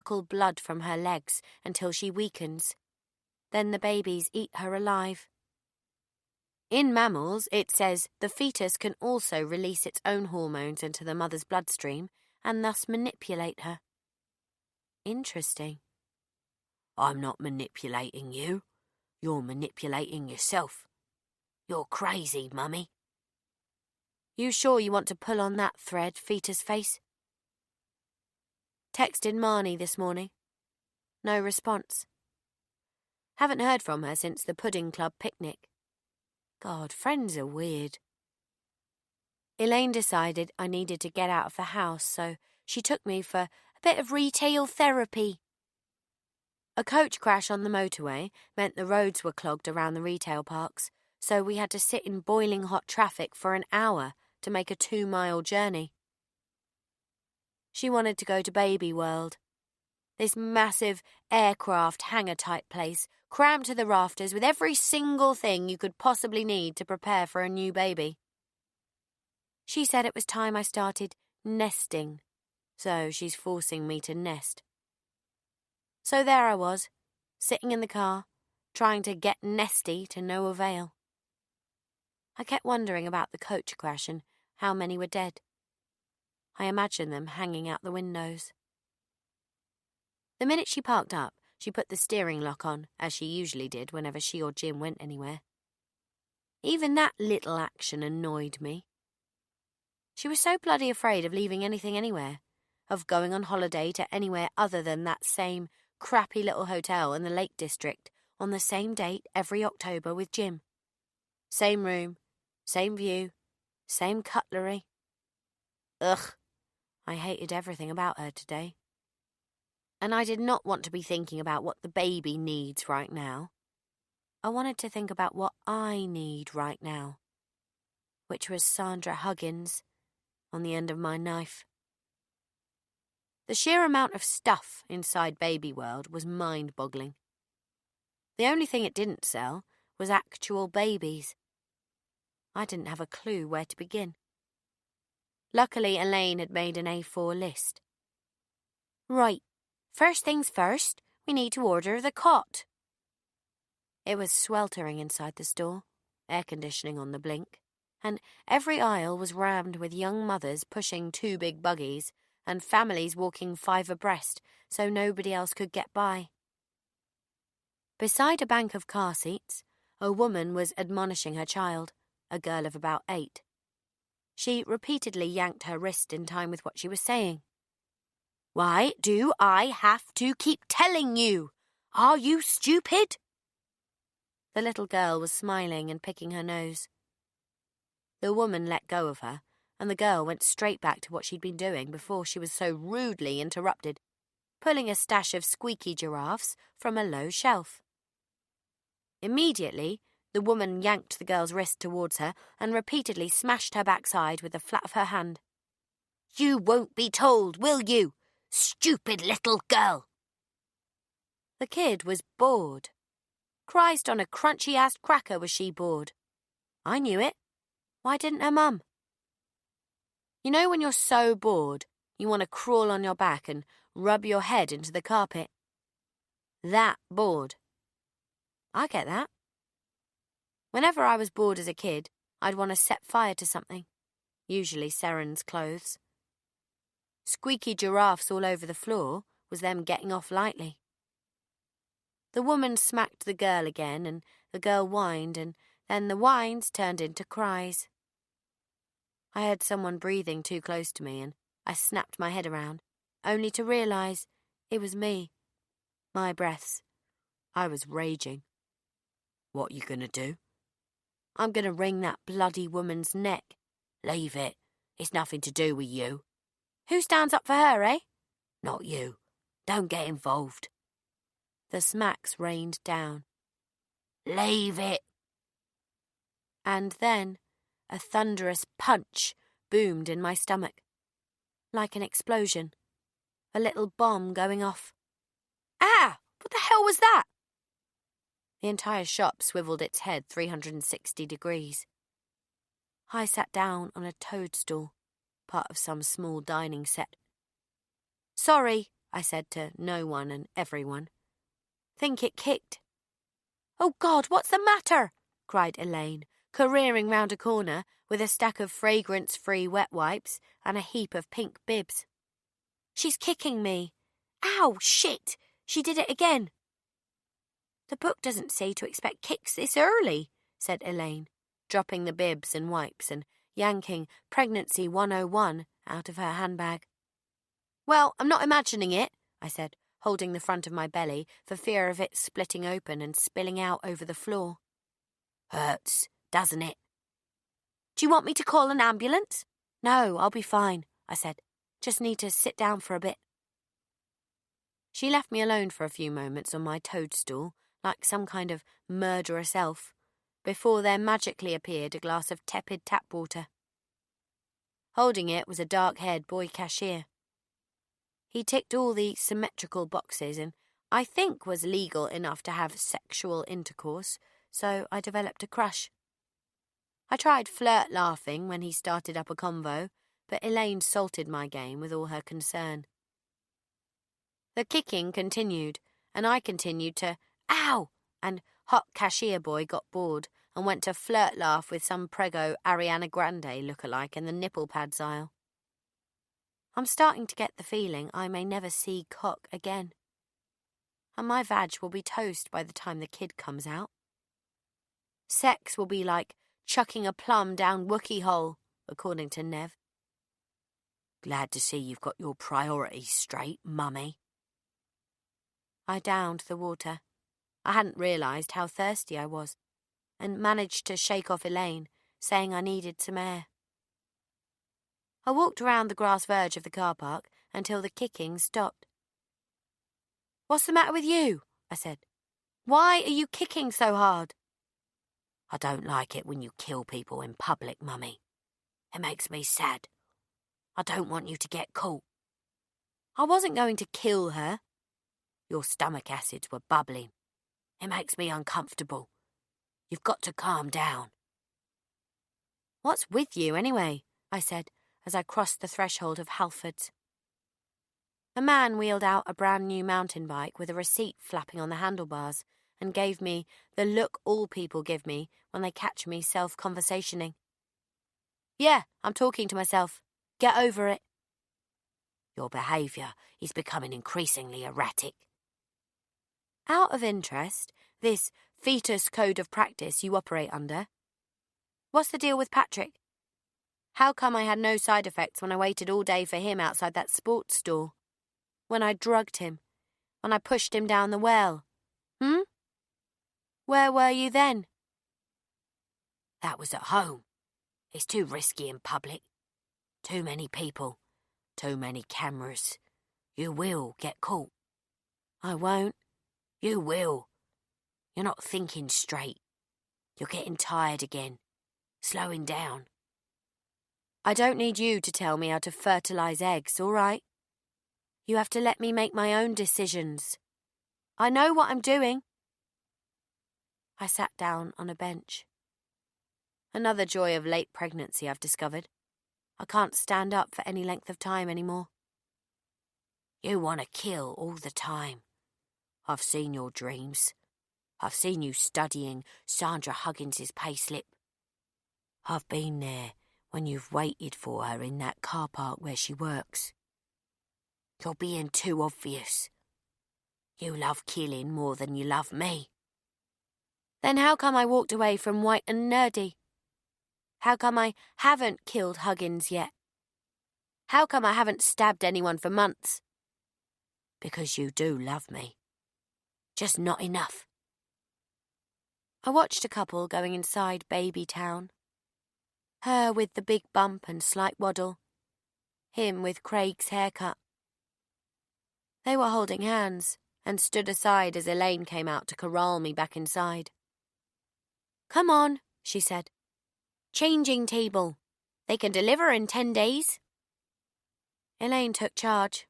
suckle blood from her legs until she weakens. Then the babies eat her alive. In mammals, it says the fetus can also release its own hormones into the mother's bloodstream and thus manipulate her. Interesting. I'm not manipulating you. You're manipulating yourself. You're crazy, Mummy. You sure you want to pull on that thread, fetus face? Texted Marnie this morning. No response. Haven't heard from her since the Pudding Club picnic. God, friends are weird. Elaine decided I needed to get out of the house, so she took me for a bit of retail therapy. A coach crash on the motorway meant the roads were clogged around the retail parks, so we had to sit in boiling hot traffic for an hour to make a 2-mile journey. She wanted to go to Baby World. This massive aircraft hangar-type place, crammed to the rafters with every single thing you could possibly need to prepare for a new baby. She said it was time I started nesting, so she's forcing me to nest. So there I was, sitting in the car, trying to get nesty to no avail. I kept wondering about the coach crash and how many were dead. I imagined them hanging out the windows. The minute she parked up, she put the steering lock on, as she usually did whenever she or Jim went anywhere. Even that little action annoyed me. She was so bloody afraid of leaving anything anywhere, of going on holiday to anywhere other than that same crappy little hotel in the Lake District on the same date every October with Jim. Same room, same view, same cutlery. Ugh, I hated everything about her today. And I did not want to be thinking about what the baby needs right now. I wanted to think about what I need right now, which was Sandra Huggins on the end of my knife. The sheer amount of stuff inside Baby World was mind-boggling. The only thing it didn't sell was actual babies. I didn't have a clue where to begin. Luckily, Elaine had made an A4 list. Right, first things first, we need to order the cot. It was sweltering inside the store, air conditioning on the blink, and every aisle was rammed with young mothers pushing 2 big buggies and families walking 5 abreast so nobody else could get by. Beside a bank of car seats, a woman was admonishing her child, a girl of about 8. She repeatedly yanked her wrist in time with what she was saying. Why do I have to keep telling you? Are you stupid? The little girl was smiling and picking her nose. The woman let go of her, and the girl went straight back to what she'd been doing before she was so rudely interrupted, pulling a stash of squeaky giraffes from a low shelf. Immediately, the woman yanked the girl's wrist towards her and repeatedly smashed her backside with the flat of her hand. You won't be told, will you? Stupid little girl! The kid was bored. Christ on a crunchy-ass cracker was she bored. I knew it. Why didn't her mum? You know when you're so bored, you want to crawl on your back and rub your head into the carpet? That bored. I get that. Whenever I was bored as a kid, I'd want to set fire to something, usually Seren's clothes. Squeaky giraffes all over the floor was them getting off lightly. The woman smacked the girl again, and the girl whined, and then the whines turned into cries. I heard someone breathing too close to me, and I snapped my head around, only to realise it was me. My breaths. I was raging. What you gonna do? I'm gonna wring that bloody woman's neck. Leave it. It's nothing to do with you. Who stands up for her, eh? Not you. Don't get involved. The smacks rained down. Leave it. And then a thunderous punch boomed in my stomach. Like an explosion. A little bomb going off. Ah! What the hell was that? The entire shop swiveled its head 360 degrees. I sat down on a toadstool, part of some small dining set. Sorry, I said to no one and everyone. Think it kicked. "Oh, God, what's the matter?" cried Elaine, careering round a corner with a stack of fragrance-free wet wipes and a heap of pink bibs. "She's kicking me. Ow, shit! She did it again." "The book doesn't say to expect kicks this early," said Elaine, dropping the bibs and wipes and yanking Pregnancy 101 out of her handbag. "Well, I'm not imagining it," I said, holding the front of my belly for fear of it splitting open and spilling out over the floor. "Hurts, doesn't it?" "Do you want me to call an ambulance?" "No, I'll be fine," I said. "Just need to sit down for a bit." She left me alone for a few moments on my toadstool, like some kind of murderous elf, before there magically appeared a glass of tepid tap water. Holding it was a dark-haired boy cashier. He ticked all the symmetrical boxes and I think was legal enough to have sexual intercourse, so I developed a crush. I tried flirt laughing when he started up a convo, but Elaine salted my game with all her concern. The kicking continued, and I continued to "ow!" and hot cashier boy got bored and went to flirt laugh with some prego Ariana Grande lookalike in the nipple pads aisle. I'm starting to get the feeling I may never see cock again. And my vag will be toast by the time the kid comes out. Sex will be like chucking a plum down Wookiee hole, according to Nev. "Glad to see you've got your priorities straight, mummy." I downed the water. I hadn't realised how thirsty I was, and managed to shake off Elaine, saying I needed some air. I walked around the grass verge of the car park until the kicking stopped. "What's the matter with you?" I said. "Why are you kicking so hard?" "I don't like it when you kill people in public, mummy. It makes me sad. I don't want you to get caught." "I wasn't going to kill her." "Your stomach acids were bubbling. It makes me uncomfortable. You've got to calm down." "What's with you, anyway?" I said as I crossed the threshold of Halford's. A man wheeled out a brand new mountain bike with a receipt flapping on the handlebars and gave me the look all people give me when they catch me self-conversationing. "Yeah, I'm talking to myself. Get over it." "Your behaviour is becoming increasingly erratic." "Out of interest, this fetus code of practice you operate under. What's the deal with Patrick? How come I had no side effects when I waited all day for him outside that sports store? When I drugged him? When I pushed him down the well? Where were you then?" "That was at home. It's too risky in public. Too many people. Too many cameras. You will get caught." "I won't." "You will. You're not thinking straight. You're getting tired again. Slowing down." "I don't need you to tell me how to fertilise eggs, all right? You have to let me make my own decisions. I know what I'm doing." I sat down on a bench. Another joy of late pregnancy, I've discovered. I can't stand up for any length of time anymore. "You want to kill all the time. I've seen your dreams. I've seen you studying Sandra Huggins's payslip. I've been there when you've waited for her in that car park where she works. You're being too obvious. You love killing more than you love me." "Then how come I walked away from White and Nerdy? How come I haven't killed Huggins yet? How come I haven't stabbed anyone for months?" "Because you do love me. Just not enough." I watched a couple going inside Baby Town. Her with the big bump and slight waddle. Him with Craig's haircut. They were holding hands and stood aside as Elaine came out to corral me back inside. "Come on," she said. "Changing table. They can deliver in 10 days. Elaine took charge.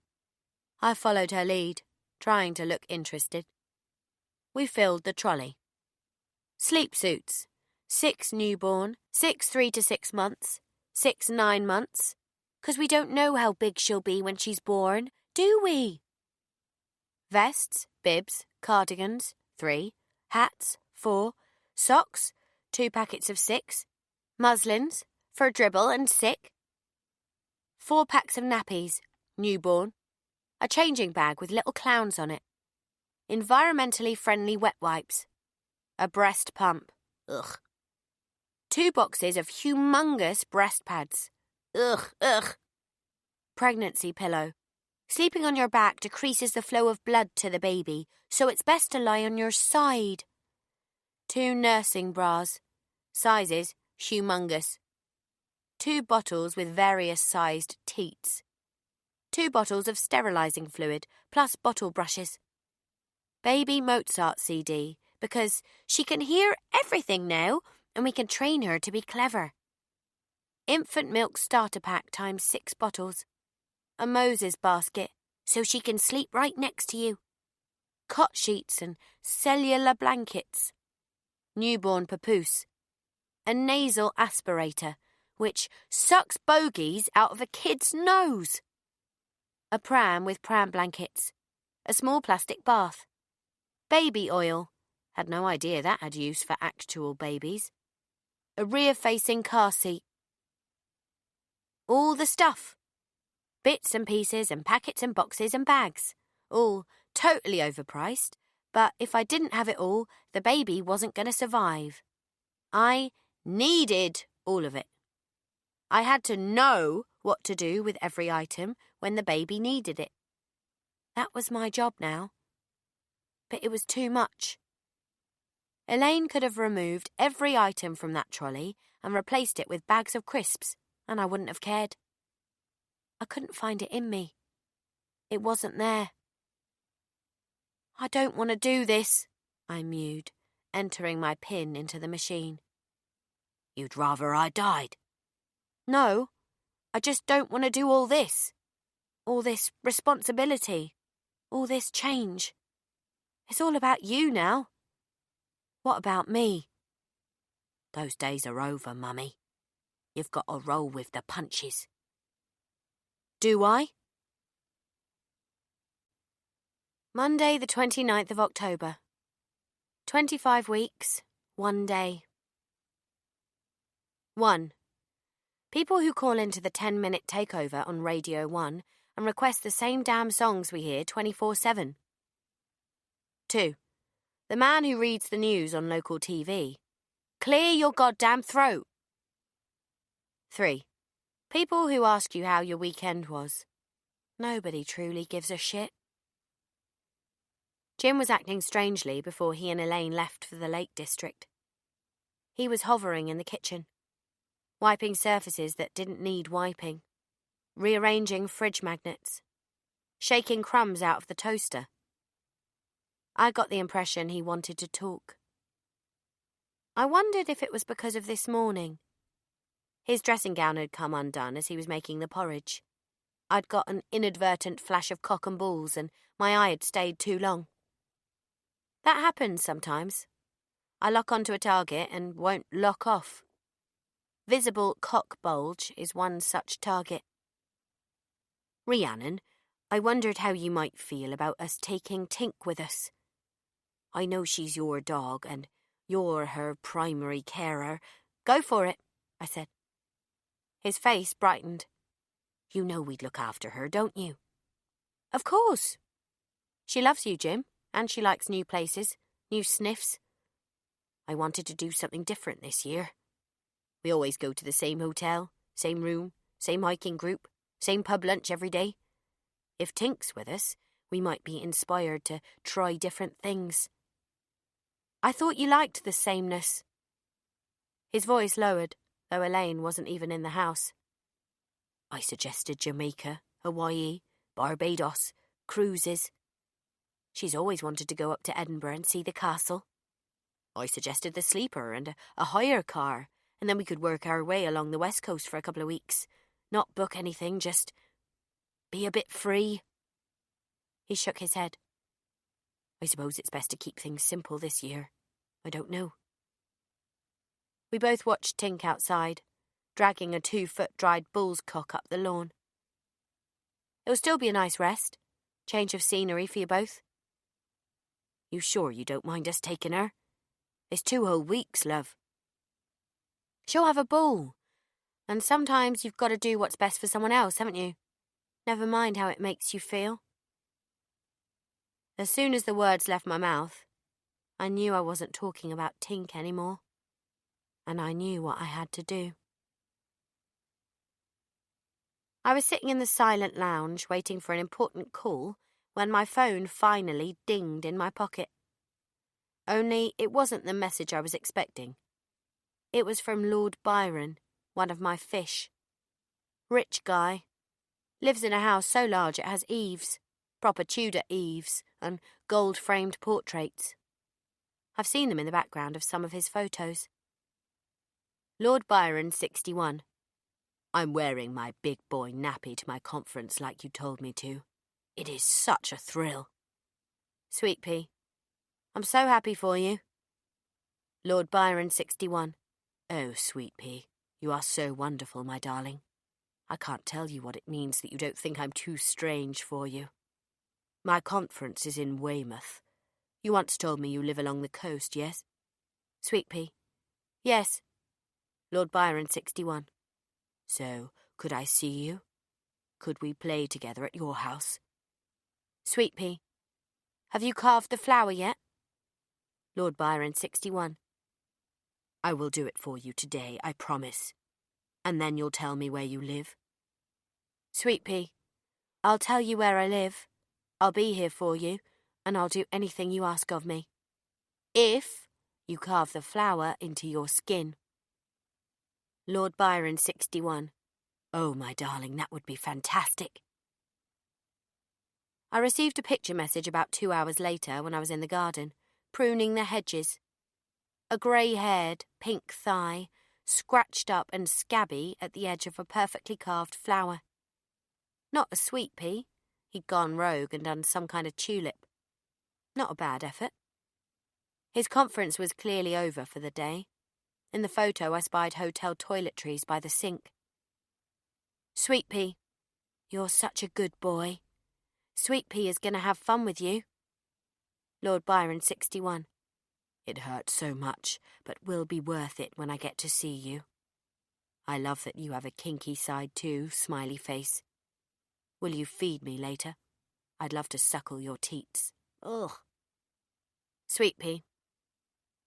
I followed her lead, trying to look interested. We filled the trolley. Sleep suits. 6 newborn, 6 3 to 6 months, 6 9 months. 'Cause we don't know how big she'll be when she's born, do we? Vests, bibs, cardigans, 3. Hats, 4. Socks, 2 packets of 6. Muslins, for dribble and sick. 4 packs of nappies, newborn. A changing bag with little clowns on it. Environmentally friendly wet wipes. A breast pump. Ugh. 2 boxes of humongous breast pads. Ugh. Pregnancy pillow. Sleeping on your back decreases the flow of blood to the baby, so it's best to lie on your side. 2 nursing bras. Sizes, humongous. 2 bottles with various sized teats. 2 bottles of sterilising fluid, plus bottle brushes. Baby Mozart CD, because she can hear everything now and we can train her to be clever. Infant milk starter pack times 6 bottles. A Moses basket, so she can sleep right next to you. Cot sheets and cellular blankets. Newborn papoose. A nasal aspirator, which sucks bogies out of a kid's nose. A pram with pram blankets. A small plastic bath. Baby oil. Had no idea that had use for actual babies. A rear-facing car seat. All the stuff. Bits and pieces and packets and boxes and bags. All totally overpriced, but if I didn't have it all, the baby wasn't going to survive. I needed all of it. I had to know what to do with every item when the baby needed it. That was my job now. But it was too much. Elaine could have removed every item from that trolley and replaced it with bags of crisps, and I wouldn't have cared. I couldn't find it in me. It wasn't there. I don't want to do this, I mewed, entering my pin into the machine. You'd rather I died? No, I just don't want to do all this. All this responsibility. All this change. It's all about you now. What about me? Those days are over, Mummy. You've got to roll with the punches. Do I? Monday the 29th of October. 25 weeks, 1 day. 1. People who call into the 10-minute takeover on Radio 1 and request the same damn songs we hear 24/7. 2. The man who reads the news on local TV. Clear your goddamn throat. 3. People who ask you how your weekend was. Nobody truly gives a shit. Jim was acting strangely before he and Elaine left for the Lake District. He was hovering in the kitchen, wiping surfaces that didn't need wiping, rearranging fridge magnets, shaking crumbs out of the toaster. I got the impression he wanted to talk. I wondered if it was because of this morning. His dressing gown had come undone as he was making the porridge. I'd got an inadvertent flash of cock and balls and my eye had stayed too long. That happens sometimes. I lock onto a target and won't lock off. Visible cock bulge is one such target. Rhiannon, I wondered how you might feel about us taking Tink with us. I know she's your dog and you're her primary carer. Go for it, I said. His face brightened. You know we'd look after her, don't you? Of course. She loves you, Jim, and she likes new places, new sniffs. I wanted to do something different this year. We always go to the same hotel, same room, same hiking group, same pub lunch every day. If Tink's with us, we might be inspired to try different things. I thought you liked the sameness. His voice lowered, though Elaine wasn't even in the house. I suggested Jamaica, Hawaii, Barbados, cruises. She's always wanted to go up to Edinburgh and see the castle. I suggested the sleeper and a hire car, and then we could work our way along the west coast for a couple of weeks. Not book anything, just be a bit free. He shook his head. I suppose it's best to keep things simple this year. I don't know. We both watched Tink outside, dragging a 2-foot dried bull's cock up the lawn. It'll still be a nice rest, change of scenery for you both, You sure you don't mind us taking her? It's 2 whole weeks, love. She'll have a ball. And sometimes you've got to do what's best for someone else, haven't you? Never mind how it makes you feel. As soon as the words left my mouth, I knew I wasn't talking about Tink anymore. And I knew what I had to do. I was sitting in the silent lounge waiting for an important call when my phone finally dinged in my pocket. Only it wasn't the message I was expecting. It was from Lord Byron, one of my fish. Rich guy. Lives in a house so large it has eaves, proper Tudor eaves, and gold-framed portraits. I've seen them in the background of some of his photos. Lord Byron, 61. I'm wearing my big boy nappy to my conference like you told me to. It is such a thrill. Sweet Pea. I'm so happy for you. Lord Byron, 61. Oh, Sweet Pea, you are so wonderful, my darling. I can't tell you what it means that you don't think I'm too strange for you. My conference is in Weymouth. You once told me you live along the coast, yes? Sweet Pea. Yes. Lord Byron, 61. So, could I see you? Could we play together at your house? Sweet Pea. Have you carved the flower yet? Lord Byron, 61. I will do it for you today, I promise. And then you'll tell me where you live. Sweet Pea. I'll tell you where I live. I'll be here for you, and I'll do anything you ask of me. If you carve the flower into your skin. Lord Byron, 61. Oh, my darling, that would be fantastic. I received a picture message about 2 hours later when I was in the garden, pruning the hedges. A grey-haired, pink thigh, scratched up and scabby at the edge of a perfectly carved flower. Not a sweet pea. He'd gone rogue and done some kind of tulip. Not a bad effort. His conference was clearly over for the day. In the photo, I spied hotel toiletries by the sink. Sweet Pea, you're such a good boy. Sweet Pea is going to have fun with you. Lord Byron, 61. It hurts so much, but will be worth it when I get to see you. I love that you have a kinky side too, smiley face. Will you feed me later? I'd love to suckle your teats. Ugh. Sweet Pea.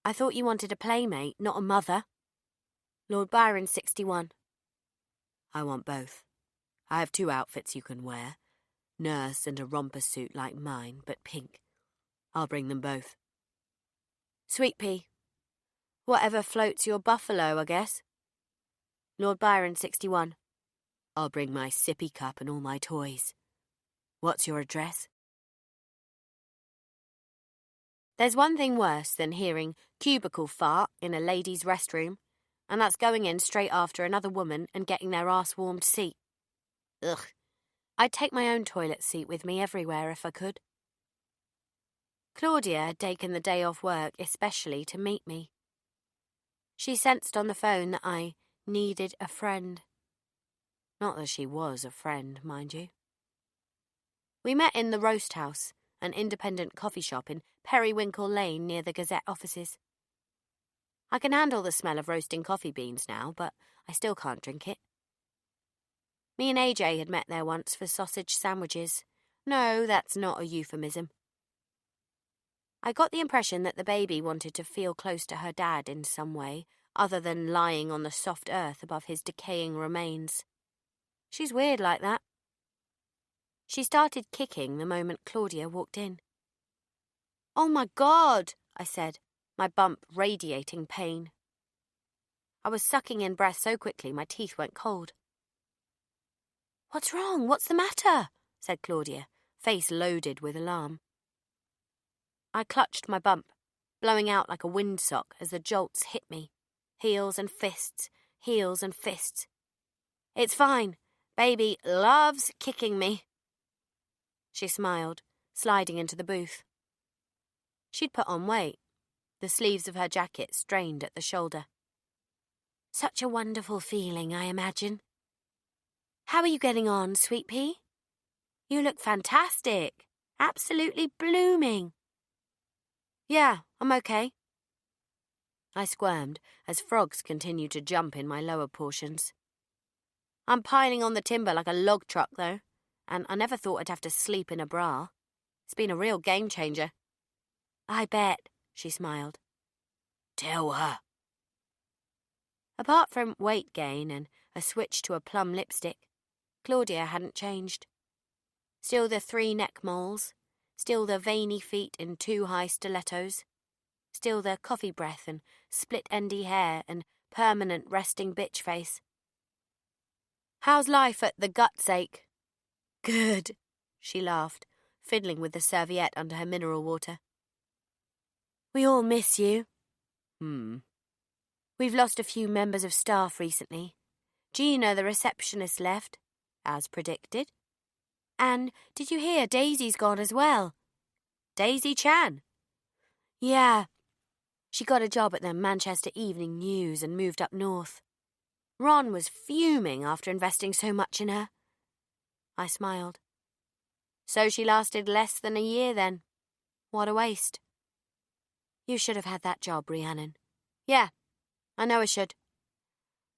I thought you wanted a playmate, not a mother. Lord Byron, 61. I want both. I have 2 outfits you can wear. Nurse and a romper suit like mine, but pink. I'll bring them both. Sweet Pea. Whatever floats your buffalo, I guess. Lord Byron, 61. I'll bring my sippy cup and all my toys. What's your address? There's one thing worse than hearing cubicle fart in a ladies' restroom, and that's going in straight after another woman and getting their arse-warmed seat. Ugh. I'd take my own toilet seat with me everywhere if I could. Claudia had taken the day off work especially to meet me. She sensed on the phone that I needed a friend. Not that she was a friend, mind you. We met in the Roast House, an independent coffee shop in Periwinkle Lane near the Gazette offices. I can handle the smell of roasting coffee beans now, but I still can't drink it. Me and AJ had met there once for sausage sandwiches. No, that's not a euphemism. I got the impression that the baby wanted to feel close to her dad in some way, other than lying on the soft earth above his decaying remains. She's weird like that. She started kicking the moment Claudia walked in. Oh my God, I said, my bump radiating pain. I was sucking in breath so quickly my teeth went cold. What's wrong? What's the matter? Said Claudia, face loaded with alarm. I clutched my bump, blowing out like a windsock as the jolts hit me. Heels and fists, heels and fists. It's fine. Baby loves kicking me. She smiled, sliding into the booth. She'd put on weight. The sleeves of her jacket strained at the shoulder. Such a wonderful feeling, I imagine. How are you getting on, Sweet Pea? You look fantastic. Absolutely blooming. Yeah, I'm okay. I squirmed as frogs continued to jump in my lower portions. I'm piling on the timber like a log truck, though, and I never thought I'd have to sleep in a bra. It's been a real game changer. I bet, she smiled. Tell her. Apart from weight gain and a switch to a plum lipstick, Claudia hadn't changed. Still the 3 neck moles, still the veiny feet in 2 high stilettos, still the coffee breath and split-endy hair and permanent resting bitch face. How's life at the Gut's Ache? Good, she laughed, fiddling with the serviette under her mineral water. We all miss you. We've lost a few members of staff recently. Gina, the receptionist, left, as predicted. And did you hear Daisy's gone as well? Daisy Chan? Yeah. She got a job at the Manchester Evening News and moved up north. Ron was fuming after investing so much in her. I smiled. So she lasted less than a year then. What a waste. You should have had that job, Rhiannon. Yeah, I know I should.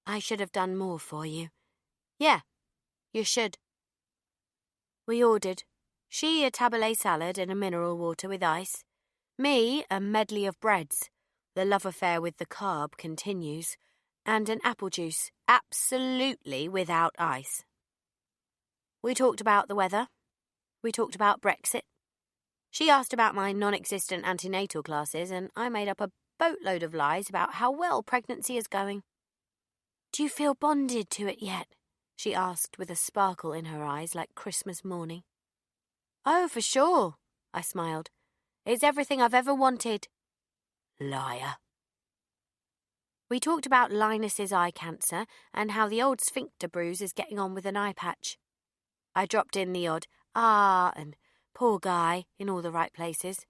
I should have done more for you. Yeah, you should. We ordered. She a tabbouleh salad and a mineral water with ice. Me a medley of breads. The love affair with the carb continues. And an apple juice, absolutely without ice. We talked about the weather. We talked about Brexit. She asked about my non-existent antenatal classes, and I made up a boatload of lies about how well pregnancy is going. Do you feel bonded to it yet? She asked with a sparkle in her eyes like Christmas morning. Oh, for sure, I smiled. It's everything I've ever wanted. Liar. We talked about Linus's eye cancer and how the old sphincter bruise is getting on with an eye patch. I dropped in the odd and poor guy in all the right places.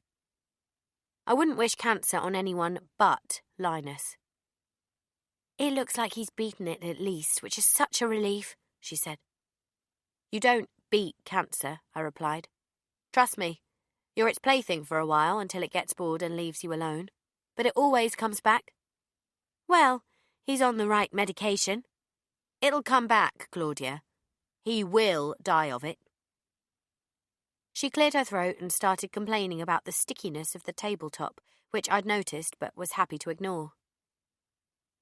I wouldn't wish cancer on anyone but Linus. It looks like he's beaten it at least, which is such a relief, she said. You don't beat cancer, I replied. Trust me, you're its plaything for a while until it gets bored and leaves you alone. But it always comes back. Well, he's on the right medication. It'll come back, Claudia. He will die of it. She cleared her throat and started complaining about the stickiness of the tabletop, which I'd noticed but was happy to ignore.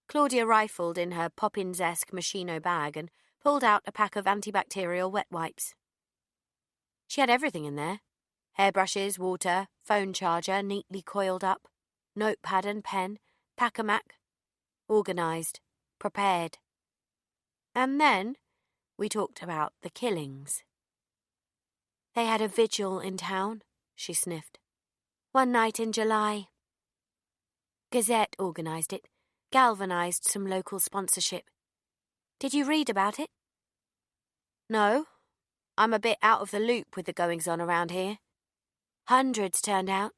Claudia rifled in her Poppins-esque Machino bag and pulled out a pack of antibacterial wet wipes. She had everything in there. Hairbrushes, water, phone charger neatly coiled up, notepad and pen, pack-a-mac. Organised, prepared. And then we talked about the killings. They had a vigil in town, she sniffed. One night in July. Gazette organised it, galvanised some local sponsorship. Did you read about it? No. I'm a bit out of the loop with the goings-on around here. Hundreds turned out.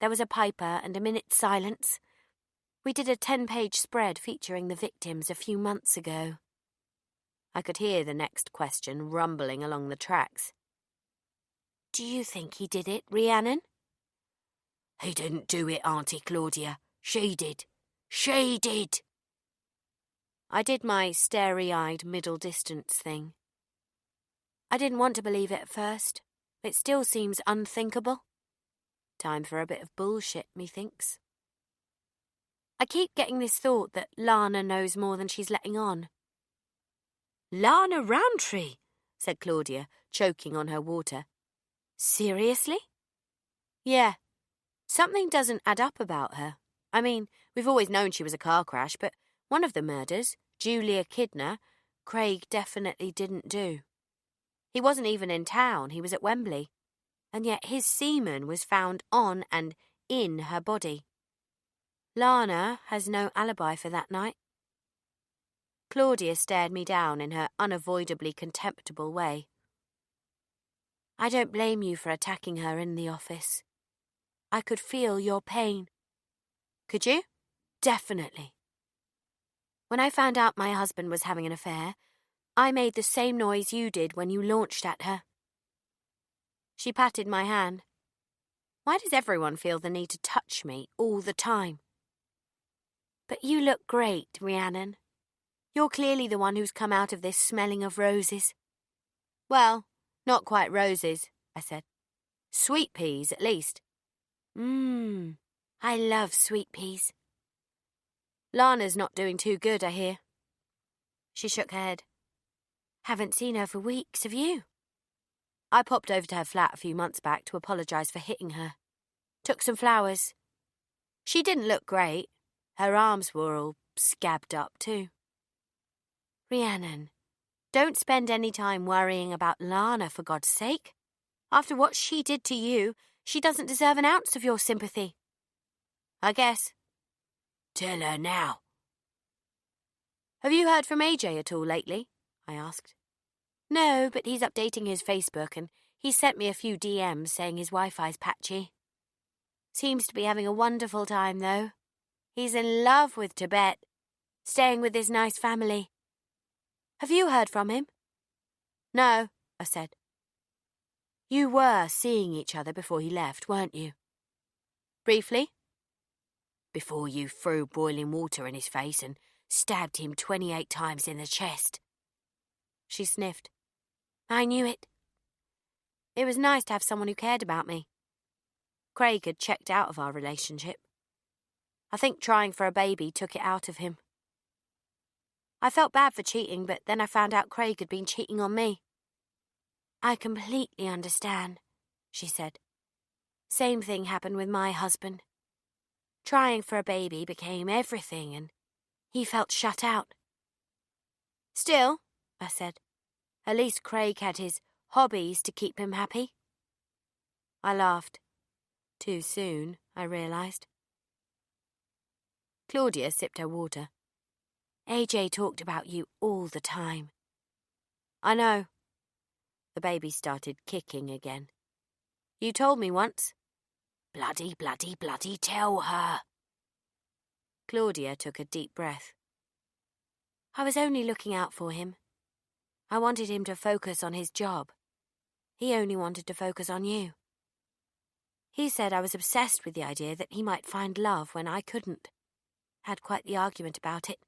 There was a piper and a minute's silence. We did a 10-page spread featuring the victims a few months ago. I could hear the next question rumbling along the tracks. Do you think he did it, Rhiannon? He didn't do it, Auntie Claudia. She did. She did. I did my starry-eyed middle-distance thing. I didn't want to believe it at first. It still seems unthinkable. Time for a bit of bullshit, methinks. I keep getting this thought that Lana knows more than she's letting on. Lana Roundtree, said Claudia, choking on her water. Seriously? Yeah. Something doesn't add up about her. I mean, we've always known she was a car crash, but one of the murders, Julia Kidner, Craig definitely didn't do. He wasn't even in town, he was at Wembley. And yet his semen was found on and in her body. Lana has no alibi for that night. Claudia stared me down in her unavoidably contemptible way. I don't blame you for attacking her in the office. I could feel your pain. Could you? Definitely. When I found out my husband was having an affair, I made the same noise you did when you launched at her. She patted my hand. Why does everyone feel the need to touch me all the time? But you look great, Rhiannon. You're clearly the one who's come out of this smelling of roses. Well, not quite roses, I said. Sweet peas, at least. I love sweet peas. Lana's not doing too good, I hear. She shook her head. Haven't seen her for weeks, have you? I popped over to her flat a few months back to apologise for hitting her. Took some flowers. She didn't look great. Her arms were all scabbed up too. Rhiannon, don't spend any time worrying about Lana, for God's sake. After what she did to you, she doesn't deserve an ounce of your sympathy. I guess. Tell her now. Have you heard from AJ at all lately? I asked. No, but he's updating his Facebook and he sent me a few DMs saying his Wi-Fi's patchy. Seems to be having a wonderful time, though. He's in love with Tibet, staying with his nice family. Have you heard from him? No, I said. You were seeing each other before he left, weren't you? Briefly. Before you threw boiling water in his face and stabbed him 28 times in the chest. She sniffed. I knew it. It was nice to have someone who cared about me. Craig had checked out of our relationship. I think trying for a baby took it out of him. I felt bad for cheating, but then I found out Craig had been cheating on me. I completely understand, she said. Same thing happened with my husband. Trying for a baby became everything, and he felt shut out. Still, I said, at least Craig had his hobbies to keep him happy. I laughed. Too soon, I realised. Claudia sipped her water. AJ talked about you all the time. I know. The baby started kicking again. You told me once. Bloody tell her. Claudia took a deep breath. I was only looking out for him. I wanted him to focus on his job. He only wanted to focus on you. He said I was obsessed with the idea that he might find love when I couldn't. Had quite the argument about it.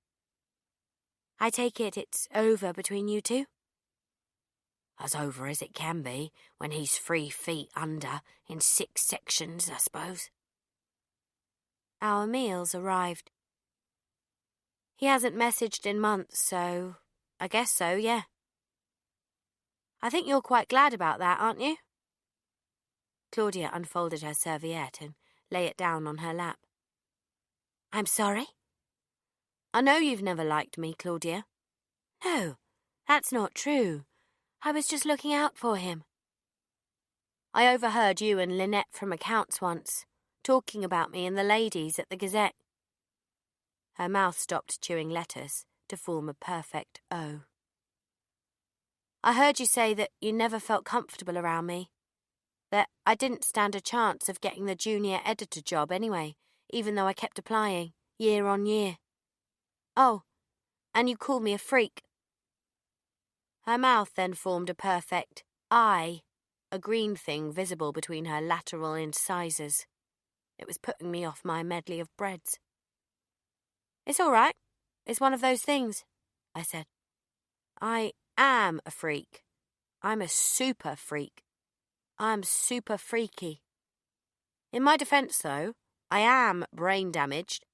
I take it it's over between you two? As over as it can be when he's 3 feet under in 6 sections, I suppose. Our meals arrived. He hasn't messaged in months, so I guess so, yeah. I think you're quite glad about that, aren't you? Claudia unfolded her serviette and lay it down on her lap. I'm sorry? I know you've never liked me, Claudia. No, that's not true. I was just looking out for him. I overheard you and Lynette from accounts once, talking about me and the ladies at the Gazette. Her mouth stopped chewing lettuce to form a perfect O. I heard you say that you never felt comfortable around me, that I didn't stand a chance of getting the junior editor job anyway, even though I kept applying, year on year. Oh, and you called me a freak. Her mouth then formed a perfect I, a green thing visible between her lateral incisors. It was putting me off my medley of breads. It's all right. It's one of those things, I said. I am a freak. I'm a super freak. I'm super freaky. In my defence, though, I am brain damaged.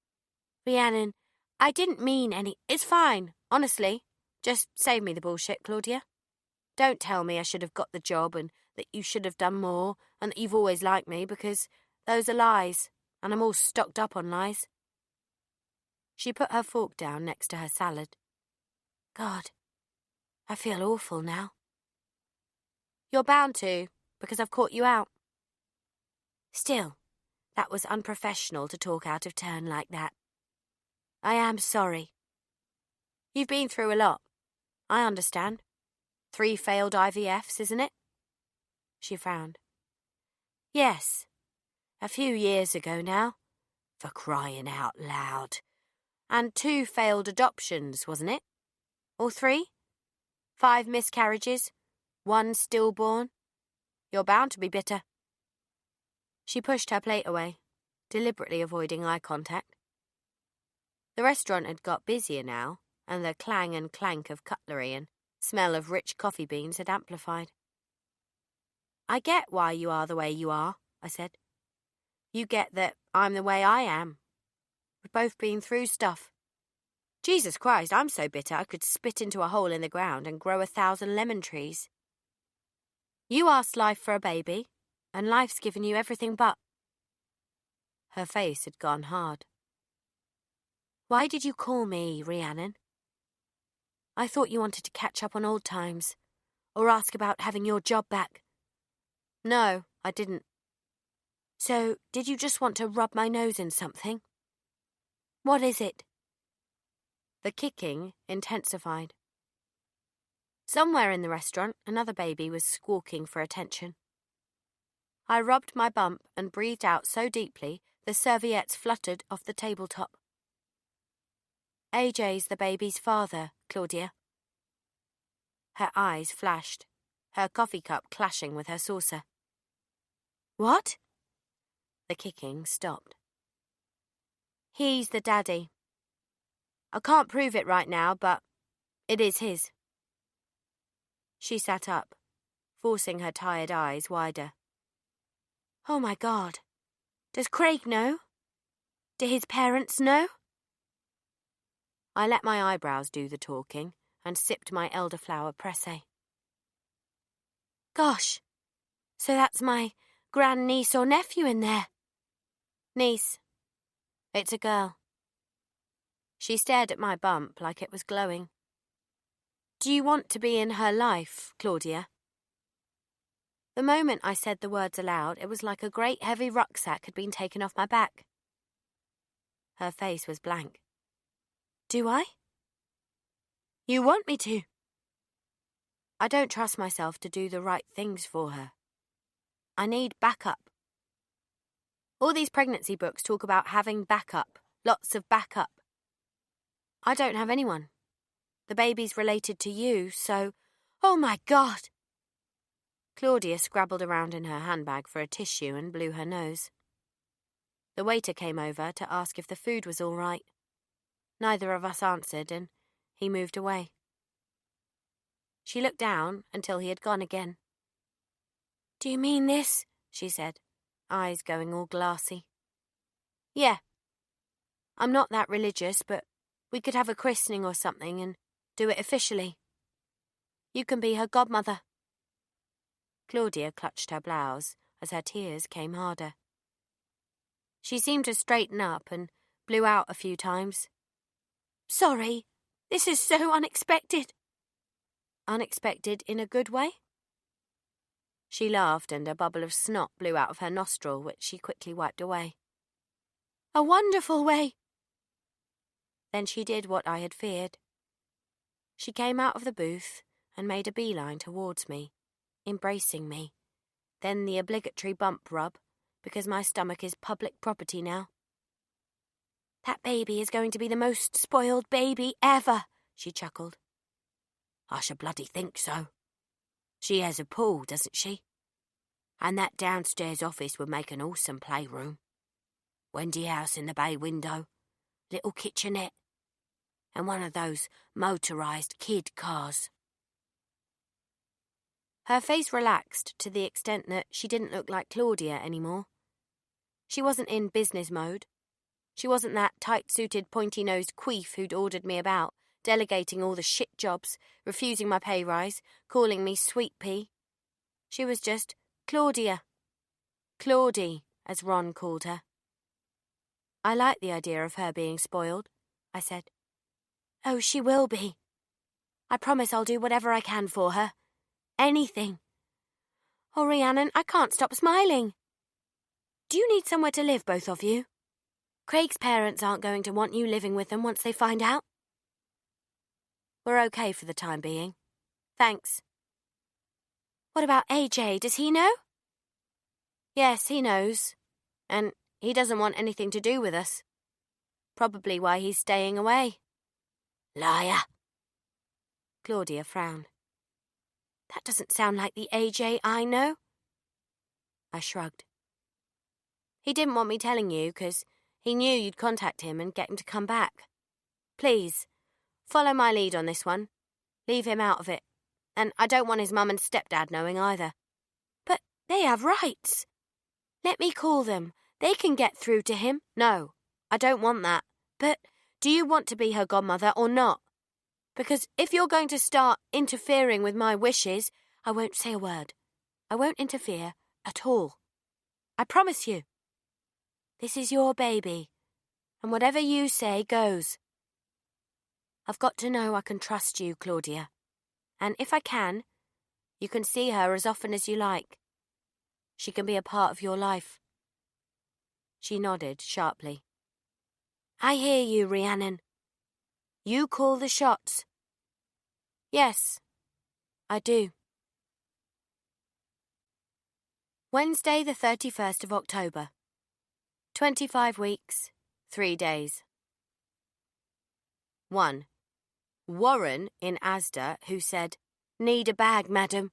Rhiannon, I didn't mean any... It's fine, honestly. Just save me the bullshit, Claudia. Don't tell me I should have got the job and that you should have done more and that you've always liked me, because those are lies, and I'm all stocked up on lies. She put her fork down next to her salad. God, I feel awful now. You're bound to, because I've caught you out. Still, that was unprofessional to talk out of turn like that. I am sorry. You've been through a lot. I understand. 3 failed IVFs, isn't it? She frowned. Yes. A few years ago now. For crying out loud. And 2 failed adoptions, wasn't it? Or 3? 5 miscarriages. 1 stillborn. You're bound to be bitter. She pushed her plate away, deliberately avoiding eye contact. The restaurant had got busier now, and the clang and clank of cutlery and smell of rich coffee beans had amplified. "I get why you are the way you are," I said. "You get that I'm the way I am. We've both been through stuff. Jesus Christ, I'm so bitter I could spit into a hole in the ground and grow 1,000 lemon trees. You asked life for a baby, and life's given you everything but." Her face had gone hard. "Why did you call me, Rhiannon? I thought you wanted to catch up on old times, or ask about having your job back." "No, I didn't." "So, did you just want to rub my nose in something? What is it?" The kicking intensified. Somewhere in the restaurant, another baby was squawking for attention. I rubbed my bump and breathed out so deeply the serviettes fluttered off the tabletop. "AJ's the baby's father, Claudia." Her eyes flashed, her coffee cup clashing with her saucer. "What?" The kicking stopped. "He's the daddy. I can't prove it right now, but it is his." She sat up, forcing her tired eyes wider. "Oh my God. Does Craig know? Do his parents know?" I let my eyebrows do the talking and sipped my elderflower pressé. "Gosh, so that's my grandniece or nephew in there?" "Niece. It's a girl." She stared at my bump like it was glowing. "Do you want to be in her life, Claudia?" The moment I said the words aloud, it was like a great heavy rucksack had been taken off my back. Her face was blank. "Do I?" "You want me to?" I don't trust myself to do the right things for her. I need backup. All these pregnancy books talk about having backup, lots of backup. I don't have anyone. The baby's related to you, so... Oh my God! Claudia scrabbled around in her handbag for a tissue and blew her nose. The waiter came over to ask if the food was all right. Neither of us answered, and he moved away. She looked down until he had gone again. "Do you mean this?" she said, eyes going all glassy. "Yeah. I'm not that religious, but we could have a christening or something and do it officially. You can be her godmother." Claudia clutched her blouse as her tears came harder. She seemed to straighten up and blew out a few times. "Sorry, this is so unexpected." "Unexpected in a good way?" She laughed and a bubble of snot blew out of her nostril, which she quickly wiped away. "A wonderful way." Then she did what I had feared. She came out of the booth and made a beeline towards me, embracing me, then the obligatory bump rub, because my stomach is public property now. "That baby is going to be the most spoiled baby ever," she chuckled. "I should bloody think so. She has a pool, doesn't she? And that downstairs office would make an awesome playroom. Wendy house in the bay window, little kitchenette, and one of those motorised kid cars." Her face relaxed to the extent that she didn't look like Claudia anymore. She wasn't in business mode. She wasn't that tight-suited, pointy-nosed queef who'd ordered me about, delegating all the shit jobs, refusing my pay rise, calling me Sweet Pea. She was just Claudia. Claudie, as Ron called her. "I like the idea of her being spoiled," I said. "Oh, she will be. I promise I'll do whatever I can for her. Anything. Oh, Rhiannon, I can't stop smiling. Do you need somewhere to live, both of you? Craig's parents aren't going to want you living with them once they find out." "We're okay for the time being. Thanks." "What about AJ? Does he know?" "Yes, he knows. And he doesn't want anything to do with us. Probably why he's staying away." "Liar." Claudia frowned. "That doesn't sound like the AJ I know." I shrugged. He didn't want me telling you because he knew you'd contact him and get him to come back. Please, follow my lead on this one. Leave him out of it. And I don't want his mum and stepdad knowing either. But they have rights. Let me call them. They can get through to him. No, I don't want that. But do you want to be her godmother or not? Because if you're going to start interfering with my wishes, I won't say a word. I won't interfere at all. I promise you. This is your baby, and whatever you say goes. I've got to know I can trust you, Claudia. And if I can, you can see her as often as you like. She can be a part of your life. She nodded sharply. I hear you, Rhiannon. You call the shots. Yes, I do. Wednesday, the 31st of October. 25 weeks, 3 days. 1. Warren in Asda, who said, "Need a bag, madam,"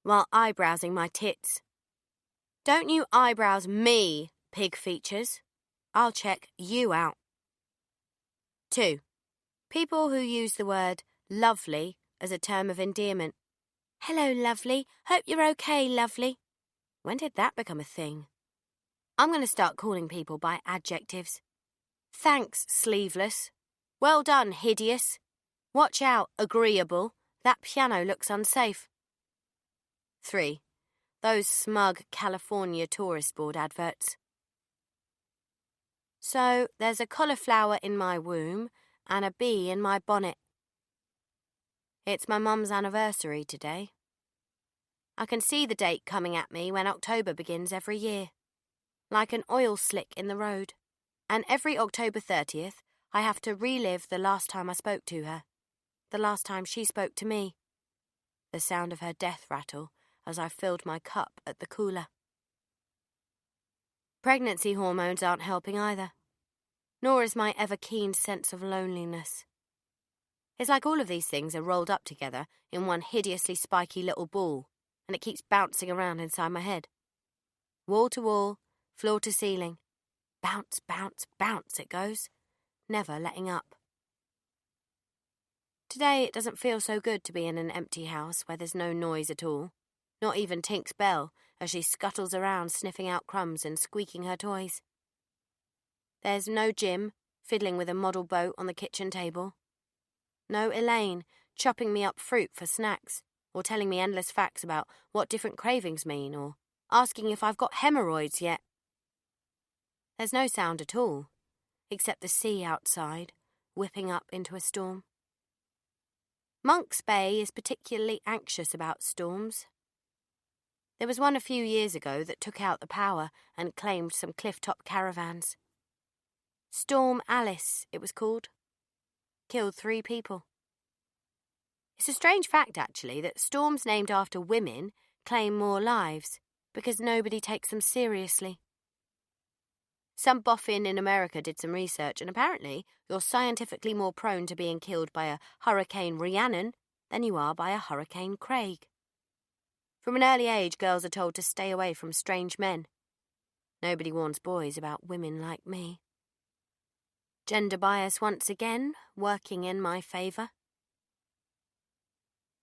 while eyebrowsing my tits. Don't you eyebrows me, pig features. I'll check you out. 2. People who use the word lovely as a term of endearment. Hello, lovely. Hope you're okay, lovely. When did that become a thing? I'm going to start calling people by adjectives. Thanks, sleeveless. Well done, hideous. Watch out, agreeable. That piano looks unsafe. 3. Those smug California tourist board adverts. So, there's a cauliflower in my womb and a bee in my bonnet. It's my mum's anniversary today. I can see the date coming at me when October begins every year. Like an oil slick in the road. And every October 30th, I have to relive the last time I spoke to her. The last time she spoke to me. The sound of her death rattle as I filled my cup at the cooler. Pregnancy hormones aren't helping either. Nor is my ever-keen sense of loneliness. It's like all of these things are rolled up together in one hideously spiky little ball, and it keeps bouncing around inside my head. Wall to wall, floor to ceiling. Bounce, bounce, bounce it goes, never letting up. Today it doesn't feel so good to be in an empty house where there's no noise at all, not even Tink's bell as she scuttles around sniffing out crumbs and squeaking her toys. There's no Jim fiddling with a model boat on the kitchen table. No Elaine chopping me up fruit for snacks or telling me endless facts about what different cravings mean or asking if I've got hemorrhoids yet. There's no sound at all, except the sea outside, whipping up into a storm. Monk's Bay is particularly anxious about storms. There was one a few years ago that took out the power and claimed some cliff-top caravans. Storm Alice, it was called. Killed 3 people. It's a strange fact, actually, that storms named after women claim more lives because nobody takes them seriously. Some boffin in America did some research, and apparently you're scientifically more prone to being killed by a Hurricane Rhiannon than you are by a Hurricane Craig. From an early age, girls are told to stay away from strange men. Nobody warns boys about women like me. Gender bias once again, working in my favour.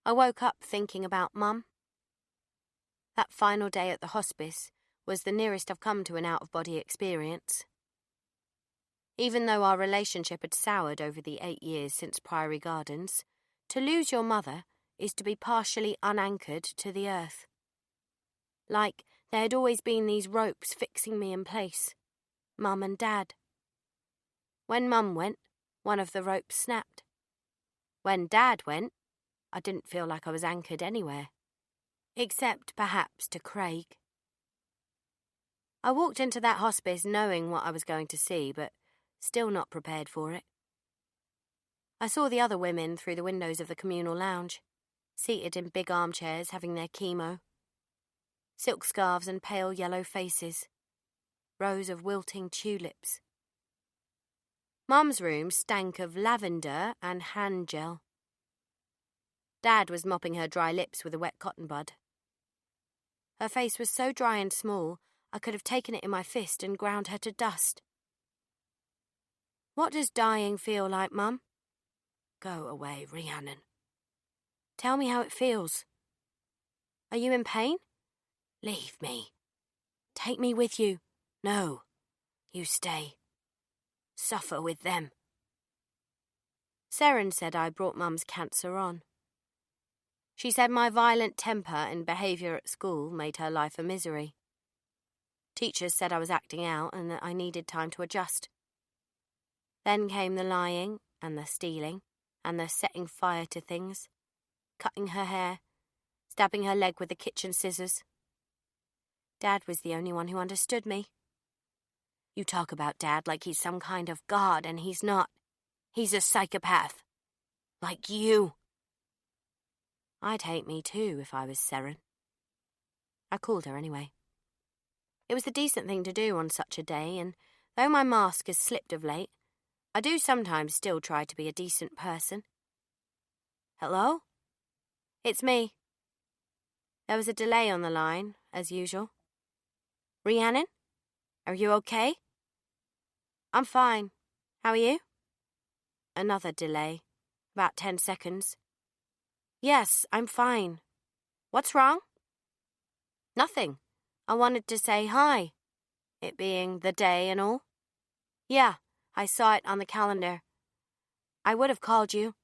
I woke up thinking about Mum. That final day at the hospice was the nearest I've come to an out-of-body experience. Even though our relationship had soured over the 8 years since Priory Gardens, to lose your mother is to be partially unanchored to the earth. Like there had always been these ropes fixing me in place. Mum and Dad. When Mum went, one of the ropes snapped. When Dad went, I didn't feel like I was anchored anywhere. Except perhaps to Craig. I walked into that hospice knowing what I was going to see, but still not prepared for it. I saw the other women through the windows of the communal lounge, seated in big armchairs having their chemo. Silk scarves and pale yellow faces. Rows of wilting tulips. Mum's room stank of lavender and hand gel. Dad was mopping her dry lips with a wet cotton bud. Her face was so dry and small, I could have taken it in my fist and ground her to dust. What does dying feel like, Mum? Go away, Rhiannon. Tell me how it feels. Are you in pain? Leave me. Take me with you. No, you stay. Suffer with them. Seren said I brought Mum's cancer on. She said my violent temper and behaviour at school made her life a misery. Teachers said I was acting out and that I needed time to adjust. Then came the lying and the stealing and the setting fire to things, cutting her hair, stabbing her leg with the kitchen scissors. Dad was the only one who understood me. You talk about Dad like he's some kind of god, and he's not. He's a psychopath. Like you. I'd hate me too if I was Seren. I called her anyway. It was the decent thing to do on such a day, and though my mask has slipped of late, I do sometimes still try to be a decent person. Hello? It's me. There was a delay on the line, as usual. Rhiannon? Are you okay? I'm fine. How are you? Another delay. About 10 seconds. Yes, I'm fine. What's wrong? Nothing. I wanted to say hi. It being the day and all. Yeah, I saw it on the calendar. I would have called you.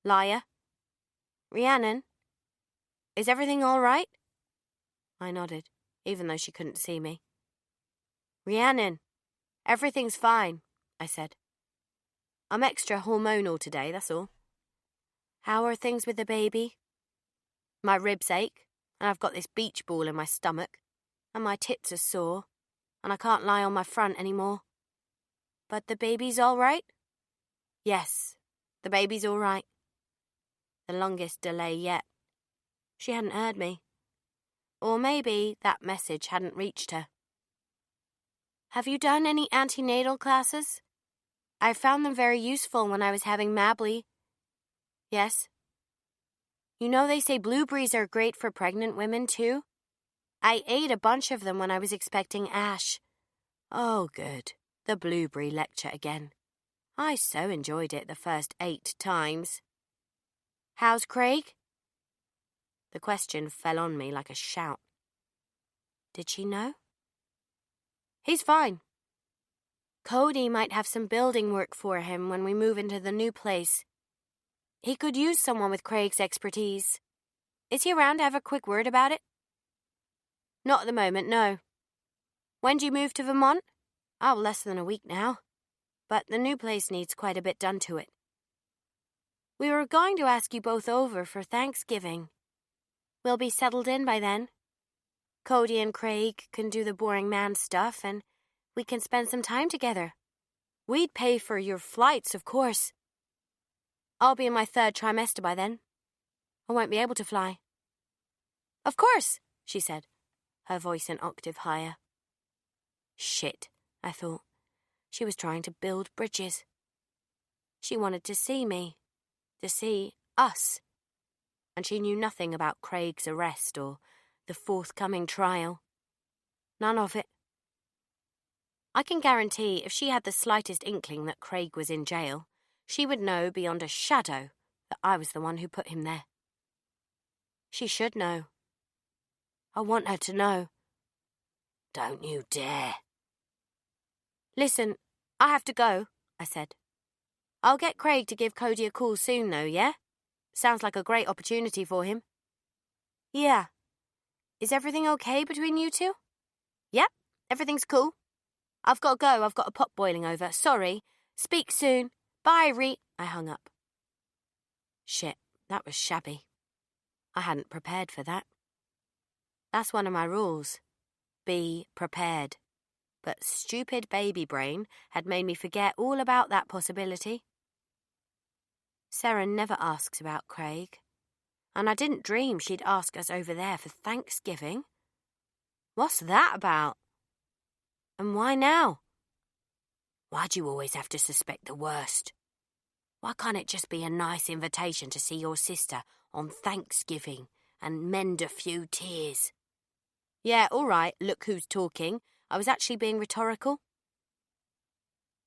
Liar. Rhiannon? Is everything all right? I nodded, even though she couldn't see me. Rhiannon, everything's fine, I said. I'm extra hormonal today, that's all. How are things with the baby? My ribs ache, and I've got this beach ball in my stomach, and my tits are sore, and I can't lie on my front anymore. But the baby's all right? Yes, the baby's all right. The longest delay yet. She hadn't heard me. Or maybe that message hadn't reached her. Have you done any antenatal classes? I found them very useful when I was having Mably. Yes. You know they say blueberries are great for pregnant women too? I ate a bunch of them when I was expecting Ash. Oh, good. The blueberry lecture again. I so enjoyed it the first 8 times. How's Craig? The question fell on me like a shout. Did she know? He's fine. Cody might have some building work for him when we move into the new place. He could use someone with Craig's expertise. Is he around to have a quick word about it? Not at the moment, no. When do you move to Vermont? Oh, less than a week now. But the new place needs quite a bit done to it. We were going to ask you both over for Thanksgiving. We'll be settled in by then. Cody and Craig can do the boring man stuff, and we can spend some time together. We'd pay for your flights, of course. I'll be in my 3rd trimester by then. I won't be able to fly. Of course, she said, her voice an octave higher. Shit, I thought. She was trying to build bridges. She wanted to see me, to see us. And she knew nothing about Craig's arrest or the forthcoming trial. None of it. I can guarantee if she had the slightest inkling that Craig was in jail, she would know beyond a shadow that I was the one who put him there. She should know. I want her to know. Don't you dare. Listen, I have to go, I said. I'll get Craig to give Cody a call soon, though, yeah? Sounds like a great opportunity for him. Yeah. Is everything okay between you two? Yep, everything's cool. I've got to go, I've got a pot boiling over. Sorry. Speak soon. Bye, I hung up. Shit, that was shabby. I hadn't prepared for that. That's one of my rules. Be prepared. But stupid baby brain had made me forget all about that possibility. Seren never asks about Craig, and I didn't dream she'd ask us over there for Thanksgiving. What's that about? And why now? Why'd you always have to suspect the worst? Why can't it just be a nice invitation to see your sister on Thanksgiving and mend a few tears? Yeah, all right, look who's talking. I was actually being rhetorical.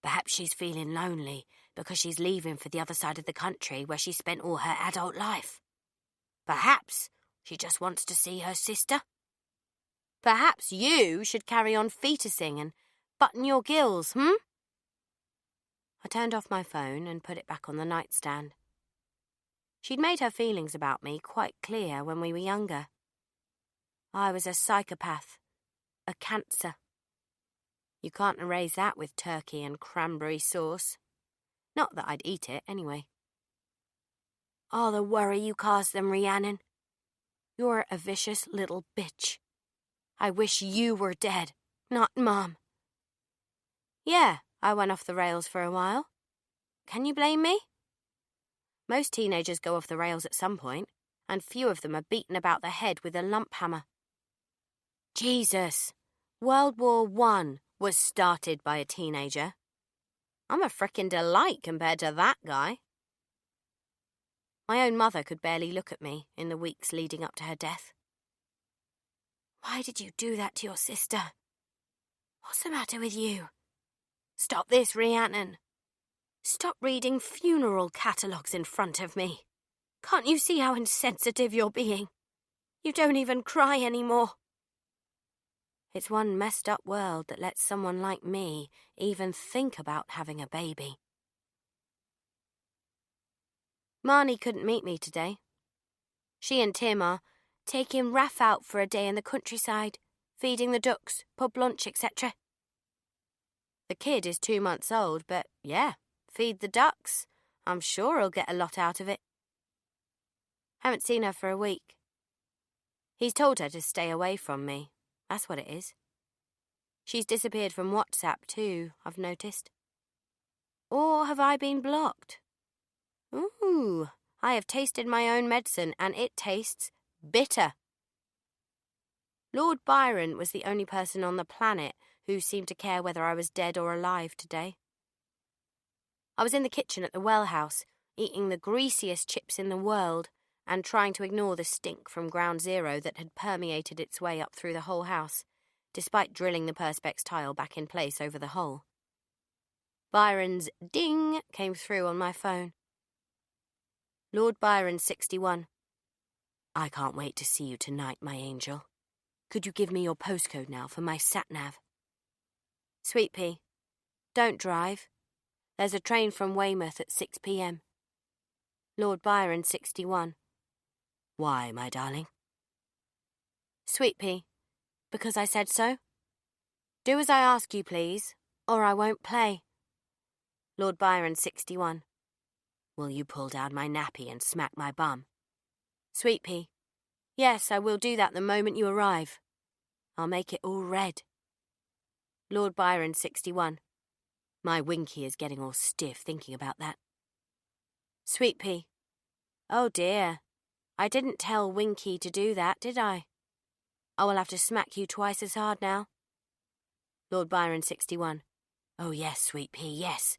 Perhaps she's feeling lonely because she's leaving for the other side of the country where she spent all her adult life. Perhaps she just wants to see her sister. Perhaps you should carry on fetusing and button your gills, I turned off my phone and put it back on the nightstand. She'd made her feelings about me quite clear when we were younger. I was a psychopath, a cancer. You can't erase that with turkey and cranberry sauce. Not that I'd eat it, anyway. Oh, the worry you cause them, Rhiannon. You're a vicious little bitch. I wish you were dead, not Mum. Yeah, I went off the rails for a while. Can you blame me? Most teenagers go off the rails at some point, and few of them are beaten about the head with a lump hammer. Jesus, World War I was started by a teenager. I'm a frickin' delight compared to that guy. My own mother could barely look at me in the weeks leading up to her death. Why did you do that to your sister? What's the matter with you? Stop this, Rhiannon. Stop reading funeral catalogues in front of me. Can't you see how insensitive you're being? You don't even cry anymore. It's one messed up world that lets someone like me even think about having a baby. Marnie couldn't meet me today. She and Tim are taking Raph out for a day in the countryside, feeding the ducks, pub lunch, etc. The kid is 2 months old, but yeah, feed the ducks. I'm sure he'll get a lot out of it. Haven't seen her for a week. He's told her to stay away from me. That's what it is. She's disappeared from WhatsApp too, I've noticed. Or have I been blocked? Ooh, I have tasted my own medicine and it tastes bitter. Lord Byron was the only person on the planet who seemed to care whether I was dead or alive today. I was in the kitchen at the well house, eating the greasiest chips in the world and trying to ignore the stink from ground zero that had permeated its way up through the whole house, despite drilling the perspex tile back in place over the hole. Byron's ding came through on my phone. Lord Byron, 61. I can't wait to see you tonight, my angel. Could you give me your postcode now for my sat-nav? Sweet pea, don't drive. There's a train from Weymouth at 6 p.m. Lord Byron, 61. Why, my darling? Sweet pea, because I said so. Do as I ask you, please, or I won't play. Lord Byron, 61. Will you pull down my nappy and smack my bum? Sweet pea, yes, I will do that the moment you arrive. I'll make it all red. Lord Byron, 61. My winky is getting all stiff thinking about that. Sweet pea. Oh dear, I didn't tell Winky to do that, did I? I will have to smack you twice as hard now. Lord Byron, 61. Oh yes, sweet pea, yes.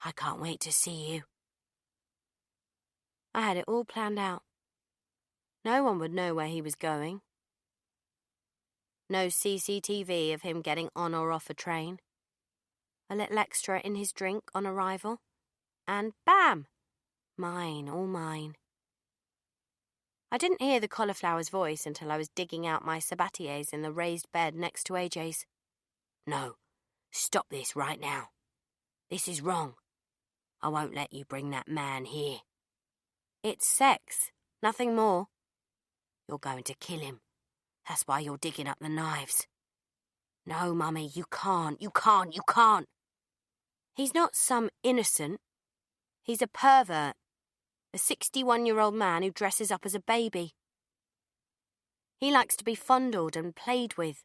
I can't wait to see you. I had it all planned out. No one would know where he was going. No CCTV of him getting on or off a train. A little extra in his drink on arrival. And bam! Mine, all mine. I didn't hear the cauliflower's voice until I was digging out my sabatiers in the raised bed next to AJ's. No, stop this right now. This is wrong. I won't let you bring that man here. It's sex, nothing more. You're going to kill him. That's why you're digging up the knives. No, Mummy, you can't. He's not some innocent. He's a pervert. A 61-year-old man who dresses up as a baby. He likes to be fondled and played with.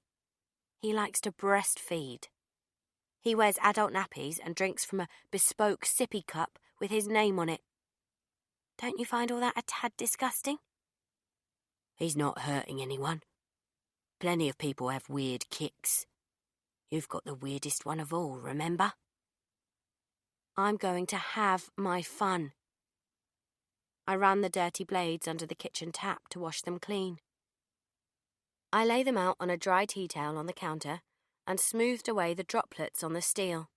He likes to breastfeed. He wears adult nappies and drinks from a bespoke sippy cup with his name on it. Don't you find all that a tad disgusting? He's not hurting anyone. Plenty of people have weird kicks. You've got the weirdest one of all, remember? I'm going to have my fun. I ran the dirty blades under the kitchen tap to wash them clean. I lay them out on a dry tea towel on the counter and smoothed away the droplets on the steel.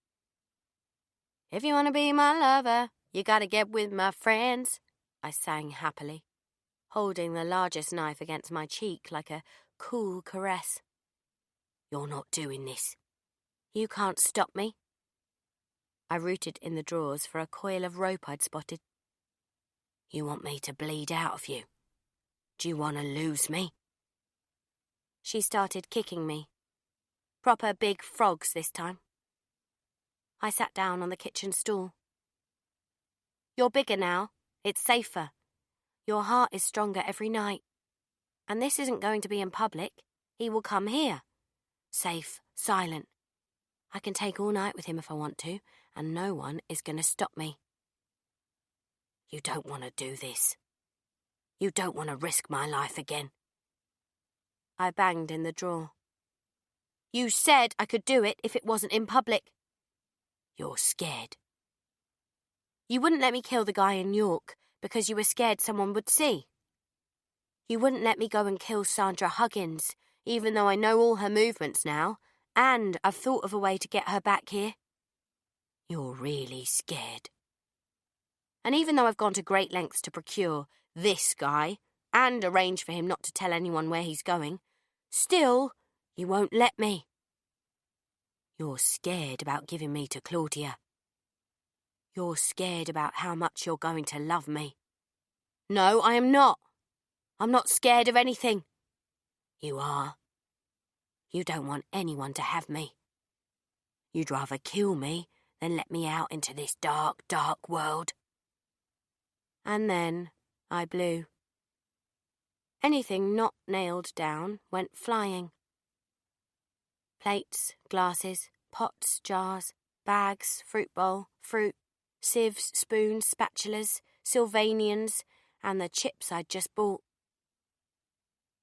"If you want to be my lover, you gotta get with my friends," I sang happily, holding the largest knife against my cheek like a cool caress. "You're not doing this. You can't stop me." I rooted in the drawers for a coil of rope I'd spotted. "You want me to bleed out of you? Do you want to lose me?" She started kicking me. Proper big frogs this time. I sat down on the kitchen stool. "You're bigger now. It's safer. Your heart is stronger every night. And this isn't going to be in public. He will come here. Safe, silent. I can take all night with him if I want to, and no one is going to stop me." "You don't want to do this. You don't want to risk my life again." I banged in the drawer. "You said I could do it if it wasn't in public." "You're scared." "You wouldn't let me kill the guy in York because you were scared someone would see. You wouldn't let me go and kill Sandra Huggins, even though I know all her movements now, and I've thought of a way to get her back here. You're really scared. And even though I've gone to great lengths to procure this guy and arrange for him not to tell anyone where he's going, still, you won't let me. You're scared about giving me to Claudia. You're scared about how much you're going to love me." "No, I am not. I'm not scared of anything." "You are. You don't want anyone to have me. You'd rather kill me than let me out into this dark, dark world." And then I blew. Anything not nailed down went flying. Plates, glasses, pots, jars, bags, fruit bowl, fruit, sieves, spoons, spatulas, Sylvanians, and the chips I'd just bought.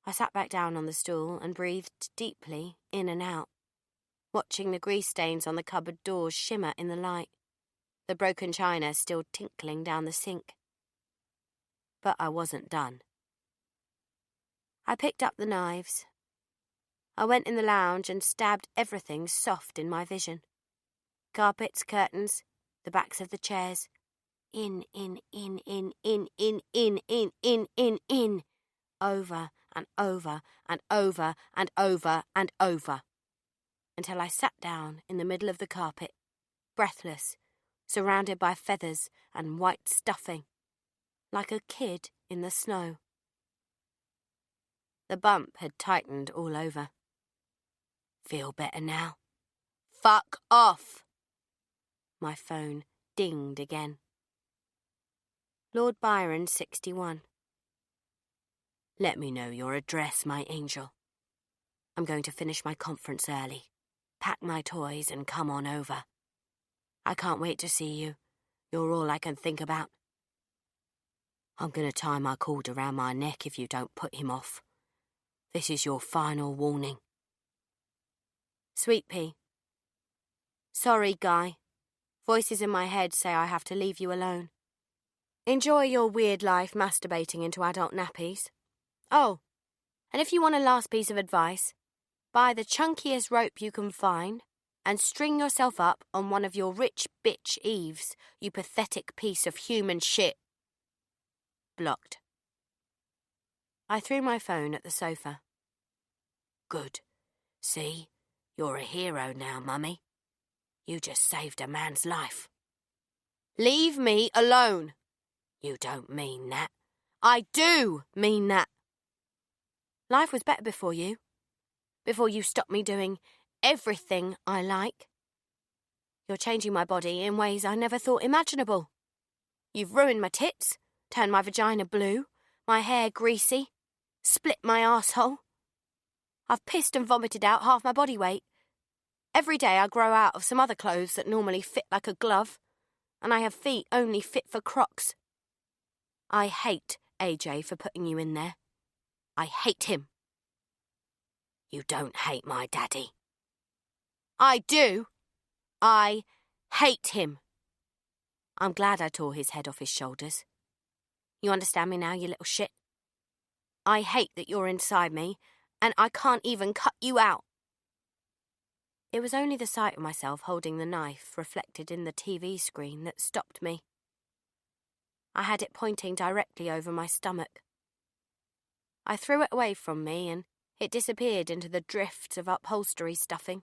I sat back down on the stool and breathed deeply in and out, watching the grease stains on the cupboard doors shimmer in the light, the broken china still tinkling down the sink. But I wasn't done. I picked up the knives. I went in the lounge and stabbed everything soft in my vision. Carpets, curtains, the backs of the chairs. In, over and over and over and over and over, until I sat down in the middle of the carpet, breathless, surrounded by feathers and white stuffing, like a kid in the snow. The bump had tightened all over. "Feel better now?" "Fuck off!" My phone dinged again. Lord Byron, 61. "Let me know your address, my angel. I'm going to finish my conference early, pack my toys and come on over. I can't wait to see you. You're all I can think about. I'm going to tie my cord around my neck if you don't put him off. This is your final warning." Sweet Pea. "Sorry, Guy. Voices in my head say I have to leave you alone. Enjoy your weird life masturbating into adult nappies. Oh, and if you want a last piece of advice, buy the chunkiest rope you can find and string yourself up on one of your rich bitch eaves, you pathetic piece of human shit." Blocked. I threw my phone at the sofa. "Good. See, you're a hero now, Mummy. You just saved a man's life." "Leave me alone." "You don't mean that." "I do mean that. Life was better before you. Before you stopped me doing everything I like. You're changing my body in ways I never thought imaginable. You've ruined my tits, turned my vagina blue, my hair greasy, split my arsehole. I've pissed and vomited out half my body weight. Every day I grow out of some other clothes that normally fit like a glove, and I have feet only fit for Crocs. I hate AJ for putting you in there. I hate him." "You don't hate my daddy." "I do. I hate him. I'm glad I tore his head off his shoulders. You understand me now, you little shit? I hate that you're inside me, and I can't even cut you out. It was only the sight of myself holding the knife reflected in the TV screen that stopped me. I had it pointing directly over my stomach. I threw it away from me and it disappeared into the drifts of upholstery stuffing.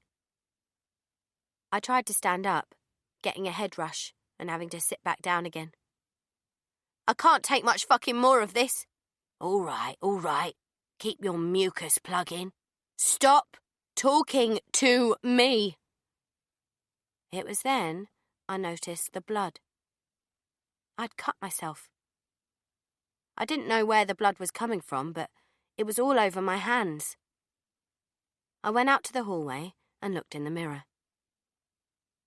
I tried to stand up, getting a head rush and having to sit back down again. I can't take much fucking more of this. All right. Keep your mucus plug in. Stop talking to me. It was then I noticed the blood. I'd cut myself. I didn't know where the blood was coming from, but it was all over my hands. I went out to the hallway and looked in the mirror.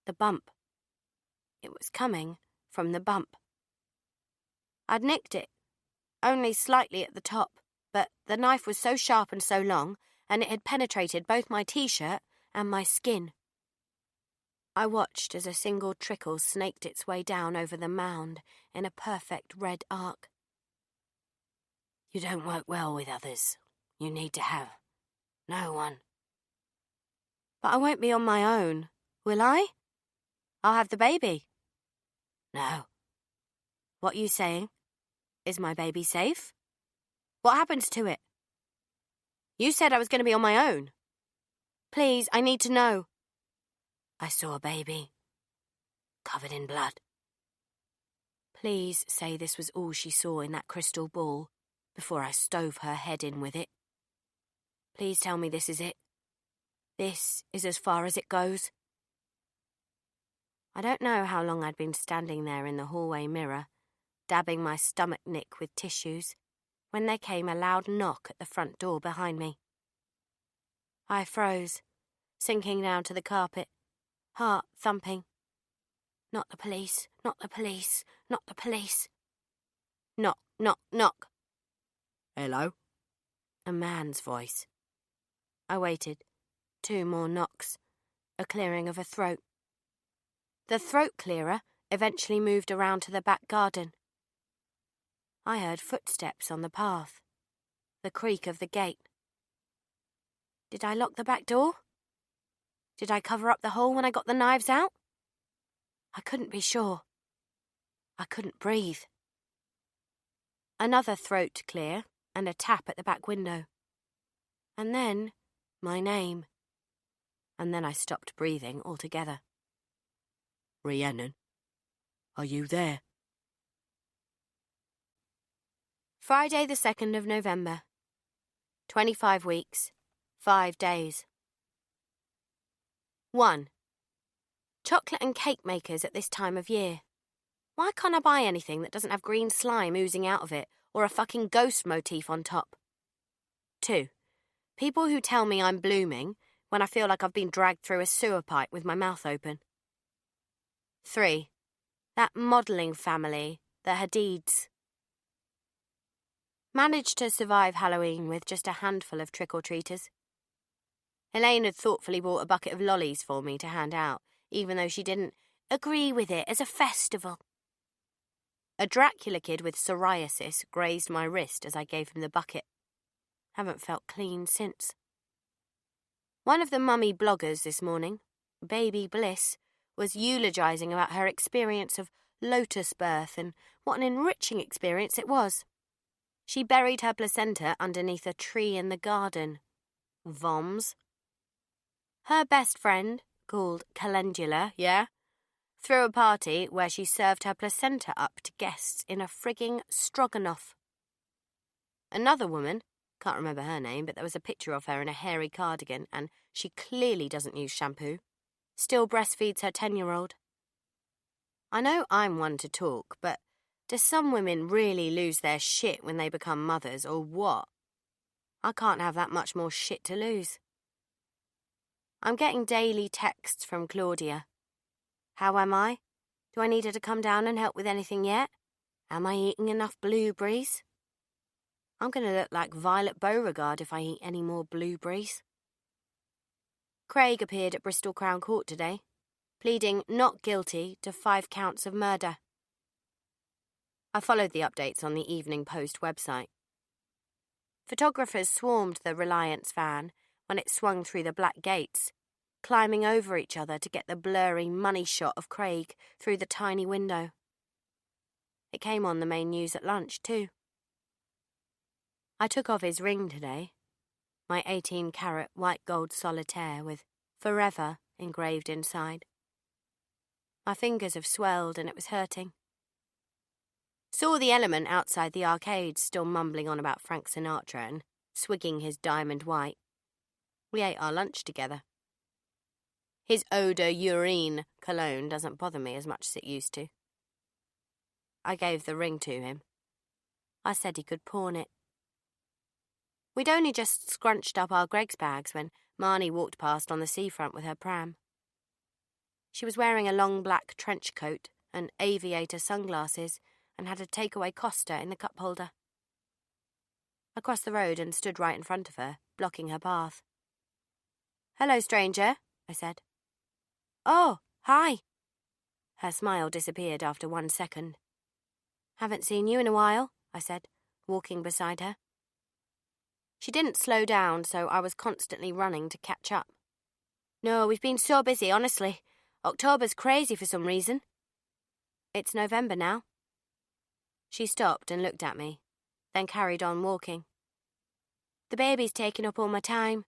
The bump. It was coming from the bump. I'd nicked it, only slightly at the top, but the knife was so sharp and so long, and it had penetrated both my t-shirt and my skin. I watched as a single trickle snaked its way down over the mound in a perfect red arc. You don't work well with others. You need to have no one. But I won't be on my own, will I? I'll have the baby. No. What are you saying? Is my baby safe? What happens to it? You said I was going to be on my own. Please, I need to know. I saw a baby, covered in blood. Please say this was all she saw in that crystal ball before I stove her head in with it. Please tell me this is it. This is as far as it goes. I don't know how long I'd been standing there in the hallway mirror, dabbing my stomach nick with tissues, when there came a loud knock at the front door behind me. I froze, sinking down to the carpet, heart thumping. Not the police, not the police, not the police. Knock, knock, knock. Hello? A man's voice. I waited. 2 more knocks. A clearing of a throat. The throat clearer eventually moved around to the back garden. I heard footsteps on the path. The creak of the gate. Did I lock the back door? Did I cover up the hole when I got the knives out? I couldn't be sure. I couldn't breathe. Another throat clear and a tap at the back window. And then my name. And then I stopped breathing altogether. Rhiannon, are you there? Friday the 2nd of November. 25 weeks, 5 days. 1. Chocolate and cake makers at this time of year. Why can't I buy anything that doesn't have green slime oozing out of it or a fucking ghost motif on top? 2. People who tell me I'm blooming when I feel like I've been dragged through a sewer pipe with my mouth open. 3. That modelling family, the Hadids. Managed to survive Halloween with just a handful of trick-or-treaters. Elaine had thoughtfully bought a bucket of lollies for me to hand out, even though she didn't agree with it as a festival. A Dracula kid with psoriasis grazed my wrist as I gave him the bucket. Haven't felt clean since. One of the mummy bloggers this morning, Baby Bliss, was eulogising about her experience of lotus birth and what an enriching experience it was. She buried her placenta underneath a tree in the garden. Voms. Her best friend, called Calendula, threw a party where she served her placenta up to guests in a frigging stroganoff. Another woman, can't remember her name, but there was a picture of her in a hairy cardigan and she clearly doesn't use shampoo, still breastfeeds her 10-year-old. I know I'm one to talk, but do some women really lose their shit when they become mothers, or what? I can't have that much more shit to lose. I'm getting daily texts from Claudia. How am I? Do I need her to come down and help with anything yet? Am I eating enough blueberries? I'm going to look like Violet Beauregard if I eat any more blueberries. Craig appeared at Bristol Crown Court today, pleading not guilty to 5 counts of murder. I followed the updates on the Evening Post website. Photographers swarmed the Reliance van when it swung through the black gates, climbing over each other to get the blurry money shot of Craig through the tiny window. It came on the main news at lunch, too. I took off his ring today, my 18-carat white gold solitaire with Forever engraved inside. My fingers have swelled and it was hurting. Saw the Element outside the arcade still mumbling on about Frank Sinatra and swigging his diamond white. We ate our lunch together. His Eau de Urine cologne doesn't bother me as much as it used to. I gave the ring to him. I said he could pawn it. We'd only just scrunched up our Greg's bags when Marnie walked past on the seafront with her pram. She was wearing a long black trench coat and aviator sunglasses and had a takeaway Costa in the cup holder. I crossed the road and stood right in front of her, blocking her path. "Hello, stranger," I said. "Oh, hi." Her smile disappeared after 1 second. "Haven't seen you in a while," I said, walking beside her. She didn't slow down, so I was constantly running to catch up. "No, we've been so busy, honestly. October's crazy for some reason." "It's November now." She stopped and looked at me, then carried on walking. "The baby's taking up all my time.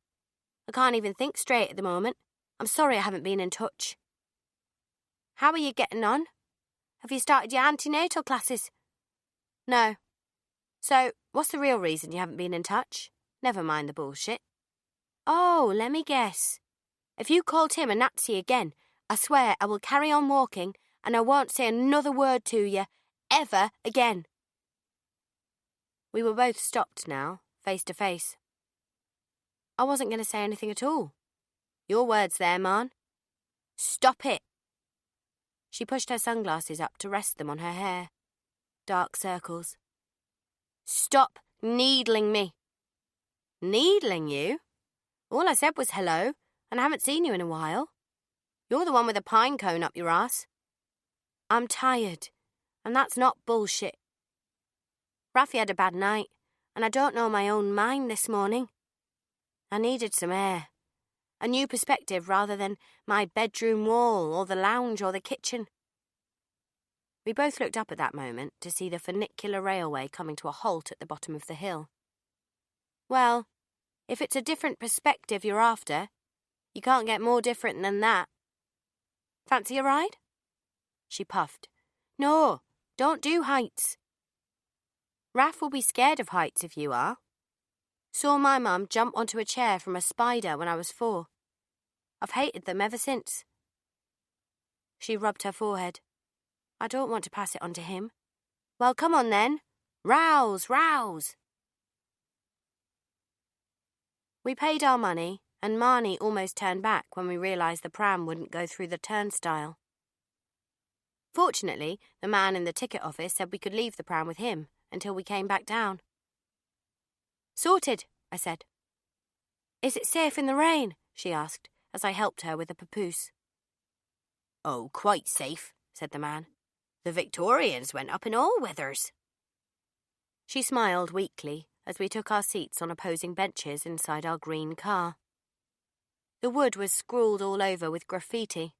I can't even think straight at the moment. I'm sorry I haven't been in touch." "How are you getting on? Have you started your antenatal classes?" "No." "So, what's the real reason you haven't been in touch? Never mind the bullshit." "Oh, let me guess. If you call Tim a Nazi again, I swear I will carry on walking and I won't say another word to you, ever again." We were both stopped now, face to face. "I wasn't going to say anything at all." "Your words there, Marn." "Stop it." She pushed her sunglasses up to rest them on her hair. Dark circles. "Stop needling me." "Needling you? All I said was hello, and I haven't seen you in a while. You're the one with a pine cone up your ass." "I'm tired, and that's not bullshit. Raffy had a bad night, and I don't know my own mind this morning. I needed some air, a new perspective rather than my bedroom wall or the lounge or the kitchen." We both looked up at that moment to see the funicular railway coming to a halt at the bottom of the hill. "Well, if it's a different perspective you're after, you can't get more different than that. Fancy a ride?" She puffed. "No, don't do heights." "Raff will be scared of heights if you are. Saw my mum jump onto a chair from a spider when I was 4. I've hated them ever since." She rubbed her forehead. "I don't want to pass it on to him." "Well, come on then. Rouse, rouse." We paid our money, and Marnie almost turned back when we realised the pram wouldn't go through the turnstile. Fortunately, the man in the ticket office said we could leave the pram with him until we came back down. "Sorted," I said. "Is it safe in the rain?" she asked, as I helped her with a papoose. "Oh, quite safe," said the man. "The Victorians went up in all weathers." She smiled weakly as we took our seats on opposing benches inside our green car. The wood was scrawled all over with graffiti.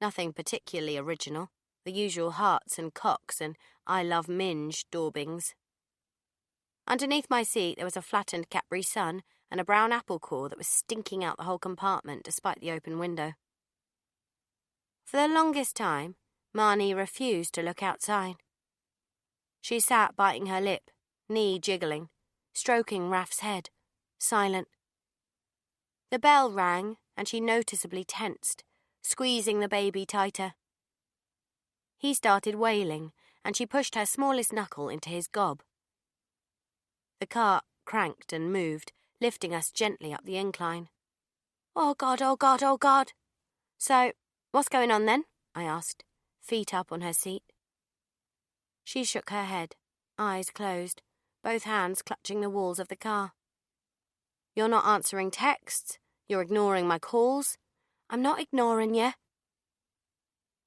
Nothing particularly original, the usual hearts and cocks and "I love Minge" daubings. Underneath my seat there was a flattened Capri Sun and a brown apple core that was stinking out the whole compartment despite the open window. For the longest time, Marnie refused to look outside. She sat biting her lip, knee jiggling, stroking Raff's head, silent. The bell rang and she noticeably tensed, squeezing the baby tighter. He started wailing and she pushed her smallest knuckle into his gob. The cart cranked and moved, lifting us gently up the incline. "Oh God, oh God, oh God." "So, what's going on then?" I asked, feet up on her seat. She shook her head, eyes closed, both hands clutching the walls of the car. "You're not answering texts. You're ignoring my calls." "I'm not ignoring you."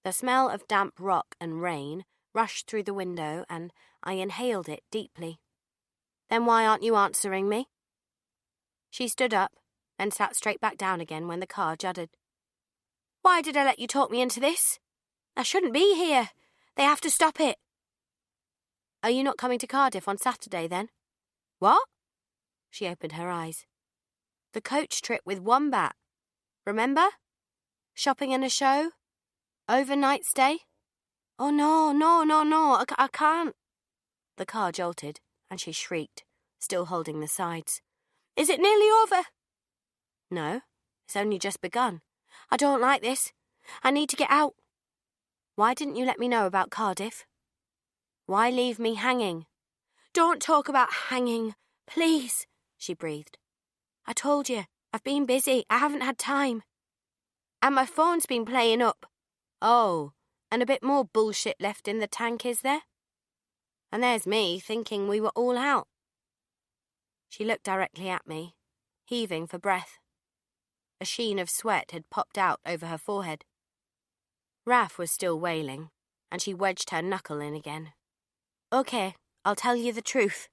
The smell of damp rock and rain rushed through the window and I inhaled it deeply. Then why aren't you answering me? She stood up, then sat straight back down again when the car juddered. Why did I let you talk me into this? I shouldn't be here. They have to stop it. Are you not coming to Cardiff on Saturday then? What? She opened her eyes. The coach trip with Wombat. Remember? Shopping and a show? Overnight stay? Oh, no, I can't. The car jolted, and she shrieked, still holding the sides. Is it nearly over? No, it's only just begun. I don't like this. I need to get out. Why didn't you let me know about Cardiff? Why leave me hanging? Don't talk about hanging, please, she breathed. I told you, I've been busy. I haven't had time. And my phone's been playing up. Oh, and a bit more bullshit left in the tank, is there? And there's me thinking we were all out. She looked directly at me, heaving for breath. A sheen of sweat had popped out over her forehead. Raph was still wailing, and she wedged her knuckle in again. Okay, I'll tell you the truth.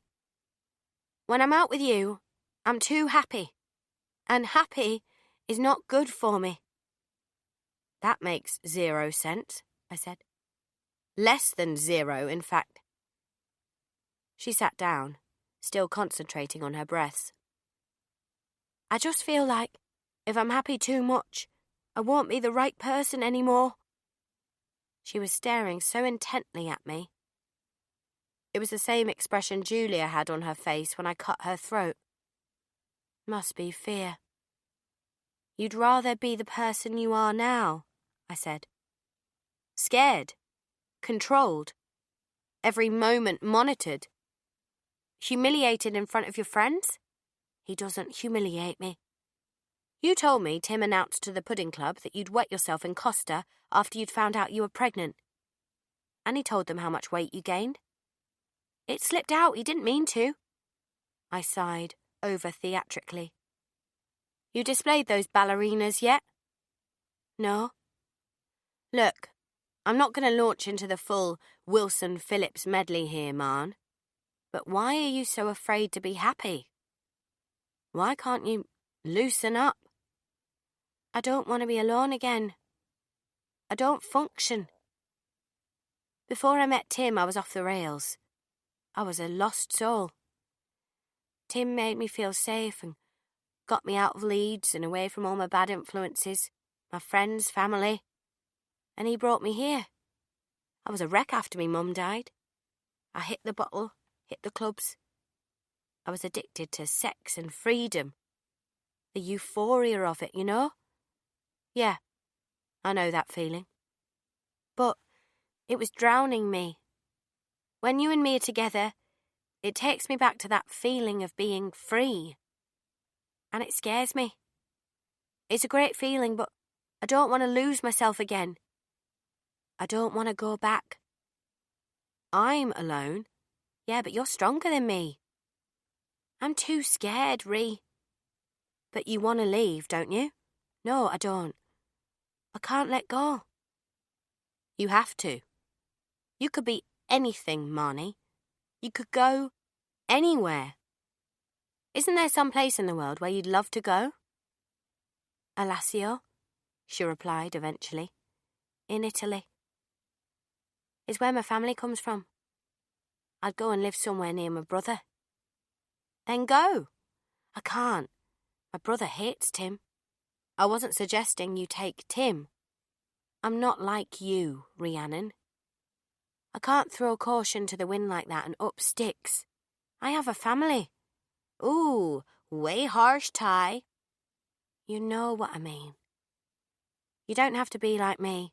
When I'm out with you, I'm too happy. And happy is not good for me. That makes 0 sense, I said. Less than 0, in fact. She sat down, still concentrating on her breaths. I just feel like if I'm happy too much, I won't be the right person anymore. She was staring so intently at me. It was the same expression Julia had on her face when I cut her throat. Must be fear. You'd rather be the person you are now, I said. Scared. Controlled. Every moment monitored. Humiliated in front of your friends? He doesn't humiliate me. You told me Tim announced to the pudding club that you'd wet yourself in Costa after you'd found out you were pregnant. And he told them how much weight you gained. It slipped out, he didn't mean to. I sighed, over-theatrically. You displayed those ballerinas yet? No. Look, I'm not going to launch into the full Wilson Phillips medley here, Marn. But why are you so afraid to be happy? Why can't you loosen up? I don't want to be alone again. I don't function. Before I met Tim, I was off the rails. I was a lost soul. Tim made me feel safe and got me out of Leeds and away from all my bad influences, my friends, family. And he brought me here. I was a wreck after me mum died. I hit the bottle, hit the clubs. I was addicted to sex and freedom. The euphoria of it, you know? Yeah, I know that feeling. But it was drowning me. When you and me are together, it takes me back to that feeling of being free. And it scares me. It's a great feeling, but I don't want to lose myself again. I don't want to go back. I'm alone. Yeah, but you're stronger than me. I'm too scared, Ree. But you want to leave, don't you? No, I don't. I can't let go. You have to. You could be anything, Marnie. You could go anywhere. Isn't there some place in the world where you'd love to go? Alassio, she replied eventually. In Italy. It's where my family comes from. I'd go and live somewhere near my brother. Then go. I can't. My brother hates Tim. I wasn't suggesting you take Tim. I'm not like you, Rhiannon. I can't throw caution to the wind like that and up sticks. I have a family. Ooh, way harsh, Ty. You know what I mean. You don't have to be like me.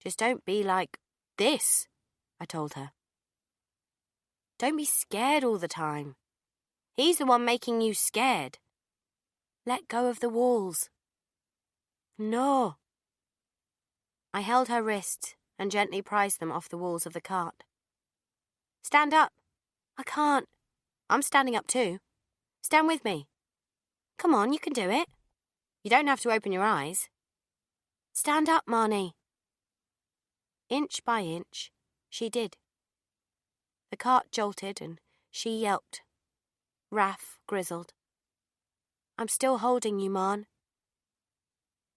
Just don't be like this, I told her. Don't be scared all the time. He's the one making you scared. Let go of the walls. No. I held her wrists and gently prised them off the walls of the cart. Stand up. I can't. I'm standing up too. Stand with me. Come on, you can do it. You don't have to open your eyes. Stand up, Marnie. Inch by inch, she did. The cart jolted and she yelped, Raph grizzled. I'm still holding you, Marn.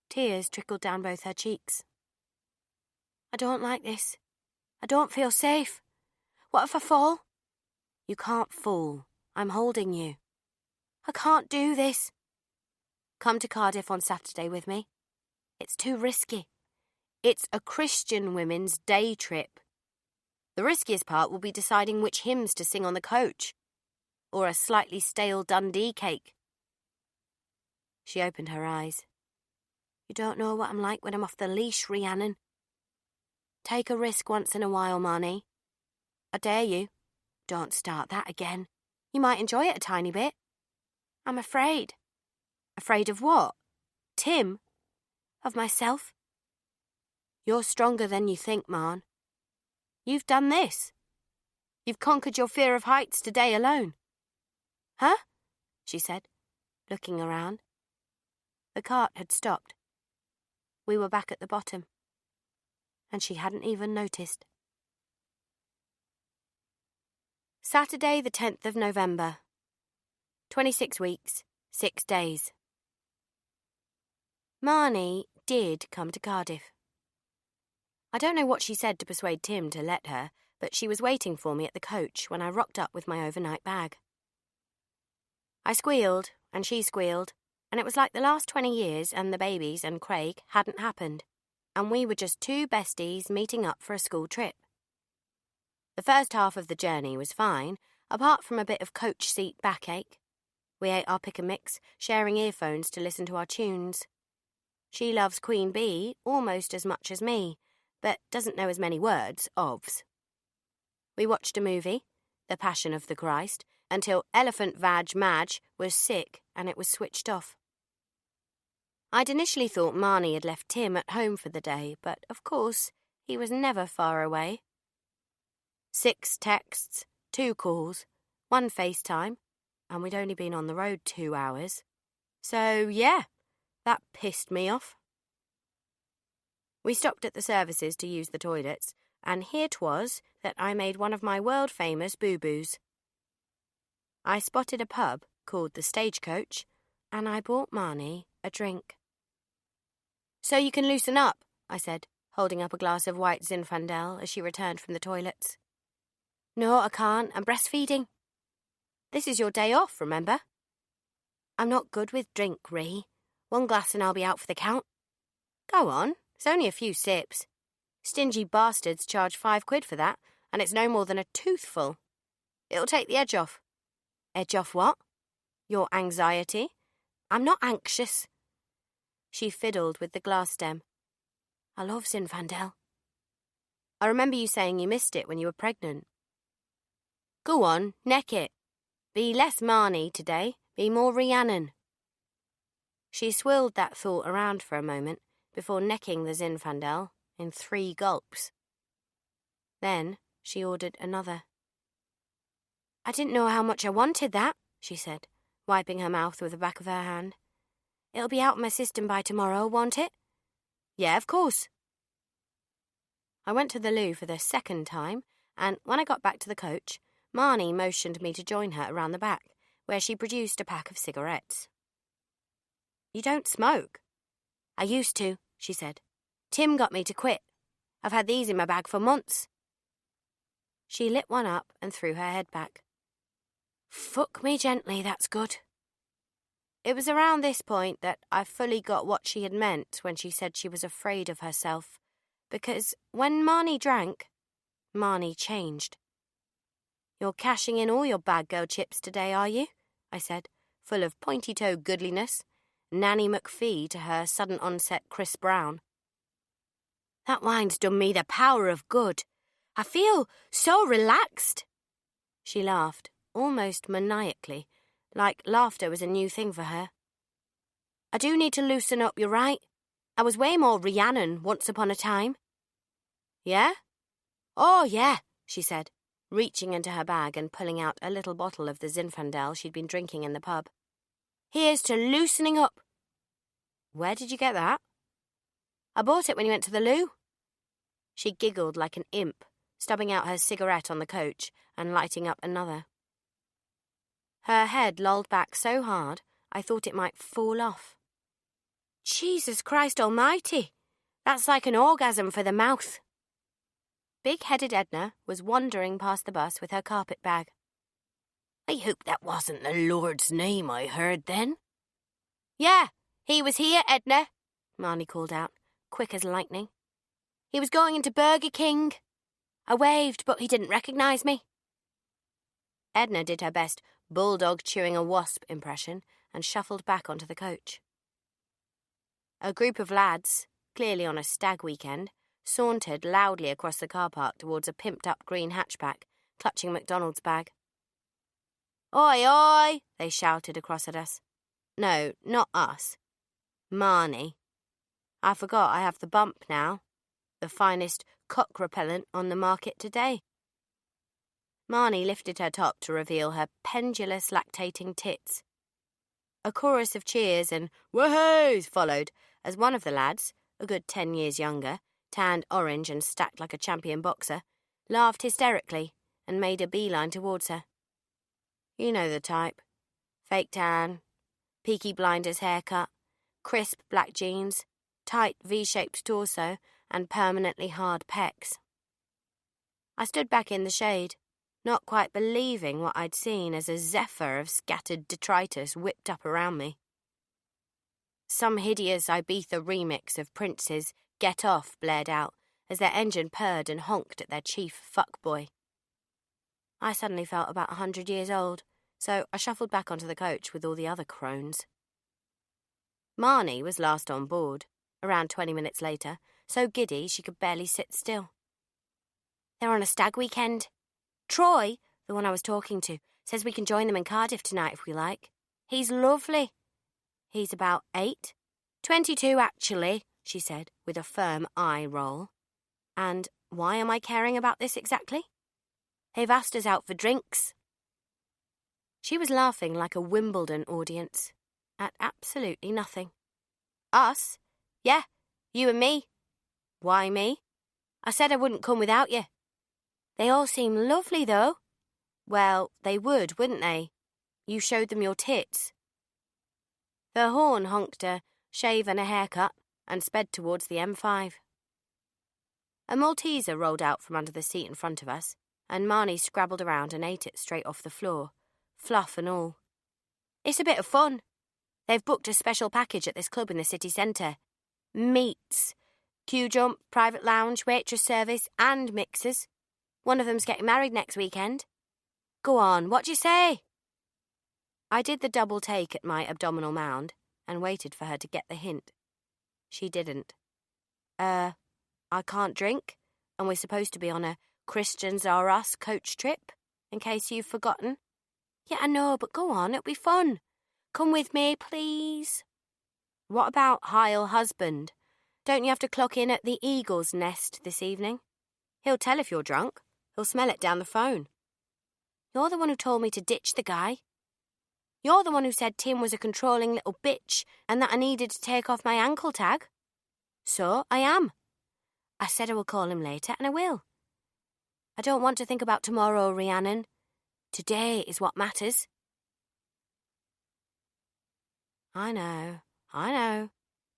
Tears trickled down both her cheeks. I don't like this. I don't feel safe. What if I fall? You can't fall. I'm holding you. I can't do this. Come to Cardiff on Saturday with me. It's too risky. It's a Christian women's day trip. The riskiest part will be deciding which hymns to sing on the coach, or a slightly stale Dundee cake. She opened her eyes. You don't know what I'm like when I'm off the leash, Rhiannon. Take a risk once in a while, Marnie. I dare you. Don't start that again. You might enjoy it a tiny bit. I'm afraid. Afraid of what? Tim? Of myself? You're stronger than you think, Marn. You've done this. You've conquered your fear of heights today alone. Huh? She said, looking around. The cart had stopped. We were back at the bottom, and she hadn't even noticed. Saturday, the 10th of November. 26 weeks, 6 days. Marnie did come to Cardiff. I don't know what she said to persuade Tim to let her, but she was waiting for me at the coach when I rocked up with my overnight bag. I squealed, and she squealed, and it was like the last 20 years and the babies and Craig hadn't happened, and we were just two besties meeting up for a school trip. The first half of the journey was fine, apart from a bit of coach seat backache. We ate our pick and mix, sharing earphones to listen to our tunes. She loves Queen Bee almost as much as me, but doesn't know as many words, ofs. We watched a movie, The Passion of the Christ, until Elephant Vag Madge was sick and it was switched off. I'd initially thought Marnie had left Tim at home for the day, but of course he was never far away. 6 texts, 2 calls, 1 FaceTime, and we'd only been on the road 2 hours. So, yeah, that pissed me off. We stopped at the services to use the toilets, and here 'twas that I made one of my world-famous boo-boos. I spotted a pub called the Stagecoach, and I bought Marnie a drink. So you can loosen up, I said, holding up a glass of white Zinfandel as she returned from the toilets. No, I can't. I'm breastfeeding. This is your day off, remember? I'm not good with drink, Ree. 1 glass and I'll be out for the count. Go on, it's only a few sips. Stingy bastards charge £5 for that, and it's no more than a toothful. It'll take the edge off. Edge off what? Your anxiety. I'm not anxious. She fiddled with the glass stem. I love Zinfandel. I remember you saying you missed it when you were pregnant. Go on, neck it. Be less Marnie today, be more Rhiannon. She swirled that thought around for a moment before necking the Zinfandel in 3 gulps. Then she ordered another. I didn't know how much I wanted that, she said, wiping her mouth with the back of her hand. It'll be out of my system by tomorrow, won't it? Yeah, of course. I went to the loo for the 2nd time, and when I got back to the coach, Marnie motioned me to join her around the back, where she produced a pack of cigarettes. You don't smoke? I used to, she said. Tim got me to quit. I've had these in my bag for months. She lit one up and threw her head back. Fuck me gently, that's good. It was around this point that I fully got what she had meant when she said she was afraid of herself, because when Marnie drank, Marnie changed. You're cashing in all your bad girl chips today, are you? I said, full of pointy-toe goodliness, Nanny McPhee to her sudden onset Chris Brown. That wine's done me the power of good. I feel so relaxed. She laughed, almost maniacally, like laughter was a new thing for her. I do need to loosen up, you're right. I was way more Rhiannon once upon a time. Yeah? Oh, yeah, she said, reaching into her bag and pulling out a little bottle of the Zinfandel she'd been drinking in the pub. Here's to loosening up. Where did you get that? I bought it when you went to the loo. She giggled like an imp, stubbing out her cigarette on the coach and lighting up another. Her head lolled back so hard I thought it might fall off. Jesus Christ almighty! That's like an orgasm for the mouth. Big-headed Edna was wandering past the bus with her carpet bag. I hope that wasn't the Lord's name I heard then. Yeah, he was here, Edna, Marnie called out, quick as lightning. He was going into Burger King. I waved, but he didn't recognise me. Edna did her best bulldog chewing a wasp impression and shuffled back onto the coach. A group of lads, clearly on a stag weekend, sauntered loudly across the car park towards a pimped-up green hatchback, clutching McDonald's bag. Oi, oi, they shouted across at us. No, not us. Marnie. I forgot I have the bump now. The finest cock repellent on the market today. Marnie lifted her top to reveal her pendulous lactating tits. A chorus of cheers and woohoos followed as one of the lads, a good 10 years younger, tanned orange and stacked like a champion boxer, laughed hysterically and made a beeline towards her. You know the type. Fake tan, Peaky Blinders haircut, crisp black jeans, tight V-shaped torso, and permanently hard pecs. I stood back in the shade, not quite believing what I'd seen as a zephyr of scattered detritus whipped up around me. Some hideous Ibiza remix of Prince's Get Off blared out as their engine purred and honked at their chief fuckboy. I suddenly felt about 100 years old, so I shuffled back onto the coach with all the other crones. Marnie was last on board, around 20 minutes later, so giddy she could barely sit still. They're on a stag weekend. Troy, the one I was talking to, says we can join them in Cardiff tonight if we like. He's lovely. He's about 8. 22, actually, she said, with a firm eye roll. And why am I caring about this exactly? They've asked us out for drinks. She was laughing like a Wimbledon audience, at absolutely nothing. Us? Yeah, you and me. Why me? I said I wouldn't come without you. They all seem lovely, though. Well, they would, wouldn't they? You showed them your tits. The horn honked a shave and a haircut and sped towards the M5. A Malteser rolled out from under the seat in front of us, and Marnie scrabbled around and ate it straight off the floor, fluff and all. It's a bit of fun. They've booked a special package at this club in the city centre. Meats, queue jump, private lounge, waitress service and mixers. One of them's getting married next weekend. Go on, what do you say? I did the double take at my abdominal mound and waited for her to get the hint. She didn't. I can't drink, and we're supposed to be on a Christians Are Us coach trip, in case you've forgotten. Yeah, I know, but go on, it'll be fun. Come with me, please. What about Heil husband? Don't you have to clock in at the Eagle's Nest this evening? He'll tell if you're drunk. He'll smell it down the phone. You're the one who told me to ditch the guy. You're the one who said Tim was a controlling little bitch and that I needed to take off my ankle tag. So I am. I said I will call him later, and I will. I don't want to think about tomorrow, Rhiannon. Today is what matters. I know.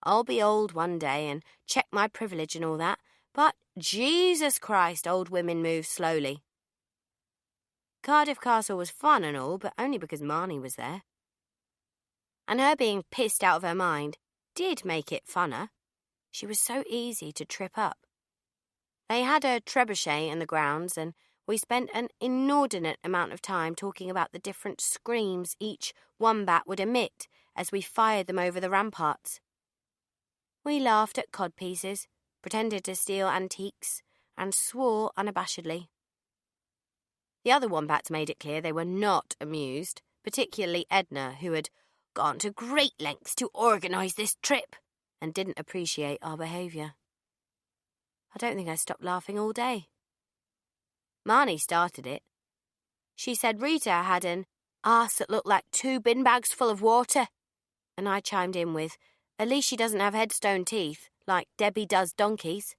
I'll be old one day and check my privilege and all that, but Jesus Christ, old women move slowly. Cardiff Castle was fun and all, but only because Marnie was there. And her being pissed out of her mind did make it funner. She was so easy to trip up. They had a trebuchet in the grounds, and we spent an inordinate amount of time talking about the different screams each wombat would emit as we fired them over the ramparts. We laughed at codpieces, pretended to steal antiques, and swore unabashedly. The other wombats made it clear they were not amused, particularly Edna, who had gone to great lengths to organise this trip and didn't appreciate our behaviour. I don't think I stopped laughing all day. Marnie started it. She said Rita had an arse that looked like 2 bin bags full of water, and I chimed in with, at least she doesn't have headstone teeth, like Debbie does donkeys.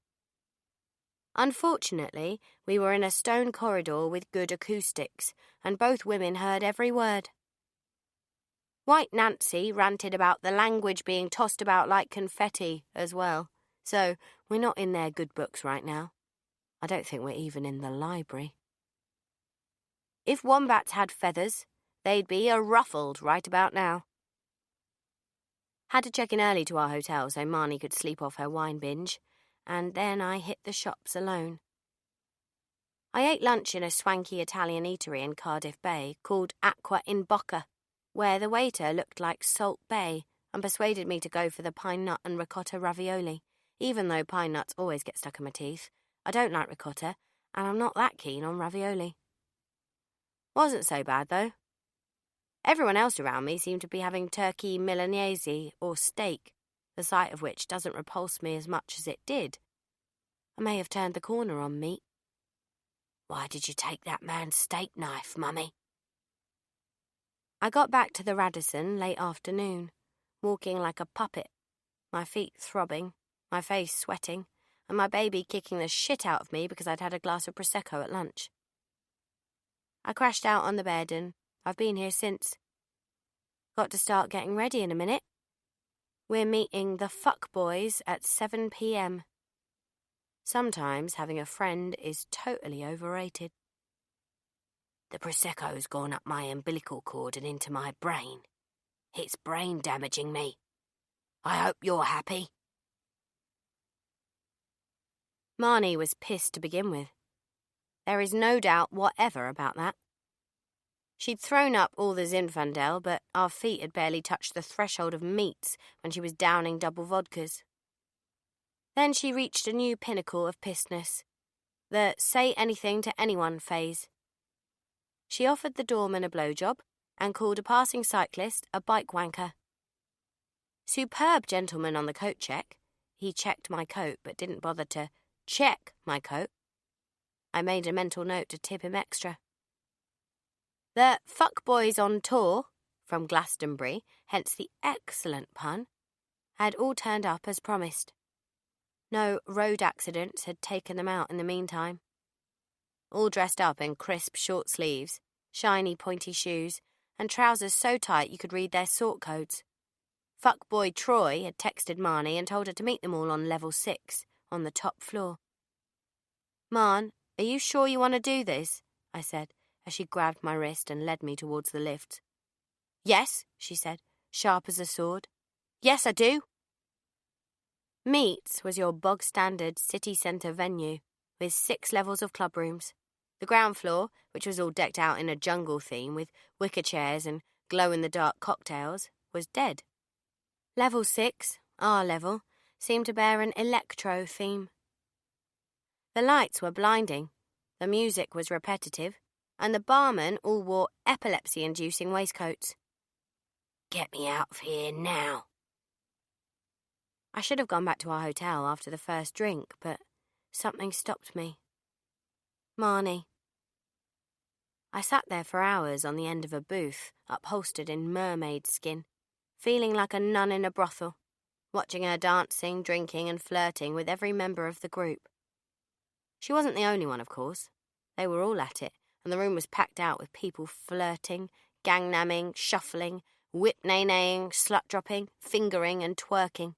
Unfortunately, we were in a stone corridor with good acoustics, and both women heard every word. White Nancy ranted about the language being tossed about like confetti as well, so we're not in their good books right now. I don't think we're even in the library. If wombats had feathers, they'd be a-ruffled right about now. Had to check in early to our hotel so Marnie could sleep off her wine binge, and then I hit the shops alone. I ate lunch in a swanky Italian eatery in Cardiff Bay called Acqua in Bocca, where the waiter looked like Salt Bay and persuaded me to go for the pine nut and ricotta ravioli, even though pine nuts always get stuck in my teeth. I don't like ricotta, and I'm not that keen on ravioli. Wasn't so bad, though. Everyone else around me seemed to be having turkey milanese or steak, the sight of which doesn't repulse me as much as it did. I may have turned the corner on meat. Why did you take that man's steak knife, Mummy? I got back to the Radisson late afternoon, walking like a puppet, my feet throbbing, my face sweating, and my baby kicking the shit out of me because I'd had a glass of Prosecco at lunch. I crashed out on the bed and I've been here since. Got to start getting ready in a minute. We're meeting the fuck boys at 7 p.m. Sometimes having a friend is totally overrated. The Prosecco's gone up my umbilical cord and into my brain. It's brain damaging me. I hope you're happy. Marnie was pissed to begin with. There is no doubt whatever about that. She'd thrown up all the Zinfandel, but our feet had barely touched the threshold of meats when she was downing double vodkas. Then she reached a new pinnacle of pissedness, the say-anything-to-anyone phase. She offered the doorman a blowjob and called a passing cyclist a bike wanker. Superb gentleman on the coat check. He checked my coat but didn't bother to check my coat. I made a mental note to tip him extra. The fuckboys on tour, from Glastonbury, hence the excellent pun, had all turned up as promised. No road accidents had taken them out in the meantime. All dressed up in crisp short sleeves, shiny pointy shoes, and trousers so tight you could read their sort codes. Fuckboy Troy had texted Marnie and told her to meet them all on level 6, on the top floor. Marn, are you sure you want to do this? I said, as she grabbed my wrist and led me towards the lift. Yes, she said, sharp as a sword. Yes, I do. Meets was your bog-standard city centre venue, with 6 levels of club rooms. The ground floor, which was all decked out in a jungle theme with wicker chairs and glow-in-the-dark cocktails, was dead. Level 6, our level, seemed to bear an electro theme. The lights were blinding, the music was repetitive, and the barmen all wore epilepsy-inducing waistcoats. Get me out of here now. I should have gone back to our hotel after the first drink, but something stopped me. Marnie. I sat there for hours on the end of a booth, upholstered in mermaid skin, feeling like a nun in a brothel, watching her dancing, drinking and flirting with every member of the group. She wasn't the only one, of course. They were all at it, and the room was packed out with people flirting, gangnamming, shuffling, whip-nay-naying, slut-dropping, fingering and twerking.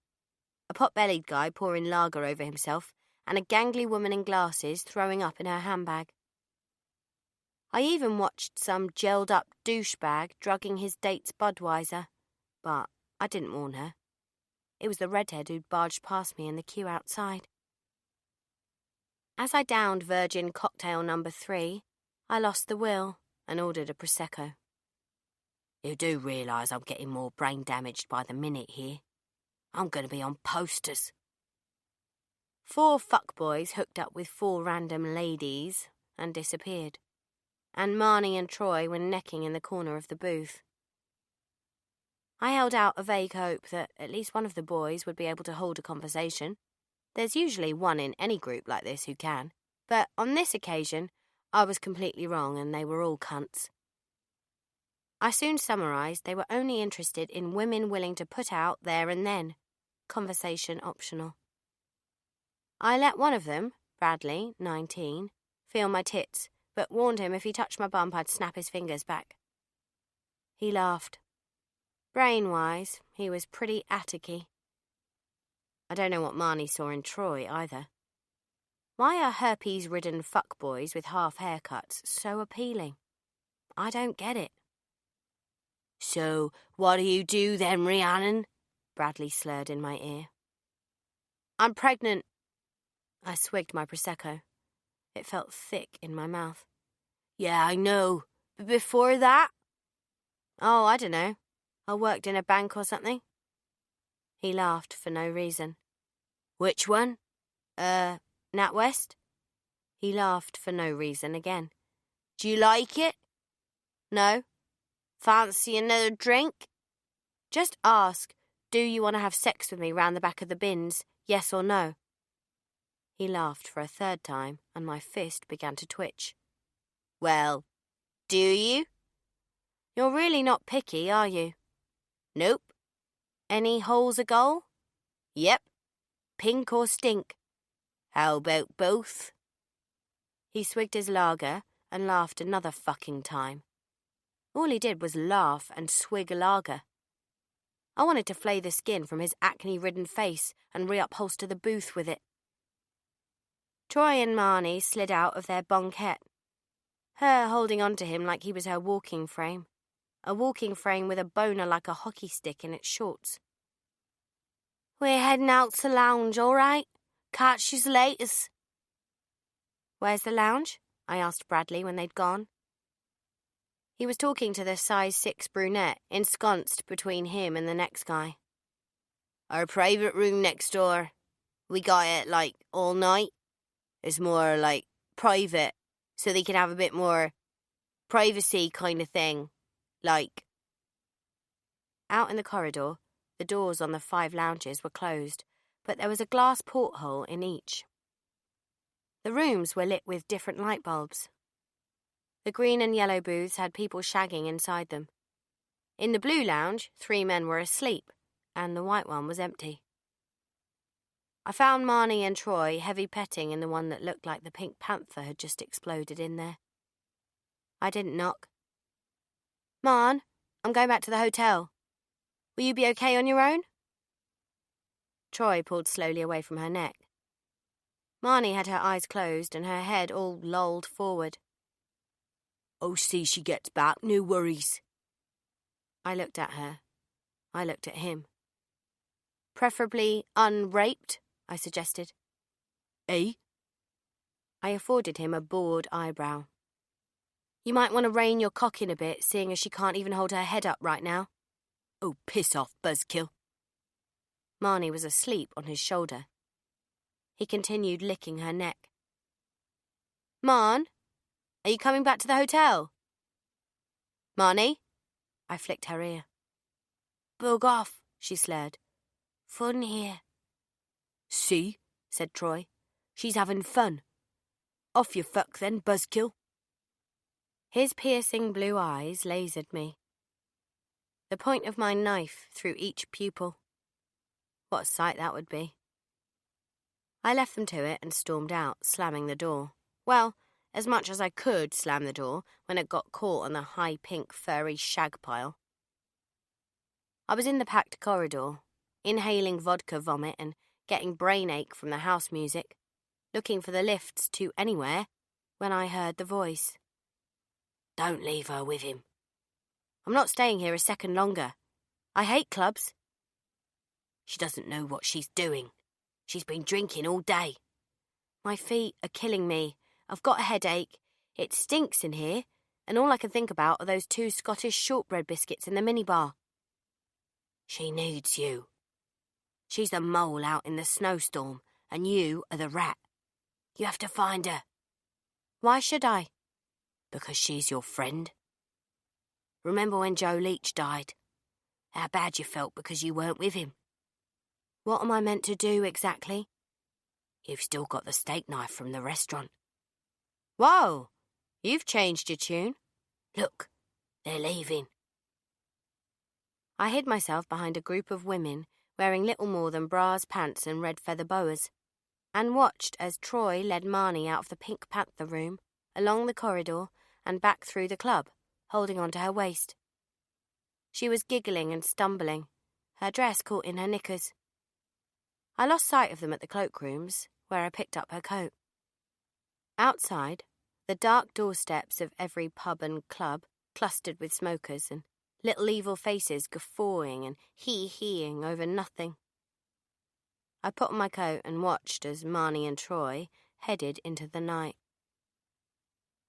A pot-bellied guy pouring lager over himself, and a gangly woman in glasses throwing up in her handbag. I even watched some gelled-up douchebag drugging his date's Budweiser, but I didn't warn her. It was the redhead who'd barged past me in the queue outside. As I downed virgin cocktail number 3, I lost the will and ordered a Prosecco. You do realise I'm getting more brain damaged by the minute here. I'm going to be on posters. 4 fuckboys hooked up with 4 random ladies and disappeared, and Marnie and Troy were necking in the corner of the booth. I held out a vague hope that at least one of the boys would be able to hold a conversation. There's usually one in any group like this who can, but on this occasion, I was completely wrong and they were all cunts. I soon summarised they were only interested in women willing to put out there and then, conversation optional. I let one of them, Bradley, 19, feel my tits, but warned him if he touched my bump I'd snap his fingers back. He laughed. Brain-wise, he was pretty attic-y. I don't know what Marnie saw in Troy, either. Why are herpes-ridden fuckboys with half haircuts so appealing? I don't get it. "So, what do you do then, Rhiannon?" Bradley slurred in my ear. "I'm pregnant." I swigged my Prosecco. It felt thick in my mouth. "Yeah, I know. But before that?" "Oh, I don't know. I worked in a bank or something." He laughed for no reason. "Which one?" NatWest." He laughed for no reason again. "Do you like it?" "No." "Fancy another drink?" "Just ask, do you want to have sex with me round the back of the bins, yes or no?" He laughed for a third time, and my fist began to twitch. "Well, do you?" "You're really not picky, are you?" "Nope." "Any holes a goal?" "Yep." "Pink or stink?" "How about both?" He swigged his lager and laughed another fucking time. All he did was laugh and swig a lager. I wanted to flay the skin from his acne-ridden face and reupholster the booth with it. Troy and Marnie slid out of their bonquette, her holding on to him like he was her walking frame, a walking frame with a boner like a hockey stick in its shorts. "We're heading out to lounge, all right? Catch yous later." "Where's the lounge?" I asked Bradley when they'd gone. He was talking to the size 6 brunette ensconced between him and the next guy. "Our private room next door. We got it, all night. It's more, private, so they can have a bit more privacy kind of thing. Out in the corridor, the doors on the 5 lounges were closed, but there was a glass porthole in each. The rooms were lit with different light bulbs. The green and yellow booths had people shagging inside them. In the blue lounge, 3 men were asleep, and the white one was empty. I found Marnie and Troy heavy petting in the one that looked like the Pink Panther had just exploded in there. I didn't knock. "Marn, I'm going back to the hotel. Will you be okay on your own?" Troy pulled slowly away from her neck. Marnie had her eyes closed and her head all lolled forward. "Oh, see she gets back, no worries." I looked at her. I looked at him. "Preferably unraped," I suggested. "Eh?" I afforded him a bored eyebrow. "You might want to rein your cock in a bit, seeing as she can't even hold her head up right now." "Oh, piss off, buzzkill." Marnie was asleep on his shoulder. He continued licking her neck. "Marn, are you coming back to the hotel?" "Marnie?" I flicked her ear. "Bug off," she slurred. "Fun here." "See," said Troy. "She's having fun. Off you fuck then, buzzkill." His piercing blue eyes lasered me. The point of my knife through each pupil. What a sight that would be. I left them to it and stormed out, slamming the door. Well, as much as I could slam the door when it got caught on the high pink furry shag pile. I was in the packed corridor, inhaling vodka vomit and getting brain ache from the house music, looking for the lifts to anywhere, when I heard the voice. "Don't leave her with him." "I'm not staying here a second longer. I hate clubs." "She doesn't know what she's doing. She's been drinking all day." "My feet are killing me. I've got a headache. It stinks in here, and all I can think about are those 2 Scottish shortbread biscuits in the minibar." "She needs you. She's the mole out in the snowstorm, and you are the rat. You have to find her." "Why should I?" "Because she's your friend. Remember when Joe Leach died? How bad you felt because you weren't with him?" "What am I meant to do exactly?" "You've still got the steak knife from the restaurant." "Whoa, you've changed your tune." "Look, they're leaving." I hid myself behind a group of women wearing little more than bras, pants and red feather boas, and watched as Troy led Marnie out of the Pink Panther room, along the corridor and back through the club, holding on to her waist. She was giggling and stumbling, her dress caught in her knickers. I lost sight of them at the cloakrooms, where I picked up her coat. Outside, the dark doorsteps of every pub and club clustered with smokers and little evil faces guffawing and hee-heeing over nothing. I put on my coat and watched as Marnie and Troy headed into the night.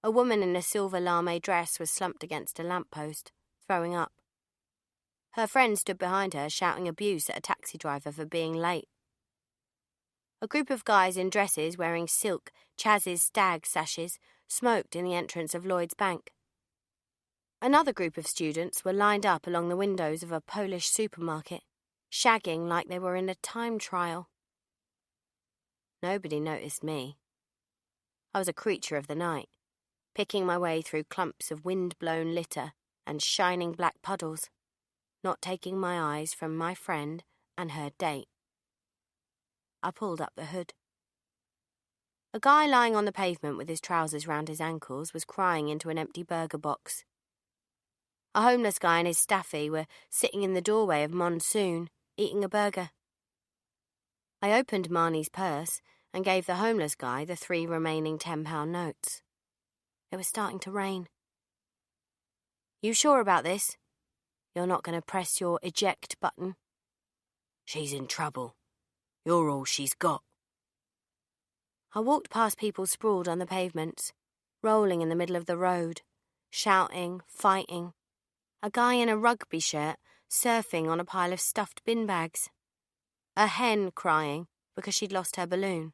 A woman in a silver lame dress was slumped against a lamppost, throwing up. Her friend stood behind her, shouting abuse at a taxi driver for being late. A group of guys in dresses wearing silk Chaz's stag sashes smoked in the entrance of Lloyd's Bank. Another group of students were lined up along the windows of a Polish supermarket, shagging like they were in a time trial. Nobody noticed me. I was a creature of the night, picking my way through clumps of wind-blown litter and shining black puddles, not taking my eyes from my friend and her date. I pulled up the hood. A guy lying on the pavement with his trousers round his ankles was crying into an empty burger box. A homeless guy and his staffy were sitting in the doorway of Monsoon, eating a burger. I opened Marnie's purse and gave the homeless guy the 3 remaining £10 notes. It was starting to rain. "You sure about this? You're not going to press your eject button?" "She's in trouble. You're all she's got." I walked past people sprawled on the pavements, rolling in the middle of the road, shouting, fighting. A guy in a rugby shirt surfing on a pile of stuffed bin bags. A hen crying because she'd lost her balloon.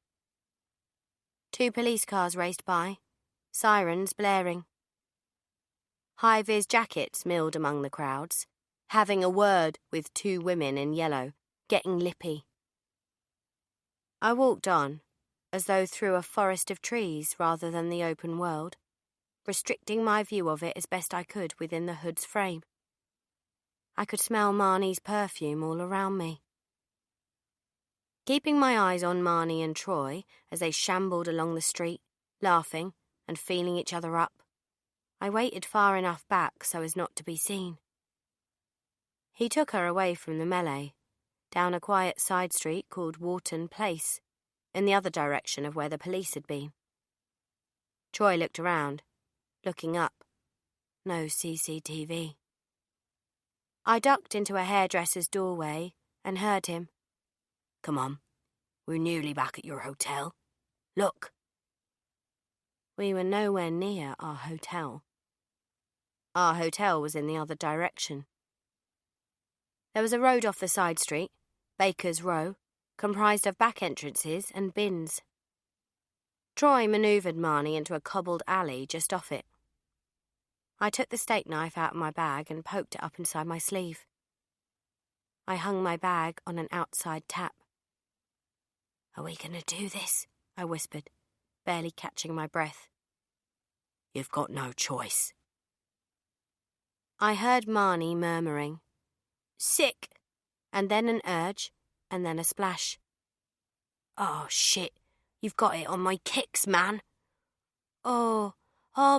2 police cars raced by, sirens blaring. High-vis jackets milled among the crowds, having a word with 2 women in yellow, getting lippy. I walked on, as though through a forest of trees rather than the open world, restricting my view of it as best I could within the hood's frame. I could smell Marnie's perfume all around me. Keeping my eyes on Marnie and Troy as they shambled along the street, laughing and feeling each other up, I waited far enough back so as not to be seen. He took her away from the melee, down a quiet side street called Wharton Place, in the other direction of where the police had been. Troy looked around, looking up. No CCTV. I ducked into a hairdresser's doorway and heard him. "Come on, we're nearly back at your hotel. Look." We were nowhere near our hotel. Our hotel was in the other direction. There was a road off the side street, Baker's Row, comprised of back entrances and bins. Troy manoeuvred Marnie into a cobbled alley just off it. I took the steak knife out of my bag and poked it up inside my sleeve. I hung my bag on an outside tap. "Are we going to do this?" I whispered, barely catching my breath. "You've got no choice." I heard Marnie murmuring, "Sick," and then an urge, and then a splash. "Oh, shit, you've got it on my kicks, man." Oh,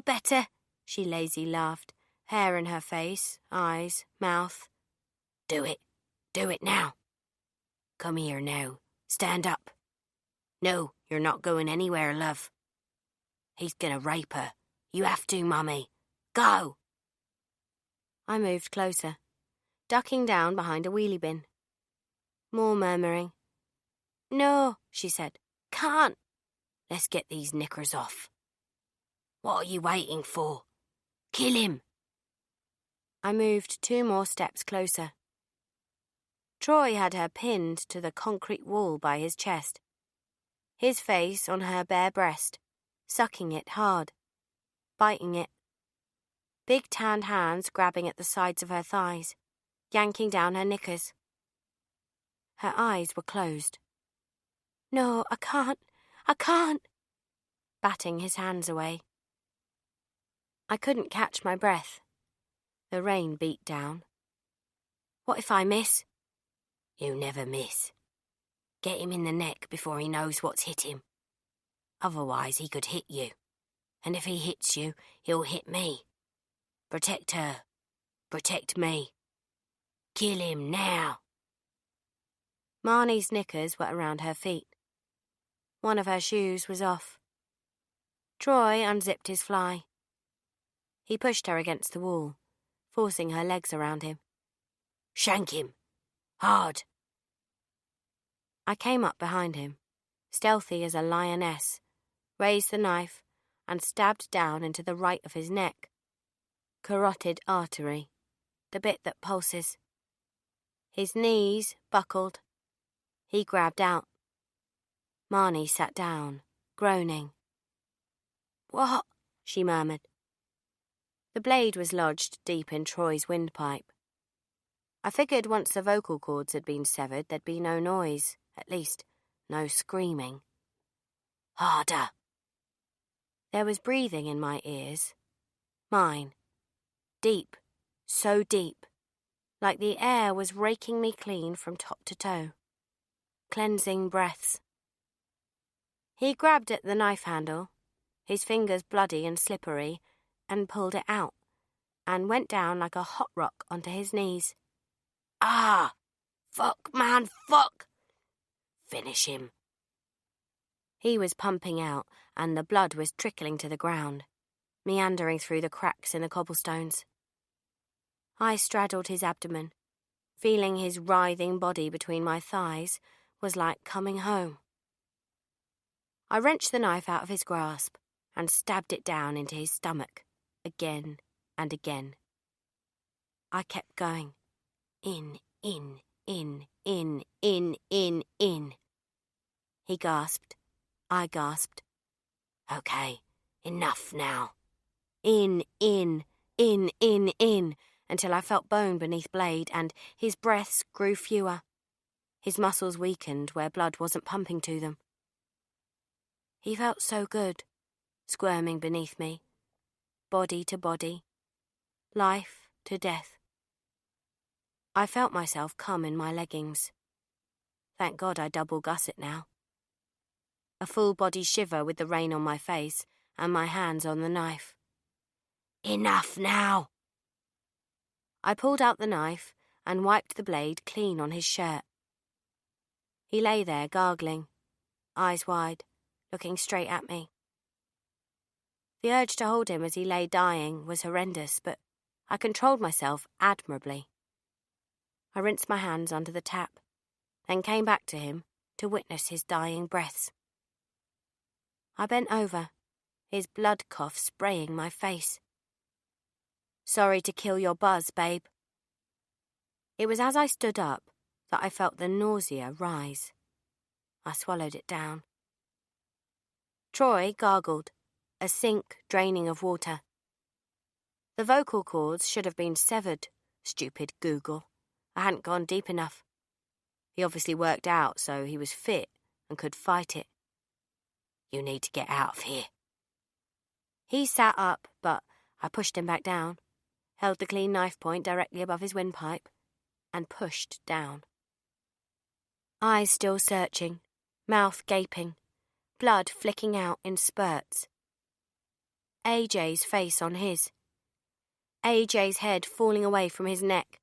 better," she lazy laughed, hair in her face, eyes, mouth. Do it now." "Come here now, stand up." "No, you're not going anywhere, love." "He's gonna rape her. You have to, Mummy. Go." I moved closer, ducking down behind a wheelie bin. More murmuring. "No," she said. "Can't." "Let's get these knickers off." "What are you waiting for? Kill him." I moved 2 more steps closer. Troy had her pinned to the concrete wall by his chest, his face on her bare breast, sucking it hard, biting it. Big tanned hands grabbing at the sides of her thighs, yanking down her knickers. Her eyes were closed. "No, I can't," batting his hands away. I couldn't catch my breath. The rain beat down. "What if I miss?" "You never miss. Get him in the neck before he knows what's hit him. Otherwise he could hit you. And if he hits you, he'll hit me. Protect her. Protect me." Kill him now. Marnie's knickers were around her feet. One of her shoes was off. Troy unzipped his fly. He pushed her against the wall, forcing her legs around him. Shank him. Hard. I came up behind him, stealthy as a lioness, raised the knife, and stabbed down into the right of his neck. Carotid artery, the bit that pulses. His knees buckled. He grabbed out. Marnie sat down, groaning. What? She murmured. The blade was lodged deep in Troy's windpipe. I figured once the vocal cords had been severed, there'd be no noise, at least no screaming. Harder. There was breathing in my ears. Mine. Deep, so deep, like the air was raking me clean from top to toe. Cleansing breaths. He grabbed at the knife handle, his fingers bloody and slippery, and pulled it out, and went down like a hot rock onto his knees. Ah! Fuck, man, fuck! Finish him. He was pumping out, and the blood was trickling to the ground, meandering through the cracks in the cobblestones. I straddled his abdomen. Feeling his writhing body between my thighs was like coming home. I wrenched the knife out of his grasp and stabbed it down into his stomach, again and again. I kept going. In. He gasped. I gasped. Okay, enough now. In, until I felt bone beneath blade and his breaths grew fewer. His muscles weakened where blood wasn't pumping to them. He felt so good, squirming beneath me, body to body, life to death. I felt myself come in my leggings. Thank God I double gusset now. A full body shiver with the rain on my face and my hands on the knife. Enough now! I pulled out the knife and wiped the blade clean on his shirt. He lay there gargling, eyes wide, looking straight at me. The urge to hold him as he lay dying was horrendous, but I controlled myself admirably. I rinsed my hands under the tap, then came back to him to witness his dying breaths. I bent over, his blood cough spraying my face. Sorry to kill your buzz, babe. It was as I stood up that I felt the nausea rise. I swallowed it down. Troy gargled, a sink draining of water. The vocal cords should have been severed, stupid Google. I hadn't gone deep enough. He obviously worked out, so he was fit and could fight it. You need to get out of here. He sat up, but I pushed him back down, held the clean knife point directly above his windpipe, and pushed down. Eyes still searching, mouth gaping, blood flicking out in spurts. AJ's face on his. AJ's head falling away from his neck.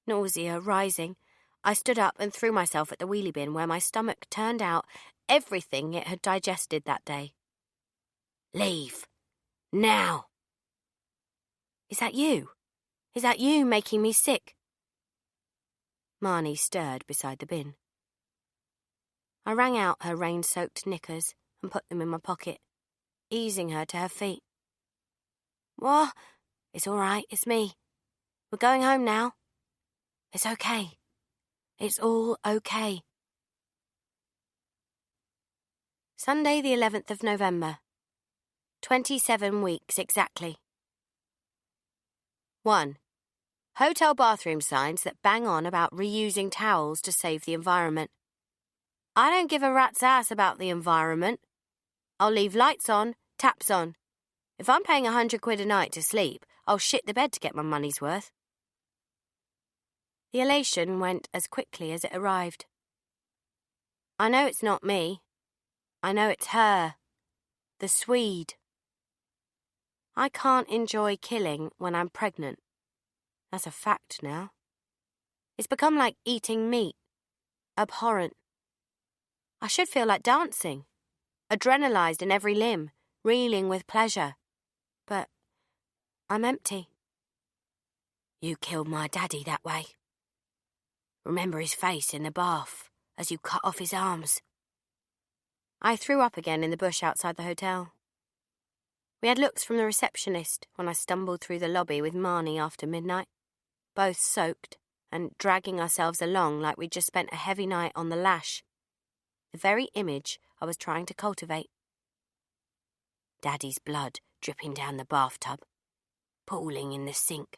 Nausea rising, I stood up and threw myself at the wheelie bin where my stomach turned out everything it had digested that day. Leave. Now. Is that you? Is that you making me sick? Marnie stirred beside the bin. I wrang out her rain-soaked knickers and put them in my pocket, easing her to her feet. What? It's all right, it's me. We're going home now. It's okay. It's all okay. Sunday the 11th of November. 27 weeks exactly. 1. Hotel bathroom signs that bang on about reusing towels to save the environment. I don't give a rat's ass about the environment. I'll leave lights on, taps on. If I'm paying £100 a night to sleep, I'll shit the bed to get my money's worth. The elation went as quickly as it arrived. I know it's not me. I know it's her. The Swede. I can't enjoy killing when I'm pregnant. That's a fact now. It's become like eating meat. Abhorrent. I should feel like dancing, adrenalised in every limb, reeling with pleasure. But I'm empty. You killed my daddy that way. Remember his face in the bath as you cut off his arms. I threw up again in the bush outside the hotel. We had looks from the receptionist when I stumbled through the lobby with Marnie after midnight, both soaked and dragging ourselves along like we'd just spent a heavy night on the lash. The very image I was trying to cultivate. Daddy's blood dripping down the bathtub, pooling in the sink,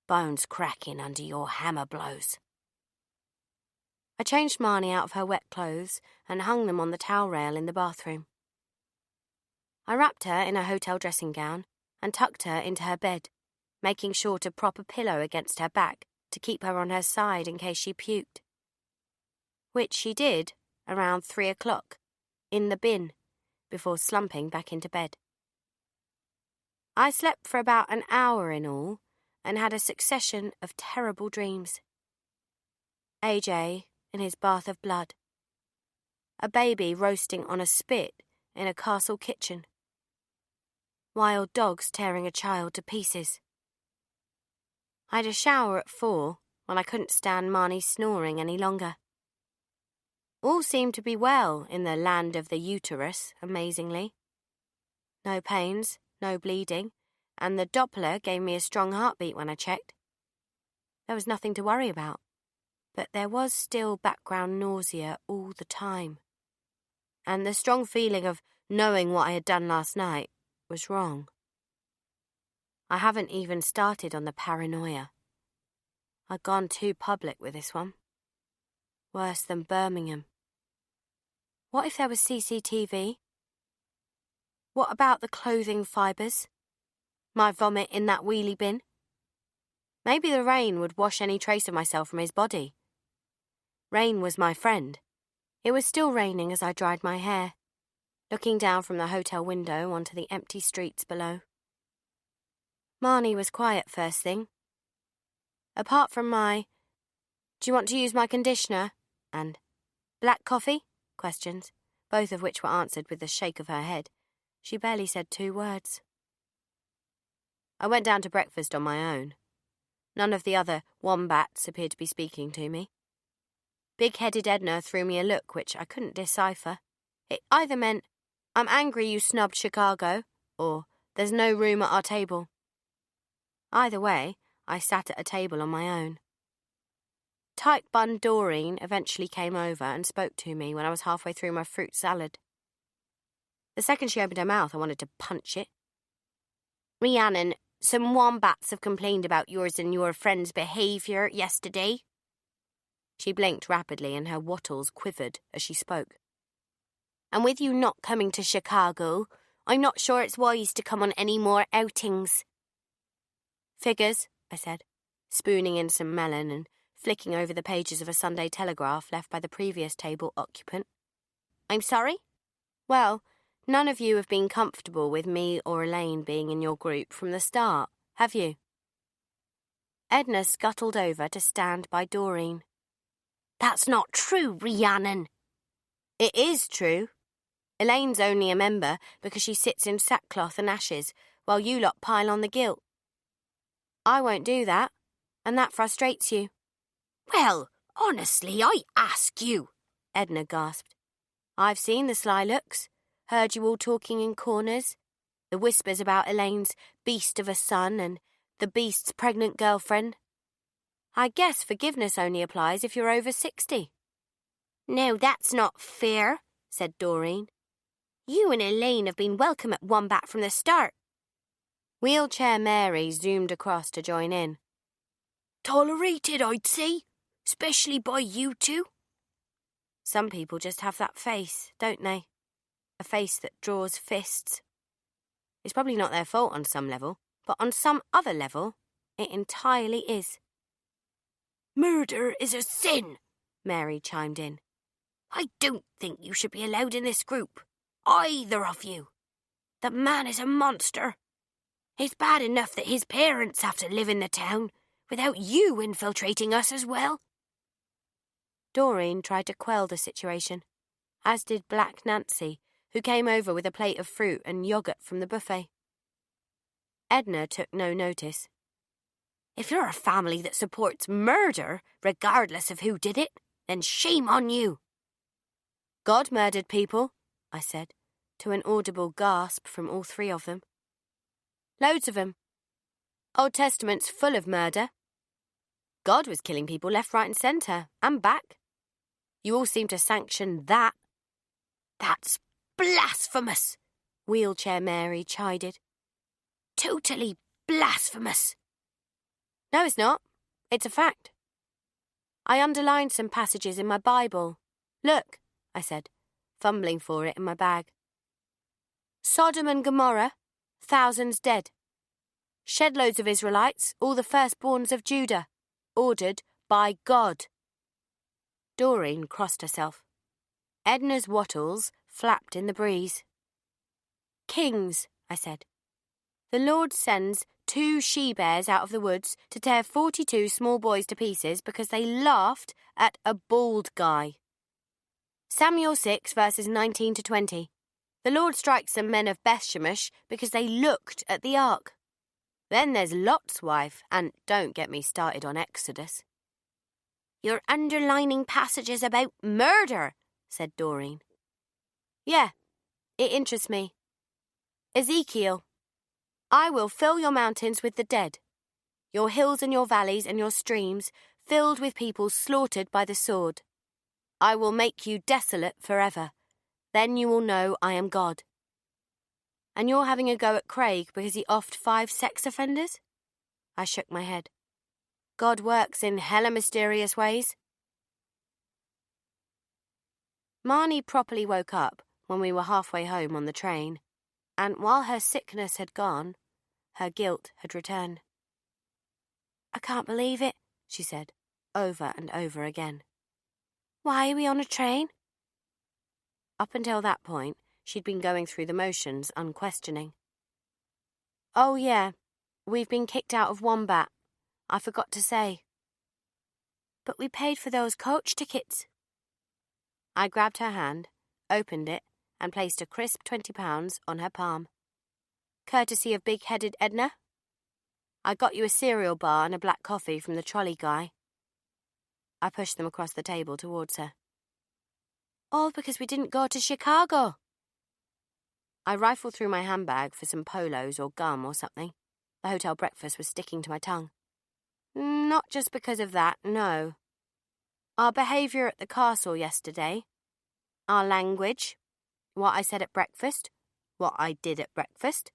bones cracking under your hammer blows. I changed Marnie out of her wet clothes and hung them on the towel rail in the bathroom. I wrapped her in a hotel dressing gown and tucked her into her bed, making sure to prop a pillow against her back to keep her on her side in case she puked. Which she did around 3 o'clock, in the bin, before slumping back into bed. I slept for about an hour in all and had a succession of terrible dreams. AJ in his bath of blood. A baby roasting on a spit in a castle kitchen. Wild dogs tearing a child to pieces. I had a shower at 4 when I couldn't stand Marnie snoring any longer. All seemed to be well in the land of the uterus, amazingly. No pains, no bleeding, and the Doppler gave me a strong heartbeat when I checked. There was nothing to worry about, but there was still background nausea all the time. And the strong feeling of knowing what I had done last night was wrong. I haven't even started on the paranoia. I'd gone too public with this one. Worse than Birmingham. What if there was CCTV? What about the clothing fibres? My vomit in that wheelie bin? Maybe the rain would wash any trace of myself from his body. Rain was my friend. It was still raining as I dried my hair, looking down from the hotel window onto the empty streets below. Marnie was quiet first thing. Apart from my, "Do you want to use my conditioner?" and "Black coffee?" questions, both of which were answered with a shake of her head, she barely said 2 words. I went down to breakfast on my own. None of the other wombats appeared to be speaking to me. Big-headed Edna threw me a look which I couldn't decipher. It either meant, "I'm angry you snubbed Chicago," or "There's no room at our table." Either way, I sat at a table on my own. Tight-bun Doreen eventually came over and spoke to me when I was halfway through my fruit salad. The second she opened her mouth, I wanted to punch it. "Rhiannon, some wombats have complained about yours and your friend's behaviour yesterday." She blinked rapidly and her wattles quivered as she spoke. "And with you not coming to Chicago, I'm not sure it's wise to come on any more outings." "Figures," I said, spooning in some melon and flicking over the pages of a Sunday Telegraph left by the previous table occupant. "I'm sorry?" "Well, none of you have been comfortable with me or Elaine being in your group from the start, have you?" Edna scuttled over to stand by Doreen. "That's not true, Rhiannon." "It is true. Elaine's only a member because she sits in sackcloth and ashes while you lot pile on the guilt. I won't do that, and that frustrates you." "Well, honestly, I ask you," Edna gasped. "I've seen the sly looks, heard you all talking in corners, the whispers about Elaine's beast of a son and the beast's pregnant girlfriend. I guess forgiveness only applies if you're over 60. "No, that's not fair," said Doreen. "You and Elaine have been welcome at Wombat from the start." Wheelchair Mary zoomed across to join in. "Tolerated, I'd say, especially by you two." Some people just have that face, don't they? A face that draws fists. It's probably not their fault on some level, but on some other level, it entirely is. "Murder is a sin," Mary chimed in. "I don't think you should be allowed in this group. Either of you. The man is a monster. It's bad enough that his parents have to live in the town, without you infiltrating us as well. Doreen tried to quell the situation, as did Black Nancy, who came over with a plate of fruit and yoghurt from the buffet. Edna took no notice. If you're a family that supports murder, regardless of who did it, then shame on you. God murdered people, I said, to an audible gasp from all three of them. Loads of them. Old Testament's full of murder. God was killing people left, right and centre, and back. You all seem to sanction that. That's blasphemous, Wheelchair Mary chided. Totally blasphemous. No, it's not. It's a fact. I underlined some passages in my Bible. Look, I said, fumbling for it in my bag. Sodom and Gomorrah, thousands dead. Shed loads of Israelites, all the firstborns of Judah, ordered by God. Doreen crossed herself. Edna's wattles flapped in the breeze. Kings, I said. The Lord sends 2 she-bears out of the woods to tear 42 small boys to pieces because they laughed at a bald guy. Samuel 6, verses 19 to 20. The Lord strikes some men of Bethshemesh because they looked at the ark. Then there's Lot's wife, and don't get me started on Exodus. You're underlining passages about murder, said Doreen. Yeah, it interests me. Ezekiel. I will fill your mountains with the dead, your hills and your valleys and your streams filled with people slaughtered by the sword. I will make you desolate forever. Then you will know I am God. And you're having a go at Craig because he offed 5 sex offenders? I shook my head. God works in hella mysterious ways. Marnie properly woke up when we were halfway home on the train, and while her sickness had gone, her guilt had returned. I can't believe it, she said, over and over again. Why are we on a train? Up until that point, she'd been going through the motions, unquestioning. Oh, yeah, we've been kicked out of Wombat. I forgot to say. But we paid for those coach tickets. I grabbed her hand, opened it, and placed a crisp £20 on her palm. Courtesy of big-headed Edna. I got you a cereal bar and a black coffee from the trolley guy. I pushed them across the table towards her. All because we didn't go to Chicago. I rifled through my handbag for some polos or gum or something. The hotel breakfast was sticking to my tongue. Not just because of that, no. Our behaviour at the castle yesterday, our language, what I said at breakfast, what I did at breakfast.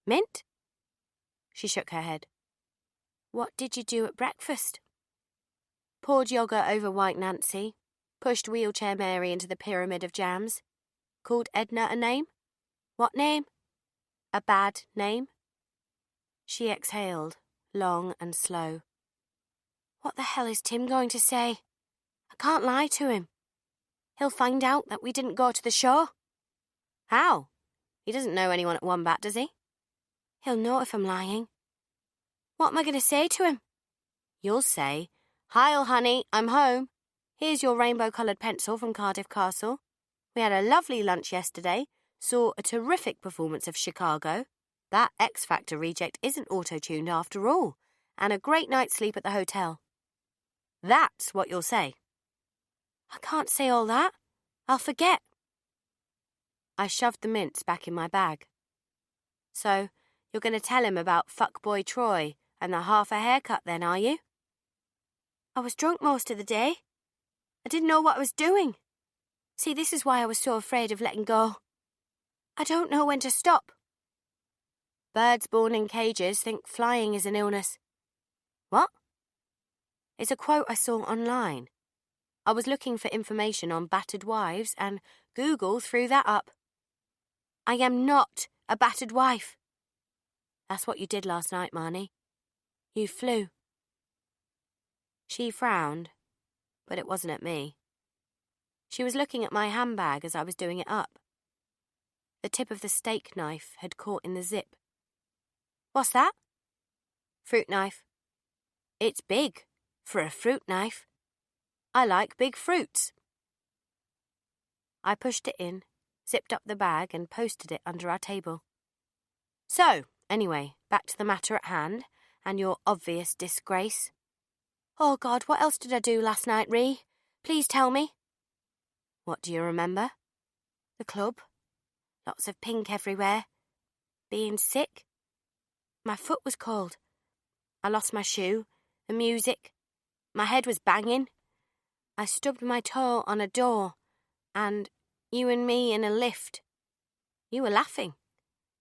Mint? She shook her head. What did you do at breakfast? Poured yoghurt over White Nancy, pushed Wheelchair Mary into the pyramid of jams, called Edna a name. What name? A bad name? She exhaled, long and slow. What the hell is Tim going to say? I can't lie to him. He'll find out that we didn't go to the show. How? He doesn't know anyone at Wombat, does he? He'll know if I'm lying. What am I going to say to him? You'll say, "Hi, honey, I'm home. Here's your rainbow-coloured pencil from Cardiff Castle. We had a lovely lunch yesterday, saw a terrific performance of Chicago. That X Factor reject isn't auto-tuned after all, and a great night's sleep at the hotel." That's what you'll say. I can't say all that. I'll forget. I shoved the mints back in my bag. So, you're going to tell him about fuckboy Troy and the half a haircut then, are you? I was drunk most of the day. I didn't know what I was doing. See, this is why I was so afraid of letting go. I don't know when to stop. Birds born in cages think flying is an illness. What? It's a quote I saw online. I was looking for information on battered wives and Google threw that up. I am not a battered wife. That's what you did last night, Marnie. You flew. She frowned, but it wasn't at me. She was looking at my handbag as I was doing it up. The tip of the steak knife had caught in the zip. What's that? Fruit knife. It's big, for a fruit knife. I like big fruits. I pushed it in, zipped up the bag and posted it under our table. So, anyway, back to the matter at hand and your obvious disgrace. Oh, God, what else did I do last night, Ree? Please tell me. What do you remember? The club. Lots of pink everywhere. Being sick. My foot was cold. I lost my shoe, the music. My head was banging. I stubbed my toe on a door, and you and me in a lift. You were laughing,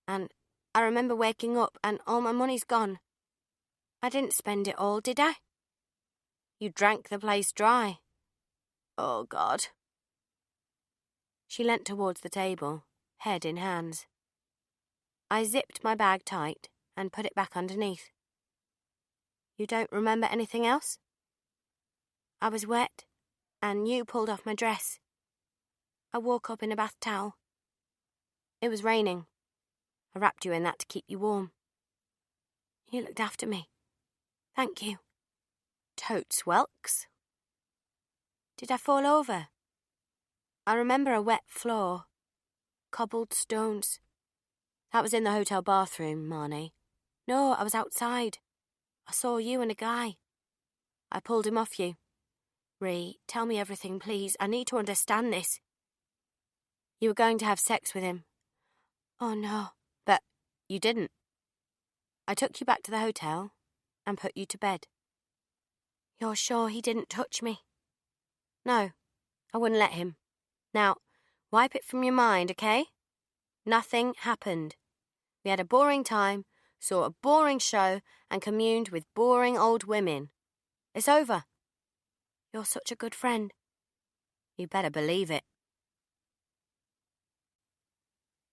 and I remember waking up and all my money's gone. I didn't spend it all, did I? You drank the place dry. Oh, God. She leant towards the table, head in hands. I zipped my bag tight and put it back underneath. You don't remember anything else? I was wet, and you pulled off my dress. I woke up in a bath towel. It was raining. I wrapped you in that to keep you warm. You looked after me. Thank you. Totes whelks. Did I fall over? I remember a wet floor. Cobbled stones. That was in the hotel bathroom, Marnie. No, I was outside. I saw you and a guy. I pulled him off you. Ree, tell me everything, please. I need to understand this. You were going to have sex with him. Oh, no. But you didn't. I took you back to the hotel and put you to bed. You're sure he didn't touch me? No, I wouldn't let him. Now, wipe it from your mind, okay? Nothing happened. We had a boring time, saw a boring show, and communed with boring old women. It's over. You're such a good friend. You better believe it.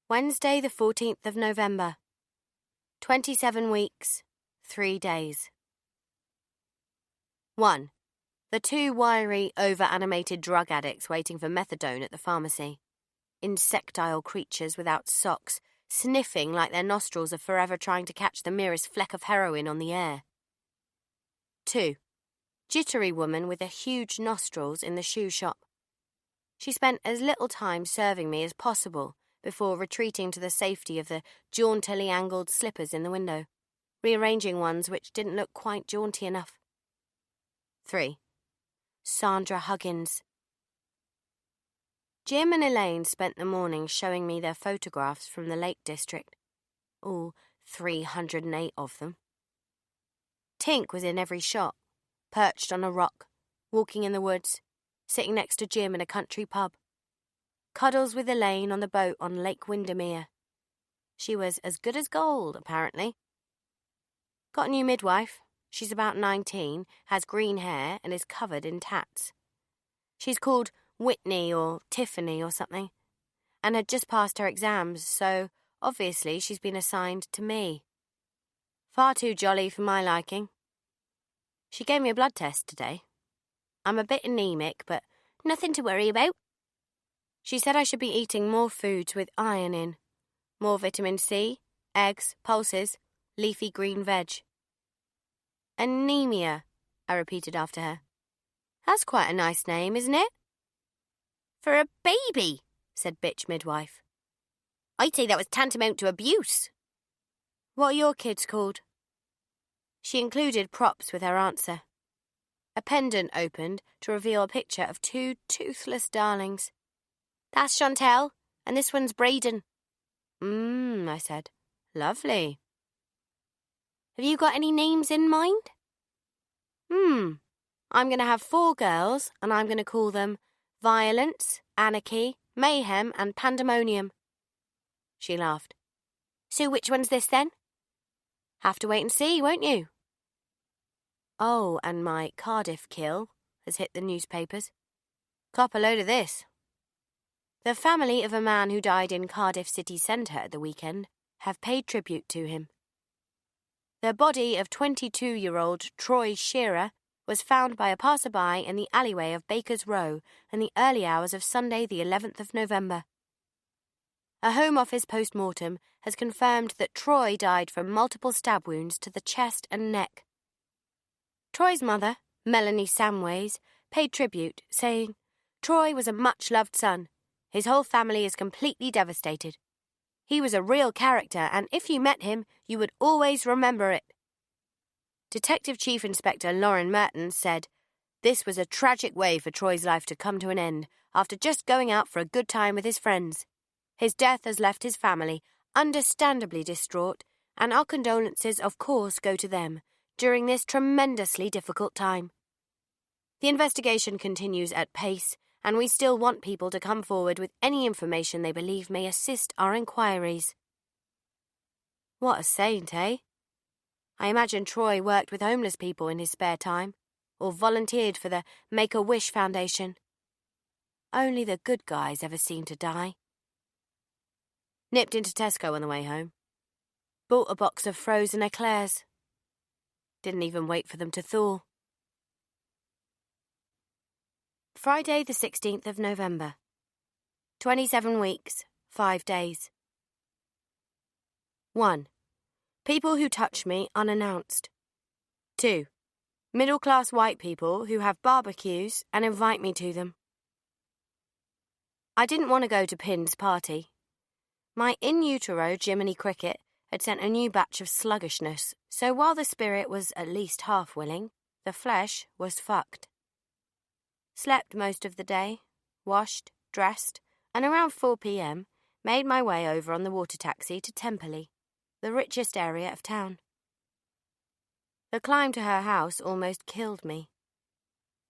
Wednesday, the 14th of November. 27 weeks, 3 days. 1. The 2 wiry, over-animated drug addicts waiting for methadone at the pharmacy. Insectile creatures without socks, sniffing like their nostrils are forever trying to catch the merest fleck of heroin on the air. 2. Jittery woman with a huge nostrils in the shoe shop. She spent as little time serving me as possible before retreating to the safety of the jauntily angled slippers in the window, rearranging ones which didn't look quite jaunty enough. 3. Sandra Huggins. Jim and Elaine spent the morning showing me their photographs from the Lake District. All 308 of them. Tink was in every shot, perched on a rock, walking in the woods, sitting next to Jim in a country pub. Cuddles with Elaine on the boat on Lake Windermere. She was as good as gold, apparently. Got a new midwife. She's about 19, has green hair, and is covered in tats. She's called Whitney or Tiffany or something, and had just passed her exams, so obviously she's been assigned to me. Far too jolly for my liking. She gave me a blood test today. I'm a bit anemic, but nothing to worry about. She said I should be eating more foods with iron in, more vitamin C, eggs, pulses, leafy green veg. Anemia, I repeated after her. That's quite a nice name, isn't it? For a baby, said bitch midwife. I'd say that was tantamount to abuse. What are your kids called? She included props with her answer. A pendant opened to reveal a picture of 2 toothless darlings. That's Chantel, and this one's Braden. I said. Lovely. Have you got any names in mind? I'm going to have 4 girls, and I'm going to call them Violence, Anarchy, Mayhem, and Pandemonium. She laughed. So which one's this, then? Have to wait and see, won't you? Oh, and my Cardiff kill has hit the newspapers. Cop a load of this. The family of a man who died in Cardiff city centre at the weekend have paid tribute to him. The body of 22-year-old Troy Shearer was found by a passerby in the alleyway of Baker's Row in the early hours of Sunday the 11th of November. A Home Office post-mortem has confirmed that Troy died from multiple stab wounds to the chest and neck. Troy's mother, Melanie Samways, paid tribute, saying, "Troy was a much-loved son. His whole family is completely devastated. He was a real character, and if you met him, you would always remember it." Detective Chief Inspector Lauren Merton said, "This was a tragic way for Troy's life to come to an end after just going out for a good time with his friends. His death has left his family understandably distraught, and our condolences, of course, go to them during this tremendously difficult time. The investigation continues at pace, and we still want people to come forward with any information they believe may assist our inquiries." What a saint, eh? I imagine Troy worked with homeless people in his spare time, or volunteered for the Make-A-Wish Foundation. Only the good guys ever seem to die. Nipped into Tesco on the way home. Bought a box of frozen eclairs. Didn't even wait for them to thaw. Friday the 16th of November. 27 weeks, 5 days. 1. People who touch me unannounced. 2. Middle-class white people who have barbecues and invite me to them. I didn't want to go to Pin's party. My in utero Jiminy Cricket had sent a new batch of sluggishness, so while the spirit was at least half willing, the flesh was fucked. Slept most of the day, washed, dressed, and around 4 p.m. made my way over on the water taxi to Temperley, the richest area of town. The climb to her house almost killed me.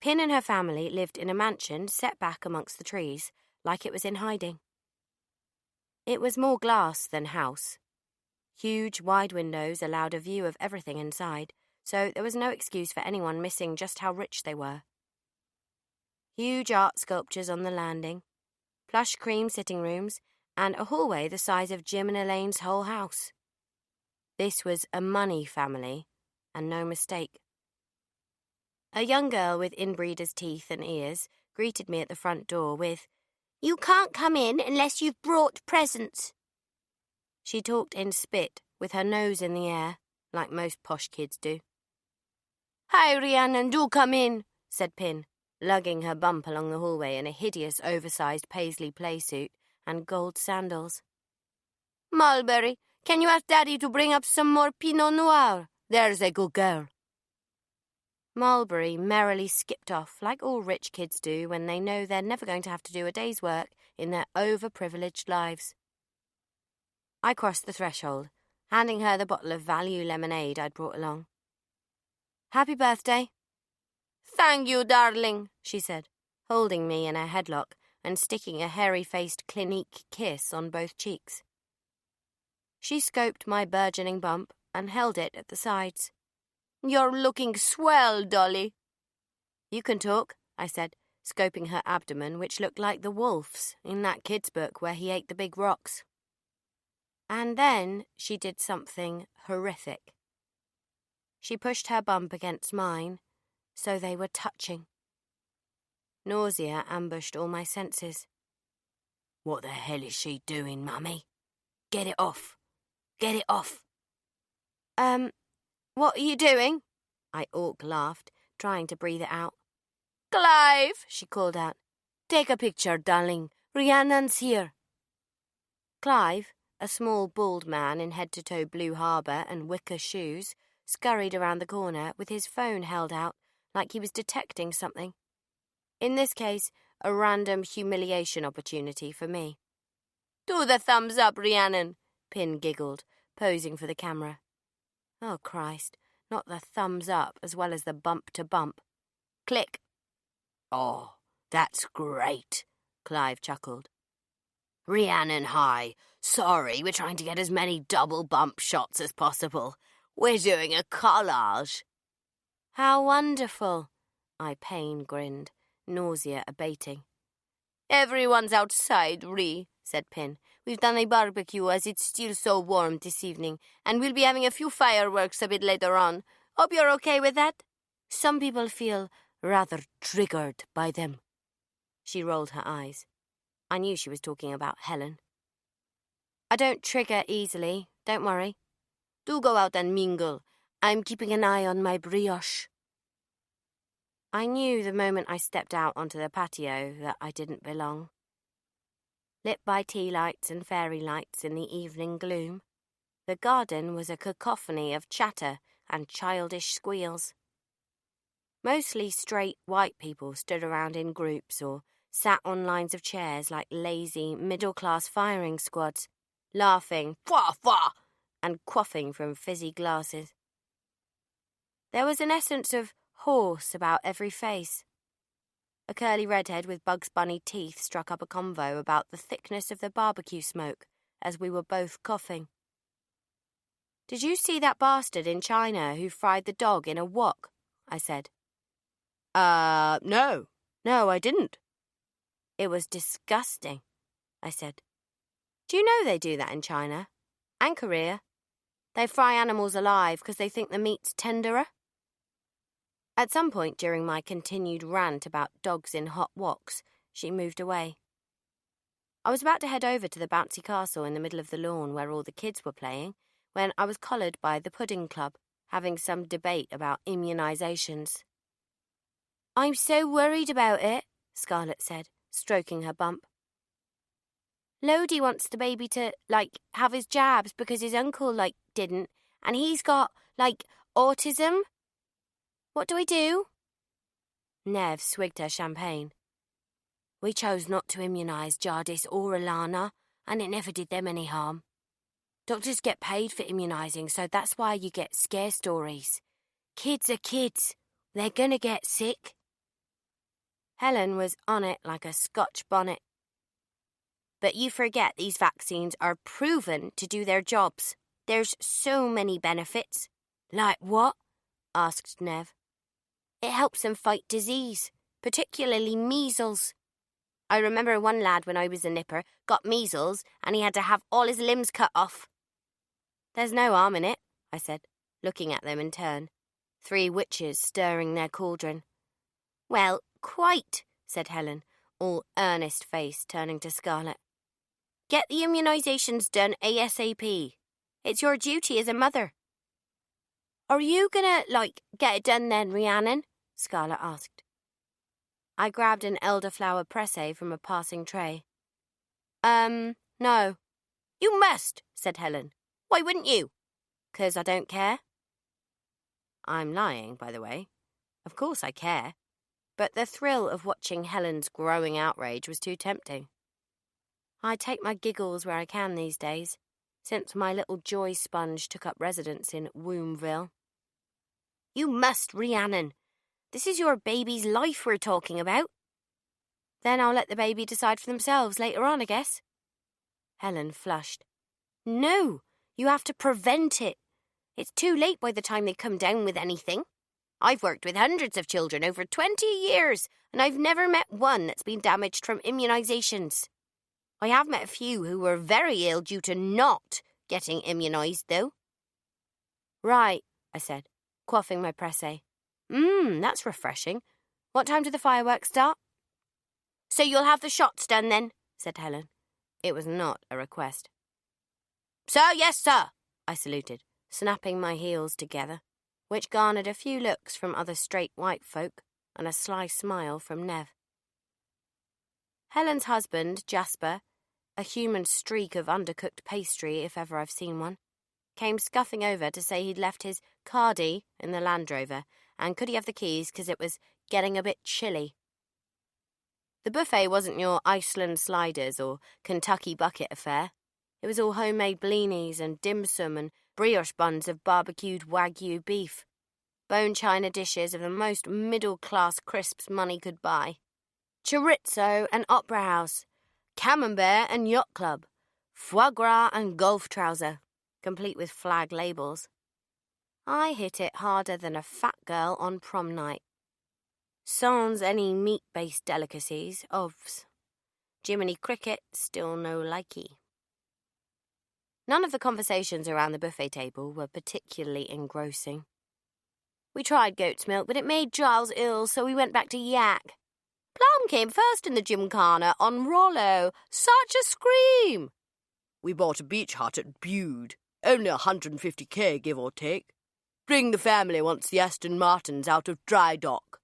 Pin and her family lived in a mansion set back amongst the trees, like it was in hiding. It was more glass than house. Huge, wide windows allowed a view of everything inside, so there was no excuse for anyone missing just how rich they were. Huge art sculptures on the landing, plush cream sitting rooms, and a hallway the size of Jim and Elaine's whole house. This was a money family, and no mistake. A young girl with inbreeder's teeth and ears greeted me at the front door with, "You can't come in unless you've brought presents." She talked in spit, with her nose in the air, like most posh kids do. "Hi, Rhiannon, do come in," said Pin, lugging her bump along the hallway in a hideous oversized paisley playsuit and gold sandals. "Mulberry, can you ask Daddy to bring up some more Pinot Noir? There's a good girl." Mulberry merrily skipped off, like all rich kids do when they know they're never going to have to do a day's work in their overprivileged lives. I crossed the threshold, handing her the bottle of value lemonade I'd brought along. "Happy birthday." "Thank you, darling," she said, holding me in a headlock and sticking a hairy-faced Clinique kiss on both cheeks. She scoped my burgeoning bump and held it at the sides. "You're looking swell, Dolly." "You can talk," I said, scoping her abdomen, which looked like the wolf's in that kid's book where he ate the big rocks. And then she did something horrific. She pushed her bump against mine, so they were touching. Nausea ambushed all my senses. "What the hell is she doing, Mummy? Get it off. Get it off." What are you doing?" I awk laughed, trying to breathe it out. "Clive," she called out. "Take a picture, darling. Rhiannon's here." Clive, a small bald man in head-to-toe blue harbour and wicker shoes, scurried around the corner with his phone held out like he was detecting something. In this case, a random humiliation opportunity for me. "Do the thumbs up, Rhiannon," Pin giggled, posing for the camera. Oh, Christ, not the thumbs up as well as the bump to bump. Click. "Oh, that's great," Clive chuckled. "Rhiannon, hi. Sorry, we're trying to get as many double bump shots as possible. We're doing a collage." "How wonderful," I pain grinned, nausea abating. "Everyone's outside, Rhi," said Pin. "We've done a barbecue as it's still so warm this evening, and we'll be having a few fireworks a bit later on. Hope you're okay with that? Some people feel rather triggered by them." She rolled her eyes. I knew she was talking about Helen. "I don't trigger easily, don't worry." "Do go out and mingle. I'm keeping an eye on my brioche." I knew the moment I stepped out onto the patio that I didn't belong. Lit by tea lights and fairy lights in the evening gloom, the garden was a cacophony of chatter and childish squeals. Mostly straight white people stood around in groups or sat on lines of chairs like lazy, middle-class firing squads, laughing, "Fwah, fwah," and quaffing from fizzy glasses. There was an essence of horse about every face. A curly redhead with Bugs Bunny teeth struck up a convo about the thickness of the barbecue smoke as we were both coughing. "Did you see that bastard in China who fried the dog in a wok?" I said. No. No, I didn't." "It was disgusting," I said. "Do you know they do that in China? And Korea? They fry animals alive because they think the meat's tenderer." At some point during my continued rant about dogs in hot woks, she moved away. I was about to head over to the bouncy castle in the middle of the lawn where all the kids were playing when I was collared by the Pudding Club, having some debate about immunisations. "I'm so worried about it," Scarlett said, stroking her bump. "Lodi wants the baby to, have his jabs because his uncle, didn't, and he's got, autism. What do I do?" Nev swigged her champagne. "We chose not to immunise Jardis or Alana, and it never did them any harm. Doctors get paid for immunising, so that's why you get scare stories. Kids are kids. They're gonna get sick." Helen was on it like a Scotch bonnet. "But you forget these vaccines are proven to do their jobs. There's so many benefits." "Like what?" asked Nev. "It helps them fight disease, particularly measles. I remember one lad when I was a nipper got measles and he had to have all his limbs cut off." "There's no harm in it," I said, looking at them in turn. 3 witches stirring their cauldron. "Well, quite," said Helen, all earnest face, turning to Scarlett. "Get the immunisations done ASAP. It's your duty as a mother." "Are you gonna, get it done then, Rhiannon?" Scarlett asked. I grabbed an elderflower pressé from a passing tray. No." "You must," said Helen. "Why wouldn't you?" "'Cause I don't care." I'm lying, by the way. Of course I care. But the thrill of watching Helen's growing outrage was too tempting. I take my giggles where I can these days, since my little joy sponge took up residence in Wombville. "You must, Rhiannon. This is your baby's life we're talking about." "Then I'll let the baby decide for themselves later on, I guess." Helen flushed. "No, you have to prevent it. It's too late by the time they come down with anything. I've worked with hundreds of children over 20 years, and I've never met one that's been damaged from immunisations. I have met a few who were very ill due to not getting immunised, though." "Right," I said, quaffing my pressé. That's refreshing. What time do the fireworks start?" "So you'll have the shots done then," said Helen. It was not a request. "Sir, yes, sir," I saluted, snapping my heels together, which garnered a few looks from other straight white folk and a sly smile from Nev. Helen's husband, Jasper, a human streak of undercooked pastry if ever I've seen one, came scuffing over to say he'd left his cardy in the Land Rover and could he have the keys because it was getting a bit chilly. The buffet wasn't your Iceland sliders or Kentucky bucket affair. It was all homemade blinis and dim sum and brioche buns of barbecued Wagyu beef, bone china dishes of the most middle-class crisps money could buy, chorizo and opera house, camembert and yacht club, foie gras and golf trouser, complete with flag labels. I hit it harder than a fat girl on prom night. Sans any meat-based delicacies, ovs. Jiminy Cricket, still no likey. None of the conversations around the buffet table were particularly engrossing. We tried goat's milk, but it made Giles ill, so we went back to yak. Plum came first in the gymkhana on Rollo. Such a scream! We bought a beach hut at Bude. Only 150k, give or take. Bring the family once the Aston Martin's out of dry dock.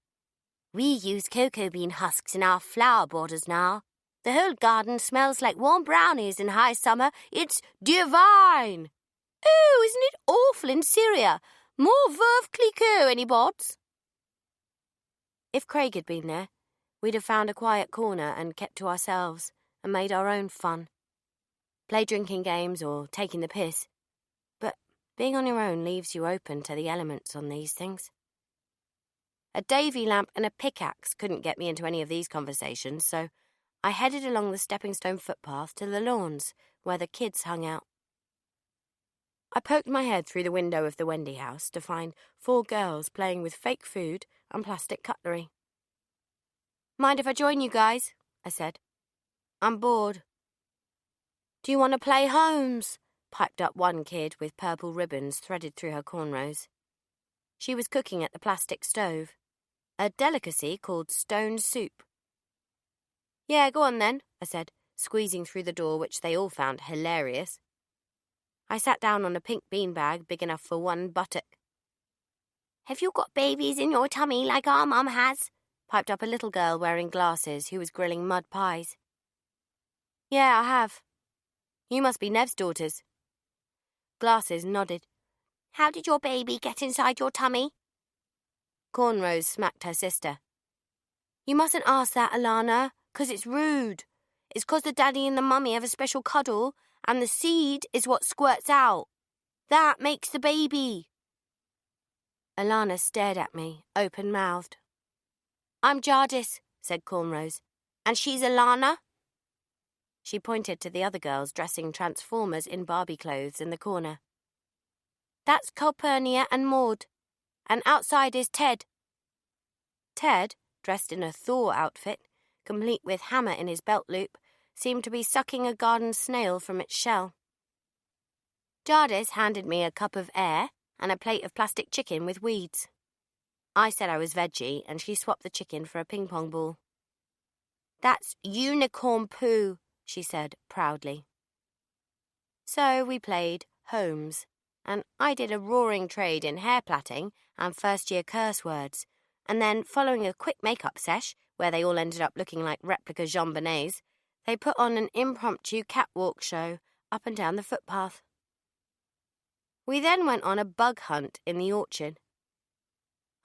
We use cocoa bean husks in our flower borders now. The whole garden smells like warm brownies in high summer. It's divine. Oh, isn't it awful in Syria? More Veuve Clicquot, any bods? If Craig had been there, we'd have found a quiet corner and kept to ourselves and made our own fun. Play drinking games or taking the piss. But being on your own leaves you open to the elements on these things. A Davy lamp and a pickaxe couldn't get me into any of these conversations, so I headed along the stepping stone footpath to the lawns where the kids hung out. I poked my head through the window of the Wendy house to find 4 girls playing with fake food and plastic cutlery. "Mind if I join you guys?" I said. "I'm bored." "Do you want to play Holmes?" piped up one kid with purple ribbons threaded through her cornrows. She was cooking at the plastic stove, a delicacy called stone soup. "Yeah, go on then," I said, squeezing through the door, which they all found hilarious. I sat down on a pink beanbag big enough for one buttock. "Have you got babies in your tummy like our mum has?" piped up a little girl wearing glasses who was grilling mud pies. "Yeah, I have. You must be Nev's daughters." Glasses nodded. "How did your baby get inside your tummy?" Cornrows smacked her sister. "You mustn't ask that, Alana, 'cause it's rude. It's 'cause the daddy and the mummy have a special cuddle, and the seed is what squirts out. That makes the baby." Alana stared at me, open-mouthed. "I'm Jardis," said Cornrows. "And she's Alana?" She pointed to the other girls dressing Transformers in Barbie clothes in the corner. "That's Calpurnia and Maud. And outside is Ted." Ted, dressed in a Thor outfit, complete with hammer in his belt loop, seemed to be sucking a garden snail from its shell. Jardis handed me a cup of air and a plate of plastic chicken with weeds. I said I was veggie, and she swapped the chicken for a ping-pong ball. "That's unicorn poo," she said proudly. So we played Holmes, and I did a roaring trade in hair plaiting and first-year curse words, and then, following a quick make-up sesh, where they all ended up looking like replica jambonnaise, they put on an impromptu catwalk show up and down the footpath. We then went on a bug hunt in the orchard.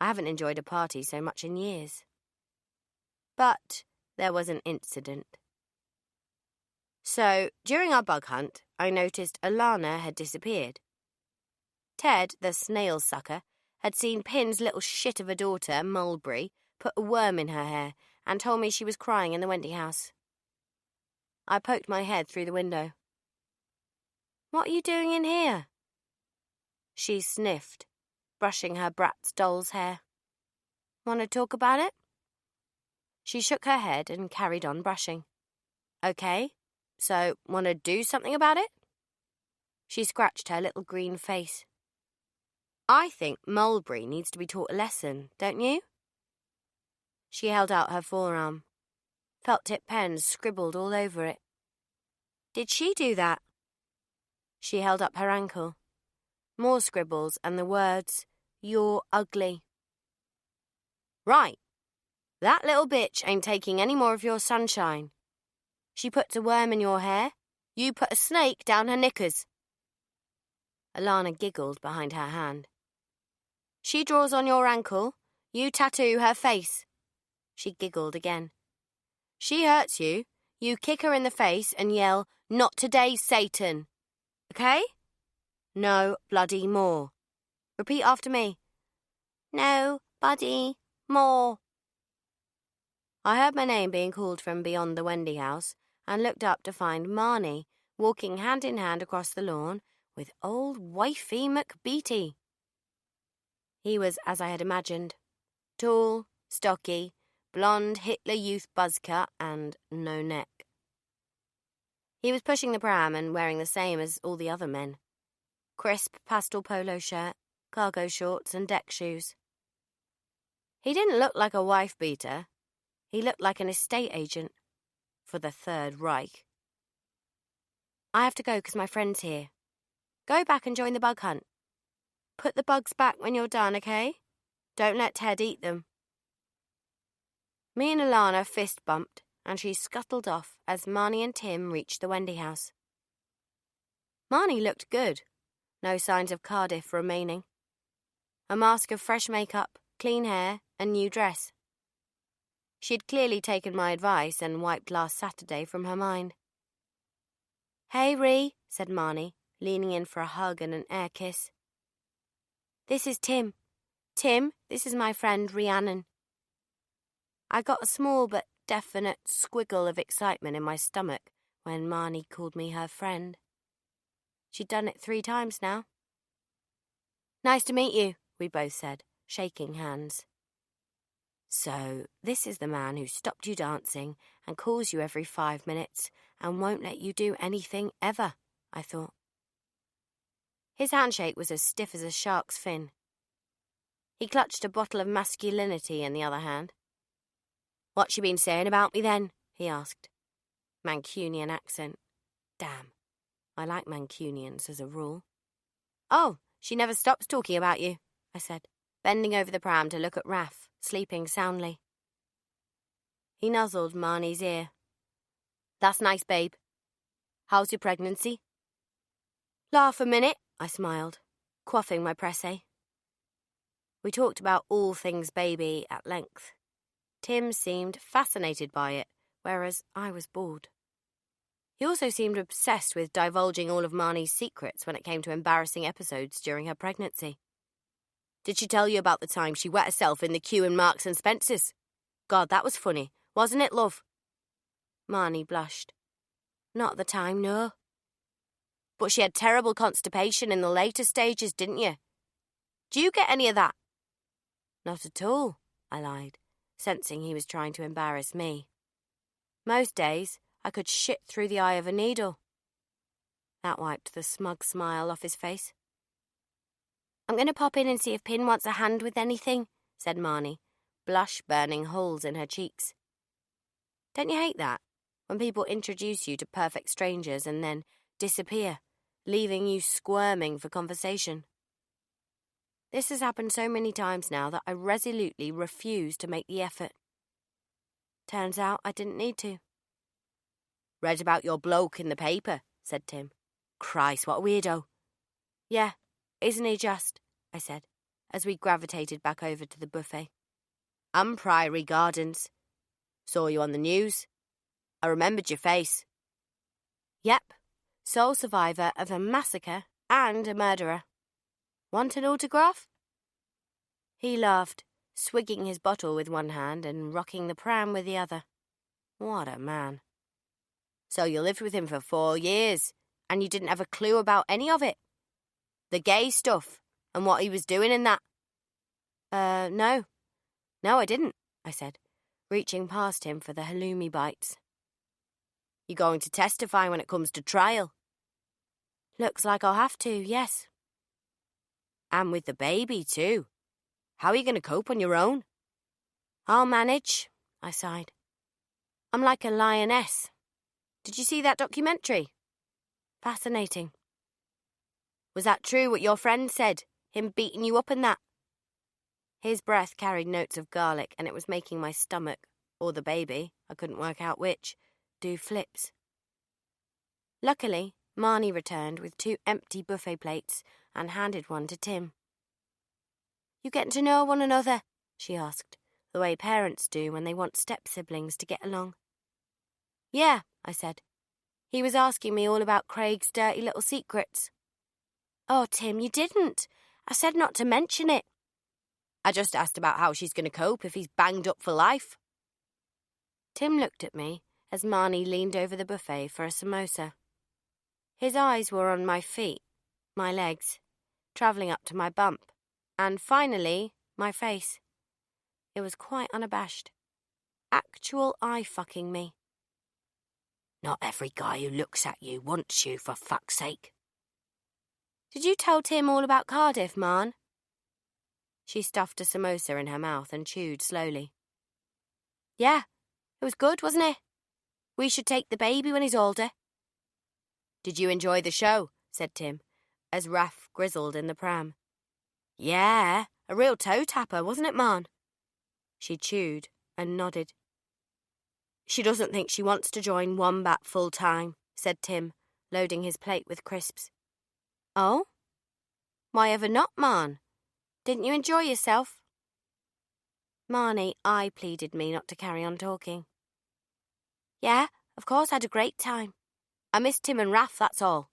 I haven't enjoyed a party so much in years. But there was an incident. So, during our bug hunt, I noticed Alana had disappeared. Ted, the snail sucker, had seen Pin's little shit of a daughter, Mulberry, put a worm in her hair and told me she was crying in the Wendy house. I poked my head through the window. "What are you doing in here?" She sniffed, brushing her brat's doll's hair. "Want to talk about it?" She shook her head and carried on brushing. "Okay, so want to do something about it?" She scratched her little green face. "I think Mulberry needs to be taught a lesson, don't you?" She held out her forearm. Felt tip pens scribbled all over it. "Did she do that?" She held up her ankle. More scribbles and the words, "You're ugly." "Right. That little bitch ain't taking any more of your sunshine. She puts a worm in your hair. You put a snake down her knickers." Alana giggled behind her hand. "She draws on your ankle. You tattoo her face." She giggled again. "She hurts you. You kick her in the face and yell, 'Not today, Satan.' Okay? No bloody more. Repeat after me." "No, buddy, more." I heard my name being called from beyond the Wendy house and looked up to find Marnie walking hand in hand across the lawn with old wifey McBeaty. He was as I had imagined. Tall, stocky, blonde Hitler Youth buzz cut and no neck. He was pushing the pram and wearing the same as all the other men. Crisp pastel polo shirt, cargo shorts and deck shoes. He didn't look like a wife-beater. He looked like an estate agent for the Third Reich. "I have to go 'cause my friend's here. Go back and join the bug hunt. Put the bugs back when you're done, okay? Don't let Ted eat them." Me and Alana fist bumped, and she scuttled off as Marnie and Tim reached the Wendy house. Marnie looked good. No signs of Cardiff remaining. A mask of fresh makeup, clean hair, and new dress. She'd clearly taken my advice and wiped last Saturday from her mind. "Hey, Ree," said Marnie, leaning in for a hug and an air kiss. "This is Tim. Tim, this is my friend Rhiannon." I got a small but definite squiggle of excitement in my stomach when Marnie called me her friend. She'd done it 3 times now. "Nice to meet you," we both said, shaking hands. "So, this is the man who stopped you dancing and calls you every 5 minutes and won't let you do anything ever," I thought. His handshake was as stiff as a shark's fin. He clutched a bottle of masculinity in the other hand. "What's she been saying about me then?" he asked. Mancunian accent. Damn, I like Mancunians as a rule. "Oh, she never stops talking about you," I said, bending over the pram to look at Raph, sleeping soundly. He nuzzled Marnie's ear. "That's nice, babe. How's your pregnancy?" "Laugh a minute," I smiled, quaffing my pressé. We talked about all things baby at length. Tim seemed fascinated by it, whereas I was bored. He also seemed obsessed with divulging all of Marnie's secrets when it came to embarrassing episodes during her pregnancy. "Did she tell you about the time she wet herself in the queue in Marks and Spencer's? God, that was funny, wasn't it, love?" Marnie blushed. "Not at the time, no." "But she had terrible constipation in the later stages, didn't you? Do you get any of that?" "Not at all," I lied, sensing he was trying to embarrass me. "Most days, I could shit through the eye of a needle." That wiped the smug smile off his face. "I'm going to pop in and see if Pin wants a hand with anything," said Marnie, blush burning holes in her cheeks. Don't you hate that? When people introduce you to perfect strangers and then disappear, leaving you squirming for conversation. This has happened so many times now that I resolutely refuse to make the effort. Turns out I didn't need to. "Read about your bloke in the paper," said Tim. "Christ, what a weirdo." "Yeah, isn't he just?" I said, as we gravitated back over to the buffet. "And Priory Gardens. Saw you on the news. I remembered your face." "Yep, sole survivor of a massacre and a murderer. Want an autograph?" He laughed, swigging his bottle with one hand and rocking the pram with the other. What a man. "So you lived with him for 4 years, and you didn't have a clue about any of it? The gay stuff, and what he was doing in that?" No. No, I didn't," I said, reaching past him for the halloumi bites. "You going to testify when it comes to trial?" "Looks like I'll have to, yes." "And with the baby, too. How are you going to cope on your own?" "I'll manage," I sighed. "I'm like a lioness. Did you see that documentary?" "Fascinating." "Was that true what your friend said? Him beating you up and that?" His breath carried notes of garlic, and it was making my stomach, or the baby, I couldn't work out which, do flips. Luckily, Marnie returned with 2 empty buffet plates and handed one to Tim. "You getting to know one another?" she asked, the way parents do when they want step-siblings to get along. "Yeah," I said. "He was asking me all about Craig's dirty little secrets." "Oh, Tim, you didn't. I said not to mention it." "I just asked about how she's going to cope if he's banged up for life." Tim looked at me as Marnie leaned over the buffet for a samosa. His eyes were on my feet, my legs, travelling up to my bump, and finally, my face. It was quite unabashed. Actual eye-fucking me. "Not every guy who looks at you wants you, for fuck's sake." "Did you tell Tim all about Cardiff, Marn?" She stuffed a samosa in her mouth and chewed slowly. "Yeah, it was good, wasn't it? We should take the baby when he's older." "Did you enjoy the show?" said Tim, as Raph grizzled in the pram. "Yeah, a real toe-tapper, wasn't it, Marn?" She chewed and nodded. She doesn't think she wants to join Wombat full-time, said Tim, loading his plate with crisps. Oh? Why ever not, Marn? Didn't you enjoy yourself? Marnie pleaded me not to carry on talking. Yeah, of course I had a great time. I missed Tim and Raph, that's all.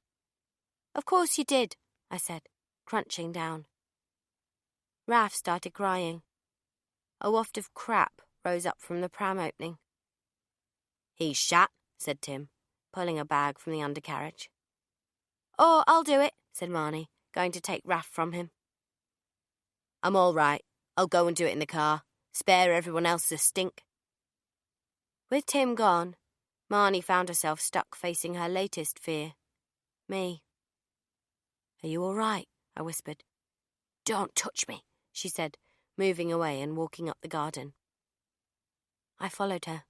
Of course you did, I said, crunching down. Raph started crying. A waft of crap rose up from the pram opening. He's shat, said Tim, pulling a bag from the undercarriage. Oh, I'll do it, said Marnie, going to take Raph from him. I'm all right. I'll go and do it in the car. Spare everyone else the stink. With Tim gone, Marnie found herself stuck facing her latest fear. Me. Are you all right? I whispered. Don't touch me, she said, moving away and walking up the garden. I followed her.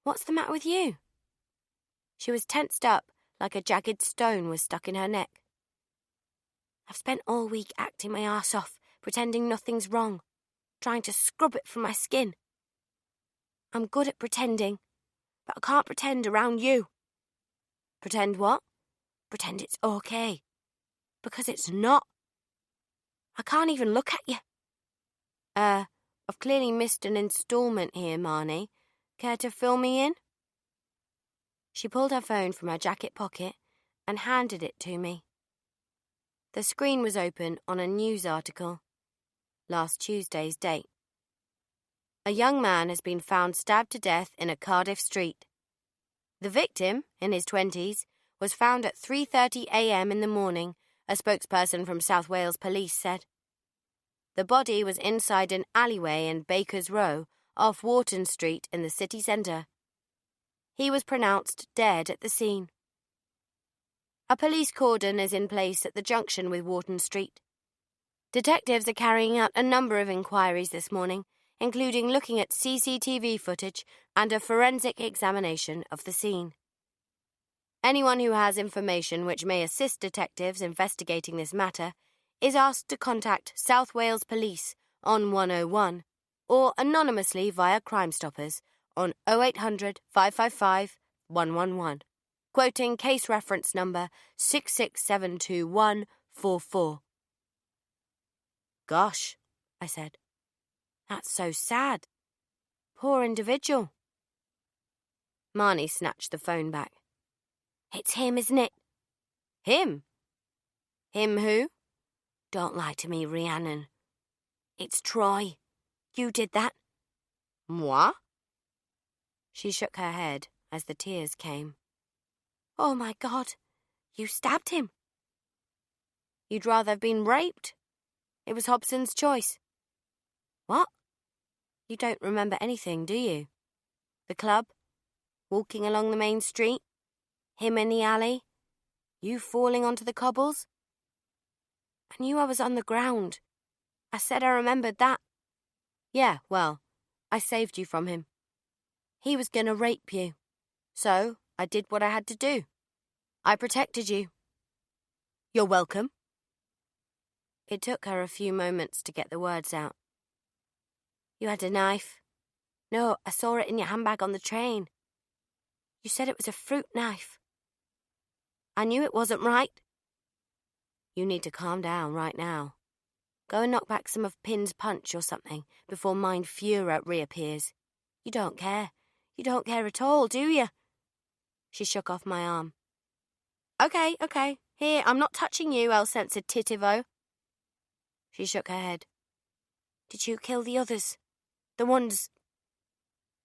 What's the matter with you? She was tensed up like a jagged stone was stuck in her neck. I've spent all week acting my arse off, pretending nothing's wrong, trying to scrub it from my skin. I'm good at pretending, but I can't pretend around you. Pretend what? Pretend it's okay. Because it's not. I can't even look at you. I've clearly missed an instalment here, Marnie. Care to fill me in? She pulled her phone from her jacket pocket and handed it to me. The screen was open on a news article. Last Tuesday's date. A young man has been found stabbed to death in a Cardiff street. The victim, in his 20s, was found at 3:30 a.m. in the morning, a spokesperson from South Wales Police said. The body was inside an alleyway in Baker's Row off Wharton Street in the city centre. He was pronounced dead at the scene. A police cordon is in place at the junction with Wharton Street. Detectives are carrying out a number of inquiries this morning, including looking at CCTV footage and a forensic examination of the scene. Anyone who has information which may assist detectives investigating this matter is asked to contact South Wales Police on 101 or anonymously via Crime Stoppers on 0800 555 111, quoting case reference number 6672144. Gosh, I said. That's so sad. Poor individual. Marnie snatched the phone back. It's him, isn't it? Him? Him who? Don't lie to me, Rhiannon. It's Troy. You did that. Moi? She shook her head as the tears came. Oh, my God. You stabbed him. You'd rather have been raped. It was Hobson's choice. What? You don't remember anything, do you? The club? Walking along the main street? Him in the alley? You falling onto the cobbles? I knew I was on the ground. I said I remembered that. Yeah, well, I saved you from him. He was going to rape you. So I did what I had to do. I protected you. You're welcome. It took her a few moments to get the words out. You had a knife. No, I saw it in your handbag on the train. You said it was a fruit knife. I knew it wasn't right. You need to calm down right now. Go and knock back some of Pin's punch or something before Mind Fura reappears. You don't care. You don't care at all, do you? She shook off my arm. Okay. Here, I'm not touching you, El Sensitivo. She shook her head. Did you kill the others? The ones...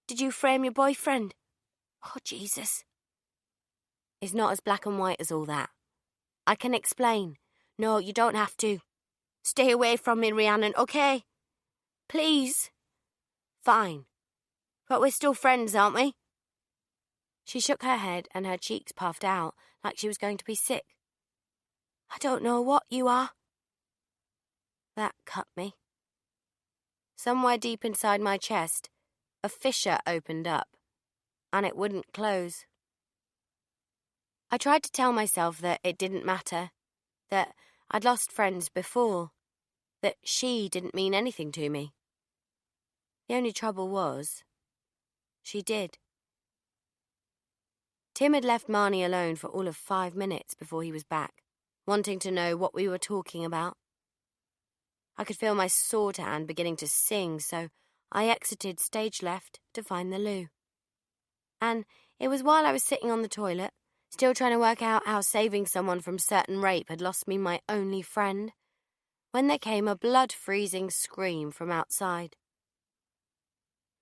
Did you frame your boyfriend? Oh, Jesus. It's not as black and white as all that. I can explain. No, you don't have to. Stay away from me, Rhiannon, okay? Please. Fine. But we're still friends, aren't we? She shook her head and her cheeks puffed out like she was going to be sick. I don't know what you are. That cut me. Somewhere deep inside my chest, a fissure opened up, and it wouldn't close. I tried to tell myself that it didn't matter, that I'd lost friends before, that she didn't mean anything to me. The only trouble was, she did. Tim had left Marnie alone for all of 5 minutes before he was back, wanting to know what we were talking about. I could feel my sword hand beginning to sing, so I exited stage left to find the loo. And it was while I was sitting on the toilet, still trying to work out how saving someone from certain rape had lost me my only friend, when there came a blood-freezing scream from outside.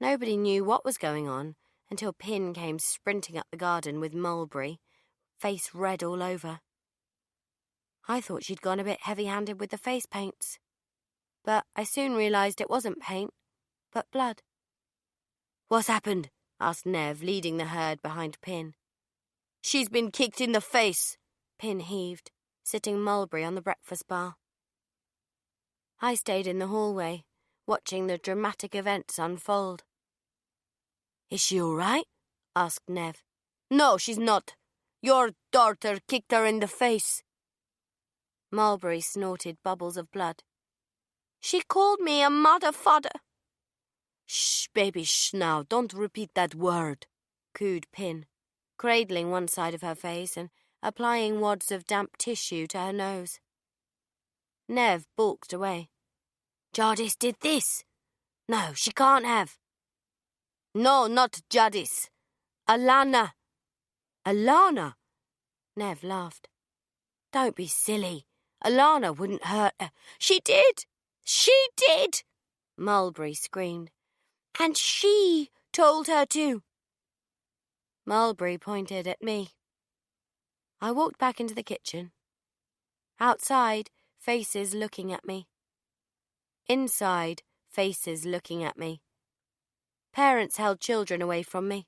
Nobody knew what was going on until Pin came sprinting up the garden with Mulberry, face red all over. I thought she'd gone a bit heavy-handed with the face paints, but I soon realised it wasn't paint, but blood. "What's happened?" asked Nev, leading the herd behind Pin. "She's been kicked in the face," Pin heaved, sitting Mulberry on the breakfast bar. I stayed in the hallway, watching the dramatic events unfold. "Is she all right?" asked Nev. "No, she's not. Your daughter kicked her in the face." Mulberry snorted bubbles of blood. "She called me a mother-fodder." "Shh, baby, shh now. Don't repeat that word," cooed Pin, cradling one side of her face and applying wads of damp tissue to her nose. Nev balked away. "Jadis did this. No, she can't have." "No, not Jadis. Alana." "Alana?" Nev laughed. "Don't be silly. Alana wouldn't hurt her." "She did! She did!" Mulberry screamed. "And she told her to." Mulberry pointed at me. I walked back into the kitchen. Outside, faces looking at me. Inside, faces looking at me. Parents held children away from me.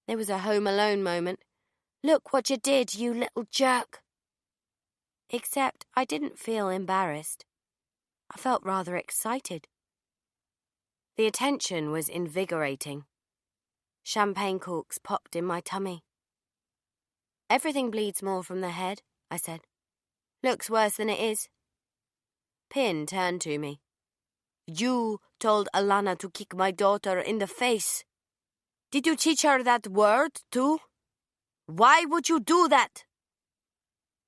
There was a Home Alone moment. "Look what you did, you little jerk." Except I didn't feel embarrassed. I felt rather excited. The attention was invigorating. Champagne corks popped in my tummy. "Everything bleeds more from the head," I said. "Looks worse than it is." Pin turned to me. "You told Alana to kick my daughter in the face. Did you teach her that word, too? Why would you do that?"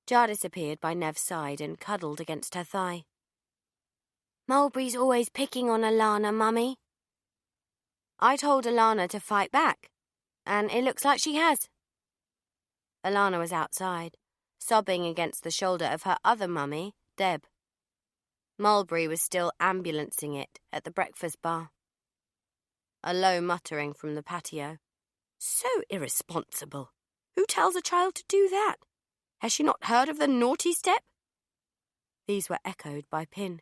Jadis appeared by Nev's side and cuddled against her thigh. "Mulberry's always picking on Alana, Mummy." I told Alana to fight back, and it looks like she has. Alana was outside, sobbing against the shoulder of her other mummy, Deb. Mulberry was still ambulancing it at the breakfast bar. A low muttering from the patio. "So irresponsible. Who tells a child to do that? Has she not heard of the naughty step?" These were echoed by Pin.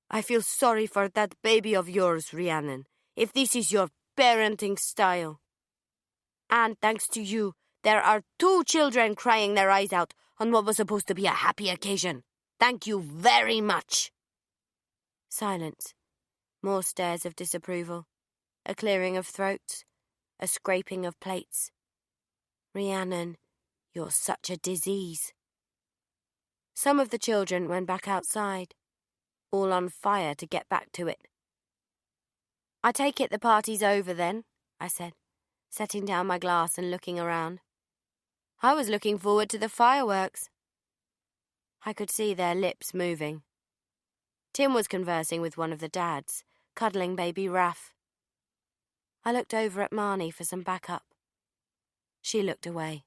"I feel sorry for that baby of yours, Rhiannon, if this is your parenting style. And thanks to you, there are 2 children crying their eyes out on what was supposed to be a happy occasion. Thank you very much." Silence. More stares of disapproval. A clearing of throats. A scraping of plates. "Rhiannon, you're such a disease." Some of the children went back outside, all on fire to get back to it. "I take it the party's over then," I said, setting down my glass and looking around. I was looking forward to the fireworks. I could see their lips moving. Tim was conversing with one of the dads, cuddling baby Raph. I looked over at Marnie for some backup. She looked away.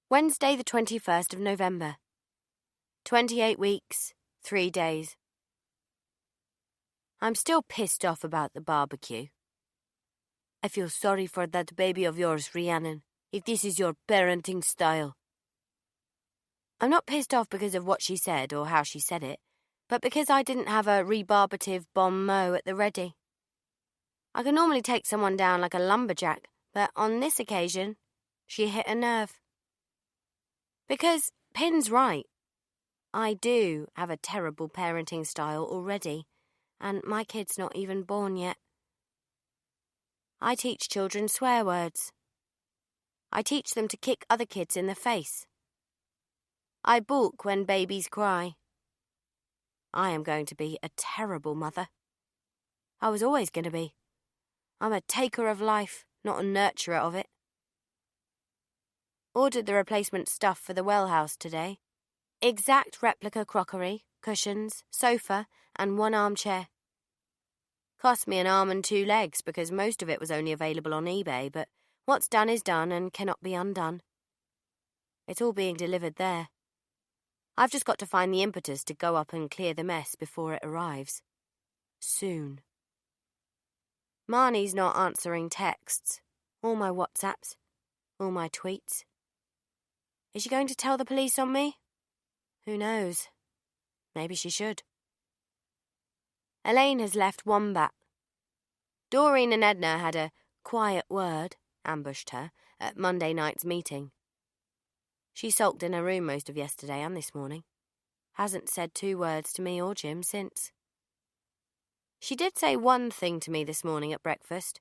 Wednesday, the 21st of November. 28 weeks, 3 days. I'm still pissed off about the barbecue. I feel sorry for that baby of yours, Rhiannon, if this is your parenting style. I'm not pissed off because of what she said or how she said it, but because I didn't have a rebarbative bon mot at the ready. I can normally take someone down like a lumberjack, but on this occasion, she hit a nerve. Because Pin's right. I do have a terrible parenting style already, and my kid's not even born yet. I teach children swear words. I teach them to kick other kids in the face. I balk when babies cry. I am going to be a terrible mother. I was always going to be. I'm a taker of life, not a nurturer of it. Ordered the replacement stuff for the well house today. Exact replica crockery, cushions, sofa, and 1 armchair. Cost me an arm and 2 legs because most of it was only available on eBay, but what's done is done and cannot be undone. It's all being delivered there. I've just got to find the impetus to go up and clear the mess before it arrives. Soon. Marnie's not answering texts, all my WhatsApps, all my tweets. Is she going to tell the police on me? Who knows? Maybe she should. Elaine has left Wombat. Doreen and Edna had a quiet word, ambushed her, at Monday night's meeting. She sulked in her room most of yesterday and this morning. Hasn't said 2 words to me or Jim since. She did say one thing to me this morning at breakfast.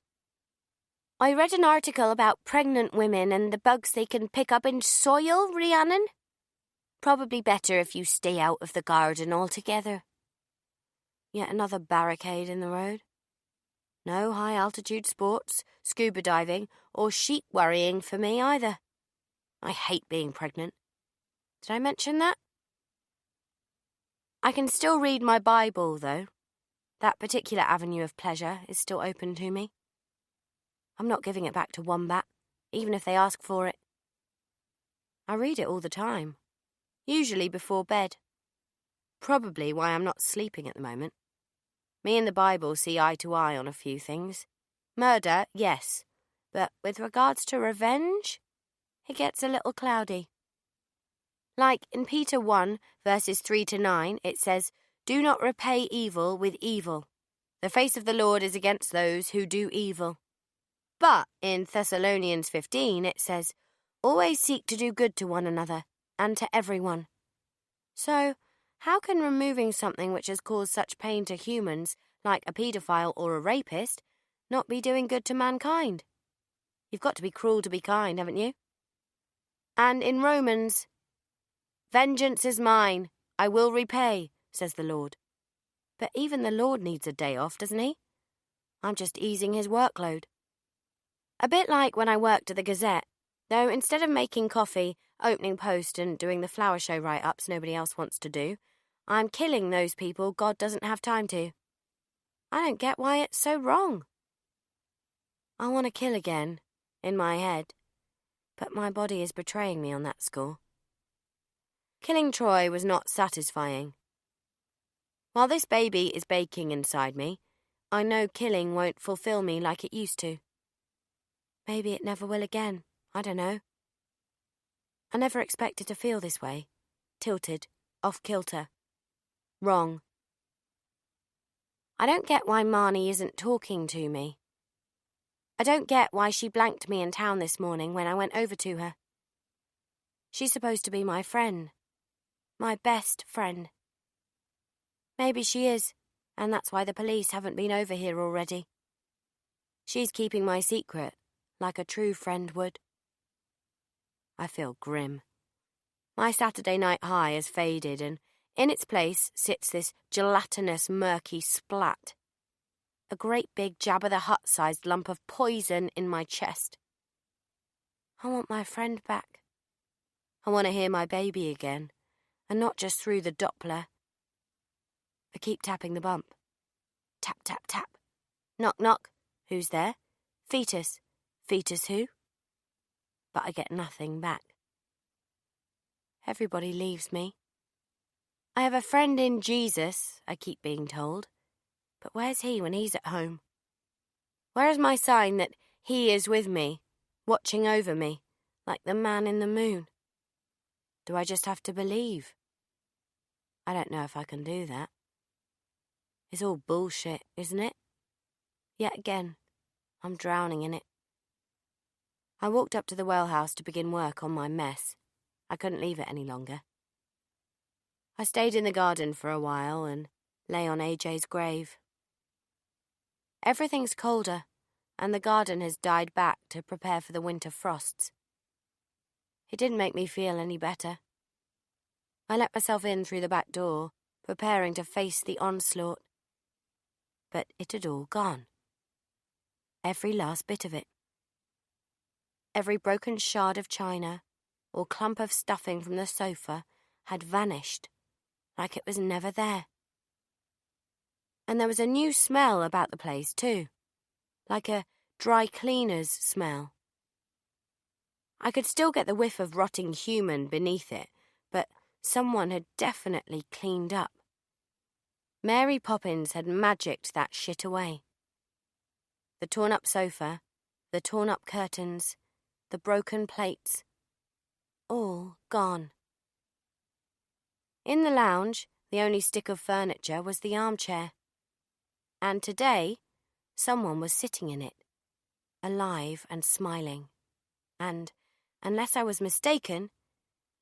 I read an article about pregnant women and the bugs they can pick up in soil, Rhiannon. Probably better if you stay out of the garden altogether. Yet another barricade in the road. No high-altitude sports, scuba diving, or sheep worrying for me either. I hate being pregnant. Did I mention that? I can still read my Bible, though. That particular avenue of pleasure is still open to me. I'm not giving it back to Wombat, even if they ask for it. I read it all the time, usually before bed. Probably why I'm not sleeping at the moment. Me and the Bible see eye to eye on a few things. Murder, yes, but with regards to revenge, it gets a little cloudy. Like in Peter 1, verses 3-9, it says, "Do not repay evil with evil. The face of the Lord is against those who do evil." But in Thessalonians 15, it says, "Always seek to do good to one another and to everyone." So, how can removing something which has caused such pain to humans, like a paedophile or a rapist, not be doing good to mankind? You've got to be cruel to be kind, haven't you? And in Romans, "Vengeance is mine, I will repay," says the Lord. But even the Lord needs a day off, doesn't he? I'm just easing his workload. A bit like when I worked at the Gazette, though instead of making coffee, opening post and doing the flower show write-ups nobody else wants to do, I'm killing those people God doesn't have time to. I don't get why it's so wrong. I want to kill again, in my head, but my body is betraying me on that score. Killing Troy was not satisfying. While this baby is baking inside me, I know killing won't fulfill me like it used to. Maybe it never will again, I don't know. I never expected to feel this way, tilted, off-kilter. Wrong. I don't get why Marnie isn't talking to me. I don't get why she blanked me in town this morning when I went over to her. She's supposed to be my friend. My best friend. Maybe she is, and that's why the police haven't been over here already. She's keeping my secret, like a true friend would. I feel grim. My Saturday night high has faded, and in its place sits this gelatinous, murky splat. A great big Jabba the Hutt-sized lump of poison in my chest. I want my friend back. I want to hear my baby again, and not just through the Doppler. I keep tapping the bump. Tap, tap, tap. Knock, knock. Who's there? Fetus. Fetus who? But I get nothing back. Everybody leaves me. I have a friend in Jesus, I keep being told. But where's he when he's at home? Where is my sign that he is with me, watching over me, like the man in the moon? Do I just have to believe? I don't know if I can do that. It's all bullshit, isn't it? Yet again, I'm drowning in it. I walked up to the well house to begin work on my mess. I couldn't leave it any longer. I stayed in the garden for a while and lay on AJ's grave. Everything's colder, and the garden has died back to prepare for the winter frosts. It didn't make me feel any better. I let myself in through the back door, preparing to face the onslaught. But it had all gone. every last bit of it. Every broken shard of china or clump of stuffing from the sofa had vanished, like it was never there. And there was a new smell about the place too, like a dry cleaner's smell. I could still get the whiff of rotting human beneath it, but someone had definitely cleaned up. Mary Poppins had magicked that shit away. The torn-up sofa, the torn-up curtains, the broken plates, all gone. In the lounge, the only stick of furniture was the armchair. And today, someone was sitting in it, alive and smiling, and, unless I was mistaken,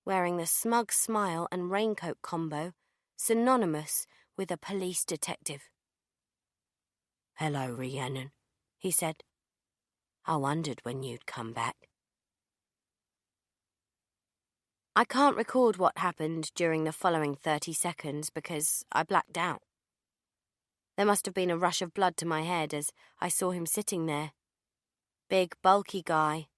wearing the smug smile and raincoat combo synonymous with a police detective. "Hello, Rhiannon," he said. "I wondered when you'd come back." I can't record what happened during the following 30 seconds because I blacked out. There must have been a rush of blood to my head as I saw him sitting there. Big, bulky guy,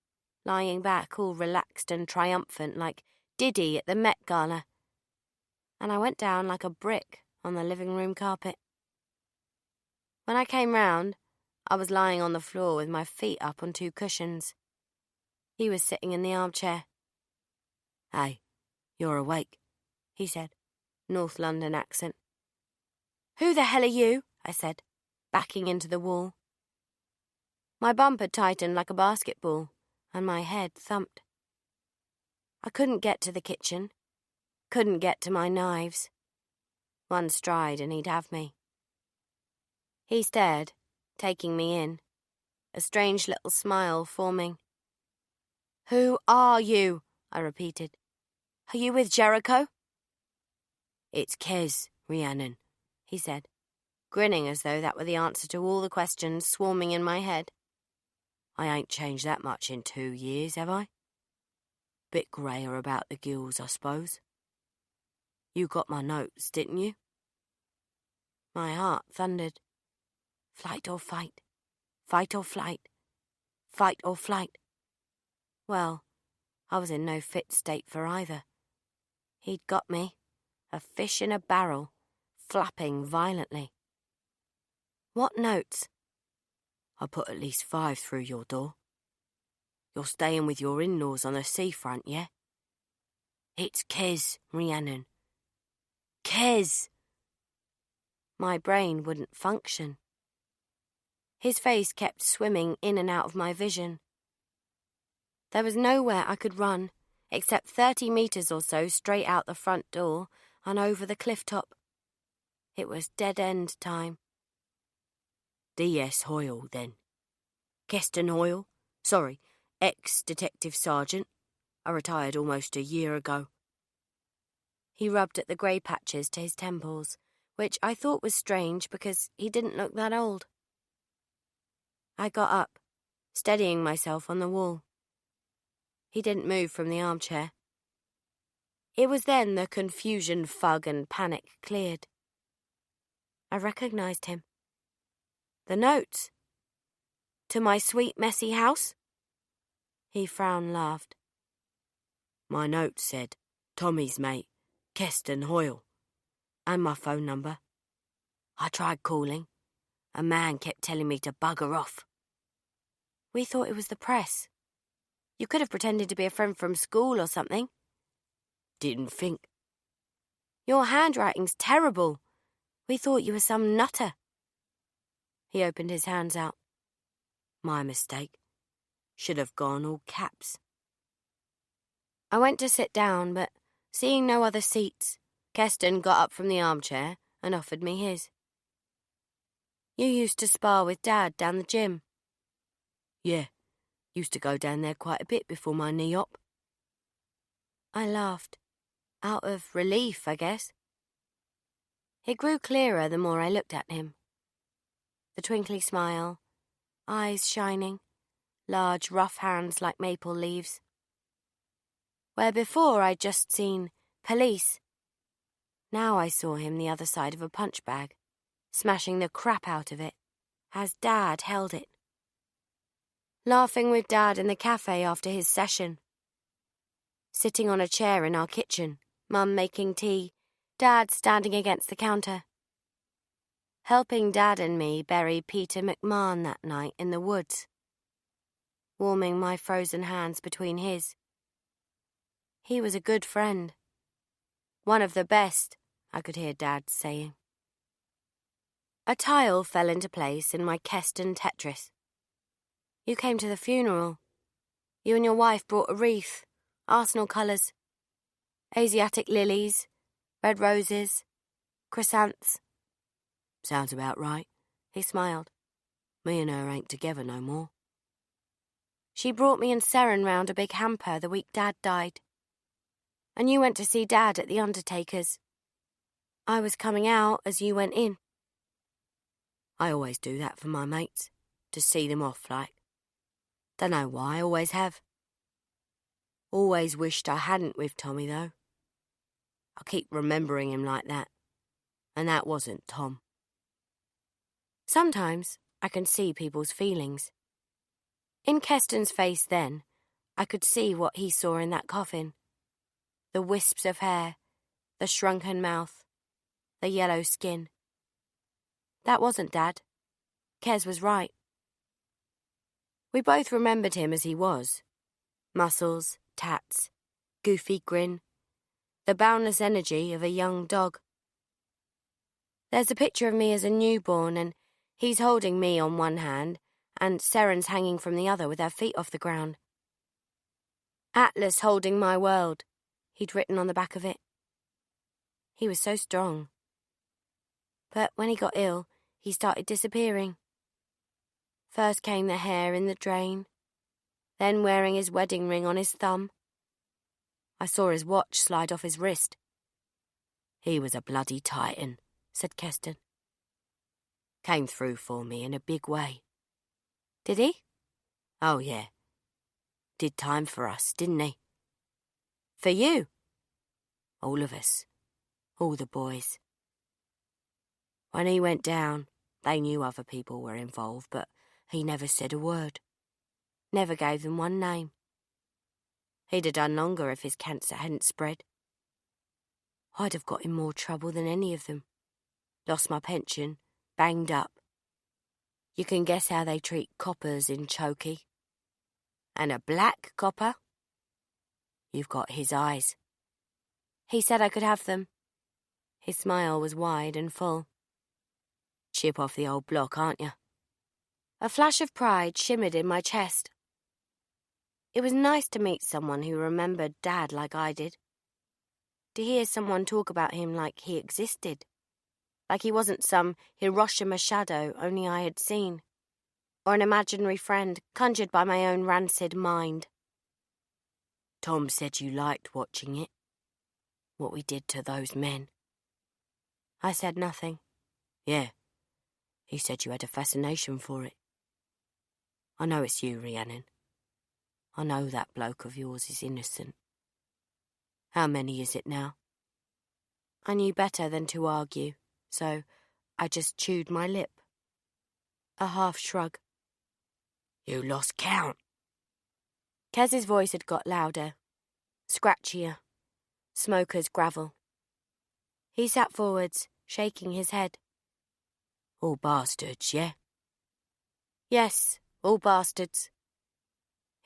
lying back all relaxed and triumphant like Diddy at the Met Gala. And I went down like a brick on the living room carpet. When I came round, I was lying on the floor with my feet up on 2 cushions. He was sitting in the armchair. "Hey, you're awake," he said, North London accent. "Who the hell are you?" I said, backing into the wall. My bump had tightened like a basketball, and my head thumped. I couldn't get to the kitchen, couldn't get to my knives. One stride and he'd have me. He stared, taking me in, a strange little smile forming. "Who are you?" I repeated. "Are you with Jericho?" "It's Kez, Rhiannon," he said, grinning as though that were the answer to all the questions swarming in my head. "I ain't changed that much in 2 years, have I? Bit greyer about the gills, I suppose. You got my notes, didn't you?" My heart thundered. Flight or fight, fight or flight, fight or flight. Well, I was in no fit state for either. He'd got me, a fish in a barrel, flapping violently. "What notes?" "I put at least 5 through your door. You're staying with your in-laws on the seafront, yeah?" "It's Kez, Rhiannon. Kez!" My brain wouldn't function. His face kept swimming in and out of my vision. There was nowhere I could run, except 30 metres or so straight out the front door and over the cliff top. It was dead-end time. "D.S. Hoyle, then. Keston Hoyle. Sorry, ex-detective sergeant. I retired almost a year ago." He rubbed at the grey patches to his temples, which I thought was strange because he didn't look that old. I got up, steadying myself on the wall. He didn't move from the armchair. It was then the confusion, fug and panic cleared. I recognised him. The notes. "To my sweet messy house?" He laughed. "My note said, Tommy's mate, Keston Hoyle, and my phone number. I tried calling. A man kept telling me to bugger off." "We thought it was the press. You could have pretended to be a friend from school or something." "Didn't think." "Your handwriting's terrible. We thought you were some nutter." He opened his hands out. "My mistake. Should have gone all caps." I went to sit down, but seeing no other seats, Keston got up from the armchair and offered me his. "You used to spar with Dad down the gym." "Yeah, used to go down there quite a bit before my knee op." I laughed, out of relief, I guess. It grew clearer the more I looked at him. The twinkly smile, eyes shining, large rough hands like maple leaves. Where before I'd just seen police, now I saw him the other side of a punch bag, smashing the crap out of it, as Dad held it. Laughing with Dad in the cafe after his session. Sitting on a chair in our kitchen, Mum making tea, Dad standing against the counter. Helping Dad and me bury Peter McMahon that night in the woods. Warming my frozen hands between his. He was a good friend. One of the best, I could hear Dad saying. A tile fell into place in my Keston Tetris. You came to the funeral. You and your wife brought a wreath, Arsenal colours, Asiatic lilies, red roses, chrysanths. Sounds about right, he smiled. Me and her ain't together no more. She brought me and Seren round a big hamper the week Dad died. And you went to see Dad at the undertaker's. I was coming out as you went in. I always do that for my mates, to see them off like. Dunno why, always have. Always wished I hadn't with Tommy, though. I keep remembering him like that, and that wasn't Tom. Sometimes I can see people's feelings. In Keston's face then, I could see what he saw in that coffin. The wisps of hair, the shrunken mouth, the yellow skin. That wasn't Dad. Kes was right. We both remembered him as he was. Muscles, tats, goofy grin, the boundless energy of a young dog. There's a picture of me as a newborn, and he's holding me on one hand, and Seren's hanging from the other with her feet off the ground. Atlas holding my world, he'd written on the back of it. He was so strong. But when he got ill, he started disappearing. First came the hair in the drain, then wearing his wedding ring on his thumb. I saw his watch slide off his wrist. He was a bloody titan, said Keston. Came through for me in a big way. Did he? Oh, yeah. Did time for us, didn't he? For you? All of us. All the boys. When he went down, they knew other people were involved, but he never said a word. Never gave them one name. He'd have done longer if his cancer hadn't spread. I'd have got in more trouble than any of them. Lost my pension, banged up. You can guess how they treat coppers in Chokey. And a black copper? You've got his eyes. He said I could have them. His smile was wide and full. Chip off the old block, aren't you? A flash of pride shimmered in my chest. It was nice to meet someone who remembered Dad like I did. To hear someone talk about him like he existed. Like he wasn't some Hiroshima shadow only I had seen. Or an imaginary friend conjured by my own rancid mind. Tom said you liked watching it. What we did to those men. I said nothing. Yeah. He said you had a fascination for it. I know it's you, Rhiannon. I know that bloke of yours is innocent. How many is it now? I knew better than to argue, so I just chewed my lip. A half shrug. You lost count. Kez's voice had got louder, scratchier, smoker's gravel. He sat forwards, shaking his head. All bastards, yeah? Yes, all bastards.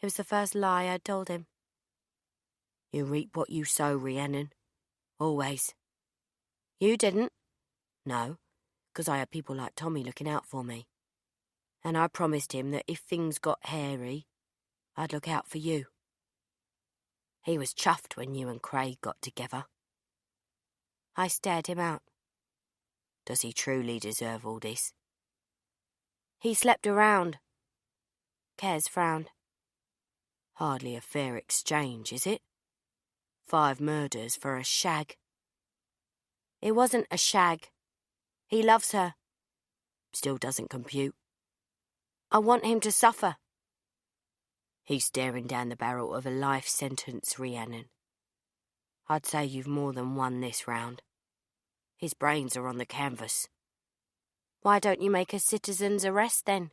It was the first lie I'd told him. You reap what you sow, Rhiannon. Always. You didn't? No, because I had people like Tommy looking out for me. And I promised him that if things got hairy, I'd look out for you. He was chuffed when you and Craig got together. I stared him out. Does he truly deserve all this? He slept around. Kez frowned. Hardly a fair exchange, is it? 5 murders for a shag. It wasn't a shag. He loves her. Still doesn't compute. I want him to suffer. He's staring down the barrel of a life sentence, Rhiannon. I'd say you've more than won this round. His brains are on the canvas. Why don't you make a citizen's arrest then?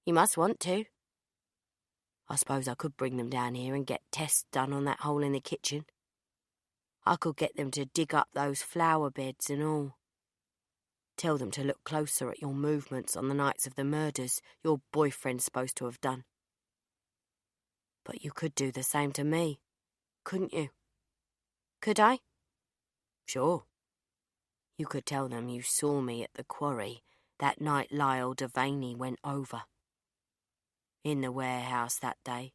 You must want to. I suppose I could bring them down here and get tests done on that hole in the kitchen. I could get them to dig up those flower beds and all. Tell them to look closer at your movements on the nights of the murders your boyfriend's supposed to have done. But you could do the same to me, couldn't you? Could I? Sure. You could tell them you saw me at the quarry that night Lyle Devaney went over. In the warehouse that day.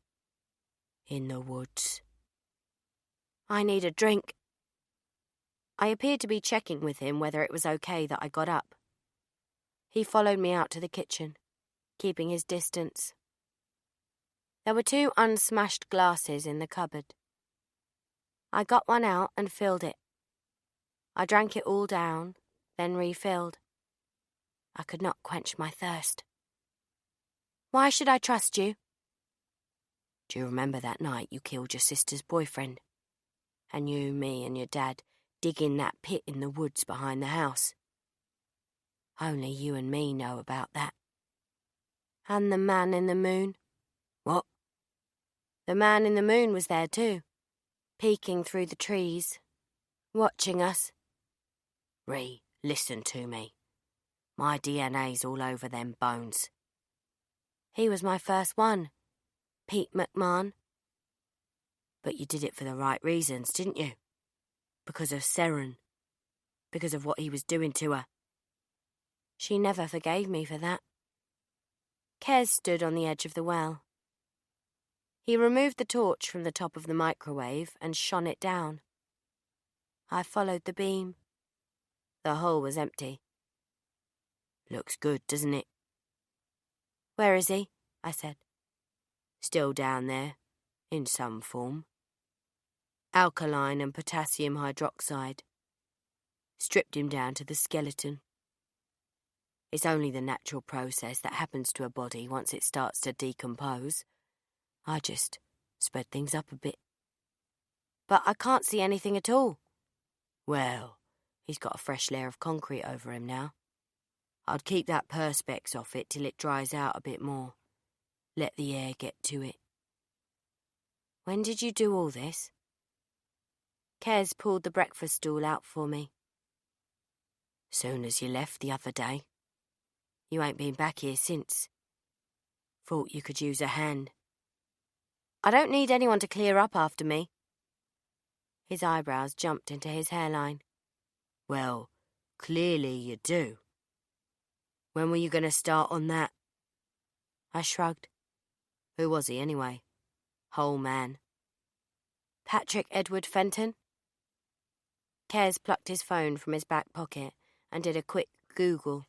In the woods. I need a drink. I appeared to be checking with him whether it was okay that I got up. He followed me out to the kitchen, keeping his distance. There were 2 unsmashed glasses in the cupboard. I got one out and filled it. I drank it all down, then refilled. I could not quench my thirst. Why should I trust you? Do you remember that night you killed your sister's boyfriend? And you, me and your dad digging that pit in the woods behind the house? Only you and me know about that. And the man in the moon? What? The man in the moon was there too, peeking through the trees, watching us. Ree, listen to me. My DNA's all over them bones. He was my first one, Pete McMahon. But you did it for the right reasons, didn't you? Because of Seren. Because of what he was doing to her. She never forgave me for that. Kez stood on the edge of the well. He removed the torch from the top of the microwave and shone it down. I followed the beam. The hole was empty. Looks good, doesn't it? Where is he? I said. Still down there, in some form. Alkaline and potassium hydroxide. Stripped him down to the skeleton. It's only the natural process that happens to a body once it starts to decompose. I just spread things up a bit. But I can't see anything at all. Well, he's got a fresh layer of concrete over him now. I'd keep that perspex off it till it dries out a bit more. Let the air get to it. When did you do all this? Kez pulled the breakfast stool out for me. Soon as you left the other day. You ain't been back here since. Thought you could use a hand. I don't need anyone to clear up after me. His eyebrows jumped into his hairline. Well, clearly you do. When were you going to start on that? I shrugged. Who was he anyway? Whole man. Patrick Edward Fenton. Kez plucked his phone from his back pocket and did a quick Google.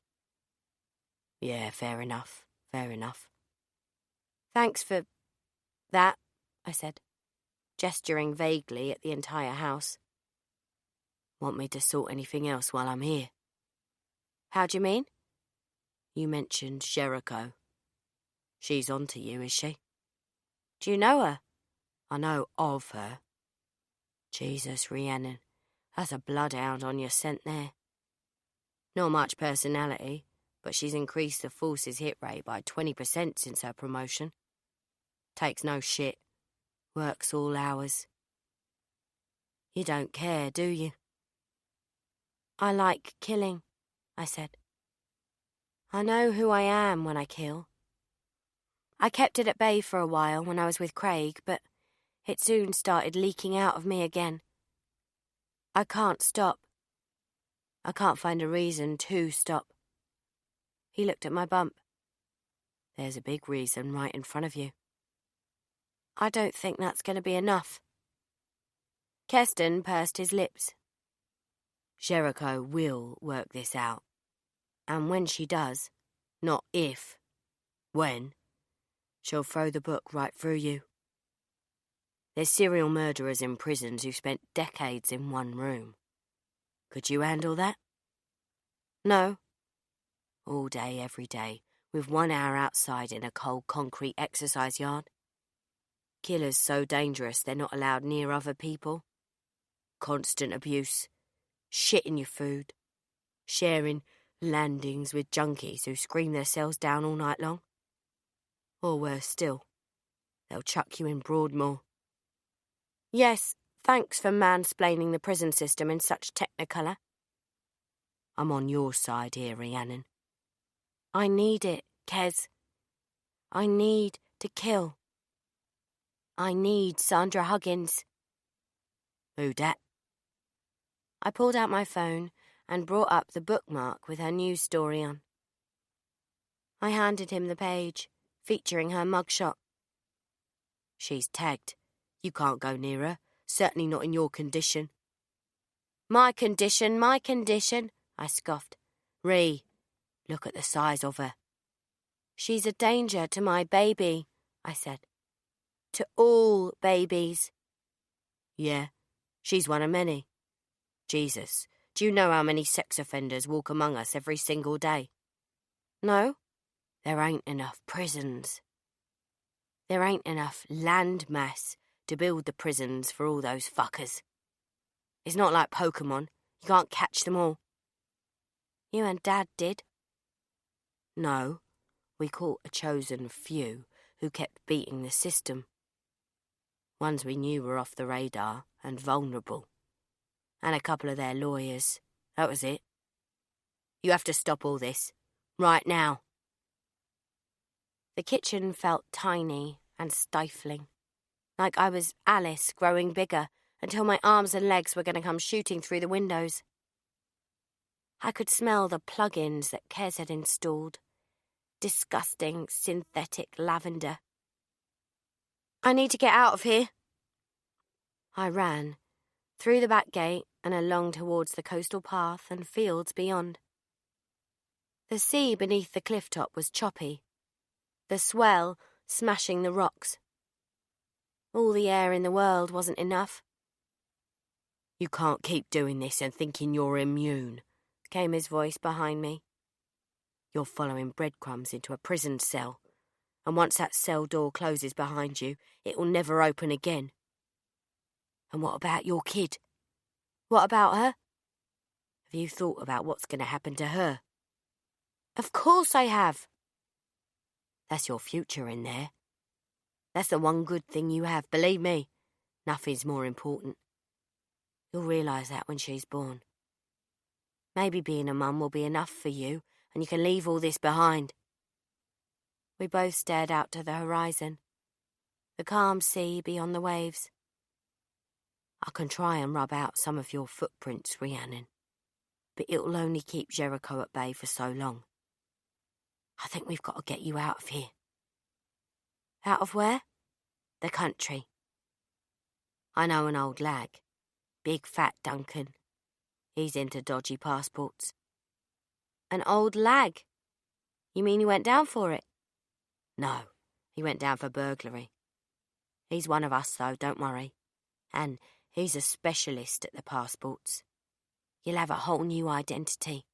Yeah, fair enough, fair enough. Thanks for that, I said, gesturing vaguely at the entire house. Want me to sort anything else while I'm here? How do you mean? You mentioned Jericho. She's on to you, is she? Do you know her? I know of her. Jesus, Rhiannon, that's a bloodhound on your scent there. Not much personality, but she's increased the force's hit rate by 20% since her promotion. Takes no shit. Works all hours. You don't care, do you? I like killing, I said. I know who I am when I kill. I kept it at bay for a while when I was with Craig, but it soon started leaking out of me again. I can't stop. I can't find a reason to stop. He looked at my bump. There's a big reason right in front of you. I don't think that's going to be enough. Keston pursed his lips. Jericho will work this out. And when she does, not if, when, she'll throw the book right through you. There's serial murderers in prisons who spent decades in one room. Could you handle that? No. All day, every day, with 1 hour outside in a cold concrete exercise yard. Killers so dangerous they're not allowed near other people. Constant abuse, shit in your food, sharing landings with junkies who scream their cells down all night long. Or worse still, They'll chuck you in Broadmoor. Yes, thanks for mansplaining the prison system in such technicolor. I'm on your side here, Rhiannon. I need it, Kez. I need to kill. I need Sandra Huggins. Who dat? I pulled out my phone and brought up the bookmark with her news story on. I handed him the page, featuring her mugshot. She's tagged. You can't go near her, certainly not in your condition. My condition, I scoffed. Ree, look at the size of her. She's a danger to my baby, I said. To all babies. Yeah, she's one of many. Jesus, do you know how many sex offenders walk among us every single day? No, there ain't enough prisons. There ain't enough land mass to build the prisons for all those fuckers. It's not like Pokemon. You can't catch them all. You and Dad did. No, we caught a chosen few who kept beating the system. Ones we knew were off the radar and vulnerable. And a couple of their lawyers. That was it. You have to stop all this. Right now. The kitchen felt tiny and stifling. Like I was Alice growing bigger until my arms and legs were going to come shooting through the windows. I could smell the plug-ins that Kez had installed. Disgusting synthetic lavender. I need to get out of here. I ran, through the back gate and along towards the coastal path and fields beyond. The sea beneath the cliff top was choppy, the swell smashing the rocks. All the air in the world wasn't enough. You can't keep doing this and thinking you're immune, came his voice behind me. You're following breadcrumbs into a prison cell, and once that cell door closes behind you, it will never open again. And what about your kid? What about her? Have you thought about what's going to happen to her? Of course I have. That's your future in there. That's the one good thing you have, believe me. Nothing's more important. You'll realise that when she's born. Maybe being a mum will be enough for you, and you can leave all this behind. We both stared out to the horizon, the calm sea beyond the waves. I can try and rub out some of your footprints, Rhiannon, but it'll only keep Jericho at bay for so long. I think we've got to get you out of here. Out of where? The country. I know an old lag, big fat Duncan. He's into dodgy passports. An old lag? You mean he went down for it? No, he went down for burglary. He's one of us, though, don't worry. And he's a specialist at the passports. You'll have a whole new identity.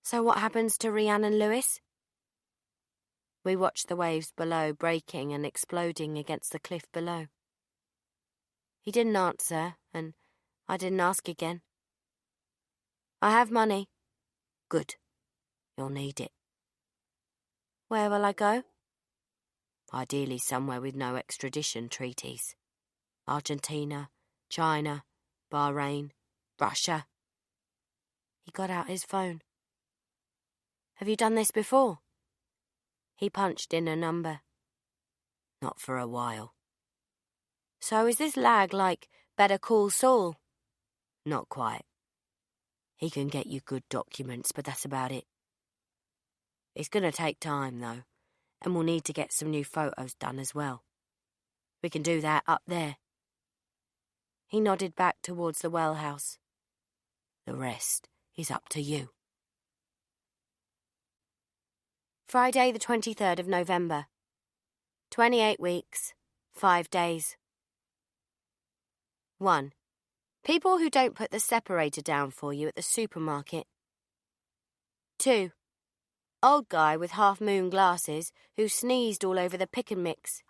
So what happens to Rhiannon Lewis? We watched the waves below breaking and exploding against the cliff below. He didn't answer, and I didn't ask again. I have money. Good. You'll need it. Where will I go? Ideally somewhere with no extradition treaties. Argentina, China, Bahrain, Russia. He got out his phone. Have you done this before? He punched in a number. Not for a while. So is this lag like Better Call Saul? Not quite. He can get you good documents, but that's about it. It's going to take time, though, and we'll need to get some new photos done as well. We can do that up there. He nodded back towards the well house. The rest is up to you. Friday the 23rd of November. 28 weeks, 5 days. 1. People who don't put the separator down for you at the supermarket. 2. Old guy with half-moon glasses who sneezed all over the pick and mix.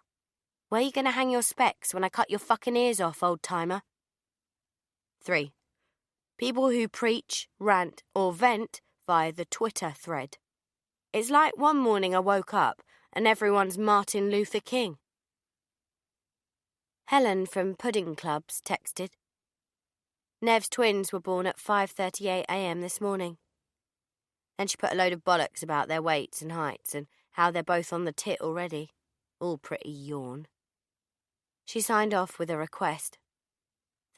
Where are you going to hang your specs when I cut your fucking ears off, old-timer? 3. People who preach, rant or vent via the Twitter thread. It's like one morning I woke up and everyone's Martin Luther King. Helen from Pudding Club's texted. Nev's twins were born at 5:38 a.m. this morning. Then she put a load of bollocks about their weights and heights and how they're both on the tit already. All pretty yawn. She signed off with a request.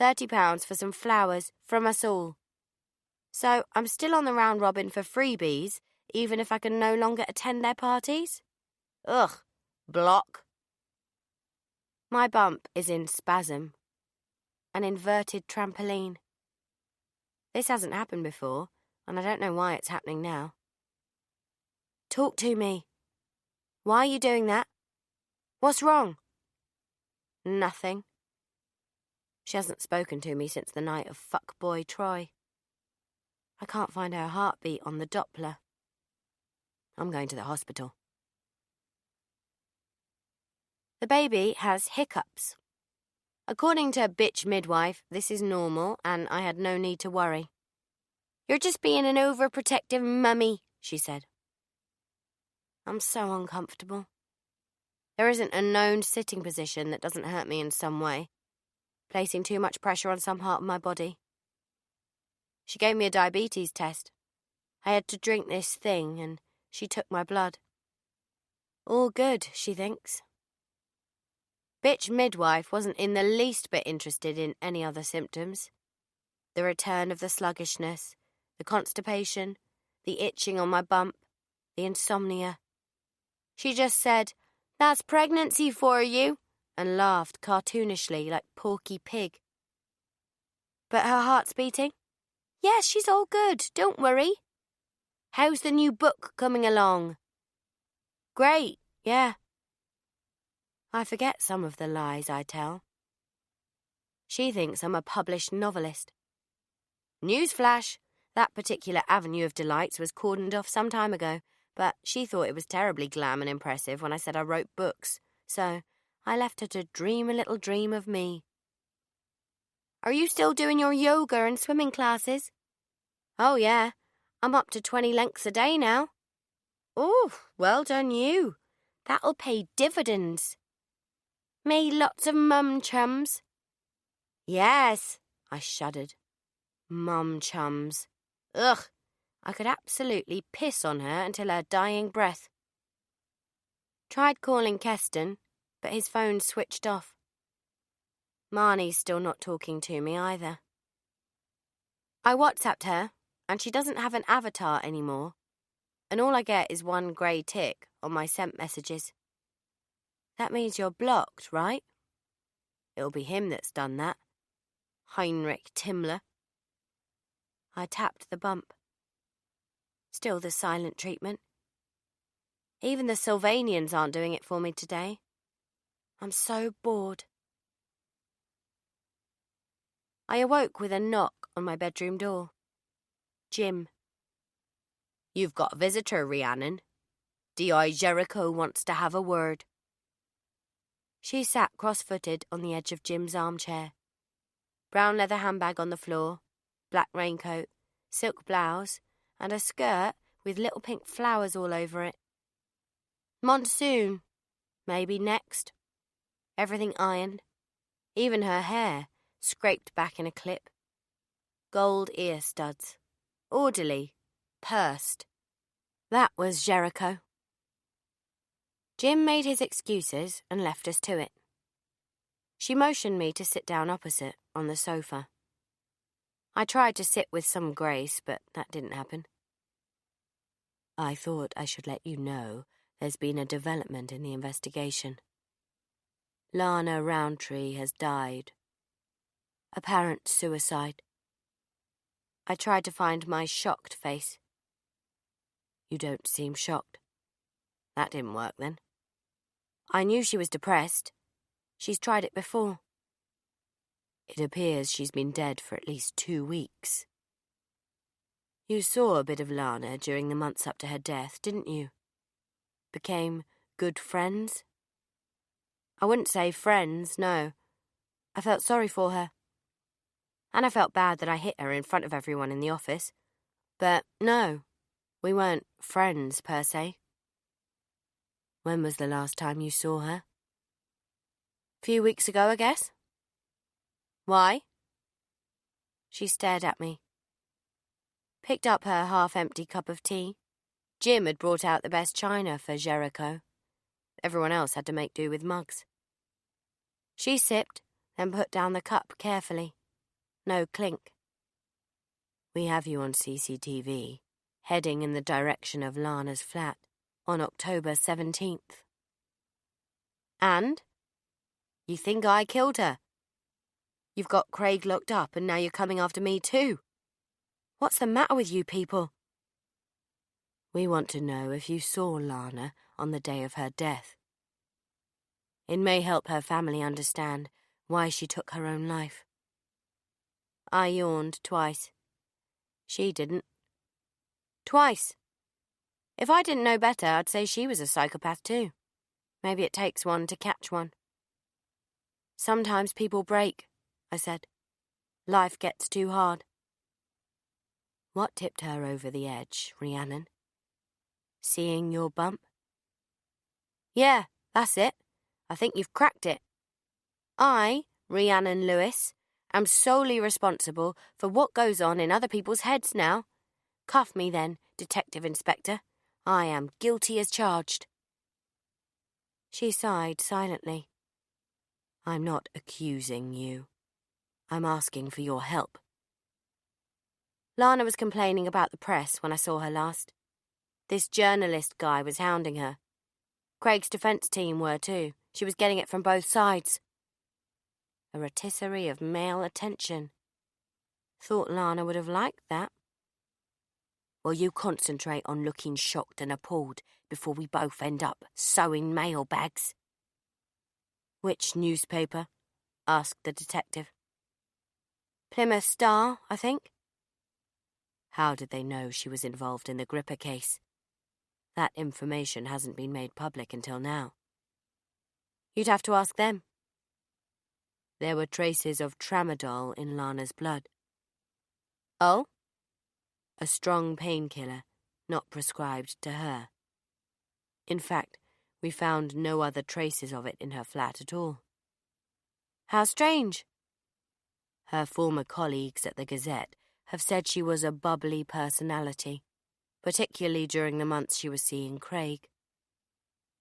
£30 for some flowers from us all. So I'm still on the round robin for freebies, even if I can no longer attend their parties? Ugh, block. My bump is in spasm. An inverted trampoline. This hasn't happened before, and I don't know why it's happening now. Talk to me. Why are you doing that? What's wrong? Nothing. She hasn't spoken to me since the night of fuckboy Troy. I can't find her heartbeat on the Doppler. I'm going to the hospital. The baby has hiccups. According to bitch midwife, this is normal and I had no need to worry. You're just being an overprotective mummy, she said. I'm so uncomfortable. There isn't a known sitting position that doesn't hurt me in some way, placing too much pressure on some part of my body. She gave me a diabetes test. I had to drink this thing and she took my blood. All good, she thinks. Bitch midwife wasn't in the least bit interested in any other symptoms. The return of the sluggishness, the constipation, the itching on my bump, the insomnia. She just said, "That's pregnancy for you," and laughed cartoonishly like Porky Pig. But her heart's beating? Yes, she's all good, don't worry. How's the new book coming along? Great, yeah. I forget some of the lies I tell. She thinks I'm a published novelist. Newsflash, that particular avenue of delights was cordoned off some time ago, but she thought it was terribly glam and impressive when I said I wrote books, so I left her to dream a little dream of me. Are you still doing your yoga and swimming classes? Oh, yeah. I'm up to 20 lengths a day now. Oh, well done you. That'll pay dividends. Made lots of mum chums. Yes, I shuddered. Mum chums. Ugh, I could absolutely piss on her until her dying breath. Tried calling Keston, but his phone switched off. Marnie's still not talking to me either. I WhatsApped her, and she doesn't have an avatar anymore, and all I get is one grey tick on my sent messages. That means you're blocked, right? It'll be him that's done that. Heinrich Timmler. I tapped the bump. Still the silent treatment. Even the Sylvanians aren't doing it for me today. I'm so bored. I awoke with a knock on my bedroom door. Jim. You've got a visitor, Rhiannon. D.I. Jericho wants to have a word. She sat cross-footed on the edge of Jim's armchair. Brown leather handbag on the floor, black raincoat, silk blouse, and a skirt with little pink flowers all over it. Monsoon. Maybe next. Everything ironed. Even her hair, scraped back in a clip. Gold ear studs. Orderly. Pursed. That was Jericho. Jim made his excuses and left us to it. She motioned me to sit down opposite, on the sofa. I tried to sit with some grace, but that didn't happen. I thought I should let you know there's been a development in the investigation. Lana Roundtree has died. Apparent suicide. I tried to find my shocked face. You don't seem shocked. That didn't work then. I knew she was depressed. She's tried it before. It appears she's been dead for at least 2 weeks. You saw a bit of Lana during the months up to her death, didn't you? Became good friends? I wouldn't say friends, no. I felt sorry for her. And I felt bad that I hit her in front of everyone in the office. But no, we weren't friends per se. When was the last time you saw her? Few weeks ago, I guess. Why? She stared at me. Picked up her half-empty cup of tea. Jim had brought out the best china for Jericho. Everyone else had to make do with mugs. She sipped, then put down the cup carefully. No clink. We have you on CCTV, heading in the direction of Lana's flat on October 17th. And? You think I killed her? You've got Craig locked up and now you're coming after me too. What's the matter with you people? We want to know if you saw Lana on the day of her death. It may help her family understand why she took her own life. I yawned twice. She didn't. Twice. If I didn't know better, I'd say she was a psychopath too. Maybe it takes one to catch one. Sometimes people break, I said. Life gets too hard. What tipped her over the edge, Rhiannon? Seeing your bump? Yeah, that's it. I think you've cracked it. I, Rhiannon Lewis, am solely responsible for what goes on in other people's heads now. Cuff me then, Detective Inspector. I am guilty as charged. She sighed silently. I'm not accusing you. I'm asking for your help. Lana was complaining about the press when I saw her last. This journalist guy was hounding her. Craig's defence team were too. She was getting it from both sides. A rotisserie of male attention. Thought Lana would have liked that. Well, you concentrate on looking shocked and appalled before we both end up sewing mailbags. Which newspaper? Asked the detective. Plymouth Star, I think. How did they know she was involved in the Gripper case? That information hasn't been made public until now. You'd have to ask them. There were traces of tramadol in Lana's blood. Oh? A strong painkiller, not prescribed to her. In fact, we found no other traces of it in her flat at all. How strange. Her former colleagues at the Gazette have said she was a bubbly personality, particularly during the months she was seeing Craig.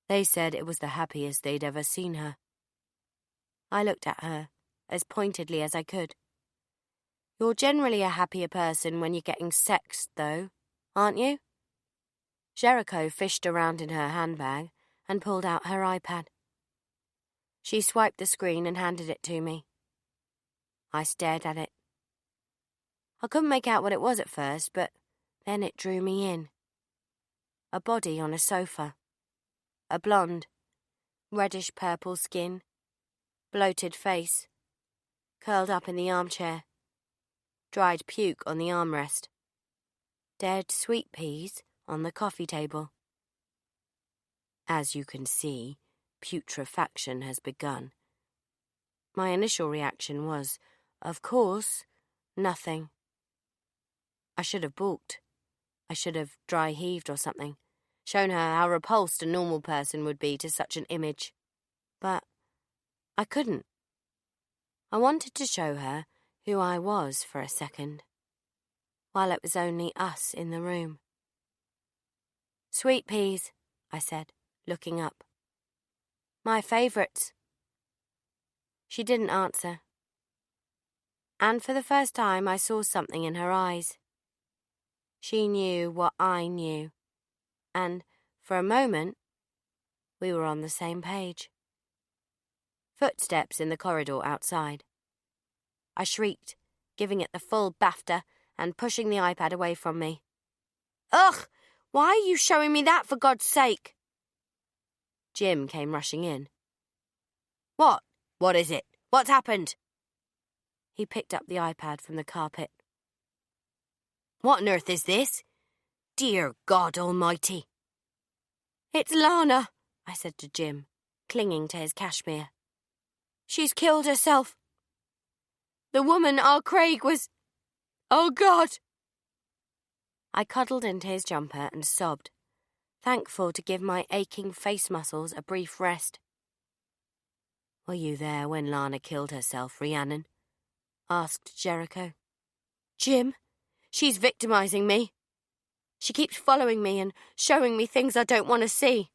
They said it was the happiest they'd ever seen her. I looked at her, as pointedly as I could. You're generally a happier person when you're getting sexed, though, aren't you? Jericho fished around in her handbag and pulled out her iPad. She swiped the screen and handed it to me. I stared at it. I couldn't make out what it was at first, but then it drew me in. A body on a sofa. A blonde, reddish-purple skin, bloated face, curled up in the armchair, dried puke on the armrest, dead sweet peas on the coffee table. As you can see, putrefaction has begun. My initial reaction was, of course, nothing. I should have balked. I should have dry-heaved or something, shown her how repulsed a normal person would be to such an image. But I couldn't. I wanted to show her who I was for a second, while it was only us in the room. Sweet peas, I said, looking up. My favourites. She didn't answer. And for the first time I saw something in her eyes. She knew what I knew, and, for a moment, we were on the same page. Footsteps in the corridor outside. I shrieked, giving it the full BAFTA and pushing the iPad away from me. Ugh! Why are you showing me that, for God's sake? Jim came rushing in. What? What is it? What's happened? He picked up the iPad from the carpet. What on earth is this? Dear God Almighty. It's Lana, I said to Jim, clinging to his cashmere. She's killed herself. The woman our Craig was... Oh, God! I cuddled into his jumper and sobbed, thankful to give my aching face muscles a brief rest. Were you there when Lana killed herself, Rhiannon? Asked Jericho. Jim, she's victimising me. She keeps following me and showing me things I don't want to see.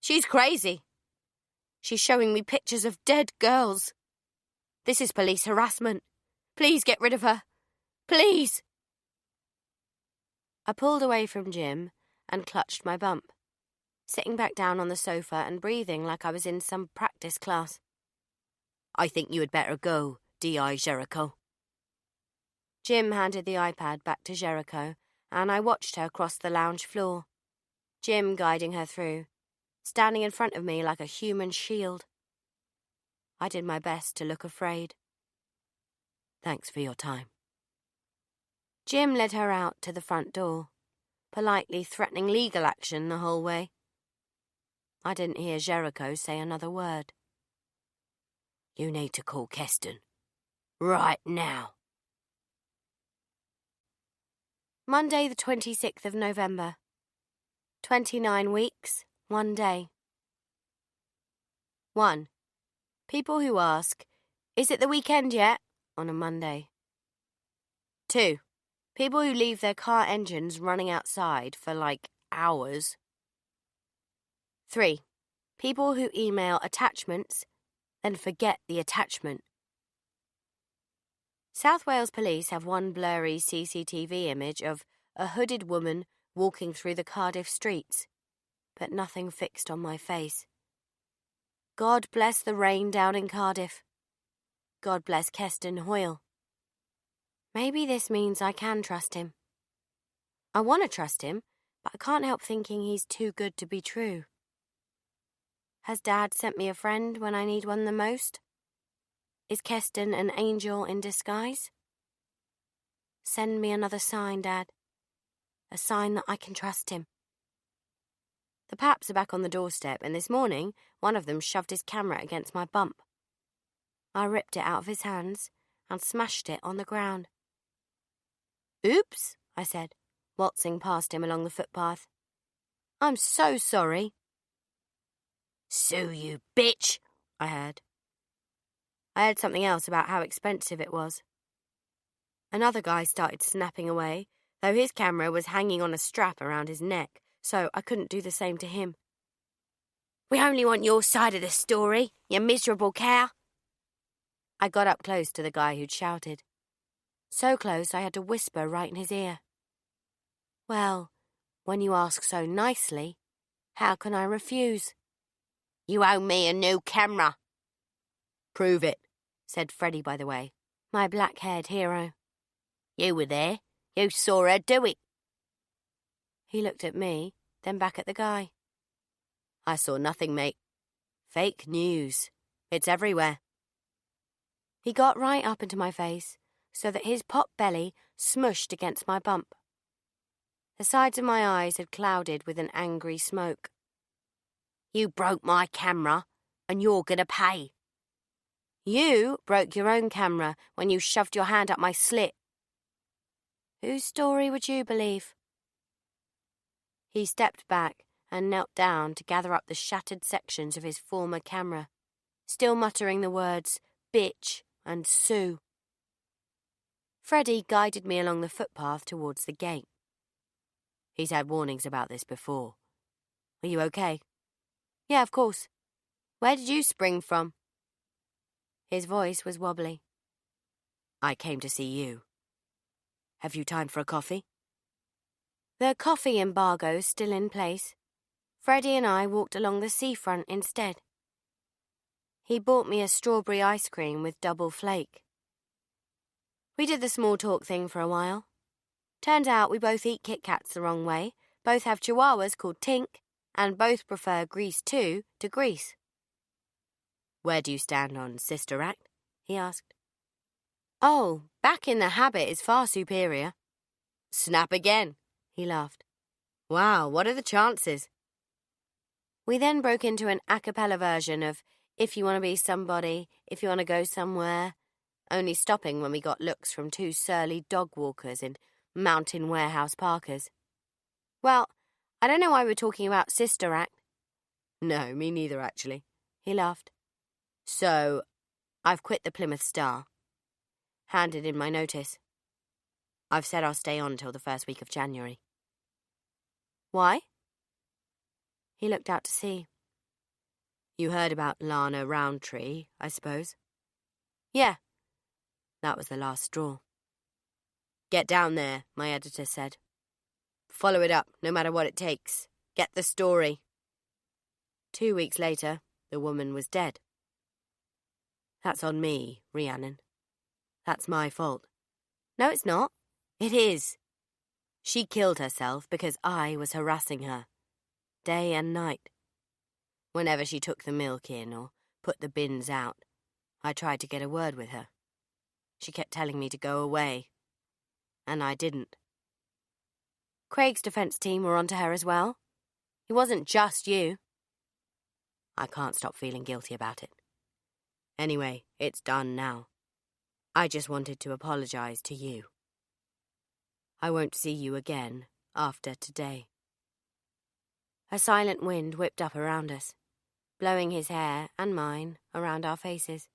She's crazy. She's showing me pictures of dead girls. This is police harassment. Please get rid of her. Please. I pulled away from Jim and clutched my bump, sitting back down on the sofa and breathing like I was in some practice class. I think you had better go, D.I. Jericho. Jim handed the iPad back to Jericho, and I watched her cross the lounge floor, Jim guiding her through, standing in front of me like a human shield. I did my best to look afraid. Thanks for your time. Jim led her out to the front door, politely threatening legal action the whole way. I didn't hear Jericho say another word. You need to call Keston. Right now. Monday the 26th of November. 29 weeks, 1 day. 1. People who ask, "Is it the weekend yet?" on a Monday. 2. People who leave their car engines running outside for hours. 3. People who email attachments, then forget the attachment. South Wales Police have one blurry CCTV image of a hooded woman walking through the Cardiff streets, but nothing fixed on my face. God bless the rain down in Cardiff. God bless Keston Hoyle. Maybe this means I can trust him. I want to trust him, but I can't help thinking he's too good to be true. Has Dad sent me a friend when I need one the most? Is Keston an angel in disguise? Send me another sign, Dad. A sign that I can trust him. The Paps are back on the doorstep, and this morning, one of them shoved his camera against my bump. I ripped it out of his hands and smashed it on the ground. "Oops," I said, waltzing past him along the footpath. "I'm so sorry." "Sue you, bitch," I heard. I heard something else about how expensive it was. Another guy started snapping away, though his camera was hanging on a strap around his neck, so I couldn't do the same to him. "We only want your side of the story, you miserable cow." I got up close to the guy who'd shouted. So close I had to whisper right in his ear. "Well, when you ask so nicely, how can I refuse?" "You owe me a new camera." "Prove it," said Freddie by the way, my black-haired hero. "You were there. You saw her do it." He looked at me, then back at the guy. "I saw nothing, mate. Fake news. It's everywhere." He got right up into my face, so that his pot belly smushed against my bump. The sides of my eyes had clouded with an angry smoke. "You broke my camera, and you're gonna pay." "You broke your own camera when you shoved your hand up my slit." "Whose story would you believe?" He stepped back and knelt down to gather up the shattered sections of his former camera, still muttering the words bitch and Sue. Freddie guided me along the footpath towards the gate. "He's had warnings about this before. Are you okay?" "Yeah, of course. Where did you spring from?" His voice was wobbly. "I came to see you. Have you time for a coffee?" The coffee embargo's still in place. Freddie and I walked along the seafront instead. He bought me a strawberry ice cream with double flake. We did the small talk thing for a while. Turns out we both eat Kit Kats the wrong way, both have chihuahuas called Tink, and both prefer Grease 2 to Grease. "Where do you stand on Sister Act?" he asked. "Oh, Back in the Habit is far superior." "Snap again," he laughed. "Wow, what are the chances?" We then broke into an a cappella version of If You Want to Be Somebody, If You Want to Go Somewhere, only stopping when we got looks from two surly dog walkers in Mountain Warehouse Parkers. "Well, I don't know why we're talking about Sister Act." "No, me neither, actually," he laughed. So, I've quit the Plymouth Star. Handed in my notice. I've said I'll stay on till the first week of January. Why? He looked out to sea. You heard about Lana Roundtree, I suppose? Yeah. That was the last straw. Get down there, my editor said. Follow it up, no matter what it takes. Get the story. 2 weeks later, the woman was dead. That's on me, Rhiannon. That's my fault. No, it's not. It is. She killed herself because I was harassing her, day and night. Whenever she took the milk in or put the bins out, I tried to get a word with her. She kept telling me to go away, and I didn't. Craig's defence team were onto her as well. It wasn't just you. I can't stop feeling guilty about it. Anyway, it's done now. I just wanted to apologise to you. I won't see you again after today. A silent wind whipped up around us, blowing his hair and mine around our faces.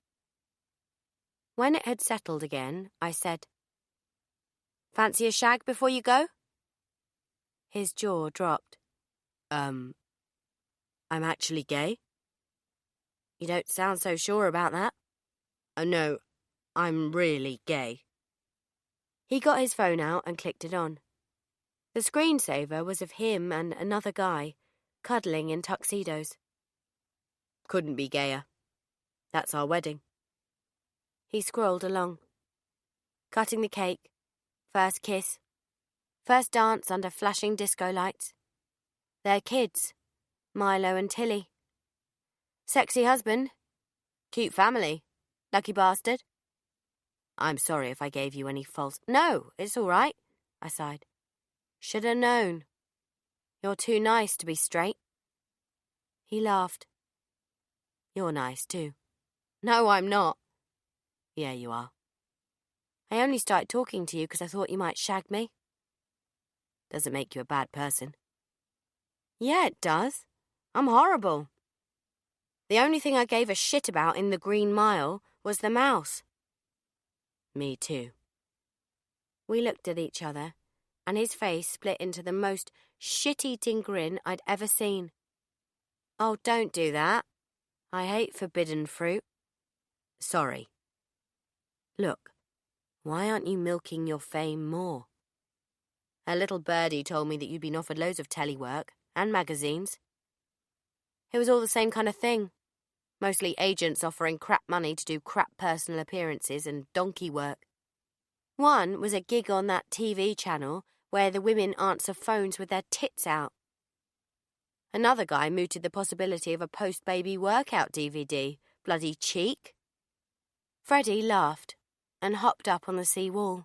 When it had settled again, I said, "Fancy a shag before you go?" His jaw dropped. I'm actually gay? You don't sound so sure about that. Oh, no, I'm really gay. He got his phone out and clicked it on. The screensaver was of him and another guy, cuddling in tuxedos. Couldn't be gayer. That's our wedding. He scrolled along. Cutting the cake, first kiss, first dance under flashing disco lights. Their kids, Milo and Tilly. Sexy husband. Cute family. Lucky bastard. I'm sorry if I gave you any false... No, it's all right, I sighed. Should have known. You're too nice to be straight. He laughed. You're nice too. No, I'm not. Yeah, you are. I only started talking to you because I thought you might shag me. Doesn't make you a bad person. Yeah, it does. I'm horrible. The only thing I gave a shit about in the Green Mile was the mouse. Me too. We looked at each other, and his face split into the most shit-eating grin I'd ever seen. Oh, don't do that. I hate forbidden fruit. Sorry. Look, why aren't you milking your fame more? A little birdie told me that you'd been offered loads of telly work and magazines. It was all the same kind of thing. Mostly agents offering crap money to do crap personal appearances and donkey work. One was a gig on that TV channel where the women answer phones with their tits out. Another guy mooted the possibility of a post-baby workout DVD. Bloody cheek. Freddie laughed and hopped up on the sea wall.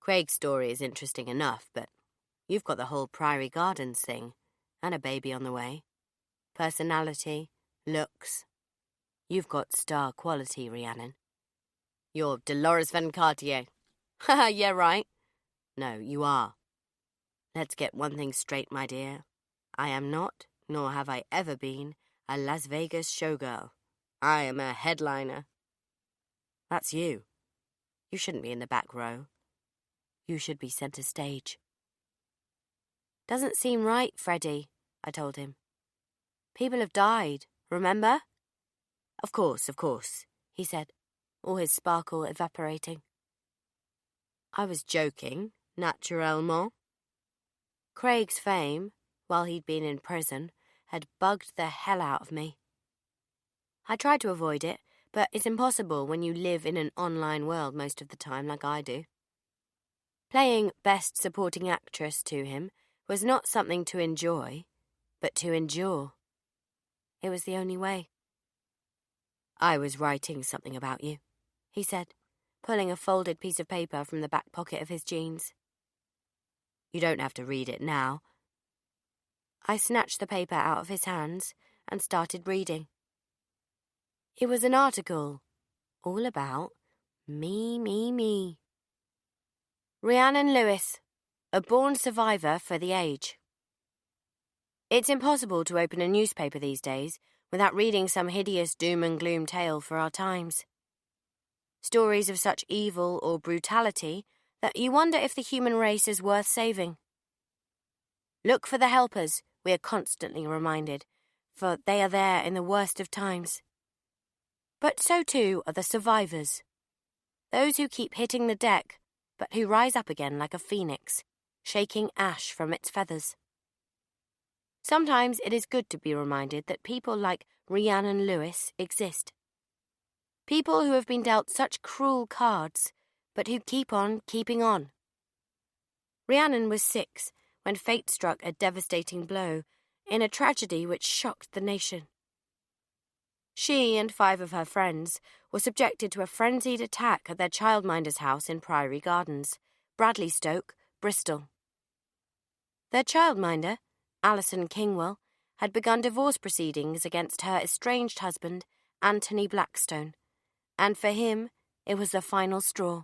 Craig's story is interesting enough, but you've got the whole Priory Gardens thing, and a baby on the way. Personality, looks. You've got star quality, Rhiannon. You're Dolores Van Cartier. Haha, yeah, right. No, you are. Let's get one thing straight, my dear. I am not, nor have I ever been, a Las Vegas showgirl. I am a headliner. That's you. You shouldn't be in the back row. You should be centre stage. Doesn't seem right, Freddie, I told him. People have died, remember? Of course, he said, all his sparkle evaporating. I was joking, naturellement. Craig's fame, while he'd been in prison, had bugged the hell out of me. I tried to avoid it, but it's impossible when you live in an online world most of the time like I do. Playing Best Supporting Actress to him was not something to enjoy, but to endure. It was the only way. I was writing something about you, he said, pulling a folded piece of paper from the back pocket of his jeans. You don't have to read it now. I snatched the paper out of his hands and started reading. It was an article, all about me. Rhiannon Lewis, a born survivor for the age. It's impossible to open a newspaper these days without reading some hideous doom and gloom tale for our times. Stories of such evil or brutality that you wonder if the human race is worth saving. Look for the helpers, we are constantly reminded, for they are there in the worst of times. But so too are the survivors, those who keep hitting the deck, but who rise up again like a phoenix, shaking ash from its feathers. Sometimes it is good to be reminded that people like Rhiannon Lewis exist. People who have been dealt such cruel cards, but who keep on keeping on. Rhiannon was 6 when fate struck a devastating blow in a tragedy which shocked the nation. She and 5 of her friends were subjected to a frenzied attack at their childminder's house in Priory Gardens, Bradley Stoke, Bristol. Their childminder, Alison Kingwell, had begun divorce proceedings against her estranged husband, Anthony Blackstone, and for him it was the final straw.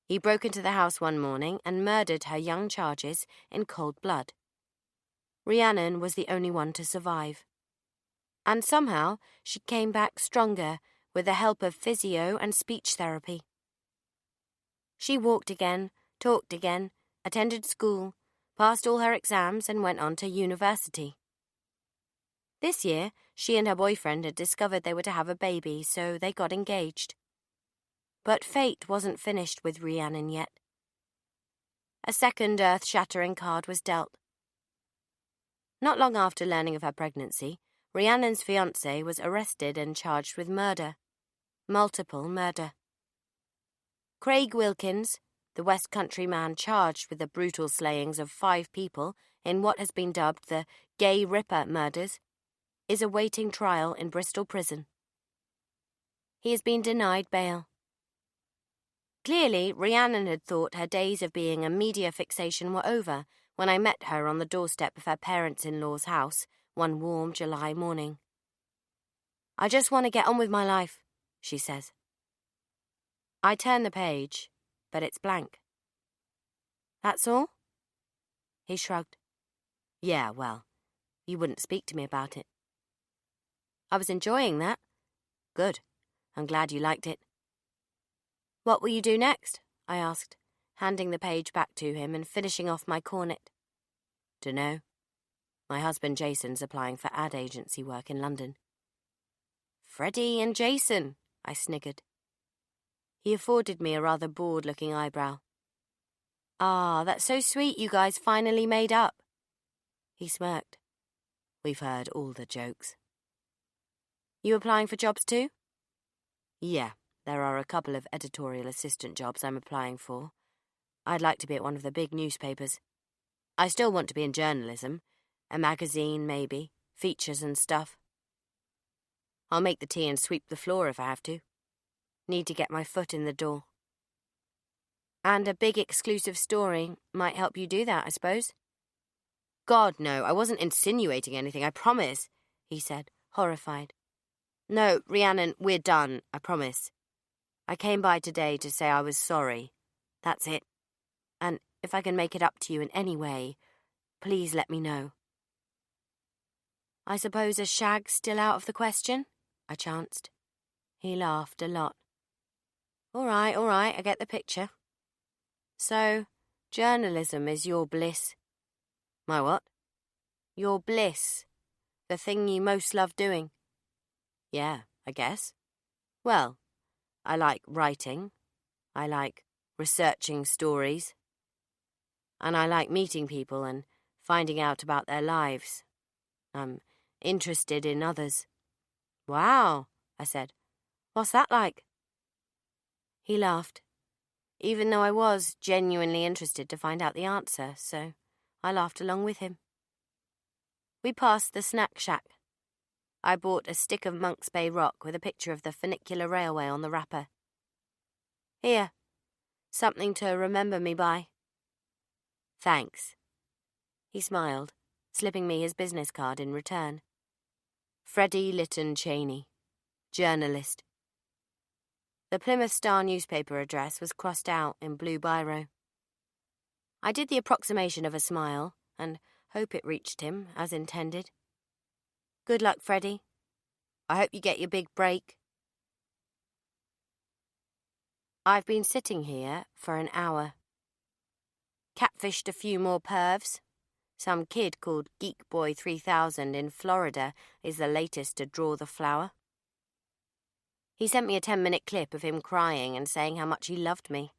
He broke into the house one morning and murdered her young charges in cold blood. Rhiannon was the only one to survive. And somehow she came back stronger with the help of physio and speech therapy. She walked again, talked again, attended school, passed all her exams and went on to university. This year, she and her boyfriend had discovered they were to have a baby, so they got engaged. But fate wasn't finished with Rhiannon yet. A second earth-shattering card was dealt. Not long after learning of her pregnancy, Rhiannon's fiancé was arrested and charged with murder. Multiple murder. Craig Wilkins, the West Country man charged with the brutal slayings of 5 people in what has been dubbed the Gay Ripper murders, is awaiting trial in Bristol prison. He has been denied bail. Clearly, Rhiannon had thought her days of being a media fixation were over when I met her on the doorstep of her parents-in-law's house one warm July morning. "I just want to get on with my life," she says. I turn the page, but it's blank. "That's all?" He shrugged. "Yeah, well, you wouldn't speak to me about it." "I was enjoying that." "Good. I'm glad you liked it." "What will you do next?" I asked, handing the page back to him and finishing off my cornet. "Dunno. My husband Jason's applying for ad agency work in London." "Freddie and Jason," I sniggered. He afforded me a rather bored-looking eyebrow. "Ah, that's so sweet you guys finally made up." He smirked. "We've heard all the jokes." "You applying for jobs too?" "Yeah, there are a couple of editorial assistant jobs I'm applying for. I'd like to be at one of the big newspapers. I still want to be in journalism. A magazine, maybe. Features and stuff. I'll make the tea and sweep the floor if I have to. Need to get my foot in the door." "And a big exclusive story might help you do that, I suppose?" "God, no, I wasn't insinuating anything, I promise," he said, horrified. "No, Rhiannon, we're done, I promise. I came by today to say I was sorry. That's it. And if I can make it up to you in any way, please let me know." "I suppose a shag's still out of the question?" I chanced. He laughed a lot. All right, I get the picture. So, journalism is your bliss." "My what?" "Your bliss. The thing you most love doing." "Yeah, I guess. Well, I like writing. I like researching stories. And I like meeting people and finding out about their lives. I'm interested in others." "Wow," I said. "What's that like?" He laughed, even though I was genuinely interested to find out the answer, so I laughed along with him. We passed the snack shack. I bought a stick of Monk's Bay rock with a picture of the funicular railway on the wrapper. "Here, something to remember me by." "Thanks." He smiled, slipping me his business card in return. Freddie Lytton Cheney, journalist. The Plymouth Star newspaper address was crossed out in blue biro. I did the approximation of a smile and hope it reached him as intended. Good luck, Freddie. I hope you get your big break. I've been sitting here for an hour. Catfished a few more pervs. Some kid called Geek Boy 3000 in Florida is the latest to draw the flower. He sent me a 10-minute clip of him crying and saying how much he loved me.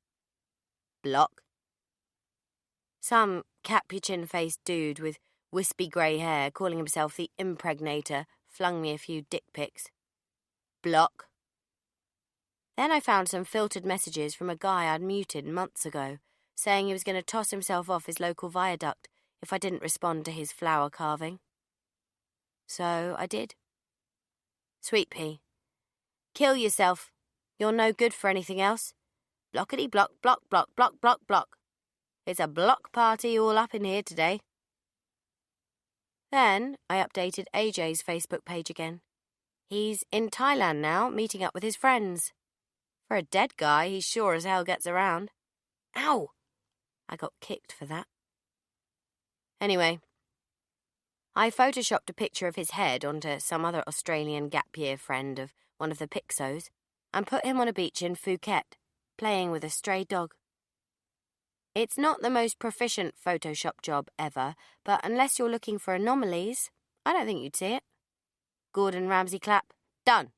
Block. Some capuchin-faced dude with wispy grey hair calling himself the Impregnator flung me a few dick pics. Block. Then I found some filtered messages from a guy I'd muted months ago, saying he was going to toss himself off his local viaduct if I didn't respond to his flower carving. So I did. Sweet pea. Kill yourself. You're no good for anything else. Blockety block, block, block, block, block, block. It's a block party all up in here today. Then I updated AJ's Facebook page again. He's in Thailand now, meeting up with his friends. For a dead guy, he sure as hell gets around. Ow! I got kicked for that. Anyway, I photoshopped a picture of his head onto some other Australian gap year friend of one of the Pixos and put him on a beach in Phuket, playing with a stray dog. It's not the most proficient Photoshop job ever, but unless you're looking for anomalies, I don't think you'd see it. Gordon Ramsay clap. Done.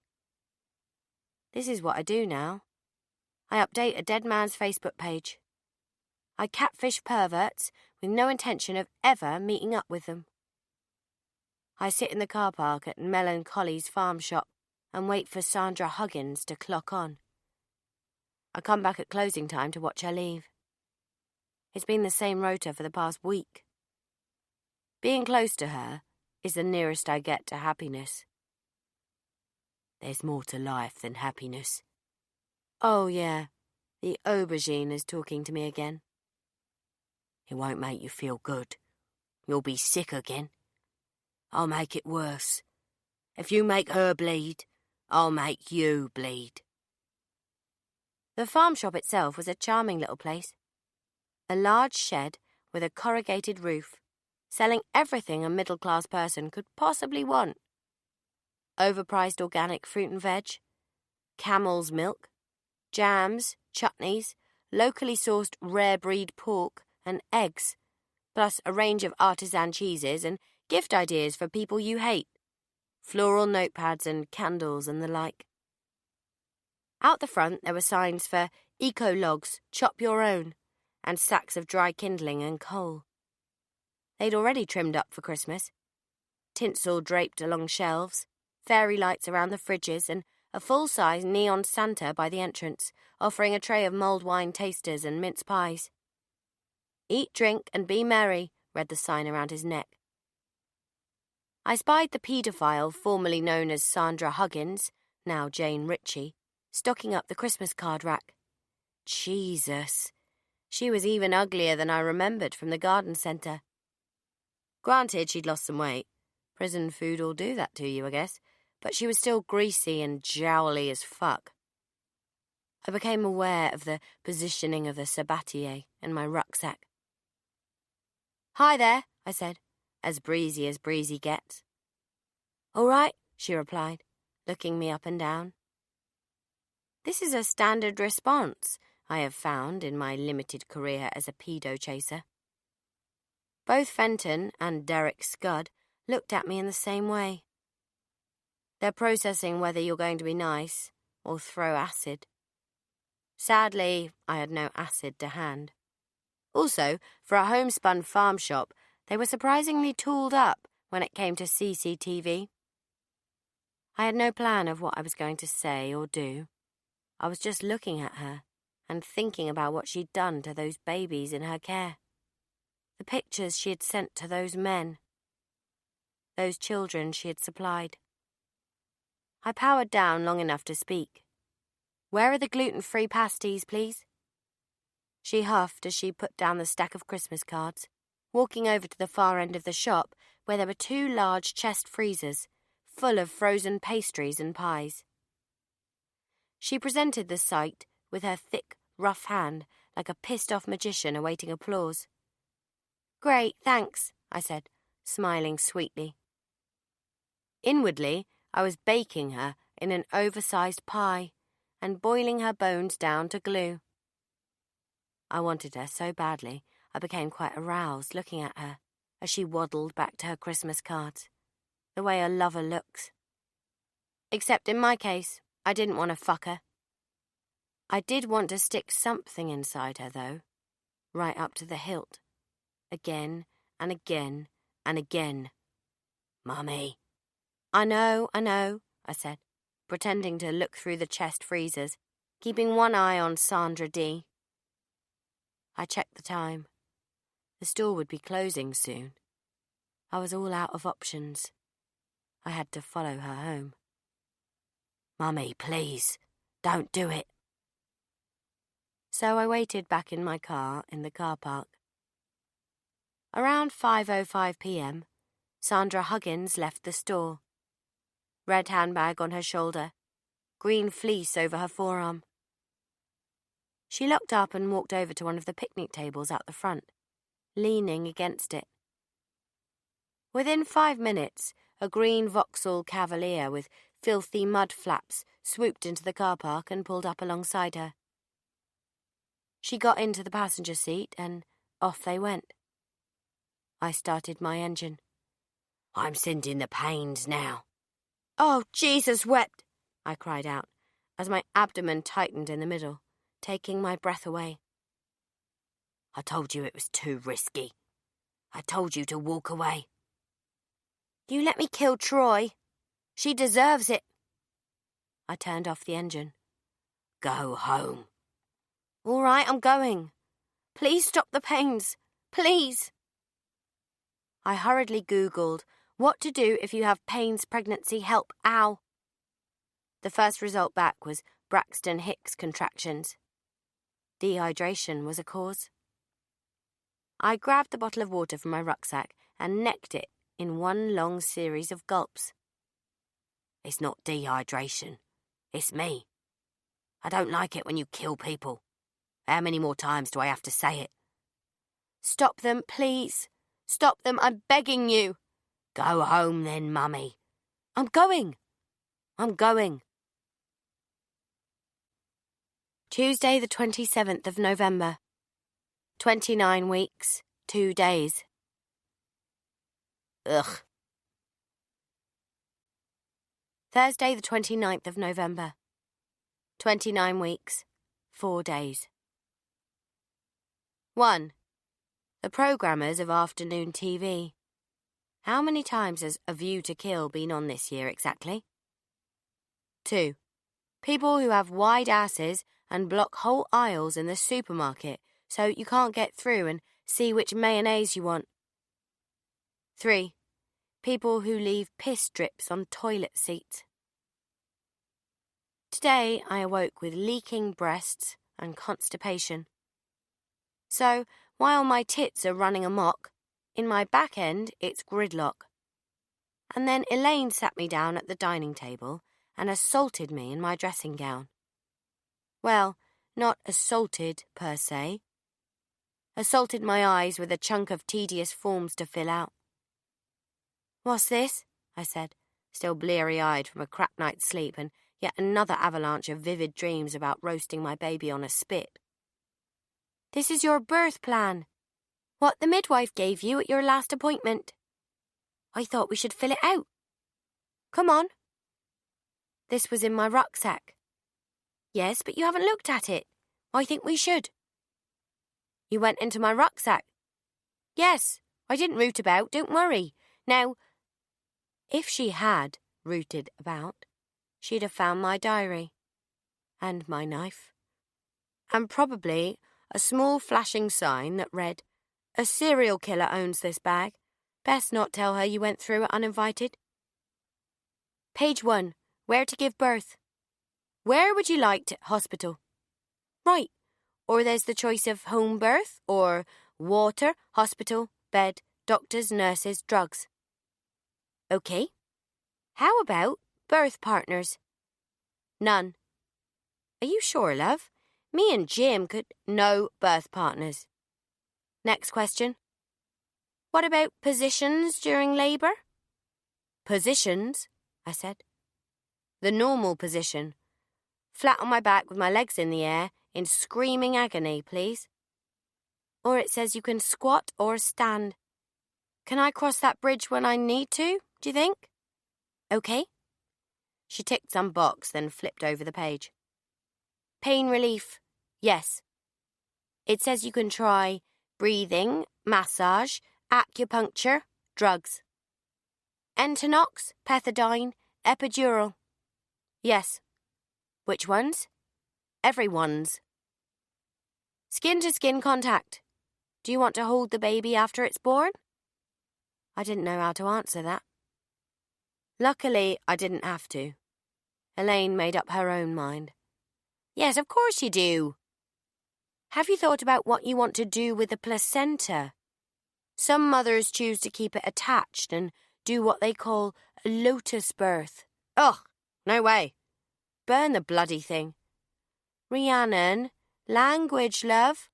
This is what I do now. I update a dead man's Facebook page. I catfish perverts with no intention of ever meeting up with them. I sit in the car park at Melancholy's farm shop and wait for Sandra Huggins to clock on. I come back at closing time to watch her leave. It's been the same rota for the past week. Being close to her is the nearest I get to happiness. There's more to life than happiness. Oh, yeah, the aubergine is talking to me again. It won't make you feel good. You'll be sick again. I'll make it worse. If you make her bleed, I'll make you bleed. The farm shop itself was a charming little place. A large shed with a corrugated roof, selling everything a middle-class person could possibly want. Overpriced organic fruit and veg, camel's milk, jams, chutneys, locally sourced rare breed pork and eggs, plus a range of artisan cheeses and gift ideas for people you hate, floral notepads and candles and the like. Out the front there were signs for eco-logs, chop your own, and sacks of dry kindling and coal. They'd already trimmed up for Christmas. Tinsel draped along shelves, fairy lights around the fridges, and a full-size neon Santa by the entrance, offering a tray of mulled wine tasters and mince pies. Eat, drink, and be merry, read the sign around his neck. I spied the paedophile formerly known as Sandra Huggins, now Jane Ritchie, stocking up the Christmas card rack. Jesus, she was even uglier than I remembered from the garden centre. Granted, she'd lost some weight. Prison food will do that to you, I guess, but she was still greasy and jowly as fuck. I became aware of the positioning of the sabatier in my rucksack. Hi there, I said, as breezy gets. All right, she replied, looking me up and down. This is a standard response I have found in my limited career as a pedo chaser. Both Fenton and Derek Scud looked at me in the same way. They're processing whether you're going to be nice or throw acid. Sadly, I had no acid to hand. Also, for a homespun farm shop, they were surprisingly tooled up when it came to CCTV. I had no plan of what I was going to say or do. I was just looking at her and thinking about what she'd done to those babies in her care. The pictures she had sent to those men. Those children she had supplied. I powered down long enough to speak. Where are the gluten-free pasties, please? She huffed as she put down the stack of Christmas cards, walking over to the far end of the shop where there were 2 large chest freezers full of frozen pastries and pies. She presented the sight with her thick, rough hand like a pissed-off magician awaiting applause. Great, thanks, I said, smiling sweetly. Inwardly, I was baking her in an oversized pie and boiling her bones down to glue. I wanted her so badly, I became quite aroused looking at her as she waddled back to her Christmas cards, the way a lover looks. Except in my case, I didn't want to fuck her. I did want to stick something inside her, though, right up to the hilt. Again and again and again. Mummy. I know, I said, pretending to look through the chest freezers, keeping one eye on Sandra D. I checked the time. The store would be closing soon. I was all out of options. I had to follow her home. Mummy, please, don't do it. So I waited back in my car in the car park. Around 5:05 p.m., Sandra Huggins left the store. Red handbag on her shoulder, green fleece over her forearm. She looked up and walked over to one of the picnic tables out the front, leaning against it. Within 5 minutes, a green Vauxhall Cavalier with filthy mud flaps swooped into the car park and pulled up alongside her. She got into the passenger seat and off they went. I started my engine. I'm sending the pains now. Oh, Jesus wept, I cried out, as my abdomen tightened in the middle, taking my breath away. I told you it was too risky. I told you to walk away. You let me kill Troy. She deserves it. I turned off the engine. Go home. All right, I'm going. Please stop the pains. Please. I hurriedly Googled what to do if you have pains, pregnancy, help, ow. The first result back was Braxton Hicks contractions. Dehydration was a cause. I grabbed the bottle of water from my rucksack and necked it in one long series of gulps. It's not dehydration. It's me. I don't like it when you kill people. How many more times do I have to say it? Stop them, please. Stop them, I'm begging you. Go home then, Mummy. I'm going. Tuesday the 27th of November. 29 weeks, 2 days. Ugh. Thursday the 29th of November. 29 weeks, 4 days. 1. The programmers of afternoon TV. How many times has A View to Kill been on this year exactly? 2. People who have wide asses and block whole aisles in the supermarket so you can't get through and see which mayonnaise you want. 3. People who leave piss drips on toilet seats. Today I awoke with leaking breasts and constipation. So, while my tits are running amok, in my back end it's gridlock. And then Elaine sat me down at the dining table and assaulted me in my dressing gown. Well, not assaulted per se. Assaulted my eyes with a chunk of tedious forms to fill out. What's this? I said, still bleary-eyed from a crap night's sleep and yet another avalanche of vivid dreams about roasting my baby on a spit. This is your birth plan. What the midwife gave you at your last appointment. I thought we should fill it out. Come on. This was in my rucksack. Yes, but you haven't looked at it. I think we should. You went into my rucksack. Yes, I didn't root about, don't worry. Now, if she had rooted about, she'd have found my diary. And my knife. And probably a small flashing sign that read, A serial killer owns this bag. Best not tell her you went through it uninvited. Page 1. Where to give birth. Where would you like to... Hospital. Right. Or there's the choice of home birth or water, hospital, bed, doctors, nurses, drugs. OK. How about birth partners? None. Are you sure, love? Me and Jim could... No birth partners. Next question. What about positions during labour? Positions? I said. The normal position. Flat on my back with my legs in the air, in screaming agony, please. Or it says you can squat or stand. Can I cross that bridge when I need to, do you think? Okay. She ticked some box, then flipped over the page. Pain relief. Yes. It says you can try breathing, massage, acupuncture, drugs. Entonox, pethidine, epidural. Yes. Which ones? Everyone's. Skin-to-skin contact. Do you want to hold the baby after it's born? I didn't know how to answer that. Luckily, I didn't have to. Elaine made up her own mind. Yes, of course you do. Have you thought about what you want to do with the placenta? Some mothers choose to keep it attached and do what they call a lotus birth. Ugh, no way. Burn the bloody thing. Rhiannon, language, love.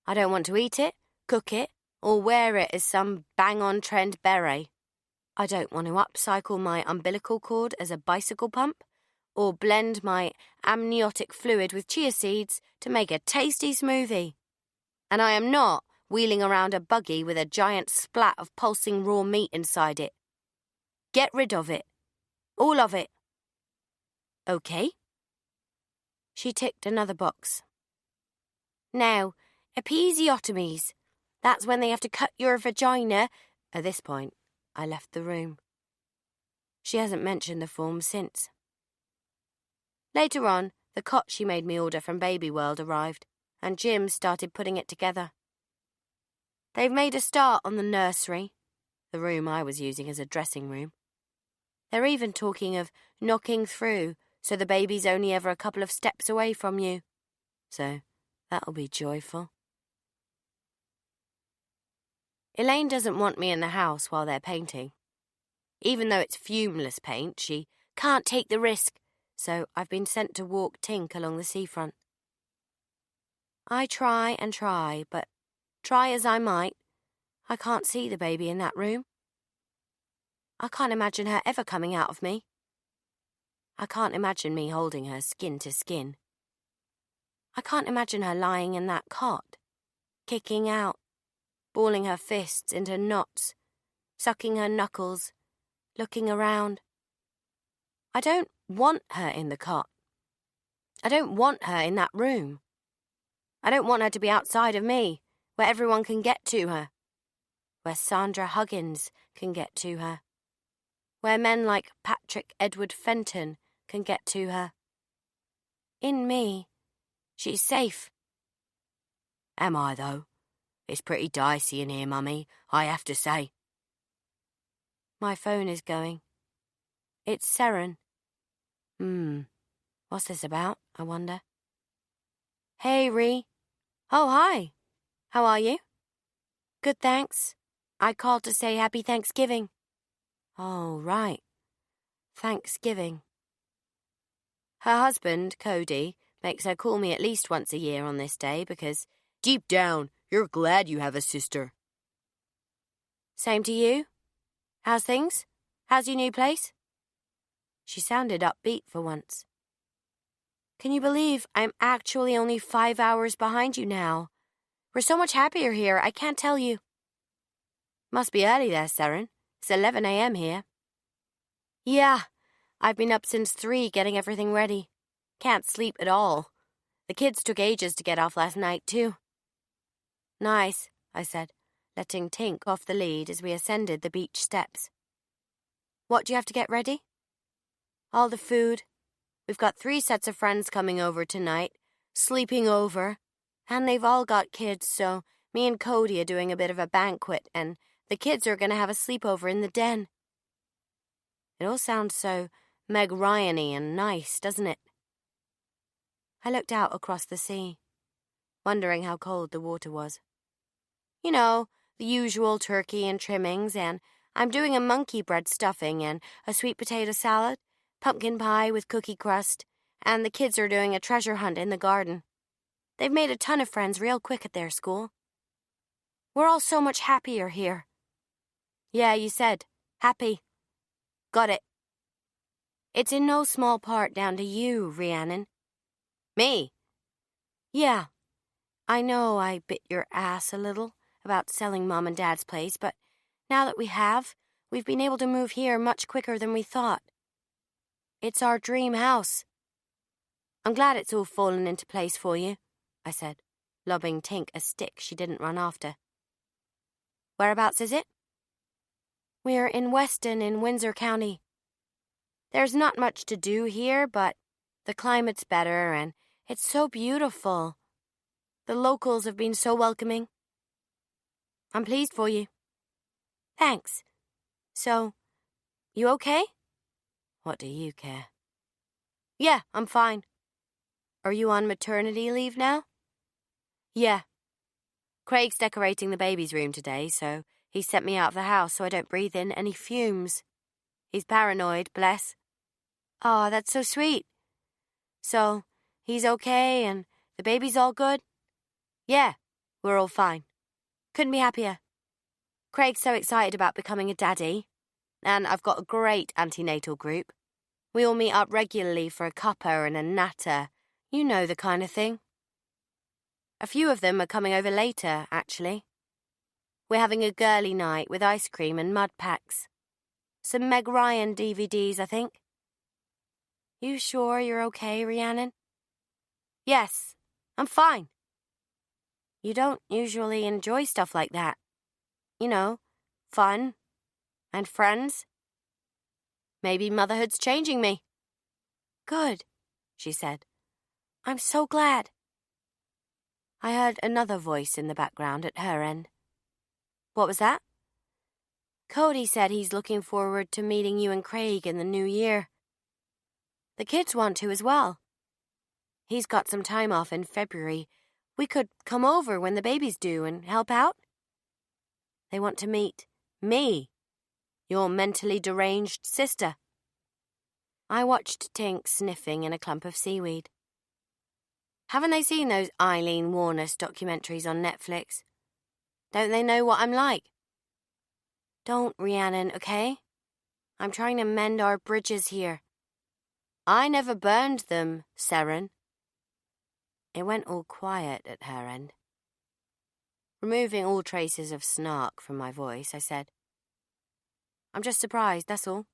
I don't want to eat it, cook it, or wear it as some bang-on-trend beret. I don't want to upcycle my umbilical cord as a bicycle pump, or blend my amniotic fluid with chia seeds to make a tasty smoothie. And I am not wheeling around a buggy with a giant splat of pulsing raw meat inside it. Get rid of it. All of it. Okay. She ticked another box. Now, episiotomies. That's when they have to cut your vagina. At this point, I left the room. She hasn't mentioned the form since. Later on, the cot she made me order from Baby World arrived, and Jim started putting it together. They've made a start on the nursery, the room I was using as a dressing room. They're even talking of knocking through so the baby's only ever a couple of steps away from you. So that'll be joyful. Elaine doesn't want me in the house while they're painting. Even though it's fumeless paint, she can't take the risk, so I've been sent to walk Tink along the seafront. I try and try, but try as I might, I can't see the baby in that room. I can't imagine her ever coming out of me. I can't imagine me holding her skin to skin. I can't imagine her lying in that cot, kicking out, balling her fists into knots, sucking her knuckles, looking around. I don't want her in the cot. I don't want her in that room. I don't want her to be outside of me, where everyone can get to her, where Sandra Huggins can get to her, where men like Patrick Edward Fenton can get to her. In me, she's safe. Am I, though? It's pretty dicey in here, Mummy, I have to say. My phone is going. It's Seren. What's this about, I wonder? Hey, Ree. Oh, hi. How are you? Good, thanks. I called to say Happy Thanksgiving. Oh, right. Thanksgiving. Her husband, Cody, makes her call me at least once a year on this day because, deep down, you're glad you have a sister. Same to you. How's things? How's your new place? She sounded upbeat for once. Can you believe I'm actually only 5 hours behind you now? We're so much happier here, I can't tell you. Must be early there, Seren. It's 11 a.m. here. Yeah, I've been up since 3 getting everything ready. Can't sleep at all. The kids took ages to get off last night, too. Nice, I said, letting Tink off the lead as we ascended the beach steps. What do you have to get ready? All the food. We've got 3 sets of friends coming over tonight, sleeping over, and they've all got kids, so me and Cody are doing a bit of a banquet, and the kids are going to have a sleepover in the den. It all sounds so Meg Ryan-y and nice, doesn't it? I looked out across the sea, wondering how cold the water was. You know, the usual turkey and trimmings, and I'm doing a monkey bread stuffing and a sweet potato salad, pumpkin pie with cookie crust, and the kids are doing a treasure hunt in the garden. They've made a ton of friends real quick at their school. We're all so much happier here. Yeah, you said. Happy. Got it. It's in no small part down to you, Rhiannon. Me? Yeah. I know I bit your ass a little about selling Mom and Dad's place, but now that we've been able to move here much quicker than we thought. It's our dream house. I'm glad it's all fallen into place for you, I said, lobbing Tink a stick she didn't run after. Whereabouts is it? We're in Weston in Windsor County. There's not much to do here, but the climate's better and it's so beautiful. The locals have been so welcoming. I'm pleased for you. Thanks. So, you okay? What do you care? Yeah, I'm fine. Are you on maternity leave now? Yeah. Craig's decorating the baby's room today, so he sent me out of the house so I don't breathe in any fumes. He's paranoid, bless. Oh, that's so sweet. So, he's okay and the baby's all good? Yeah, we're all fine. Couldn't be happier. Craig's so excited about becoming a daddy, and I've got a great antenatal group. We all meet up regularly for a cuppa and a natter. You know the kind of thing. A few of them are coming over later, actually. We're having a girly night with ice cream and mud packs. Some Meg Ryan DVDs, I think. You sure you're okay, Rhiannon? Yes, I'm fine. You don't usually enjoy stuff like that. You know, fun and friends. Maybe motherhood's changing me. Good, she said. I'm so glad. I heard another voice in the background at her end. What was that? Cody said he's looking forward to meeting you and Craig in the new year. The kids want to as well. He's got some time off in February. We could come over when the baby's due and help out. They want to meet me, your mentally deranged sister. I watched Tink sniffing in a clump of seaweed. Haven't they seen those Eileen Warnes documentaries on Netflix? Don't they know what I'm like? Don't, Rhiannon, okay? I'm trying to mend our bridges here. I never burned them, Seren. It went all quiet at her end. Removing all traces of snark from my voice, I said, I'm just surprised, that's all.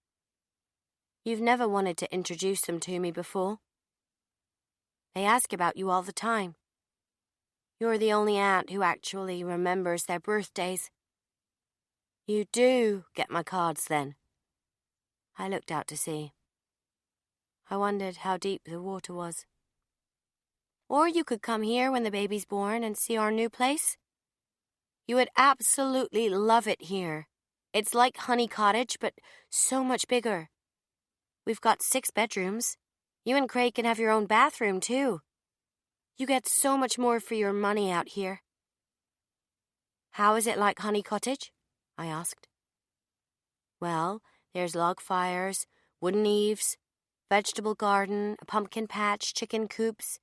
You've never wanted to introduce them to me before. They ask about you all the time. You're the only aunt who actually remembers their birthdays. You do get my cards, then. I looked out to sea. I wondered how deep the water was. Or you could come here when the baby's born and see our new place. You would absolutely love it here. It's like Honey Cottage, but so much bigger. We've got 6 bedrooms. You and Craig can have your own bathroom, too. You get so much more for your money out here. How is it like Honey Cottage? I asked. Well, there's log fires, wooden eaves, vegetable garden, a pumpkin patch, chicken coops.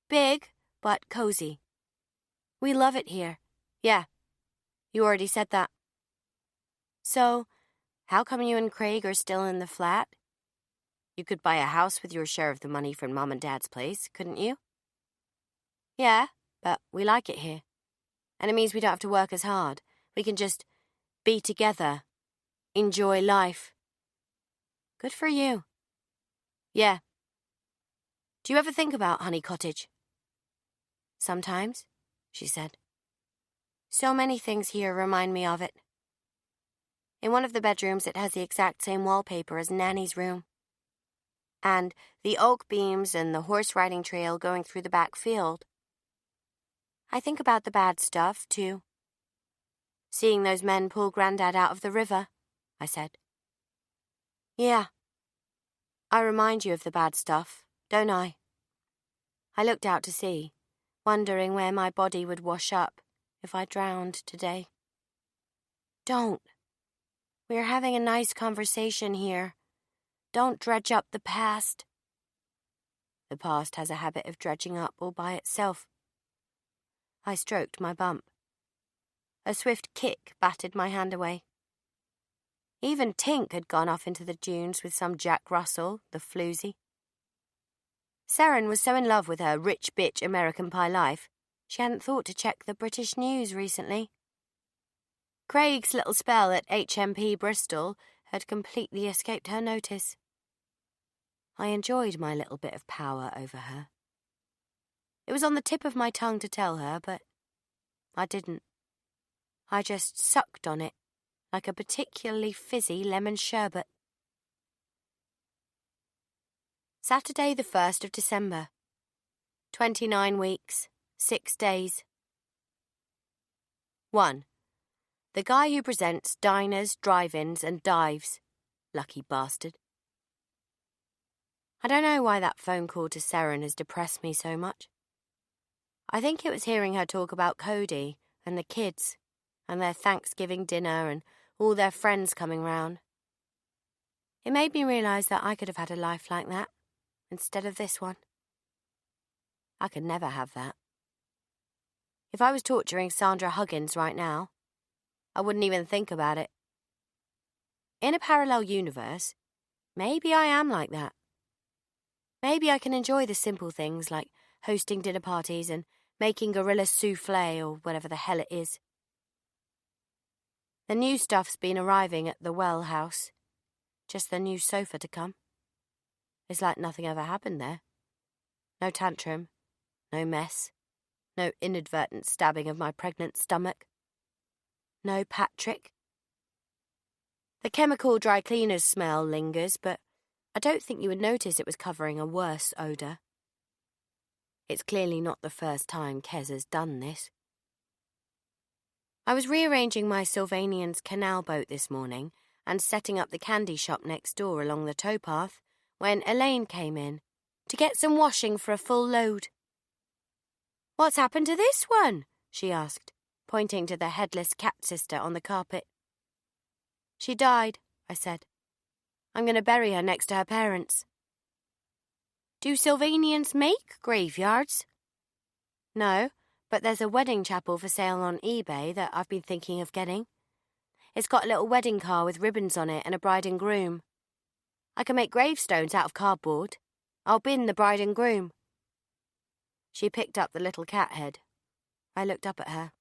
Big, but cozy. We love it here. Yeah, you already said that. So, how come you and Craig are still in the flat? You could buy a house with your share of the money from Mom and Dad's place, couldn't you? Yeah, but we like it here. And it means we don't have to work as hard. We can just be together, enjoy life. Good for you. Yeah. Do you ever think about Honey Cottage? Sometimes, she said. So many things here remind me of it. In one of the bedrooms, it has the exact same wallpaper as Nanny's room. And the oak beams and the horse riding trail going through the back field. I think about the bad stuff, too. Seeing those men pull Grandad out of the river, I said. Yeah. I remind you of the bad stuff, don't I? I looked out to sea, wondering where my body would wash up if I drowned today. Don't. We're having a nice conversation here. Don't dredge up the past. The past has a habit of dredging up all by itself. I stroked my bump. A swift kick batted my hand away. Even Tink had gone off into the dunes with some Jack Russell, the floozy. Seren was so in love with her rich bitch American Pie life, she hadn't thought to check the British news recently. Craig's little spell at HMP Bristol had completely escaped her notice. I enjoyed my little bit of power over her. It was on the tip of my tongue to tell her, but I didn't. I just sucked on it like a particularly fizzy lemon sherbet. Saturday the 1st of December. 29 weeks, 6 days. 1. The guy who presents diners, drive-ins and dives. Lucky bastard. I don't know why that phone call to Seren has depressed me so much. I think it was hearing her talk about Cody and the kids and their Thanksgiving dinner and all their friends coming round. It made me realise that I could have had a life like that instead of this one. I could never have that. If I was torturing Sandra Huggins right now, I wouldn't even think about it. In a parallel universe, maybe I am like that. Maybe I can enjoy the simple things like hosting dinner parties and making gorilla souffle or whatever the hell it is. The new stuff's been arriving at the Well house. Just the new sofa to come. It's like nothing ever happened there. No tantrum, no mess, no inadvertent stabbing of my pregnant stomach. No Patrick. The chemical dry cleaners smell lingers, but I don't think you would notice it was covering a worse odour. It's clearly not the first time Kez has done this. I was rearranging my Sylvanian's canal boat this morning and setting up the candy shop next door along the towpath when Elaine came in to get some washing for a full load. "What's happened to this one?" she asked, pointing to the headless cat sister on the carpet. "She died," I said. "I'm going to bury her next to her parents." "Do Sylvanians make graveyards?" "No, but there's a wedding chapel for sale on eBay that I've been thinking of getting. It's got a little wedding car with ribbons on it and a bride and groom. I can make gravestones out of cardboard. I'll bin the bride and groom." She picked up the little cat head. I looked up at her.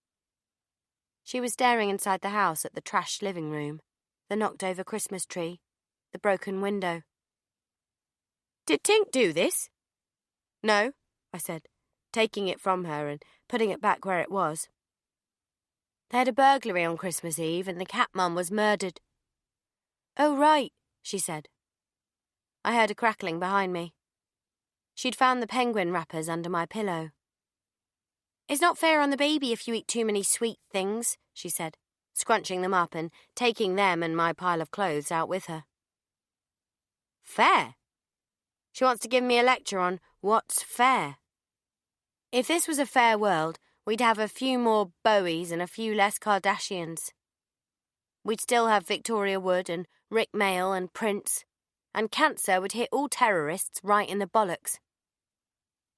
She was staring inside the house at the trashed living room, the knocked-over Christmas tree, the broken window. "Did Tink do this?" "No," I said, taking it from her and putting it back where it was. "They had a burglary on Christmas Eve and the cat mum was murdered." "Oh, right," she said. I heard a crackling behind me. She'd found the penguin wrappers under my pillow. "It's not fair on the baby if you eat too many sweet things," she said, scrunching them up and taking them and my pile of clothes out with her. Fair? She wants to give me a lecture on what's fair. If this was a fair world, we'd have a few more Bowies and a few less Kardashians. We'd still have Victoria Wood and Rick Mail and Prince, and cancer would hit all terrorists right in the bollocks.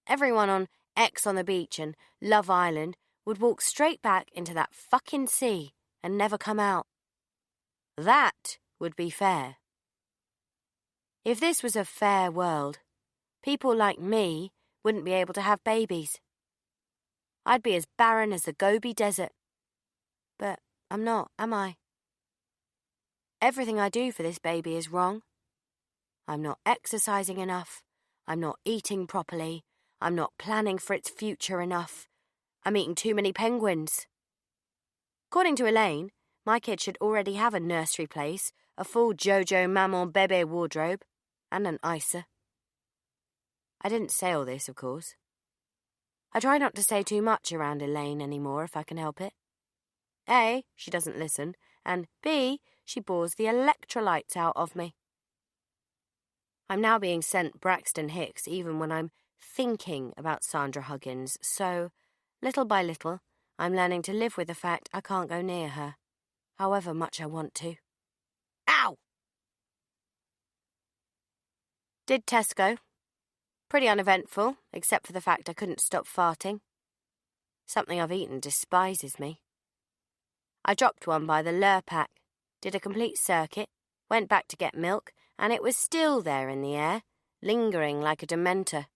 Everyone on X on the Beach and Love Island would walk straight back into that fucking sea and never come out. That would be fair. If this was a fair world, people like me wouldn't be able to have babies. I'd be as barren as the Gobi Desert. But I'm not, am I? Everything I do for this baby is wrong. I'm not exercising enough. I'm not eating properly. I'm not planning for its future enough. I'm eating too many penguins. According to Elaine, my kid should already have a nursery place, a full Jojo Maman Bebe wardrobe, and an icer. I didn't say all this, of course. I try not to say too much around Elaine anymore if I can help it. A, she doesn't listen, and B, she bores the electrolytes out of me. I'm now being sent Braxton Hicks even when I'm thinking about Sandra Huggins, so, little by little, I'm learning to live with the fact I can't go near her, however much I want to. Ow! Did Tesco. Pretty uneventful, except for the fact I couldn't stop farting. Something I've eaten despises me. I dropped one by the Lurpak. did a complete circuit, went back to get milk, and it was still there in the air, lingering like a dementor.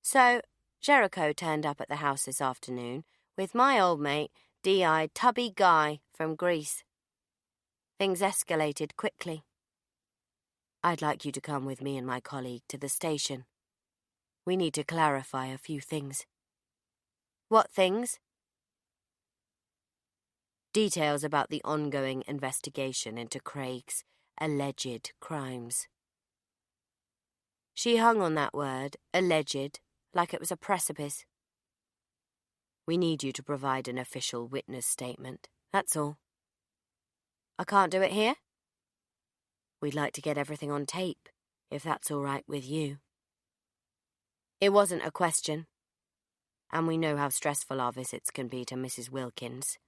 So, Jericho turned up at the house this afternoon with my old mate, D.I. Tubby Guy from Greece. Things escalated quickly. I'd like you to come with me and my colleague to the station. We need to clarify a few things. What things? Details about the ongoing investigation into Craig's alleged crimes. She hung on that word, alleged, like it was a precipice. We need you to provide an official witness statement, that's all. I can't do it here? We'd like to get everything on tape, if that's all right with you. It wasn't a question, and we know how stressful our visits can be to Mrs. Wilkins.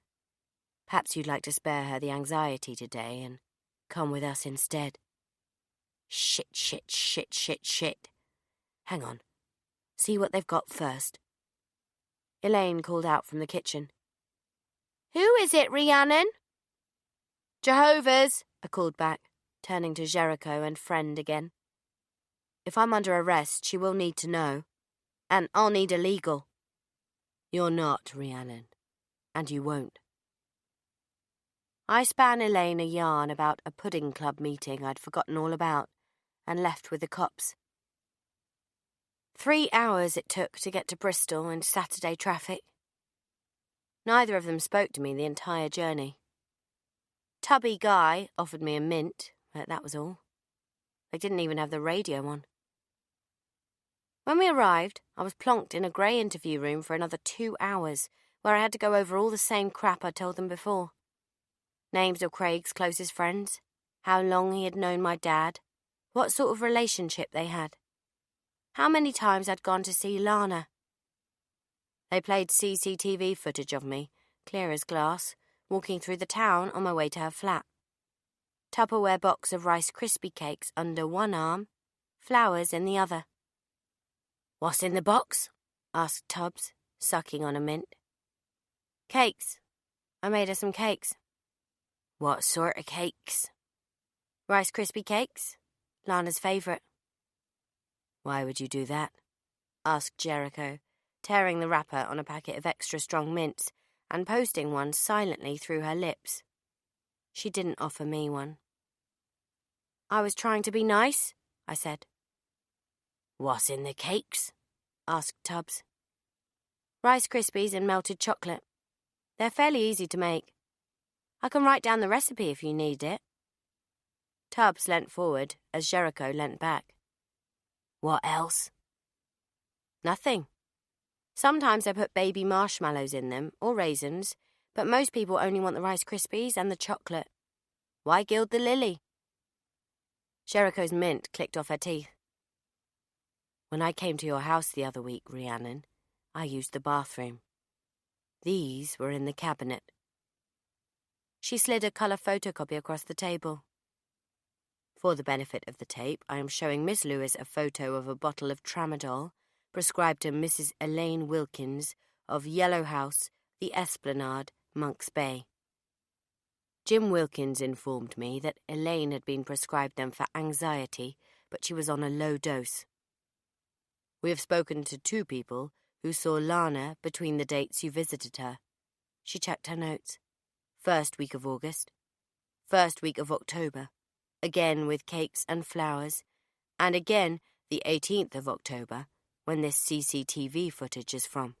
Perhaps you'd like to spare her the anxiety today and come with us instead. Shit. Hang on. See what they've got first. Elaine called out from the kitchen. Who is it, Rhiannon? Jehovah's, I called back, turning to Jericho and friend again. If I'm under arrest, she will need to know. And I'll need a legal. You're not, Rhiannon. And you won't. I span Elaine a yarn about a pudding club meeting I'd forgotten all about and left with the cops. 3 hours it took to get to Bristol in Saturday traffic. Neither of them spoke to me the entire journey. Tubby Guy offered me a mint, but that was all. They didn't even have the radio on. When we arrived, I was plonked in a grey interview room for another 2 hours, where I had to go over all the same crap I'd told them before. Names of Craig's closest friends, how long he had known my dad, what sort of relationship they had, how many times I'd gone to see Lana. They played CCTV footage of me, clear as glass, walking through the town on my way to her flat. Tupperware box of Rice Krispie cakes under one arm, flowers in the other. "What's in the box?" asked Tubbs, sucking on a mint. "Cakes. I made her some cakes." "What sort of cakes?" "Rice Krispie cakes. Lana's favourite." "Why would you do that?" asked Jericho, tearing the wrapper on a packet of extra strong mints and posting one silently through her lips. She didn't offer me one. "I was trying to be nice," I said. "What's in the cakes?" asked Tubbs. "Rice Krispies and melted chocolate. They're fairly easy to make. I can write down the recipe if you need it." Tubbs leant forward as Jericho leant back. "What else?" "Nothing. Sometimes I put baby marshmallows in them, or raisins, but most people only want the Rice Krispies and the chocolate. Why gild the lily?" Jericho's mint clicked off her teeth. "When I came to your house the other week, Rhiannon, I used the bathroom. These were in the cabinet." She slid a colour photocopy across the table. For the benefit of the tape, I am showing Miss Lewis a photo of a bottle of tramadol prescribed to Mrs. Elaine Wilkins of Yellow House, the Esplanade, Monk's Bay. Jim Wilkins informed me that Elaine had been prescribed them for anxiety, but she was on a low dose. We have spoken to 2 people who saw Lana between the dates you visited her. She checked her notes. 1st week of August, 1st week of October, again with cakes and flowers, and again the 18th of October, when this CCTV footage is from.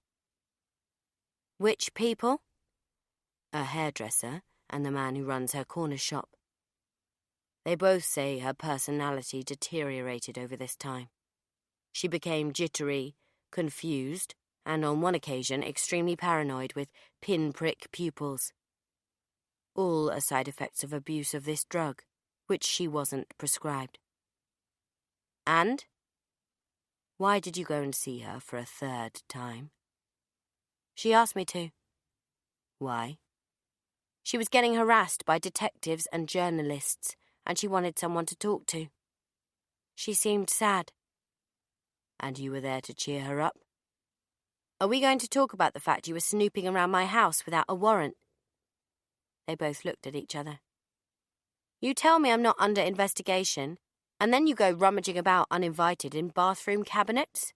Which people? A hairdresser and the man who runs her corner shop. They both say her personality deteriorated over this time. She became jittery, confused, and on one occasion extremely paranoid with pinprick pupils. All are side effects of abuse of this drug, which she wasn't prescribed. And? Why did you go and see her for a 3rd time? She asked me to. Why? She was getting harassed by detectives and journalists, and she wanted someone to talk to. She seemed sad. And you were there to cheer her up? Are we going to talk about the fact you were snooping around my house without a warrant? They both looked at each other. You tell me I'm not under investigation, and then you go rummaging about uninvited in bathroom cabinets?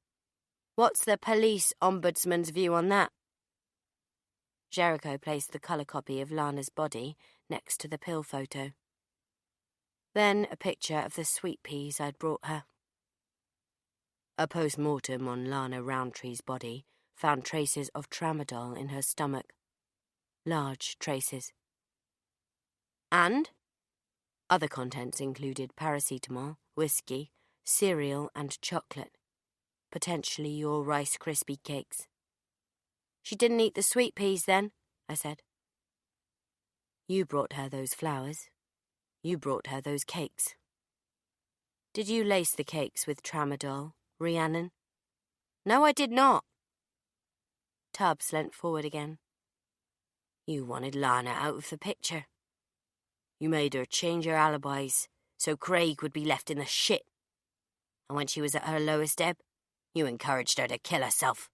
What's the police ombudsman's view on that? Jericho placed the colour copy of Lana's body next to the pill photo. Then a picture of the sweet peas I'd brought her. A post-mortem on Lana Roundtree's body found traces of tramadol in her stomach. Large traces. And other contents included paracetamol, whiskey, cereal and chocolate. Potentially your Rice Krispie cakes. She didn't eat the sweet peas then, I said. You brought her those flowers. You brought her those cakes. Did you lace the cakes with tramadol, Rhiannon? No, I did not. Tubbs leant forward again. You wanted Lana out of the picture. You made her change her alibis so Craig would be left in the shit. And when she was at her lowest ebb, you encouraged her to kill herself.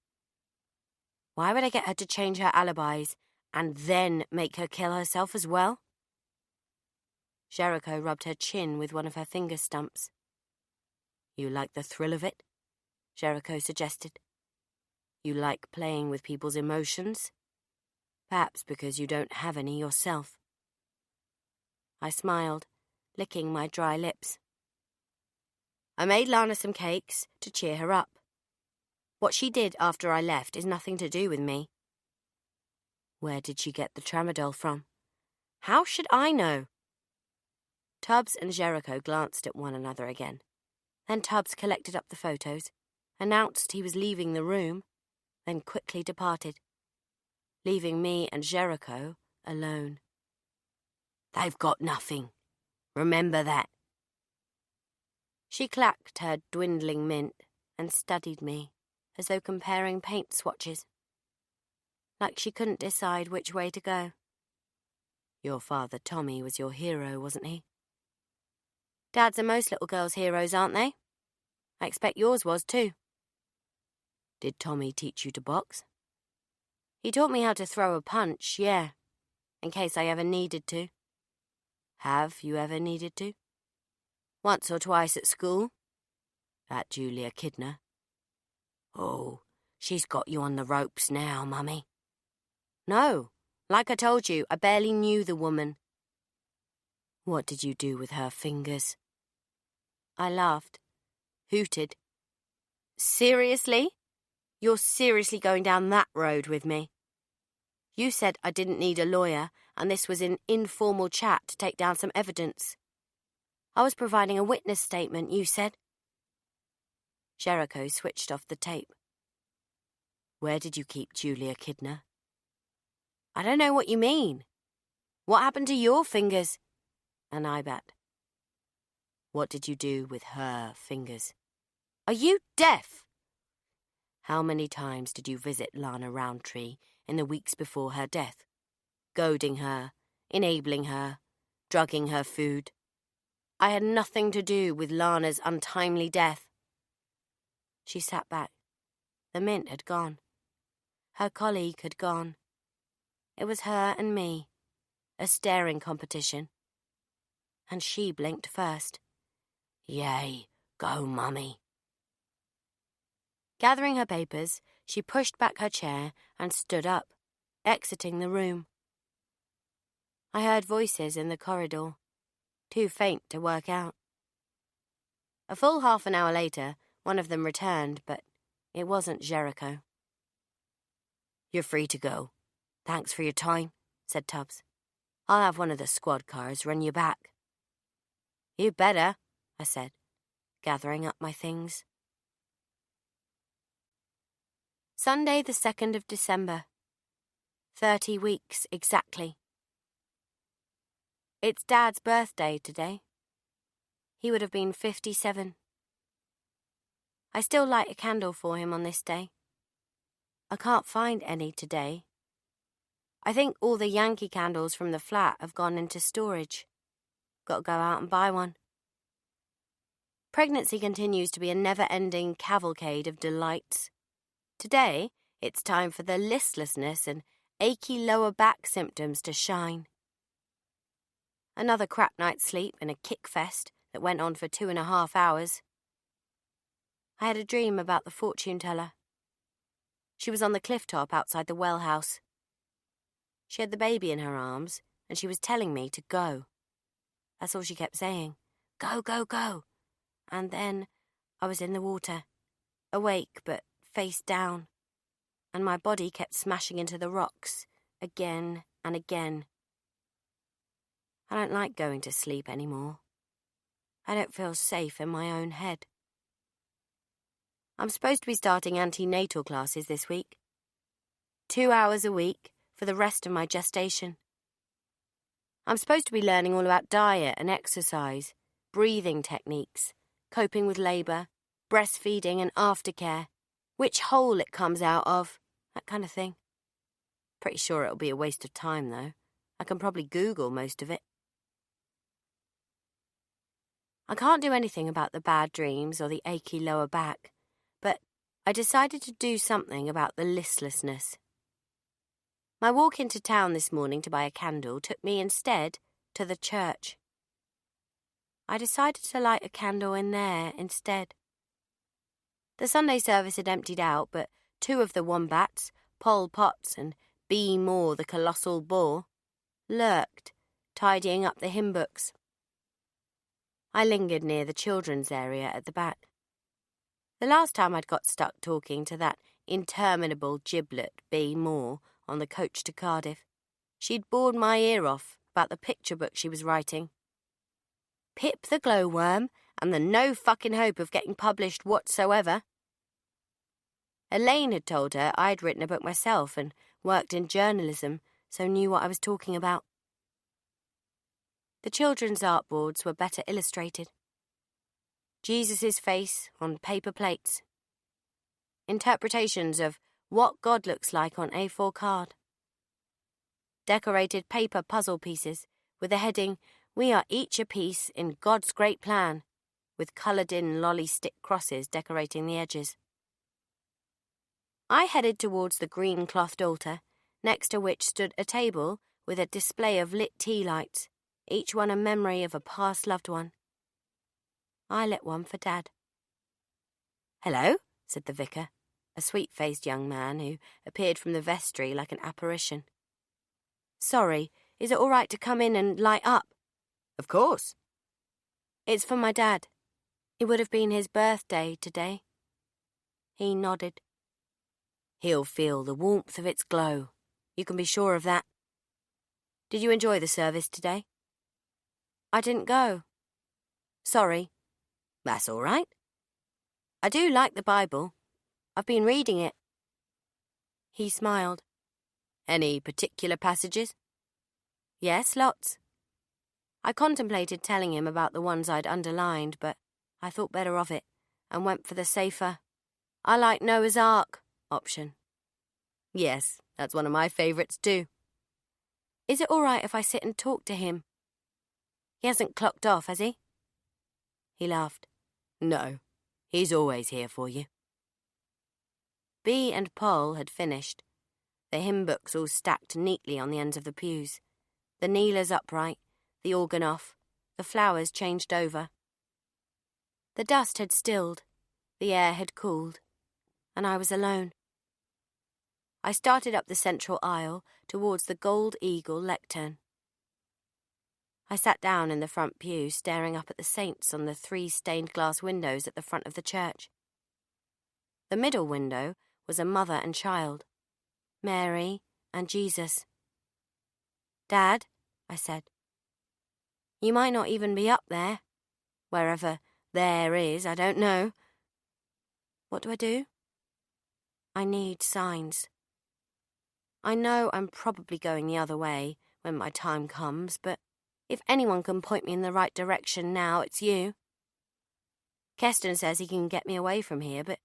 Why would I get her to change her alibis and then make her kill herself as well? Jericho rubbed her chin with one of her finger stumps. You like the thrill of it? Jericho suggested. You like playing with people's emotions? Perhaps because you don't have any yourself. I smiled, licking my dry lips. I made Lana some cakes to cheer her up. What she did after I left is nothing to do with me. Where did she get the tramadol from? How should I know? Tubbs and Jericho glanced at one another again. Then Tubbs collected up the photos, announced he was leaving the room, then quickly departed, leaving me and Jericho alone. They've got nothing. Remember that. She clacked her dwindling mint and studied me, as though comparing paint swatches. Like she couldn't decide which way to go. Your father, Tommy, was your hero, wasn't he? Dads are most little girls' heroes, aren't they? I expect yours was, too. Did Tommy teach you to box? He taught me how to throw a punch, yeah, in case I ever needed to. Have you ever needed to? Once or twice at school. At Julia Kidner. Oh, she's got you on the ropes now, Mummy. No, like I told you, I barely knew the woman. What did you do with her fingers? I laughed, hooted. Seriously? You're seriously going down that road with me? You said I didn't need a lawyer, and this was an informal chat to take down some evidence. I was providing a witness statement, you said. Jericho switched off the tape. Where did you keep Julia Kidner? I don't know what you mean. What happened to your fingers? And I bet. What did you do with her fingers? Are you deaf? How many times did you visit Lana Roundtree in the weeks before her death? Goading her, enabling her, drugging her food. I had nothing to do with Lana's untimely death. She sat back. The mint had gone. Her colleague had gone. It was her and me, a staring competition. And she blinked first. Yay, go, Mummy. Gathering her papers, she pushed back her chair and stood up, exiting the room. I heard voices in the corridor, too faint to work out. A full half an hour later, one of them returned, but it wasn't Jericho. You're free to go. Thanks for your time, said Tubbs. I'll have one of the squad cars run you back. You better, I said, gathering up my things. Sunday the 2nd of December. 30 weeks exactly. It's Dad's birthday today. He would have been 57. I still light a candle for him on this day. I can't find any today. I think all the Yankee candles from the flat have gone into storage. Got to go out and buy one. Pregnancy continues to be a never-ending cavalcade of delights. Today, it's time for the listlessness and achy lower back symptoms to shine. Another crap night's sleep in a kick-fest that went on for 2.5 hours. I had a dream about the fortune teller. She was on the cliff top outside the well house. She had the baby in her arms, and she was telling me to go. That's all she kept saying. Go, go, go. And then I was in the water, awake but face down, and my body kept smashing into the rocks again and again. I don't like going to sleep anymore. I don't feel safe in my own head. I'm supposed to be starting antenatal classes this week. 2 hours a week for the rest of my gestation. I'm supposed to be learning all about diet and exercise, breathing techniques, coping with labour, breastfeeding and aftercare, which hole it comes out of, that kind of thing. Pretty sure it'll be a waste of time, though. I can probably Google most of it. I can't do anything about the bad dreams or the achy lower back, but I decided to do something about the listlessness. My walk into town this morning to buy a candle took me instead to the church. I decided to light a candle in there instead. The Sunday service had emptied out, but 2 of the wombats, Pol Potts and B. Moore the colossal boar, lurked, tidying up the hymn books. I lingered near the children's area at the back. The last time I'd got stuck talking to that interminable giblet B. Moore on the coach to Cardiff, she'd bored my ear off about the picture book she was writing. Pip the glowworm and the no fucking hope of getting published whatsoever. Elaine had told her I'd written a book myself and worked in journalism, so knew what I was talking about. The children's artboards were better illustrated. Jesus' face on paper plates. Interpretations of what God looks like on A4 card. Decorated paper puzzle pieces with the heading, "We are each a piece in God's great plan," with coloured-in lolly stick crosses decorating the edges. I headed towards the green clothed altar, next to which stood a table with a display of lit tea lights, each one a memory of a past loved one. I lit one for Dad. "Hello," said the vicar, a sweet-faced young man who appeared from the vestry like an apparition. "Sorry, is it all right to come in and light up?" "Of course." "It's for my dad. It would have been his birthday today." He nodded. "He'll feel the warmth of its glow. You can be sure of that. Did you enjoy the service today?" "I didn't go." "Sorry." "That's all right." "I do like the Bible. I've been reading it." He smiled. "Any particular passages?" "Yes, lots." I contemplated telling him about the ones I'd underlined, but I thought better of it and went for the safer, "I like Noah's Ark" option. "Yes, that's one of my favourites too." "Is it all right if I sit and talk to him? He hasn't clocked off, has he?" He laughed. "No, he's always here for you." B and Pol had finished, the hymn books all stacked neatly on the ends of the pews, the kneelers upright, the organ off, the flowers changed over. The dust had stilled, the air had cooled, and I was alone. I started up the central aisle towards the Gold Eagle lectern. I sat down in the front pew, staring up at the saints on the 3 stained-glass windows at the front of the church. The middle window was a mother and child, Mary and Jesus. "Dad," I said, "you might not even be up there. Wherever there is, I don't know. What do I do?" "I need signs. I know I'm probably going the other way when my time comes, but if anyone can point me in the right direction now, it's you. Keston says he can get me away from here, but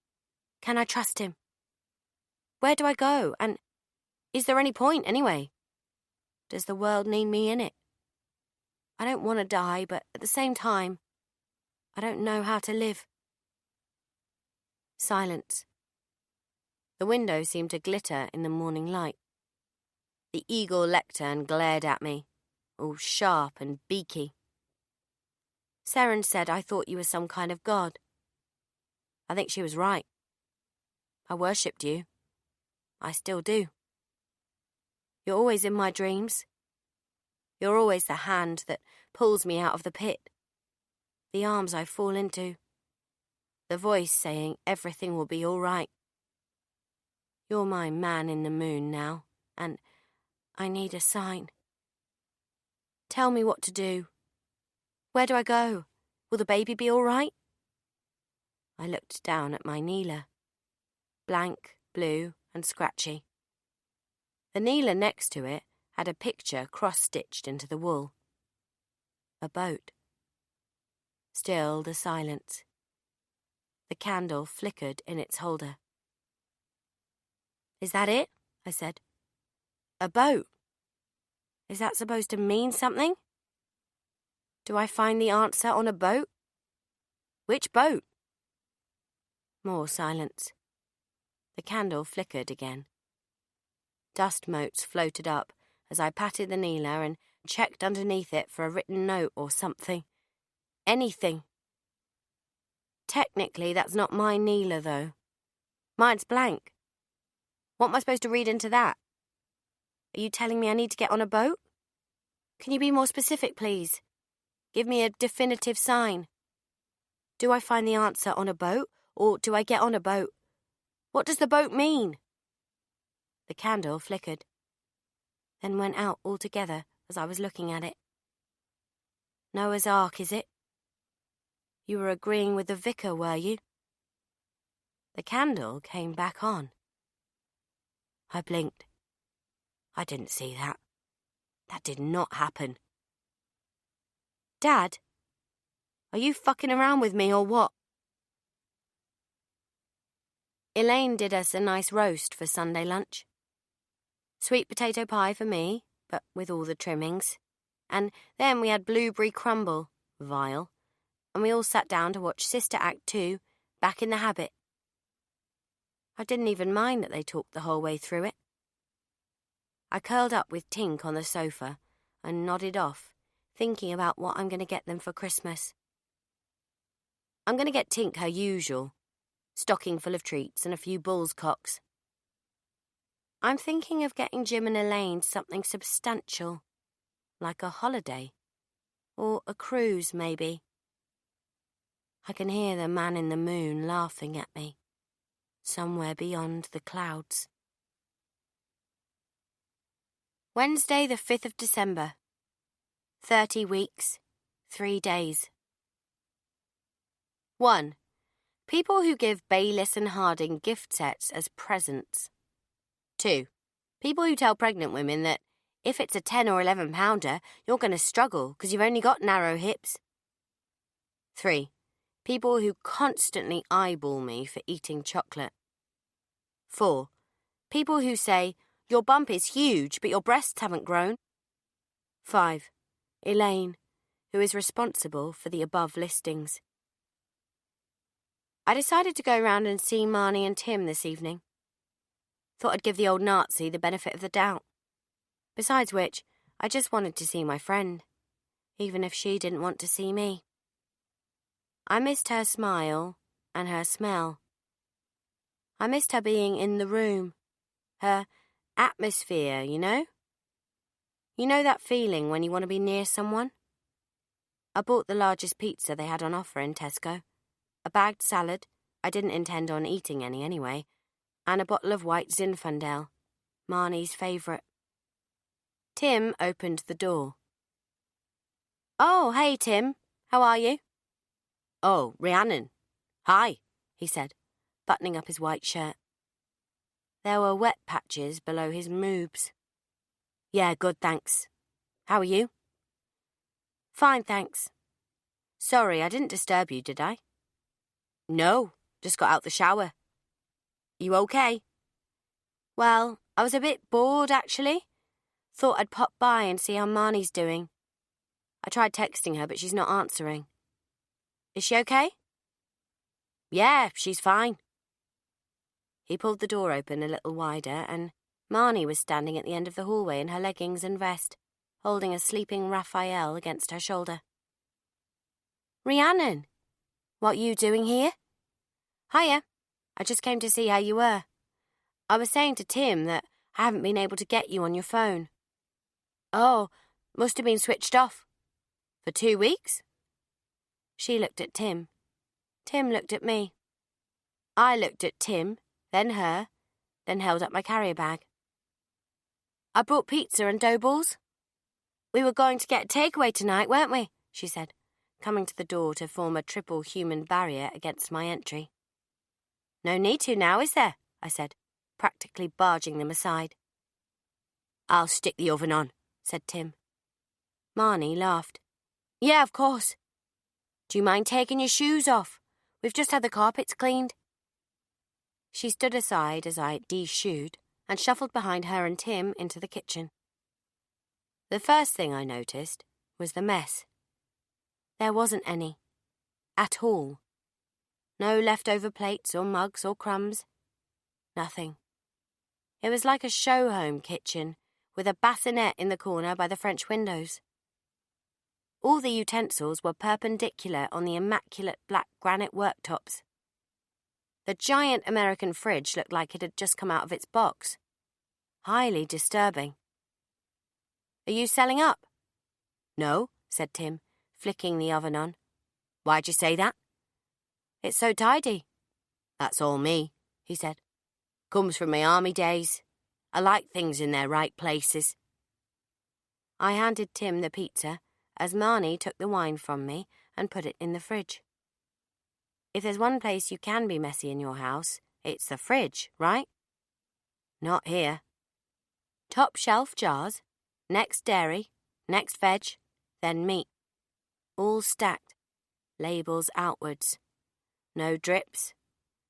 can I trust him? Where do I go? And is there any point, anyway? Does the world need me in it? I don't want to die, but at the same time, I don't know how to live." Silence. The window seemed to glitter in the morning light. The eagle lectern glared at me, all sharp and beaky. Seren said I thought you were some kind of god. I think she was right. I worshipped you. I still do. You're always in my dreams. You're always the hand that pulls me out of the pit, the arms I fall into, the voice saying everything will be all right. You're my man in the moon now, and I need a sign. Tell me what to do. Where do I go? Will the baby be all right? I looked down at my Neela, blank, blue and scratchy. The Neela next to it had a picture cross-stitched into the wool. A boat. Still the silence. The candle flickered in its holder. Is that it? I said. A boat? Is that supposed to mean something? Do I find the answer on a boat? Which boat? More silence. The candle flickered again. Dust motes floated up as I patted the Neela and checked underneath it for a written note or something. Anything. Technically, that's not my Neela, though. Mine's blank. What am I supposed to read into that? Are you telling me I need to get on a boat? Can you be more specific, please? Give me a definitive sign. Do I find the answer on a boat, or do I get on a boat? What does the boat mean? The candle flickered, then went out altogether as I was looking at it. Noah's Ark, is it? You were agreeing with the vicar, were you? The candle came back on. I blinked. I didn't see that. That did not happen. Dad, are you fucking around with me or what? Elaine did us a nice roast for Sunday lunch. Sweet potato pie for me, but with all the trimmings. And then we had blueberry crumble, vile, and we all sat down to watch Sister Act 2, Back in the Habit. I didn't even mind that they talked the whole way through it. I curled up with Tink on the sofa and nodded off, thinking about what I'm going to get them for Christmas. I'm going to get Tink her usual, stocking full of treats and a few bull's cocks. I'm thinking of getting Jim and Elaine something substantial, like a holiday, or a cruise maybe. I can hear the man in the moon laughing at me, somewhere beyond the clouds. Wednesday, the 5th of December. 30 weeks, 3 days. 1. People who give Bayliss and Harding gift sets as presents. 2. People who tell pregnant women that if it's a 10 or 11 pounder, you're going to struggle because you've only got narrow hips. 3. People who constantly eyeball me for eating chocolate. 4. People who say, your bump is huge, but your breasts haven't grown. 5. Elaine, who is responsible for the above listings. I decided to go round and see Marnie and Tim this evening. Thought I'd give the old Nazi the benefit of the doubt. Besides which, I just wanted to see my friend, even if she didn't want to see me. I missed her smile and her smell. I missed her being in the room, her atmosphere, you know? You know that feeling when you want to be near someone? I bought the largest pizza they had on offer in Tesco, a bagged salad, I didn't intend on eating any anyway, and a bottle of white Zinfandel, Marnie's favourite. Tim opened the door. Oh, hey, Tim. How are you? Oh, Rhiannon. Hi, he said, buttoning up his white shirt. There were wet patches below his moobs. Yeah, good, thanks. How are you? Fine, thanks. Sorry, I didn't disturb you, did I? No, just got out the shower. You okay? Well, I was a bit bored, actually. Thought I'd pop by and see how Marnie's doing. I tried texting her, but she's not answering. Is she okay? Yeah, she's fine. He pulled the door open a little wider, and Marnie was standing at the end of the hallway in her leggings and vest, holding a sleeping Raphael against her shoulder. "Rhiannon, what you doing here?" "Hiya, I just came to see how you were. I was saying to Tim that I haven't been able to get you on your phone." "Oh, must have been switched off. For 2 weeks?" She looked at Tim. Tim looked at me. I looked at Tim, then her, then held up my carrier bag. "I brought pizza and dough balls. We were going to get a takeaway tonight, weren't we?" she said, coming to the door to form a triple human barrier against my entry. "No need to now, is there?" I said, practically barging them aside. "I'll stick the oven on," said Tim. Marnie laughed. "Yeah, of course. Do you mind taking your shoes off? We've just had the carpets cleaned." She stood aside as I de-shoed and shuffled behind her and Tim into the kitchen. The first thing I noticed was the mess. There wasn't any. At all. No leftover plates or mugs or crumbs. Nothing. It was like a show-home kitchen with a bassinet in the corner by the French windows. All the utensils were perpendicular on the immaculate black granite worktops. The giant American fridge looked like it had just come out of its box. Highly disturbing. "Are you selling up?" "No," said Tim, flicking the oven on. "Why'd you say that?" "It's so tidy." "That's all me," he said. "Comes from my army days. I like things in their right places." I handed Tim the pizza as Marnie took the wine from me and put it in the fridge. If there's one place you can be messy in your house, it's the fridge, right? Not here. Top shelf jars, next dairy, next veg, then meat. All stacked, labels outwards. No drips,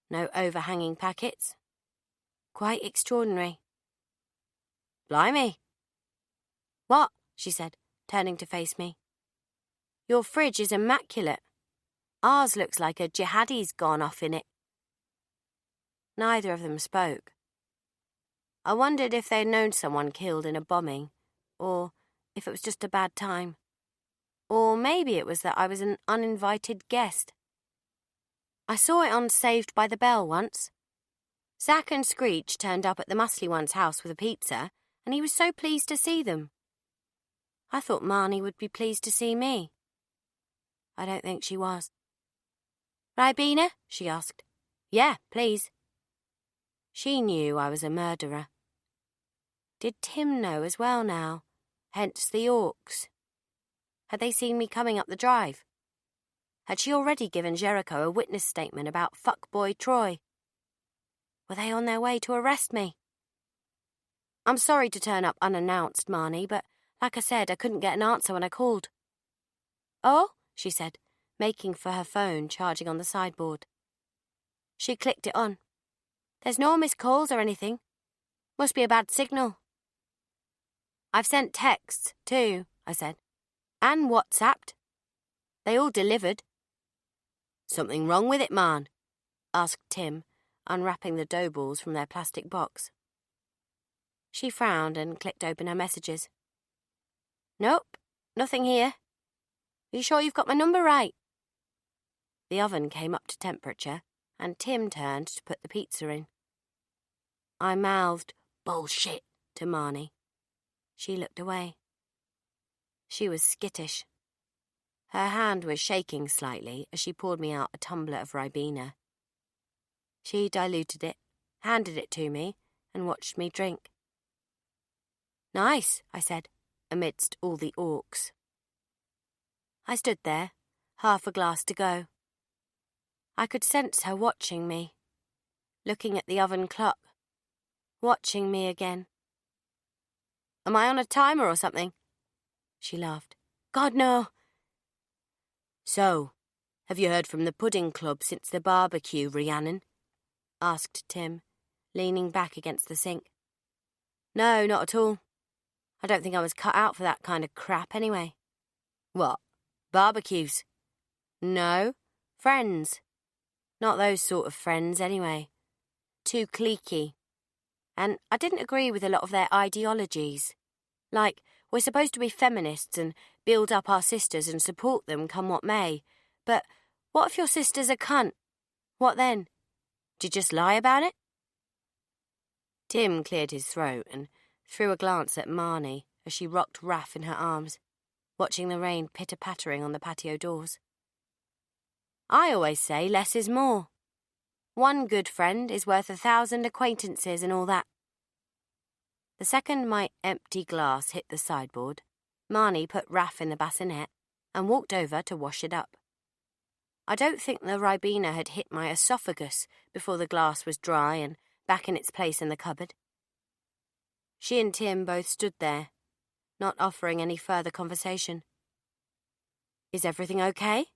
no overhanging packets. Quite extraordinary. "Blimey." "What?" she said, turning to face me. "Your fridge is immaculate. Ours looks like a jihadi's gone off in it." Neither of them spoke. I wondered if they'd known someone killed in a bombing, or if it was just a bad time. Or maybe it was that I was an uninvited guest. I saw it on Saved by the Bell once. Zack and Screech turned up at the Musly one's house with a pizza, and he was so pleased to see them. I thought Marnie would be pleased to see me. I don't think she was. "Ribena?" she asked. "Yeah, please." She knew I was a murderer. Did Tim know as well now? Hence the orcs. Had they seen me coming up the drive? Had she already given Jericho a witness statement about fuckboy Troy? Were they on their way to arrest me? "I'm sorry to turn up unannounced, Marnie, but like I said, I couldn't get an answer when I called." "Oh?" she said, making for her phone charging on the sideboard. She clicked it on. "There's no missed calls or anything. Must be a bad signal." "I've sent texts, too," I said, "and WhatsApped. They all delivered." "Something wrong with it, man?" asked Tim, unwrapping the dough balls from their plastic box. She frowned and clicked open her messages. "Nope, nothing here. Are you sure you've got my number right?" The oven came up to temperature, and Tim turned to put the pizza in. I mouthed, "Bullshit," to Marnie. She looked away. She was skittish. Her hand was shaking slightly as she poured me out a tumbler of Ribena. She diluted it, handed it to me, and watched me drink. "Nice," I said, amidst all the orcs. I stood there, half a glass to go. I could sense her watching me, looking at the oven clock, watching me again. "Am I on a timer or something?" She laughed. "God, no." "So, have you heard from the Pudding Club since the barbecue, Rhiannon?" asked Tim, leaning back against the sink. "No, not at all. I don't think I was cut out for that kind of crap anyway." "What, barbecues?" "No, friends. Not those sort of friends anyway. Too cliquey. And I didn't agree with a lot of their ideologies. Like We're supposed to be feminists and build up our sisters and support them come what may. But what if your sister's a cunt? What then? Do you just lie about it? Tim cleared his throat and threw a glance at Marnie as she rocked Raph in her arms, watching the rain pitter-pattering on the patio doors. I always say less is more. One good friend is worth 1,000 acquaintances and all that. The second my empty glass hit the sideboard, Marnie put Raph in the bassinet and walked over to wash it up. I don't think the Ribena had hit my esophagus before the glass was dry and back in its place in the cupboard. She and Tim both stood there, not offering any further conversation. "Is everything okay?"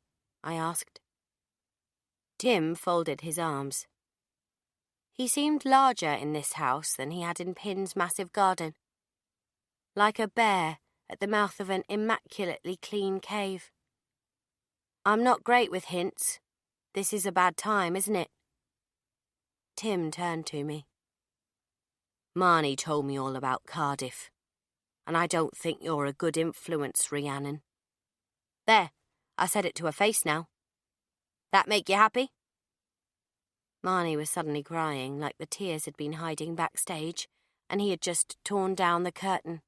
I asked. Tim folded his arms. He seemed larger in this house than he had in Pin's massive garden, like a bear at the mouth of an immaculately clean cave. "I'm not great with hints. This is a bad time, isn't it?" Tim turned to me. "Marnie told me all about Cardiff, and I don't think you're a good influence, Rhiannon." "There, I said it to her face now. That make you happy?" Marnie was suddenly crying like the tears had been hiding backstage and he had just torn down the curtain.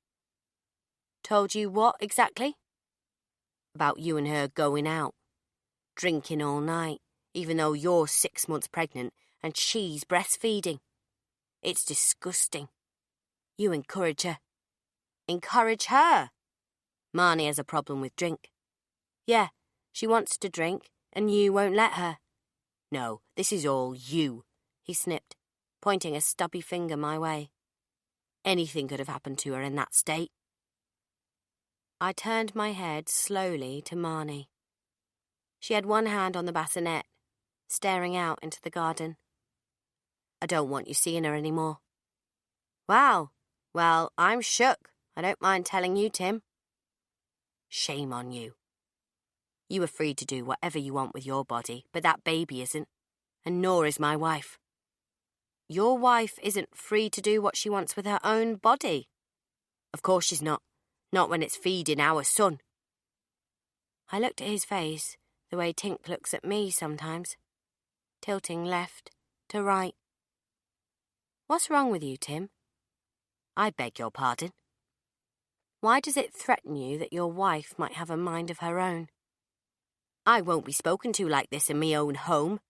"Told you what exactly?" "About you and her going out, drinking all night, even though you're 6 months pregnant and she's breastfeeding. It's disgusting. You encourage her." "Encourage her?" "Marnie has a problem with drink." "Yeah, she wants to drink and you won't let her." "No, this is all you," he snipped, pointing a stubby finger my way. "Anything could have happened to her in that state." I turned my head slowly to Marnie. She had one hand on the bassinet, staring out into the garden. "I don't want you seeing her anymore." "Wow, well, I'm shook. I don't mind telling you, Tim." "Shame on you. You are free to do whatever you want with your body, but that baby isn't, and nor is my wife." "Your wife isn't free to do what she wants with her own body." "Of course she's not. Not when it's feeding our son." I looked at his face the way Tink looks at me sometimes, tilting left to right. "What's wrong with you, Tim?" "I beg your pardon?" "Why does it threaten you that your wife might have a mind of her own?" "I won't be spoken to like this in me own home."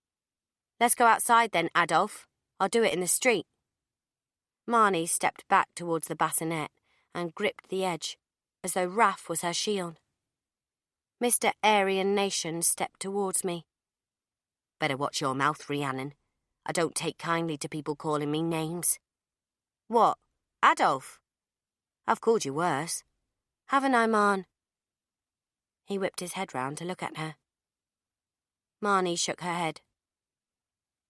"Let's go outside then, Adolf. I'll do it in the street." Marnie stepped back towards the bassinet and gripped the edge, as though Raph was her shield. Mr. Aryan Nation stepped towards me. "Better watch your mouth, Rhiannon. I don't take kindly to people calling me names." "What, Adolf?" "I've called you worse." "Haven't I, Marn?" He whipped his head round to look at her. Marnie shook her head.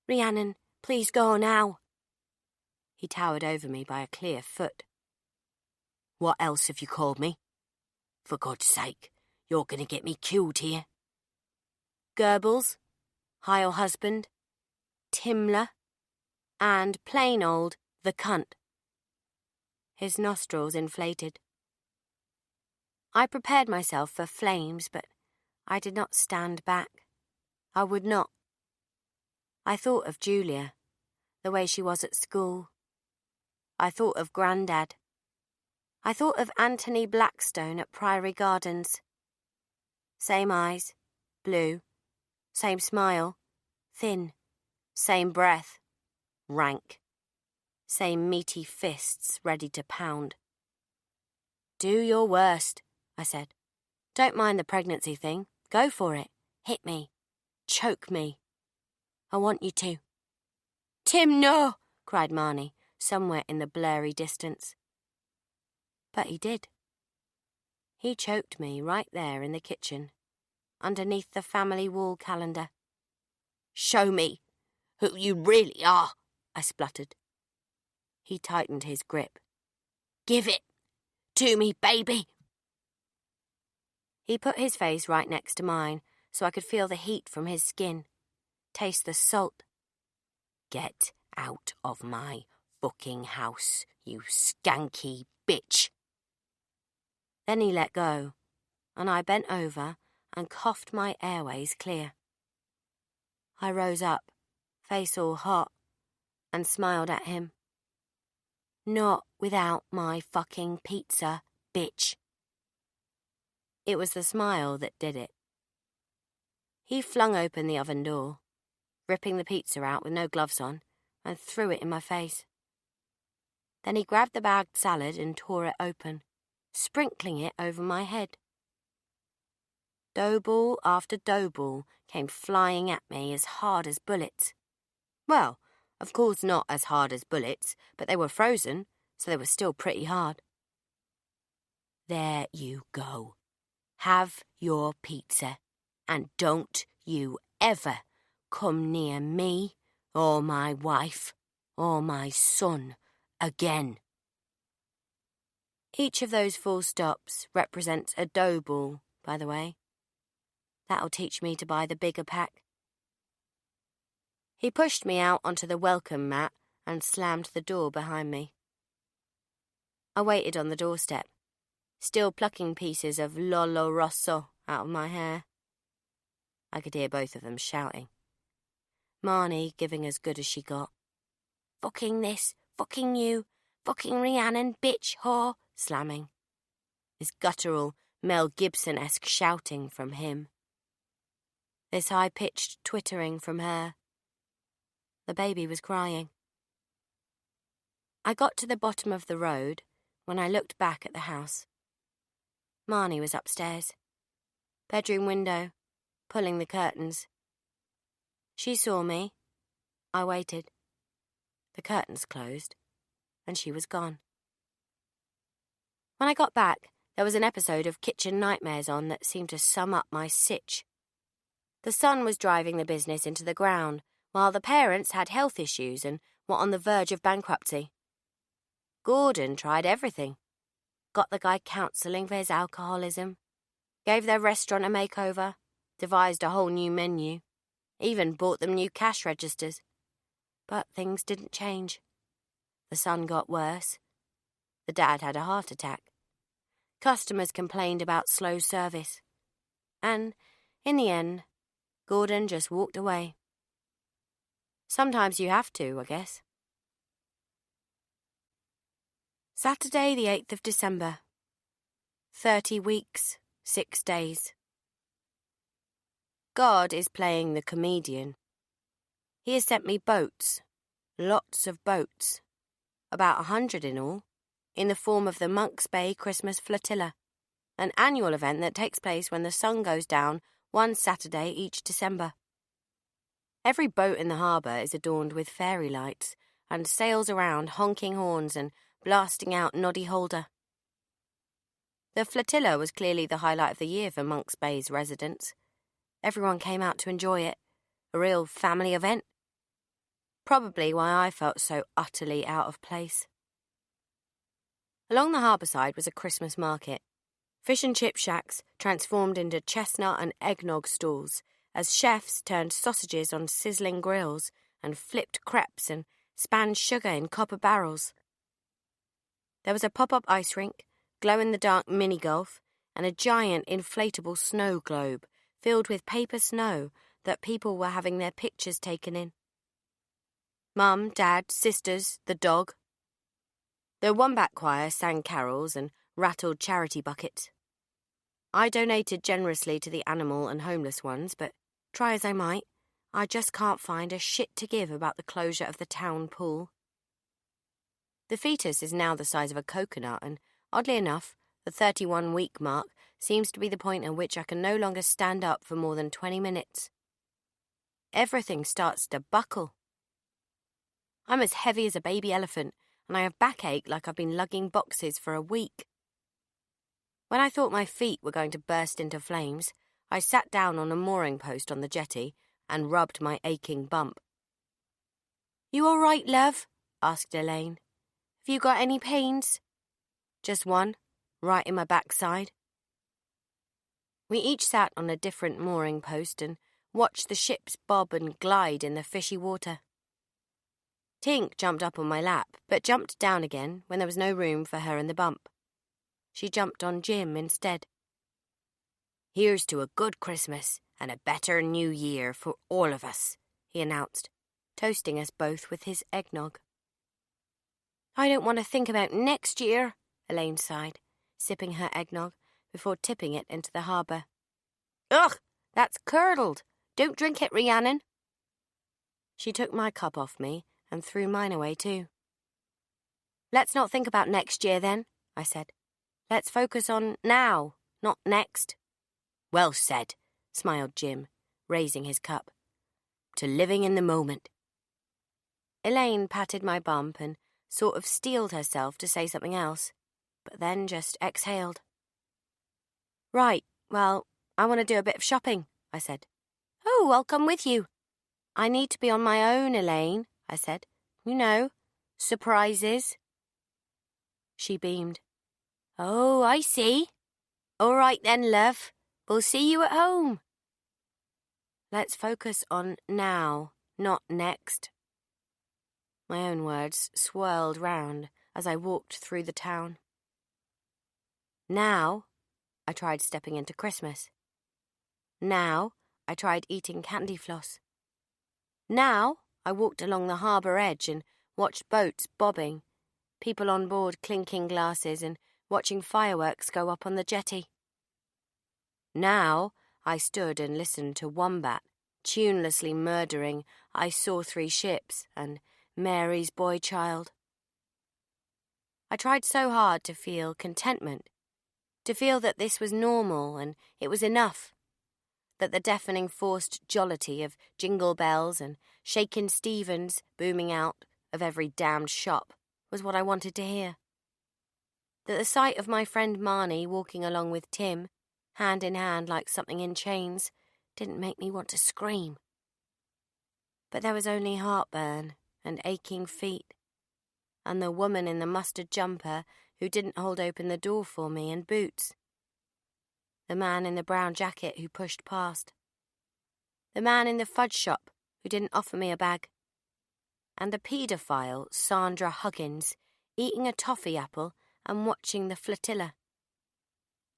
"Rhiannon, please go now." He towered over me by a clear foot. "What else have you called me? For God's sake, you're going to get me killed here." "Goebbels, Heil Husband, Timmler, and plain old the cunt." His nostrils inflated. I prepared myself for flames, but I did not stand back. I would not. I thought of Julia, the way she was at school. I thought of Grandad. I thought of Anthony Blackstone at Priory Gardens. Same eyes, blue. Same smile, thin. Same breath, rank. Same meaty fists ready to pound. "Do your worst," I said. "Don't mind the pregnancy thing. Go for it. Hit me. Choke me. I want you to." "Tim, no!" cried Marnie, somewhere in the blurry distance. But he did. He choked me right there in the kitchen, underneath the family wall calendar. "Show me who you really are," I spluttered. He tightened his grip. "Give it to me, baby." He put his face right next to mine so I could feel the heat from his skin, taste the salt. "Get out of my fucking house, you skanky bitch." Then he let go, and I bent over and coughed my airways clear. I rose up, face all hot, and smiled at him. Not without my fucking pizza, bitch. It was the smile that did it. He flung open the oven door, ripping the pizza out with no gloves on, and threw it in my face. Then he grabbed the bagged salad and tore it open, sprinkling it over my head. Dough ball after dough ball came flying at me as hard as bullets. Well, of course not as hard as bullets, but they were frozen, so they were still pretty hard. There you go. Have your pizza, and don't you ever come near me or my wife or my son again. Each of those full stops represents a dough ball, by the way. That'll teach me to buy the bigger pack. He pushed me out onto the welcome mat and slammed the door behind me. I waited on the doorstep, still plucking pieces of Lollo Rosso out of my hair. I could hear both of them shouting. Marnie giving as good as she got. Fucking this, fucking you, fucking Rhiannon, bitch, whore, slamming. This guttural, Mel Gibson-esque shouting from him. This high-pitched twittering from her. The baby was crying. I got to the bottom of the road when I looked back at the house. Marnie was upstairs, bedroom window, pulling the curtains. She saw me. I waited. The curtains closed, and she was gone. When I got back, there was an episode of Kitchen Nightmares on that seemed to sum up my sitch. The son was driving the business into the ground, while the parents had health issues and were on the verge of bankruptcy. Gordon tried everything. Got the guy counselling for his alcoholism, gave their restaurant a makeover, devised a whole new menu, even bought them new cash registers. But things didn't change. The son got worse. The dad had a heart attack. Customers complained about slow service. And, in the end, Gordon just walked away. Sometimes you have to, I guess. Saturday, the 8th of December. 30 weeks, 6 days. God is playing the comedian. He has sent me boats, lots of boats, about 100 in all, in the form of the Monk's Bay Christmas Flotilla, an annual event that takes place when the sun goes down one Saturday each December. Every boat in the harbour is adorned with fairy lights and sails around honking horns and blasting out Noddy Holder. The flotilla was clearly the highlight of the year for Monk's Bay's residents. Everyone came out to enjoy it, a real family event. Probably why I felt so utterly out of place. Along the harbour side was a Christmas market. Fish and chip shacks transformed into chestnut and eggnog stalls as chefs turned sausages on sizzling grills and flipped crepes and spanned sugar in copper barrels. There was a pop-up ice rink, glow-in-the-dark mini-golf, and a giant inflatable snow globe filled with paper snow that people were having their pictures taken in. Mum, Dad, sisters, the dog. The Wombat Choir sang carols and rattled charity buckets. I donated generously to the animal and homeless ones, but try as I might, I just can't find a shit to give about the closure of the town pool. The fetus is now the size of a coconut, and oddly enough, the 31-week mark seems to be the point at which I can no longer stand up for more than 20 minutes. Everything starts to buckle. I'm as heavy as a baby elephant, and I have backache like I've been lugging boxes for a week. When I thought my feet were going to burst into flames, I sat down on a mooring post on the jetty and rubbed my aching bump. "You all right, love?" asked Elaine. "Have you got any pains?" "Just one, right in my backside." We each sat on a different mooring post and watched the ships bob and glide in the fishy water. Tink jumped up on my lap, but jumped down again when there was no room for her in the bump. She jumped on Jim instead. "Here's to a good Christmas and a better New Year for all of us," he announced, toasting us both with his eggnog. "I don't want to think about next year," Elaine sighed, sipping her eggnog before tipping it into the harbour. "Ugh, that's curdled. Don't drink it, Rhiannon." She took my cup off me and threw mine away too. "Let's not think about next year then," I said. "Let's focus on now, not next." "Well said," smiled Jim, raising his cup. "To living in the moment." Elaine patted my bump and sort of steeled herself to say something else, but then just exhaled. "Right, well, I want to do a bit of shopping," I said. "Oh, I'll come with you." "I need to be on my own, Elaine," I said. "You know, surprises." She beamed. "Oh, I see. All right then, love. We'll see you at home." "Let's focus on now, not next." My own words swirled round as I walked through the town. Now, I tried stepping into Christmas. Now, I tried eating candy floss. Now, I walked along the harbour edge and watched boats bobbing, people on board clinking glasses and watching fireworks go up on the jetty. Now, I stood and listened to Wombat tunelessly murdering I Saw Three Ships and Mary's Boy Child. I tried so hard to feel contentment, to feel that this was normal and it was enough, that the deafening forced jollity of jingle bells and shaken Stevens booming out of every damned shop was what I wanted to hear, that the sight of my friend Marnie walking along with Tim, hand in hand like something in chains, didn't make me want to scream. But there was only heartburn and aching feet, and the woman in the mustard jumper who didn't hold open the door for me, and boots. The man in the brown jacket who pushed past. The man in the fudge shop who didn't offer me a bag. And the paedophile Sandra Huggins eating a toffee apple and watching the flotilla.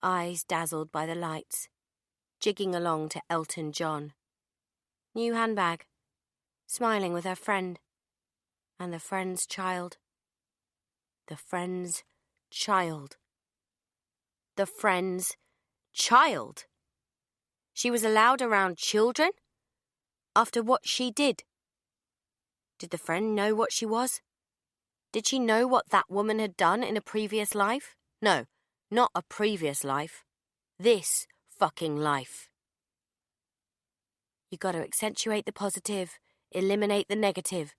Eyes dazzled by the lights, jigging along to Elton John. New handbag, smiling with her friend. And the friend's child. The friend's child. The friend's child. She was allowed around children? After what she did? Did the friend know what she was? Did she know what that woman had done in a previous life? No, not a previous life. This fucking life. You got to accentuate the positive, eliminate the negative,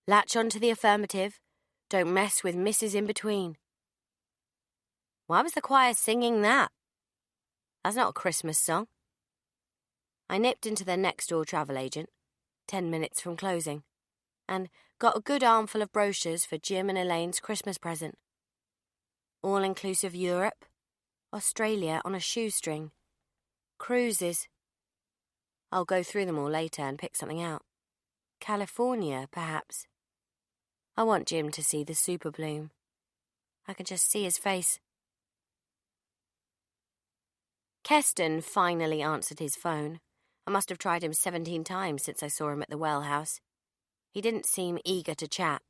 latch onto the affirmative, don't mess with Mrs. In Between. Why was the choir singing that? That's not a Christmas song. I nipped into the next-door travel agent, 10 minutes from closing, and got a good armful of brochures for Jim and Elaine's Christmas present. All-inclusive Europe, Australia on a shoestring, cruises. I'll go through them all later and pick something out. California, perhaps. I want Jim to see the super bloom. I can just see his face. Keston finally answered his phone. I must have tried him 17 times since I saw him at the well house. He didn't seem eager to chat.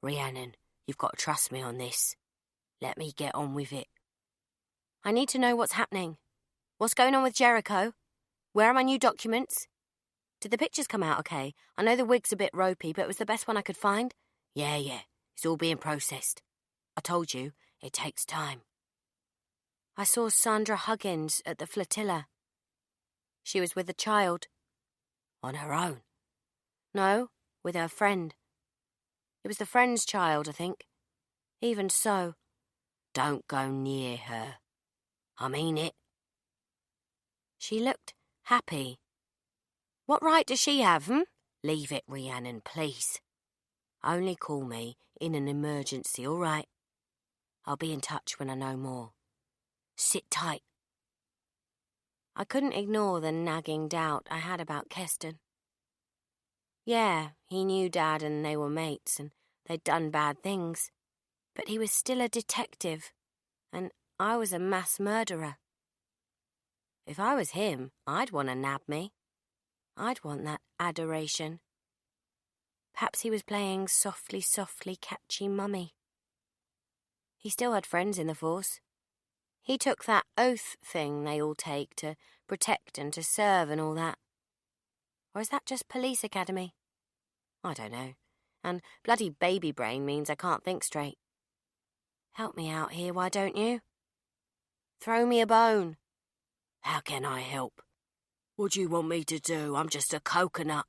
"Rhiannon, you've got to trust me on this. Let me get on with it." I need to know what's happening. What's going on with Jericho? Where are my new documents? Did the pictures come out okay? I know the wig's a bit ropey, but it was the best one I could find. Yeah, it's all being processed. I told you, it takes time. I saw Sandra Huggins at the flotilla. She was with a child. On her own? No, with her friend. It was the friend's child, I think. Even so. Don't go near her. I mean it. She looked happy. What right does she have, Leave it, Rhiannon, please. Only call me in an emergency, all right? I'll be in touch when I know more. Sit tight. I couldn't ignore the nagging doubt I had about Keston. Yeah, he knew Dad and they were mates and they'd done bad things, but he was still a detective, And I was a mass murderer. If I was him, I'd want to nab me. I'd want that adoration. Perhaps he was playing softly, softly catchy mummy. He still had friends in the force. He took that oath thing they all take to protect and to serve and all that. Or is that just police academy? I don't know. And bloody baby brain means I can't think straight. Help me out here, why don't you? Throw me a bone. How can I help? What do you want me to do? I'm just a coconut.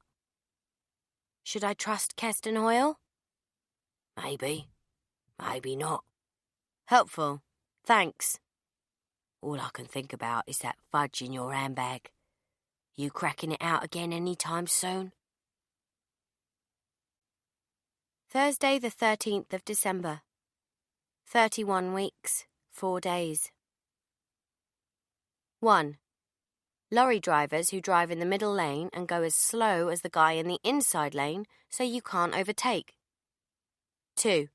Should I trust Keston Hoyle? Maybe. Maybe not. Helpful. Thanks. All I can think about is that fudge in your handbag. You cracking it out again any time soon? Thursday the 13th of December. 31 weeks, 4 days. 1. Lorry drivers who drive in the middle lane and go as slow as the guy in the inside lane so you can't overtake. 2.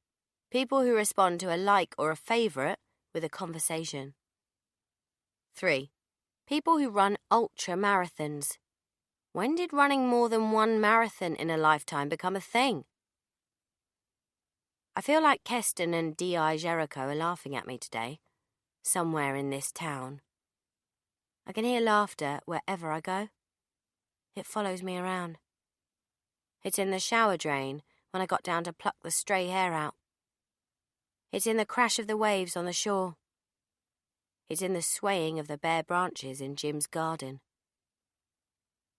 People who respond to a like or a favourite with a conversation. 3. People who run ultra marathons. When did running more than one marathon in a lifetime become a thing? I feel like Keston and D.I. Jericho are laughing at me today, somewhere in this town. I can hear laughter wherever I go. It follows me around. It's in the shower drain when I got down to pluck the stray hair out. It's in the crash of the waves on the shore. It's in the swaying of the bare branches in Jim's garden.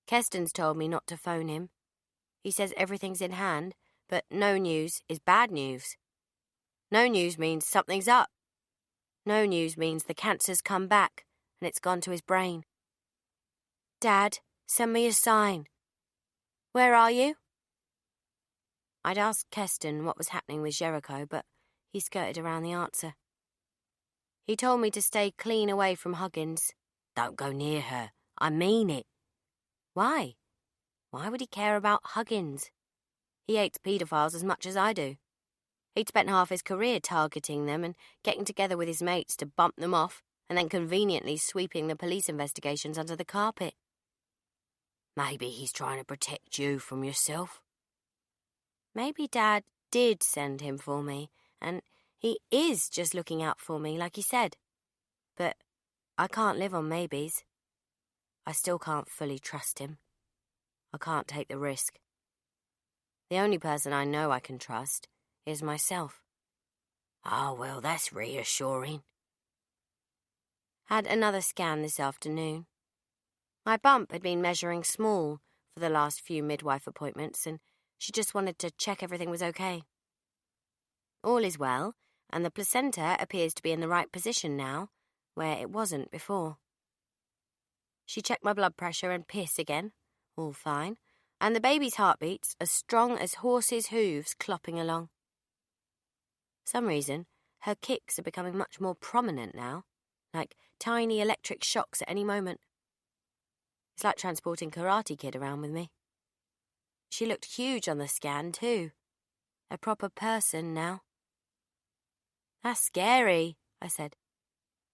Keston's told me not to phone him. He says everything's in hand, but no news is bad news. No news means something's up. No news means the cancer's come back and it's gone to his brain. Dad, send me a sign. Where are you? I'd asked Keston what was happening with Jericho, but he skirted around the answer. He told me to stay clean away from Huggins. Don't go near her. I mean it. Why? Why would he care about Huggins? He hates paedophiles as much as I do. He'd spent half his career targeting them and getting together with his mates to bump them off and then conveniently sweeping the police investigations under the carpet. Maybe he's trying to protect you from yourself. Maybe Dad did send him for me, and he is just looking out for me, like he said. But I can't live on maybes. I still can't fully trust him. I can't take the risk. The only person I know I can trust is myself. Oh, well, that's reassuring. Had another scan this afternoon. My bump had been measuring small for the last few midwife appointments, and she just wanted to check everything was okay. All is well, and the placenta appears to be in the right position now, where it wasn't before. She checked my blood pressure and piss again, all fine, and the baby's heartbeats as strong as horses' hooves clopping along. For some reason, her kicks are becoming much more prominent now, like tiny electric shocks at any moment. It's like transporting Karate Kid around with me. She looked huge on the scan, too. A proper person now. That's scary, I said.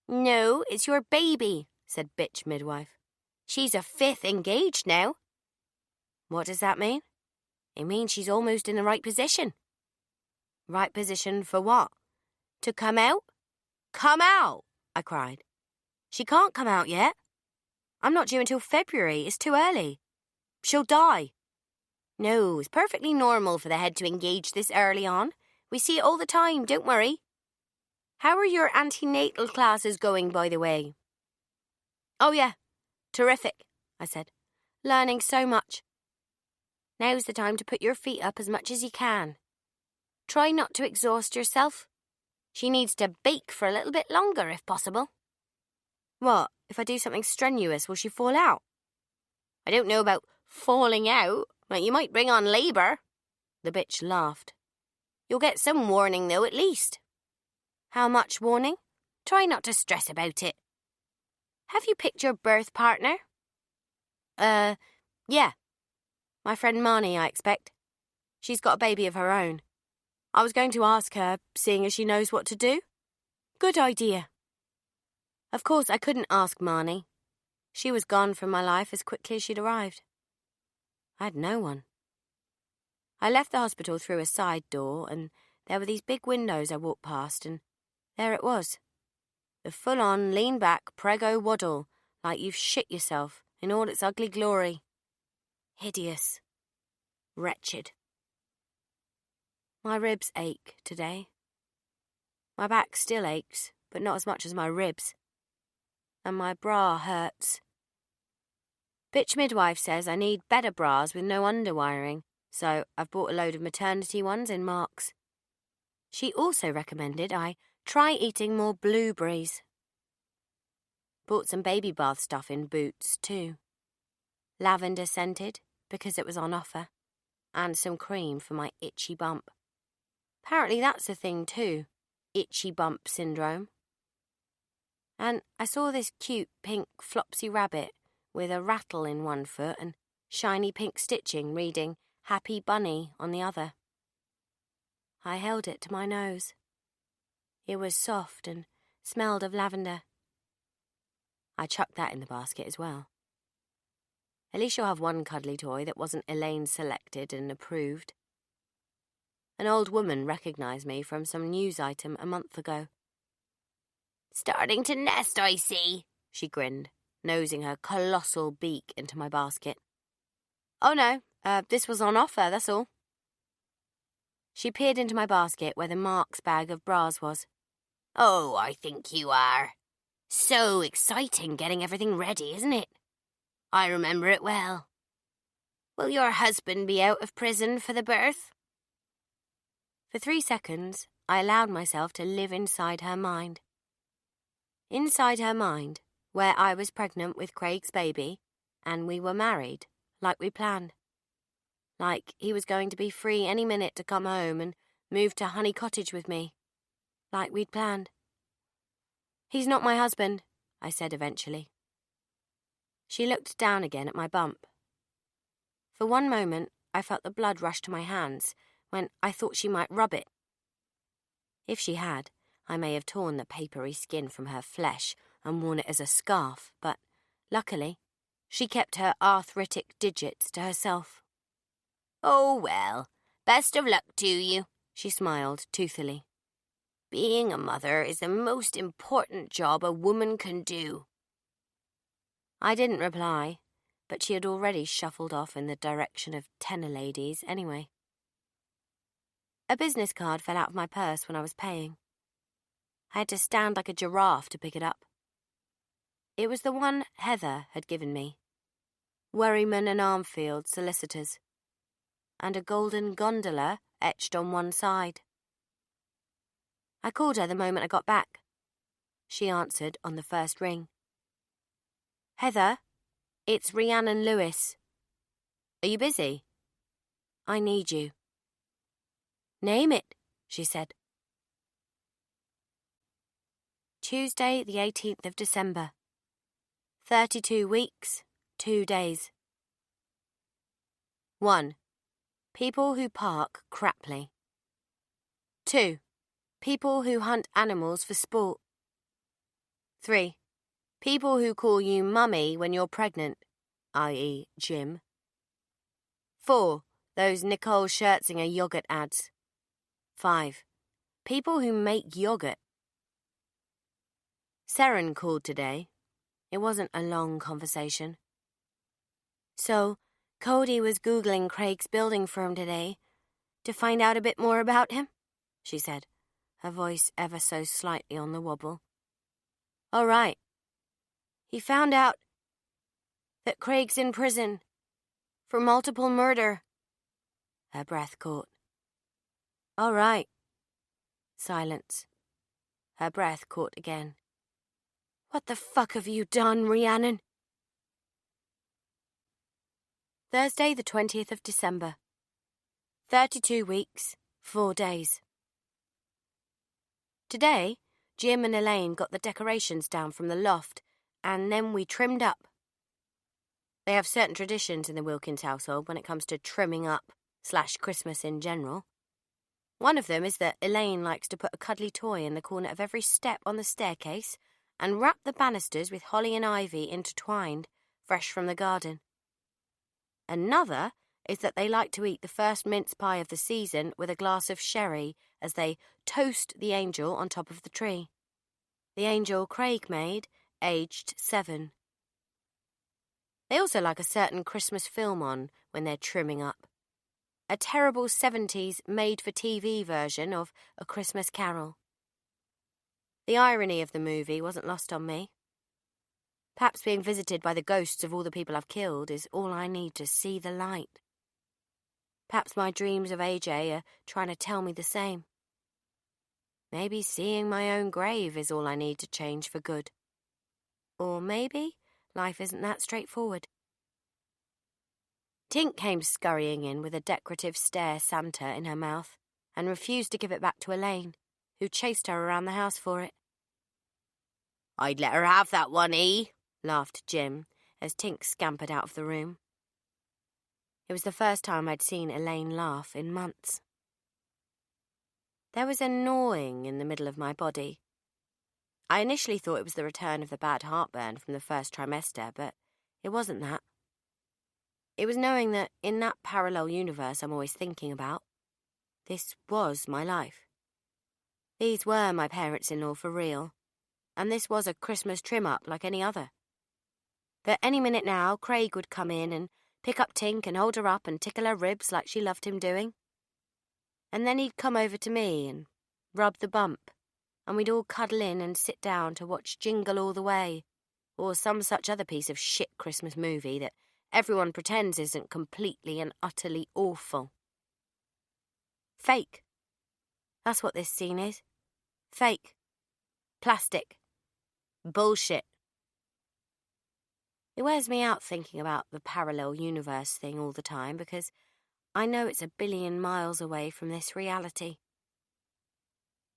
No, it's your baby, said bitch midwife. She's a 5th engaged now. What does that mean? It means she's almost in the right position. Right position for what? To come out? Come out, I cried. She can't come out yet. I'm not due until February. It's too early. She'll die. No, it's perfectly normal for the head to engage this early on. We see it all the time, don't worry. How are your antenatal classes going, by the way? Oh, yeah. Terrific, I said. Learning so much. Now's the time to put your feet up as much as you can. Try not to exhaust yourself. She needs to bake for a little bit longer, if possible. What, if I do something strenuous, will she fall out? I don't know about falling out, but you might bring on labour. The bitch laughed. You'll get some warning, though, at least. How much warning? Try not to stress about it. Have you picked your birth partner? Yeah. My friend Marnie, I expect. She's got a baby of her own. I was going to ask her, seeing as she knows what to do. Good idea. Of course, I couldn't ask Marnie. She was gone from my life as quickly as she'd arrived. I had no one. I left the hospital through a side door, and there were these big windows I walked past, and there it was. The full-on, lean-back, prego waddle, like you've shit yourself in all its ugly glory. Hideous. Wretched. My ribs ache today. My back still aches, but not as much as my ribs. And my bra hurts. Bitch midwife says I need better bras with no underwiring, so I've bought a load of maternity ones in Marks. She also recommended I try eating more blueberries. Bought some baby bath stuff in Boots, too. Lavender scented, because it was on offer, and some cream for my itchy bump. Apparently that's a thing, too. Itchy bump syndrome. And I saw this cute pink flopsy rabbit with a rattle in one foot and shiny pink stitching reading Happy Bunny on the other. I held it to my nose. It was soft and smelled of lavender. I chucked that in the basket as well. At least you'll have one cuddly toy that wasn't Elaine selected and approved. An old woman recognised me from some news item a month ago. Starting to nest, I see, she grinned, nosing her colossal beak into my basket. Oh no, this was on offer, that's all. She peered into my basket where the Marks bag of bras was. Oh, I think you are. So exciting getting everything ready, isn't it? I remember it well. Will your husband be out of prison for the birth? For 3 seconds, I allowed myself to live inside her mind. Inside her mind, where I was pregnant with Craig's baby, and we were married, like we planned. Like he was going to be free any minute to come home and move to Honey Cottage with me, like we'd planned. He's not my husband, I said eventually. She looked down again at my bump. For one moment, I felt the blood rush to my hands when I thought she might rub it. If she had, I may have torn the papery skin from her flesh and worn it as a scarf, but luckily, she kept her arthritic digits to herself. Oh, well, best of luck to you, she smiled toothily. Being a mother is the most important job a woman can do. I didn't reply, but she had already shuffled off in the direction of tenor ladies anyway. A business card fell out of my purse when I was paying. I had to stand like a giraffe to pick it up. It was the one Heather had given me. Worryman and Armfield solicitors. And a golden gondola etched on one side. I called her the moment I got back. She answered on the first ring. Heather, it's Rhiannon Lewis. Are you busy? I need you. Name it, she said. Tuesday, the 18th of December. 32 weeks, 2 days. 1. People who park craply. 2. People who hunt animals for sport. 3. People who call you mummy when you're pregnant, i.e. Jim. 4. Those Nicole Scherzinger yogurt ads. 5. People who make yogurt. Seren called today. It wasn't a long conversation. So, Cody was Googling Craig's building firm today to find out a bit more about him, she said, her voice ever so slightly on the wobble. All right. He found out that Craig's in prison for multiple murder. Her breath caught. All right. Silence. Her breath caught again. What the fuck have you done, Rhiannon? Thursday, the 20th of December. 32 weeks, 4 days. Today, Jim and Elaine got the decorations down from the loft, and then we trimmed up. They have certain traditions in the Wilkins household when it comes to trimming up / Christmas in general. One of them is that Elaine likes to put a cuddly toy in the corner of every step on the staircase and wrap the banisters with holly and ivy intertwined, fresh from the garden. Another is that they like to eat the first mince pie of the season with a glass of sherry as they toast the angel on top of the tree. The angel Craig made, aged 7. They also like a certain Christmas film on when they're trimming up. A terrible 70s made-for-TV version of A Christmas Carol. The irony of the movie wasn't lost on me. Perhaps being visited by the ghosts of all the people I've killed is all I need to see the light. Perhaps my dreams of AJ are trying to tell me the same. Maybe seeing my own grave is all I need to change for good. Or maybe life isn't that straightforward. Tink came scurrying in with a decorative stare Santa in her mouth and refused to give it back to Elaine, who chased her around the house for it. "I'd let her have that one, laughed Jim as Tink scampered out of the room. It was the first time I'd seen Elaine laugh in months. There was a gnawing in the middle of my body. I initially thought it was the return of the bad heartburn from the first trimester, but it wasn't that. It was knowing that in that parallel universe I'm always thinking about, this was my life. These were my parents-in-law for real, and this was a Christmas trim-up like any other. That any minute now, Craig would come in and pick up Tink and hold her up and tickle her ribs like she loved him doing. And then he'd come over to me and rub the bump, and we'd all cuddle in and sit down to watch Jingle All the Way, or some such other piece of shit Christmas movie that everyone pretends isn't completely and utterly awful. Fake. That's what this scene is. Fake. Plastic. Bullshit. It wears me out thinking about the parallel universe thing all the time because I know it's a billion miles away from this reality.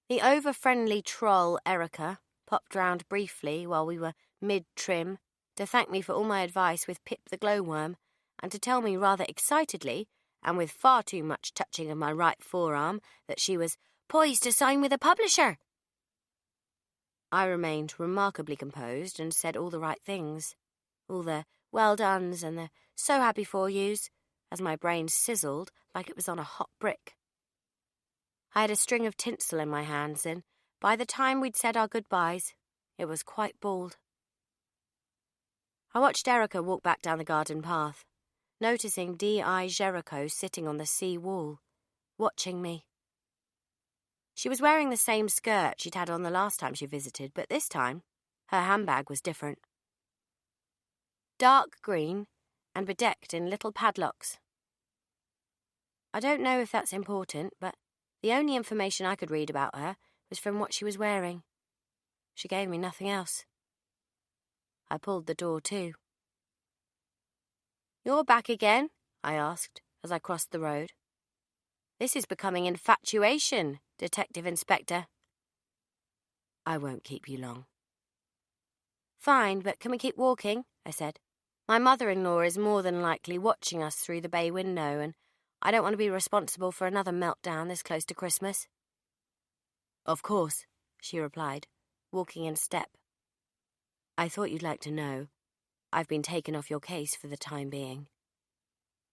The over-friendly troll Erica popped round briefly while we were mid-trim to thank me for all my advice with Pip the glowworm and to tell me rather excitedly, and with far too much touching of my right forearm, that she was poised to sign with a publisher. I remained remarkably composed and said all the right things, all the well dones and the so happy for yous, as my brain sizzled like it was on a hot brick. I had a string of tinsel in my hands, and by the time we'd said our goodbyes, it was quite bald. I watched Erica walk back down the garden path, noticing D.I. Jericho sitting on the sea wall, watching me. She was wearing the same skirt she'd had on the last time she visited, but this time, her handbag was different. Dark green and bedecked in little padlocks. I don't know if that's important, but the only information I could read about her was from what she was wearing. She gave me nothing else. I pulled the door to. "You're back again?" I asked as I crossed the road. "This is becoming infatuation, Detective Inspector." "I won't keep you long." "Fine, but can we keep walking?" I said. "My mother-in-law is more than likely watching us through the bay window, and I don't want to be responsible for another meltdown this close to Christmas." "Of course," she replied, walking in step. "I thought you'd like to know. I've been taken off your case for the time being.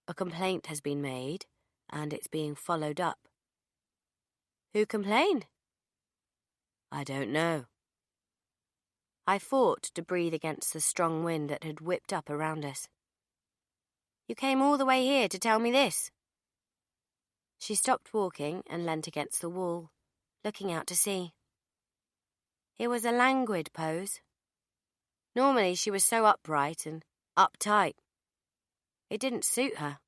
A complaint has been made, and it's being followed up." "Who complained?" "I don't know." I fought to breathe against the strong wind that had whipped up around us. "You came all the way here to tell me this?" She stopped walking and leant against the wall, looking out to sea. It was a languid pose. Normally she was so upright and uptight. It didn't suit her.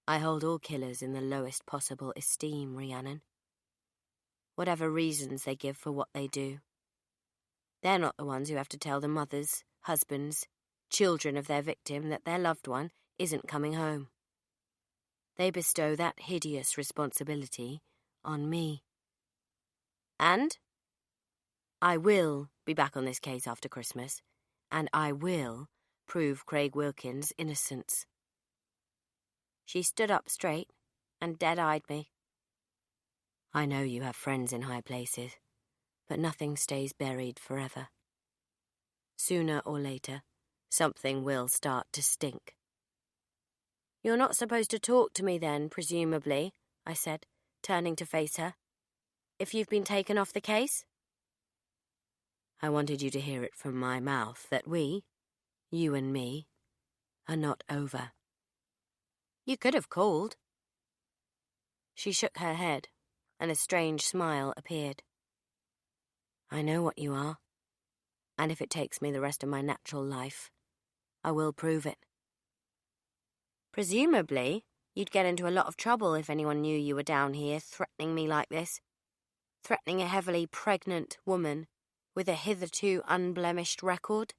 I hold all killers in the lowest possible esteem, Rhiannon. Whatever reasons they give for what they do. They're not the ones who have to tell the mothers, husbands, children of their victim that their loved one isn't coming home. They bestow that hideous responsibility on me. And I will be back on this case after Christmas, and I will prove Craig Wilkins' innocence. She stood up straight and dead-eyed me. I know you have friends in high places, but nothing stays buried forever. Sooner or later, something will start to stink. You're not supposed to talk to me then, presumably, I said, turning to face her. If you've been taken off the case? I wanted you to hear it from my mouth that we, you and me, are not over. You could have called. She shook her head, and a strange smile appeared. I know what you are, and if it takes me the rest of my natural life, I will prove it. Presumably, you'd get into a lot of trouble if anyone knew you were down here threatening me like this, threatening a heavily pregnant woman with a hitherto unblemished record.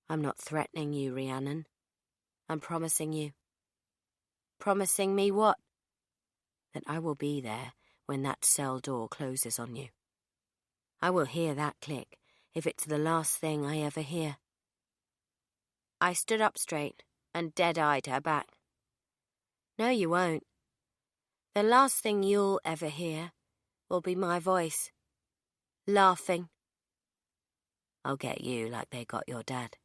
I'm not threatening you, Rhiannon. I'm promising you. Promising me what? That I will be there when that cell door closes on you. I will hear that click if it's the last thing I ever hear. I stood up straight and dead-eyed her back. No, you won't. The last thing you'll ever hear will be my voice, laughing. I'll get you like they got your dad.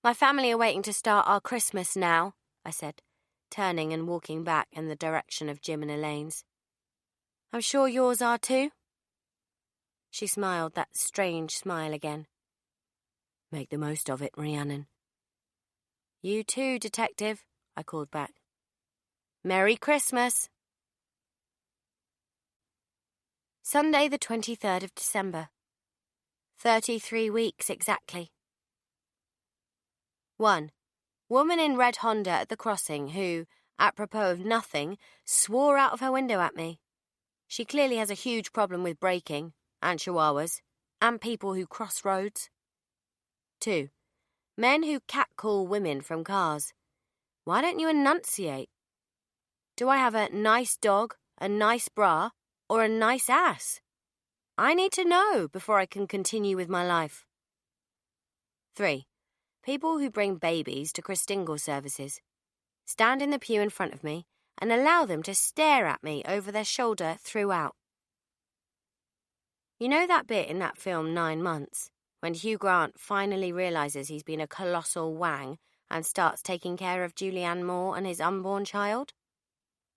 My family are waiting to start our Christmas now, I said, turning and walking back in the direction of Jim and Elaine's. I'm sure yours are too. She smiled that strange smile again. Make the most of it, Rhiannon. You too, Detective, I called back. Merry Christmas. Sunday the 23rd of December. 33 weeks exactly. 1. Woman in red Honda at the crossing who, apropos of nothing, swore out of her window at me. She clearly has a huge problem with braking, and chihuahuas, and people who cross roads. 2. Men who catcall women from cars. Why don't you enunciate? Do I have a nice dog, a nice bra, or a nice ass? I need to know before I can continue with my life. 3. People who bring babies to Christingle services. Stand in the pew in front of me and allow them to stare at me over their shoulder throughout. You know that bit in that film 9 Months, when Hugh Grant finally realises he's been a colossal wang and starts taking care of Julianne Moore and his unborn child?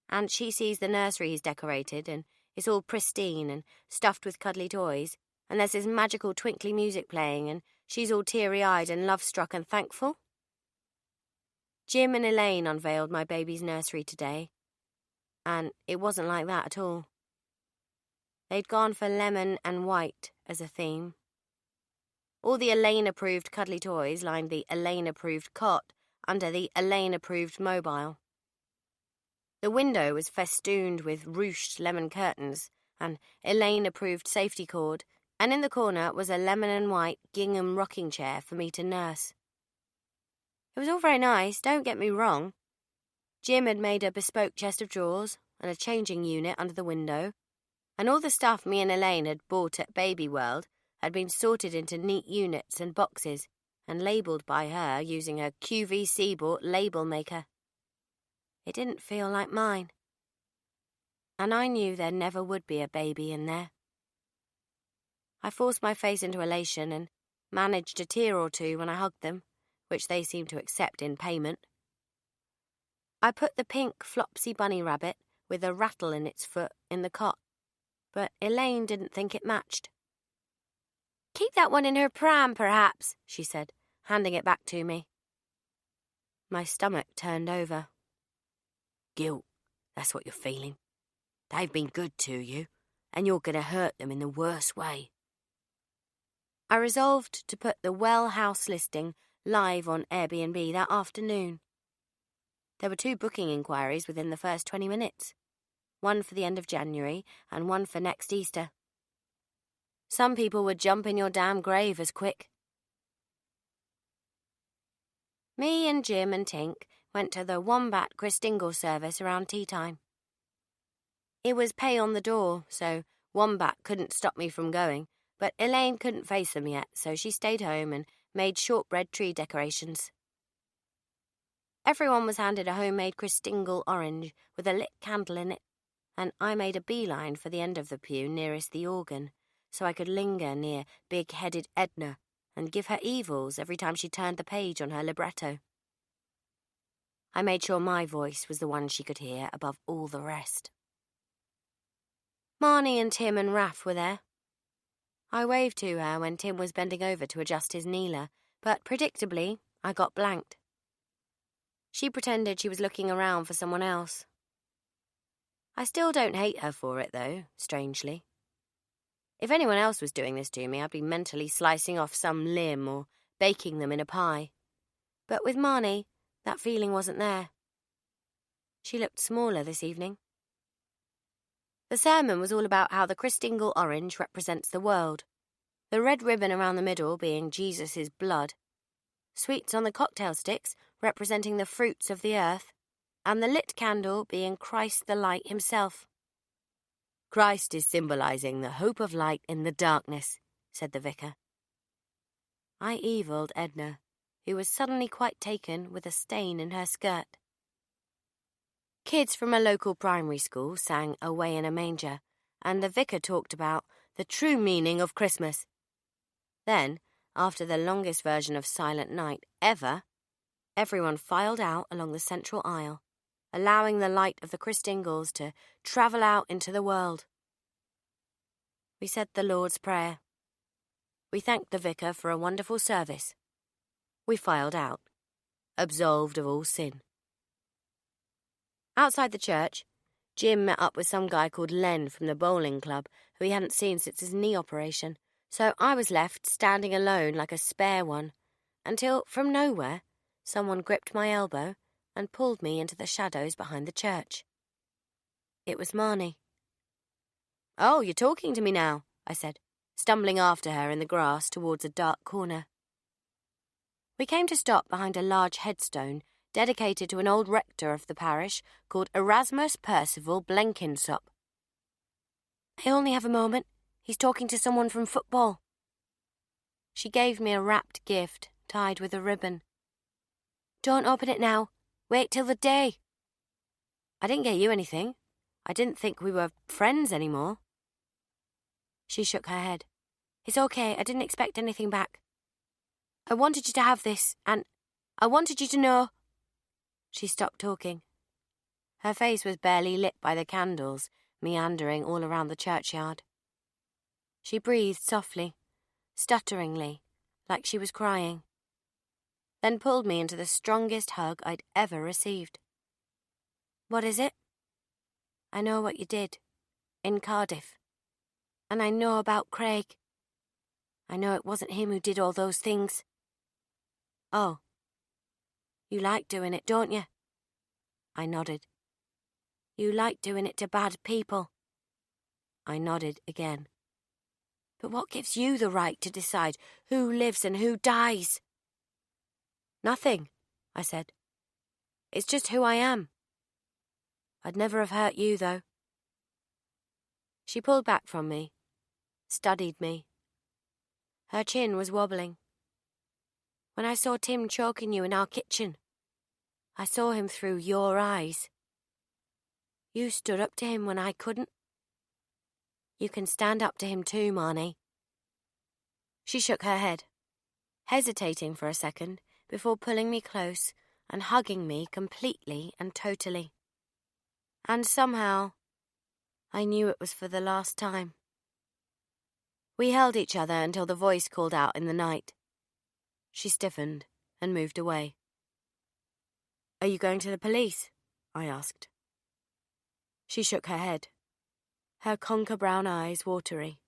And she sees the nursery he's decorated and it's all pristine and stuffed with cuddly toys, and there's this magical twinkly music playing and she's all teary-eyed and love-struck and thankful. Jim and Elaine unveiled my baby's nursery today, and it wasn't like that at all. They'd gone for lemon and white as a theme. All the Elaine-approved cuddly toys lined the Elaine-approved cot under the Elaine-approved mobile. The window was festooned with ruched lemon curtains, an Elaine-approved safety cord, and in the corner was a lemon and white gingham rocking chair for me to nurse. It was all very nice, don't get me wrong. Jim had made a bespoke chest of drawers and a changing unit under the window, and all the stuff me and Elaine had bought at Baby World had been sorted into neat units and boxes and labelled by her using a QVC-bought label maker. It didn't feel like mine. And I knew there never would be a baby in there. I forced my face into elation and managed a tear or two when I hugged them, which they seemed to accept in payment. I put the pink Flopsy bunny rabbit with a rattle in its foot in the cot, but Elaine didn't think it matched. Keep that one in her pram, perhaps, she said, handing it back to me. My stomach turned over. Guilt, that's what you're feeling. They've been good to you, and you're going to hurt them in the worst way. I resolved to put the Well House listing live on Airbnb that afternoon. There were 2 booking inquiries within the first 20 minutes, one for the end of January and one for next Easter. Some people would jump in your damn grave as quick. Me and Jim and Tink went to the Wombat Christingle service around tea time. It was pay on the door, so Wombat couldn't stop me from going, but Elaine couldn't face them yet, so she stayed home and made shortbread tree decorations. Everyone was handed a homemade Christingle orange with a lit candle in it, and I made a beeline for the end of the pew nearest the organ, so I could linger near big-headed Edna and give her evils every time she turned the page on her libretto. I made sure my voice was the one she could hear above all the rest. Marnie and Tim and Raph were there. I waved to her when Tim was bending over to adjust his kneeler, but predictably, I got blanked. She pretended she was looking around for someone else. I still don't hate her for it, though, strangely. If anyone else was doing this to me, I'd be mentally slicing off some limb or baking them in a pie. But with Marnie, that feeling wasn't there. She looked smaller this evening. The sermon was all about how the Christingle orange represents the world, the red ribbon around the middle being Jesus' blood, sweets on the cocktail sticks representing the fruits of the earth, and the lit candle being Christ the light himself. Christ is symbolising the hope of light in the darkness, said the vicar. I evilled Edna, who was suddenly quite taken with a stain in her skirt. Kids from a local primary school sang Away in a Manger, and the vicar talked about the true meaning of Christmas. Then, after the longest version of Silent Night ever, everyone filed out along the central aisle, allowing the light of the Christingles to travel out into the world. We said the Lord's Prayer. We thanked the vicar for a wonderful service. We filed out, absolved of all sin. Outside the church, Jim met up with some guy called Len from the bowling club who he hadn't seen since his knee operation, so I was left standing alone like a spare one, until, from nowhere, someone gripped my elbow and pulled me into the shadows behind the church. It was Marnie. "Oh, you're talking to me now," I said, stumbling after her in the grass towards a dark corner. We came to stop behind a large headstone dedicated to an old rector of the parish called Erasmus Percival Blenkinsop. "I only have a moment. He's talking to someone from football." She gave me a wrapped gift tied with a ribbon. "Don't open it now. Wait till the day." "I didn't get you anything. I didn't think we were friends anymore." She shook her head. "It's okay. I didn't expect anything back. I wanted you to have this, and I wanted you to know." She stopped talking. Her face was barely lit by the candles meandering all around the churchyard. She breathed softly, stutteringly, like she was crying, then pulled me into the strongest hug I'd ever received. "What is it?" "I know what you did, in Cardiff. And I know about Craig. I know it wasn't him who did all those things." "Oh. You like doing it, don't you?" I nodded. "You like doing it to bad people." I nodded again. "But what gives you the right to decide who lives and who dies?" "Nothing," I said. "It's just who I am. I'd never have hurt you, though." She pulled back from me, studied me. Her chin was wobbling. "When I saw Tim choking you in our kitchen, I saw him through your eyes. You stood up to him when I couldn't. You can stand up to him too, Marnie." She shook her head, hesitating for a second before pulling me close and hugging me completely and totally. And somehow, I knew it was for the last time. We held each other until the voice called out in the night. She stiffened and moved away. "Are you going to the police?" I asked. She shook her head, her conker brown eyes watery.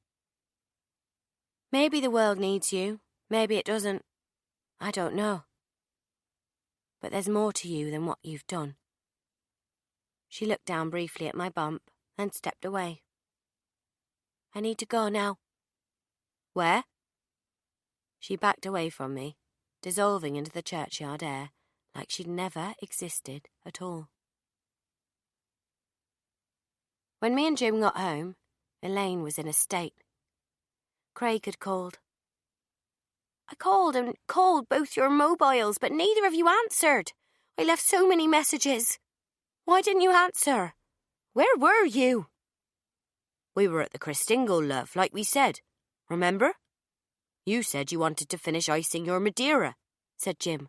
"Maybe the world needs you, maybe it doesn't. I don't know. But there's more to you than what you've done." She looked down briefly at my bump, then stepped away. "I need to go now." "Where?" She backed away from me, dissolving into the churchyard air like she'd never existed at all. When me and Jim got home, Elaine was in a state. Craig had called. "I called and called both your mobiles, but neither of you answered. I left so many messages. Why didn't you answer? Where were you? We were at the Christingle, love, like we said. Remember? You said you wanted to finish icing your Madeira, said Jim,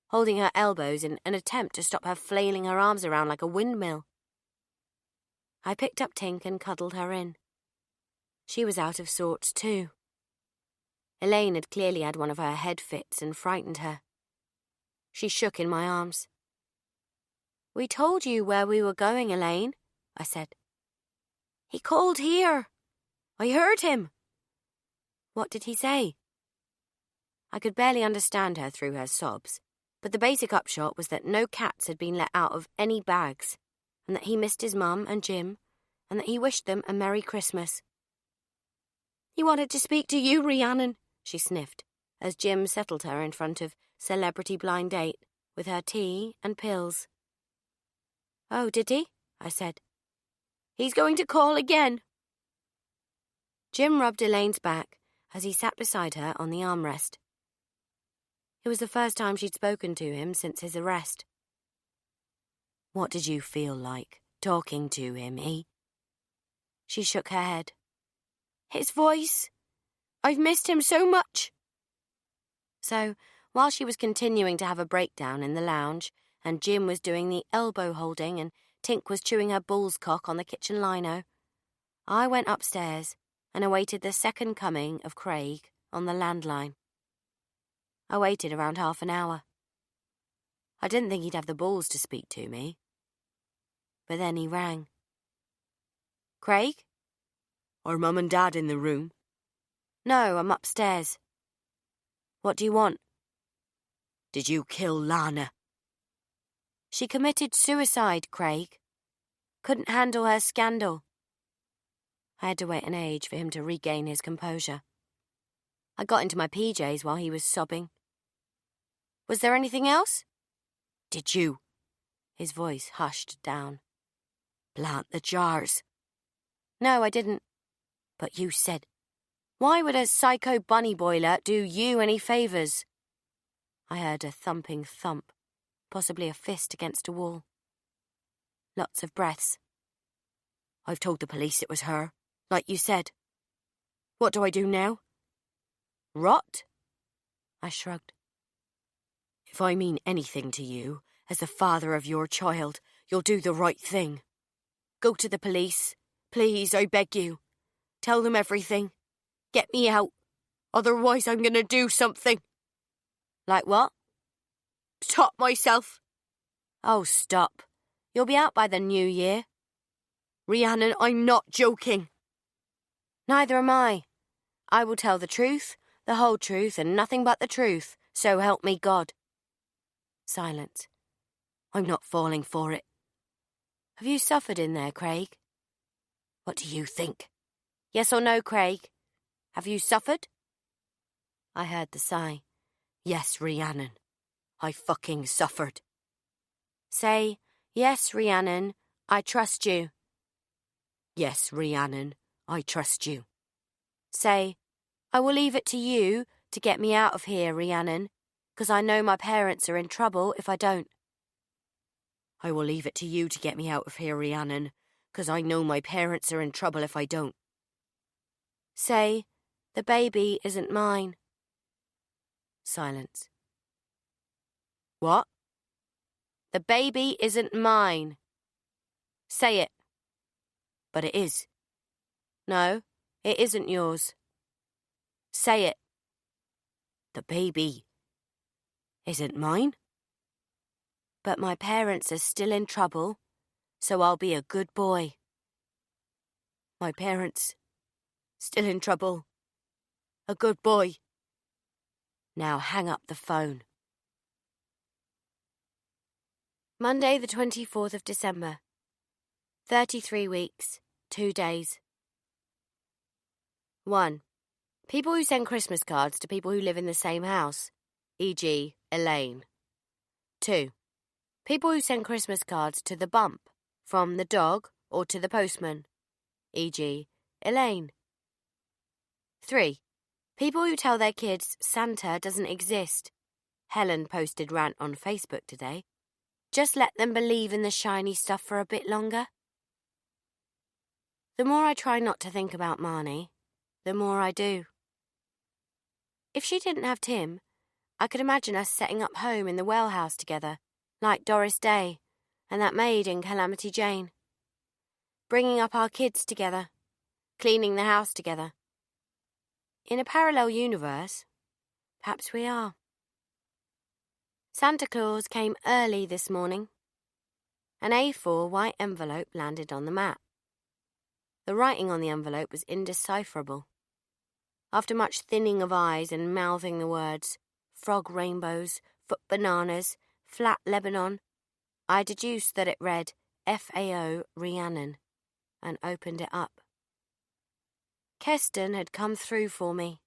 holding her elbows in an attempt to stop her flailing her arms around like a windmill. I picked up Tink and cuddled her in. She was out of sorts too. Elaine had clearly had one of her head fits and frightened her. She shook in my arms. We told you where we were going, Elaine, I said. He called here. I heard him. What did he say? I could barely understand her through her sobs, but the basic upshot was that no cats had been let out of any bags, and that he missed his mum and Jim, and that he wished them a Merry Christmas. He wanted to speak to you, Rhiannon, she sniffed, as Jim settled her in front of Celebrity Blind Date with her tea and pills. Oh, did he? I said. He's going to call again. Jim rubbed Elaine's back as he sat beside her on the armrest. It was the first time she'd spoken to him since his arrest. What did you feel like, talking to him, E? She shook her head. His voice. I've missed him so much. So, while she was continuing to have a breakdown in the lounge, and Jim was doing the elbow holding and Tink was chewing her bull's cock on the kitchen lino, I went upstairs and awaited the second coming of Craig on the landline. I waited around half an hour. I didn't think he'd have the balls to speak to me. But then he rang. Craig? Are Mum and Dad in the room? No, I'm upstairs. What do you want? Did you kill Lana? She committed suicide, Craig. Couldn't handle her scandal. I had to wait an age for him to regain his composure. I got into my PJs while he was sobbing. Was there anything else? Did you? His voice hushed down. Plant the jars. No, I didn't. But you said. Why would a psycho bunny boiler do you any favours? I heard a thumping thump, possibly a fist against a wall. Lots of breaths. I've told the police it was her, like you said. What do I do now? Rot? I shrugged. If I mean anything to you, as the father of your child, you'll do the right thing. Go to the police. Please, I beg you. Tell them everything. Get me out. Otherwise I'm going to do something. Like what? Stop myself. Oh, stop. You'll be out by the new year. Rhiannon, I'm not joking. Neither am I. I will tell the truth, the whole truth, and nothing but the truth, so help me God. Silence. I'm not falling for it. Have you suffered in there, Craig? What do you think? Yes or no, Craig? Have you suffered? I heard the sigh. Yes, Rhiannon. I fucking suffered. Say, yes, Rhiannon, I trust you. Yes, Rhiannon, I trust you. Say, I will leave it to you to get me out of here, Rhiannon, because I know my parents are in trouble if I don't. I will leave it to you to get me out of here, Rhiannon, because I know my parents are in trouble if I don't. Say, the baby isn't mine. Silence. What? The baby isn't mine. Say it. But it is. No, it isn't yours. Say it. The baby isn't mine? But my parents are still in trouble, so I'll be a good boy. My parents still in trouble. A good boy. Now hang up the phone. Monday the 24th of December. 33 weeks, 2 days. 1. People who send Christmas cards to people who live in the same house, e.g. Elaine. 2. People who send Christmas cards to the bump, from the dog or to the postman, e.g. Elaine. 3. People who tell their kids Santa doesn't exist. Helen posted rant on Facebook today. Just let them believe in the shiny stuff for a bit longer. The more I try not to think about Marnie, the more I do. If she didn't have Tim, I could imagine us setting up home in the well house together, like Doris Day and that maid in Calamity Jane. Bringing up our kids together, cleaning the house together. In a parallel universe, perhaps we are. Santa Claus came early this morning. An A4 white envelope landed on the mat. The writing on the envelope was indecipherable. After much thinning of eyes and mouthing the words, frog rainbows, foot bananas, flat Lebanon, I deduced that it read FAO Rhiannon and opened it up. Keston had come through for me.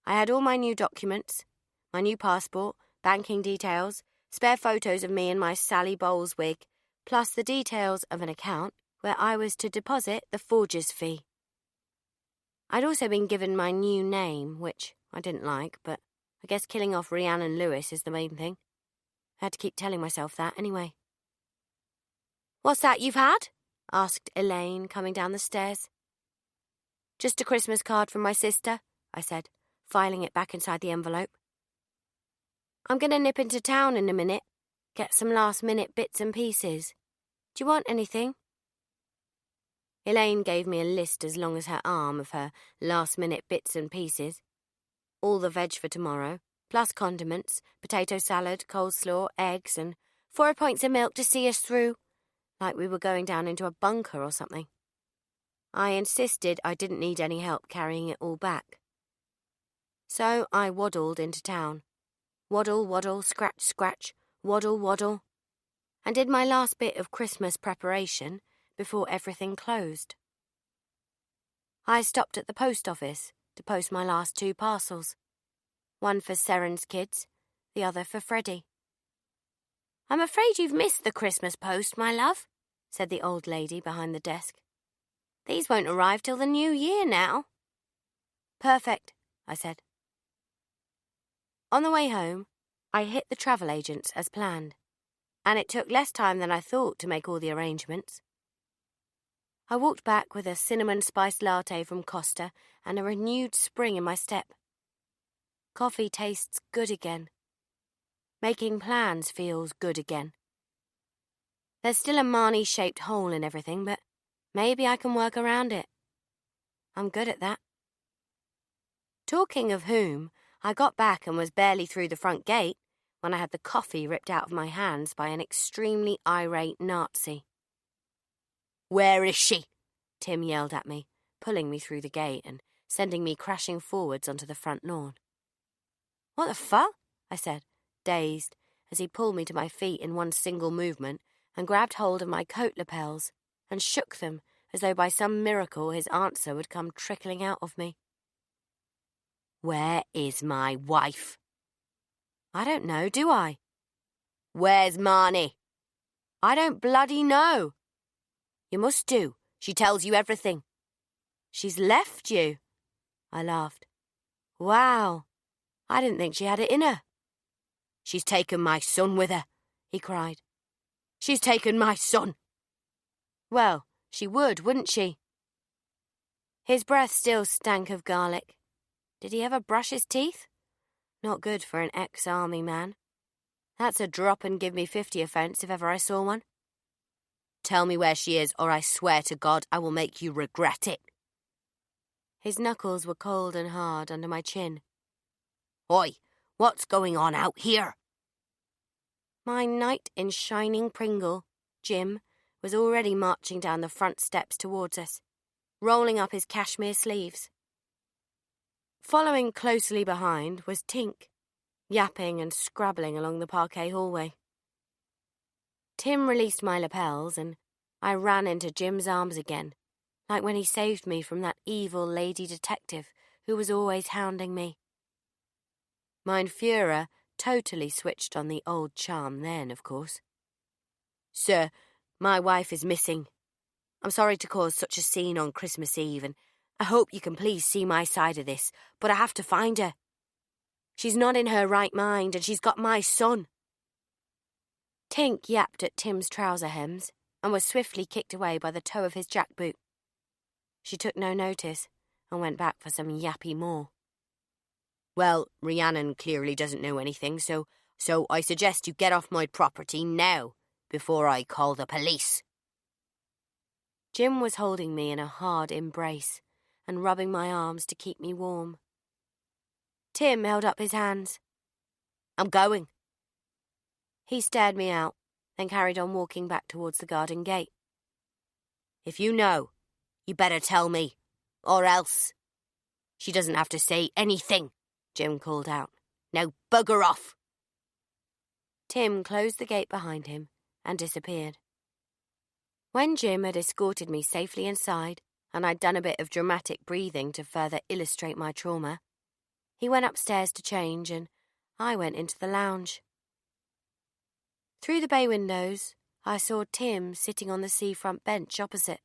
I had all my new documents, my new passport, banking details, spare photos of me in my Sally Bowles wig, plus the details of an account where I was to deposit the forger's fee. I'd also been given my new name, which I didn't like, but I guess killing off Rhiannon Lewis is the main thing. I had to keep telling myself that anyway. "What's that you've had?" asked Elaine, coming down the stairs. "Just a Christmas card from my sister," I said, filing it back inside the envelope. "I'm going to nip into town in a minute, get some last-minute bits and pieces. Do you want anything?" Elaine gave me a list as long as her arm of her last-minute bits and pieces. All the veg for tomorrow, plus condiments, potato salad, coleslaw, eggs, and 4 pints of milk to see us through, like we were going down into a bunker or something. I insisted I didn't need any help carrying it all back. So I waddled into town. Waddle, waddle, scratch, scratch, waddle, waddle, and did my last bit of Christmas preparation before everything closed. I stopped at the post office to post my last 2 parcels, one for Seren's kids, the other for Freddie. "I'm afraid you've missed the Christmas post, my love," said the old lady behind the desk. "These won't arrive till the new year now." "Perfect," I said. On the way home, I hit the travel agents as planned, and it took less time than I thought to make all the arrangements. I walked back with a cinnamon spiced latte from Costa and a renewed spring in my step. Coffee tastes good again. Making plans feels good again. There's still a Marnie-shaped hole in everything, but maybe I can work around it. I'm good at that. Talking of whom, I got back and was barely through the front gate when I had the coffee ripped out of my hands by an extremely irate Nazi. "Where is she?" Tim yelled at me, pulling me through the gate and sending me crashing forwards onto the front lawn. "What the fuck?" I said, dazed, as he pulled me to my feet in one single movement and grabbed hold of my coat lapels and shook them as though by some miracle his answer would come trickling out of me. "Where is my wife?" "I don't know, do I?" "Where's Marnie?" "I don't bloody know." "You must do. She tells you everything." "She's left you." I laughed. "Wow, I didn't think she had it in her." "She's taken my son with her," he cried. "She's taken my son." "Well, she would, wouldn't she?" His breath still stank of garlic. Did he ever brush his teeth? Not good for an ex-army man. That's a drop and give me 50 offence if ever I saw one. "Tell me where she is, or I swear to God I will make you regret it." His knuckles were cold and hard under my chin. "Oi, what's going on out here?" My knight in shining Pringle, Jim, was already marching down the front steps towards us, rolling up his cashmere sleeves. Following closely behind was Tink, yapping and scrabbling along the parquet hallway. Tim released my lapels and I ran into Jim's arms again, like when he saved me from that evil lady detective who was always hounding me. Mein Führer totally switched on the old charm then, of course. "Sir, my wife is missing. I'm sorry to cause such a scene on Christmas Eve, and I hope you can please see my side of this, but I have to find her. She's not in her right mind, and she's got my son." Tink yapped at Tim's trouser hems and was swiftly kicked away by the toe of his jackboot. She took no notice and went back for some yappy more. Well, Rhiannon clearly doesn't know anything, so I suggest you get off my property now, before I call the police. Jim was holding me in a hard embrace and rubbing my arms to keep me warm. Tim held up his hands. I'm going. He stared me out, then carried on walking back towards the garden gate. If you know, you better tell me, or else. She doesn't have to say anything, Jim called out. Now bugger off. Tim closed the gate behind him and disappeared. When Jim had escorted me safely inside and I'd done a bit of dramatic breathing to further illustrate my trauma, he went upstairs to change and I went into the lounge. Through the bay windows, I saw Tim sitting on the seafront bench opposite.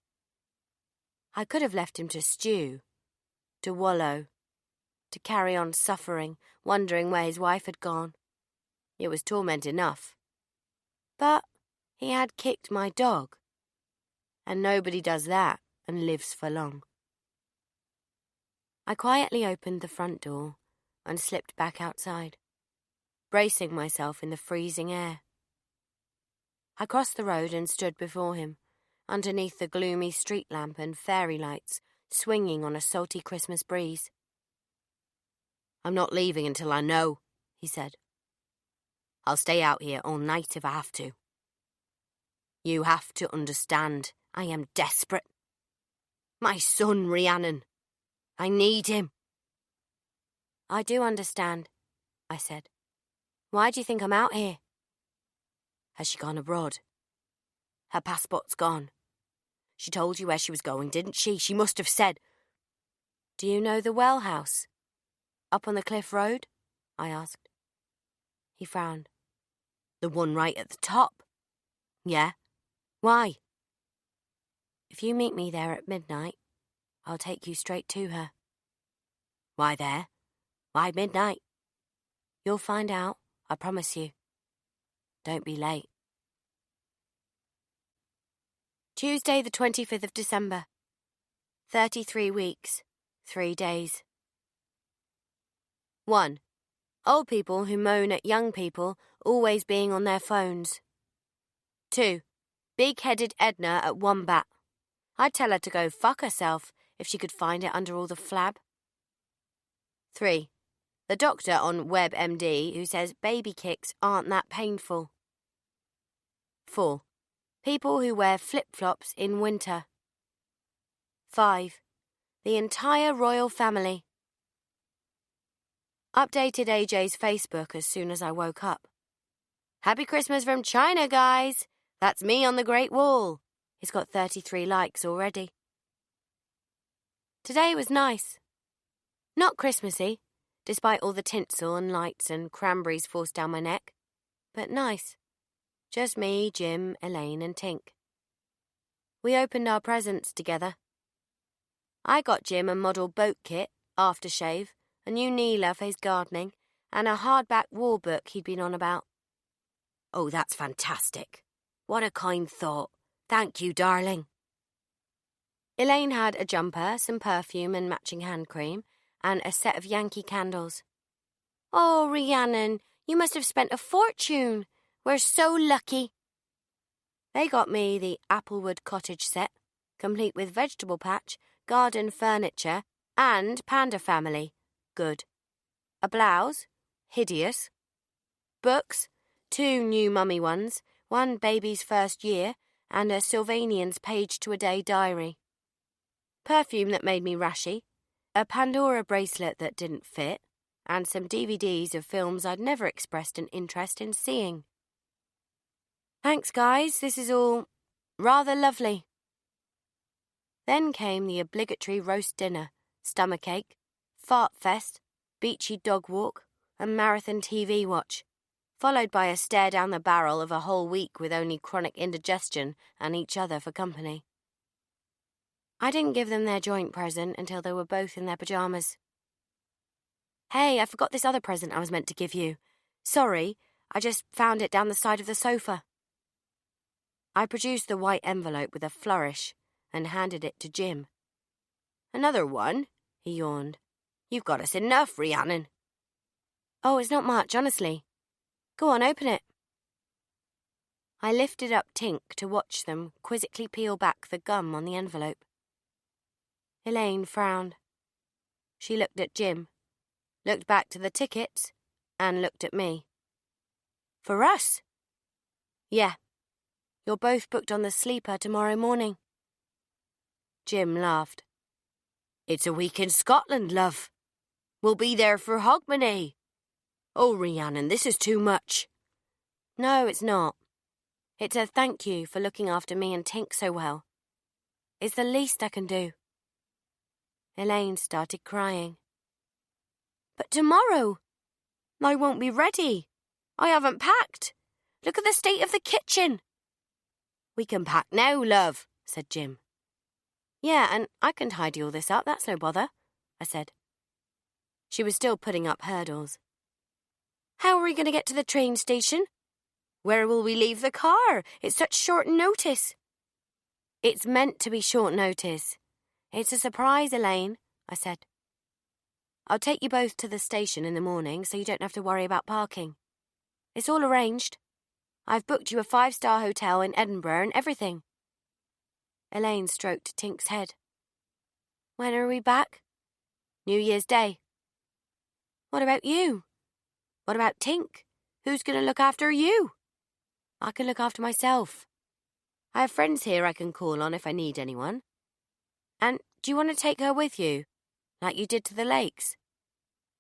I could have left him to stew, to wallow, to carry on suffering, wondering where his wife had gone. It was torment enough. But he had kicked my dog, and nobody does that and lives for long. I quietly opened the front door and slipped back outside, bracing myself in the freezing air. I crossed the road and stood before him, underneath the gloomy street lamp and fairy lights swinging on a salty Christmas breeze. I'm not leaving until I know, he said. I'll stay out here all night if I have to. You have to understand, I am desperate. My son, Rhiannon. I need him. I do understand, I said. Why do you think I'm out here? Has she gone abroad? Her passport's gone. She told you where she was going, didn't she? She must have said. Do you know the well house? Up on the cliff road? I asked. He frowned. The one right at the top? Yeah. Why? If you meet me there at midnight, I'll take you straight to her. Why there? Why midnight? You'll find out, I promise you. Don't be late. Tuesday the 25th of December. 33 weeks, 3 days. 1. Old people who moan at young people always being on their phones. 2. Big-headed Edna at Wombat. I'd tell her to go fuck herself if she could find it under all the flab. 3. The doctor on WebMD who says baby kicks aren't that painful. 4. People who wear flip-flops in winter. 5. The entire royal family. Updated AJ's Facebook as soon as I woke up. Happy Christmas from China, guys! That's me on the Great Wall. He's got 33 likes already. Today was nice. Not Christmassy, despite all the tinsel and lights and cranberries forced down my neck, but nice. Just me, Jim, Elaine and Tink. We opened our presents together. I got Jim a model boat kit, aftershave, a new kneeler for his gardening, and a hardback war book he'd been on about. Oh, that's fantastic. What a kind thought. Thank you, darling. Elaine had a jumper, some perfume and matching hand cream, and a set of Yankee candles. Oh, Rhiannon, you must have spent a fortune. We're so lucky. They got me the Applewood cottage set, complete with vegetable patch, garden furniture, and panda family. Good. A blouse. Hideous. Books. 2 new mummy ones, 1 baby's first year, and a Sylvanian's page-to-a-day diary. Perfume that made me rashy, a Pandora bracelet that didn't fit, and some DVDs of films I'd never expressed an interest in seeing. Thanks, guys, this is all rather lovely. Then came the obligatory roast dinner, stomachache, fart fest, beachy dog walk, and marathon TV watch, followed by a stare down the barrel of a whole week with only chronic indigestion and each other for company. I didn't give them their joint present until they were both in their pyjamas. Hey, I forgot this other present I was meant to give you. Sorry, I just found it down the side of the sofa. I produced the white envelope with a flourish and handed it to Jim. Another one? He yawned. You've got us enough, Rhiannon. Oh, it's not much, honestly. Go on, open it. I lifted up Tink to watch them quizzically peel back the gum on the envelope. Elaine frowned. She looked at Jim, looked back to the tickets, and looked at me. For us? Yeah. You're both booked on the sleeper tomorrow morning. Jim laughed. It's a week in Scotland, love. We'll be there for Hogmanay. Oh, Rhiannon, this is too much. No, it's not. It's a thank you for looking after me and Tink so well. It's the least I can do. Elaine started crying. But tomorrow, I won't be ready. I haven't packed. Look at the state of the kitchen. We can pack now, love, said Jim. Yeah, and I can tidy all this up, that's no bother, I said. She was still putting up hurdles. How are we going to get to the train station? Where will we leave the car? It's such short notice. It's meant to be short notice. It's a surprise, Elaine, I said. I'll take you both to the station in the morning so you don't have to worry about parking. It's all arranged. I've booked you a 5-star hotel in Edinburgh and everything. Elaine stroked Tink's head. When are we back? New Year's Day. What about you? What about Tink? Who's going to look after you? I can look after myself. I have friends here I can call on if I need anyone. And do you want to take her with you, like you did to the lakes?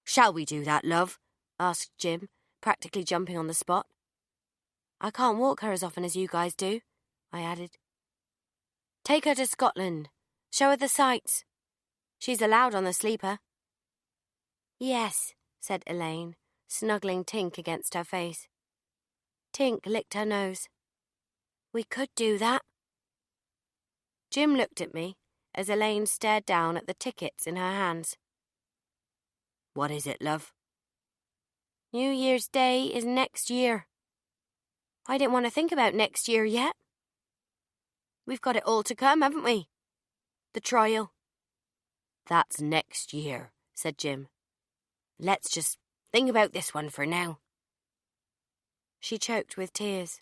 Shall we do that, love? Asked Jim, practically jumping on the spot. I can't walk her as often as you guys do, I added. Take her to Scotland. Show her the sights. She's allowed on the sleeper. Yes, said Elaine, snuggling Tink against her face. Tink licked her nose. We could do that. Jim looked at me as Elaine stared down at the tickets in her hands. What is it, love? New Year's Day is next year. I didn't want to think about next year yet. We've got it all to come, haven't we? The trial. That's next year, said Jim. Let's just think about this one for now. She choked with tears.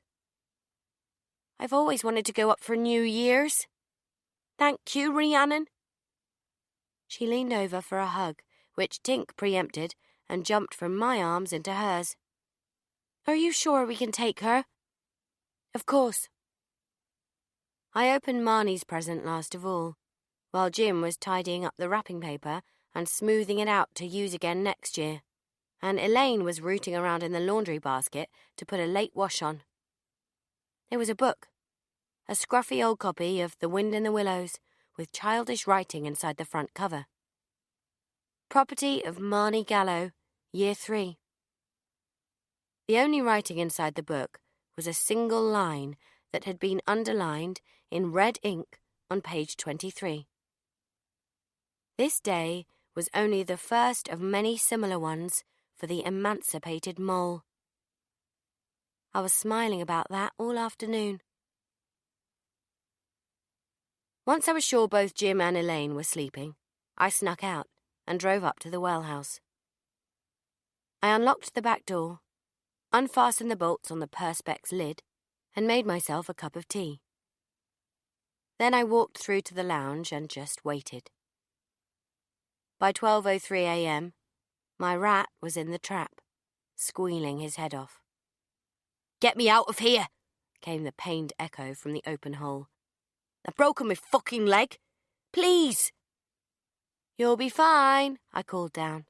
I've always wanted to go up for New Year's. Thank you, Rhiannon. She leaned over for a hug, which Tink preempted and jumped from my arms into hers. Are you sure we can take her? Of course. I opened Marnie's present last of all, while Jim was tidying up the wrapping paper and smoothing it out to use again next year, and Elaine was rooting around in the laundry basket to put a late wash on. There was a book, a scruffy old copy of The Wind in the Willows, with childish writing inside the front cover. Property of Marnie Gallo, Year 3. The only writing inside the book was a single line that had been underlined in red ink on page 23. This day was only the first of many similar ones for the emancipated mole. I was smiling about that all afternoon. Once I was sure both Jim and Elaine were sleeping, I snuck out and drove up to the well house. I unlocked the back door, unfastened the bolts on the perspex lid, and made myself a cup of tea. Then I walked through to the lounge and just waited. By 12:03 a.m., my rat was in the trap, squealing his head off. Get me out of here, came the pained echo from the open hole. I've broken my fucking leg. Please. You'll be fine, I called down.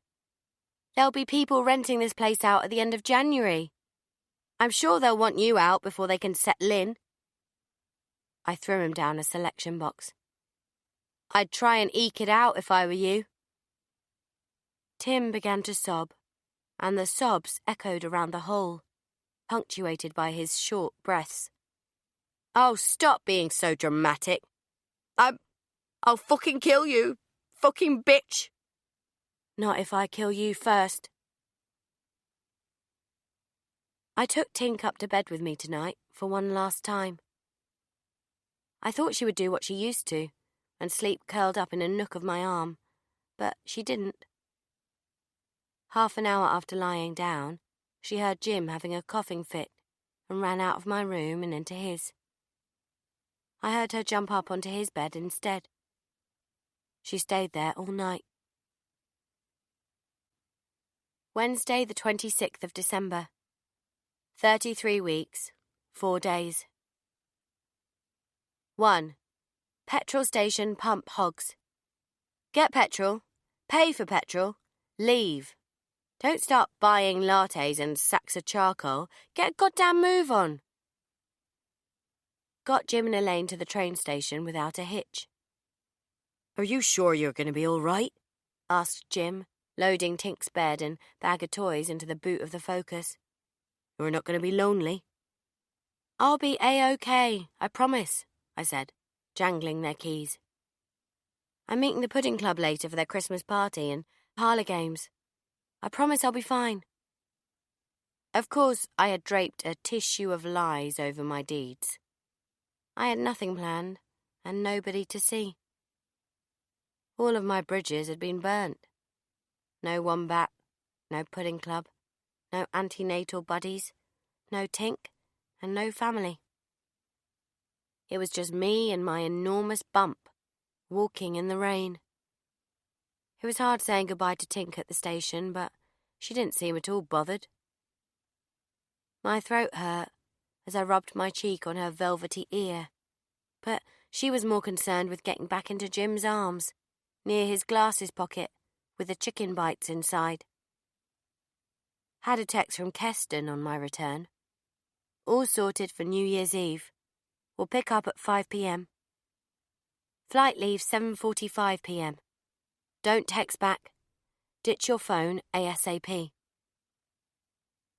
There'll be people renting this place out at the end of January. I'm sure they'll want you out before they can settle in. I threw him down a selection box. I'd try and eke it out if I were you. Tim began to sob, and the sobs echoed around the hole, punctuated by his short breaths. Oh, stop being so dramatic. I'll fucking kill you, fucking bitch. Not if I kill you first. I took Tink up to bed with me tonight for one last time. I thought she would do what she used to, and sleep curled up in a nook of my arm, but she didn't. Half an hour after lying down, she heard Jim having a coughing fit and ran out of my room and into his. I heard her jump up onto his bed instead. She stayed there all night. Wednesday, the 26th of December. 33 weeks, 4 days. 1. Petrol station pump hogs. Get petrol, pay for petrol, leave. Don't start buying lattes and sacks of charcoal. Get a goddamn move on. Got Jim and Elaine to the train station without a hitch. Are you sure you're going to be all right? Asked Jim, loading Tink's bed and bag of toys into the boot of the Focus. You're not going to be lonely? I'll be A-OK, I promise, I said, jangling their keys. I'm meeting the Pudding Club later for their Christmas party and parlour games. I promise I'll be fine. Of course, I had draped a tissue of lies over my deeds. I had nothing planned and nobody to see. All of my bridges had been burnt. No wombat, no Pudding Club, no antenatal buddies, no Tink, and no family. It was just me and my enormous bump, walking in the rain. It was hard saying goodbye to Tink at the station, but she didn't seem at all bothered. My throat hurt as I rubbed my cheek on her velvety ear, but she was more concerned with getting back into Jim's arms, near his glasses pocket, with the chicken bites inside. Had a text from Keston on my return. All sorted for New Year's Eve. We'll pick up at 5 p.m. Flight leaves 7:45 p.m. Don't text back. Ditch your phone ASAP.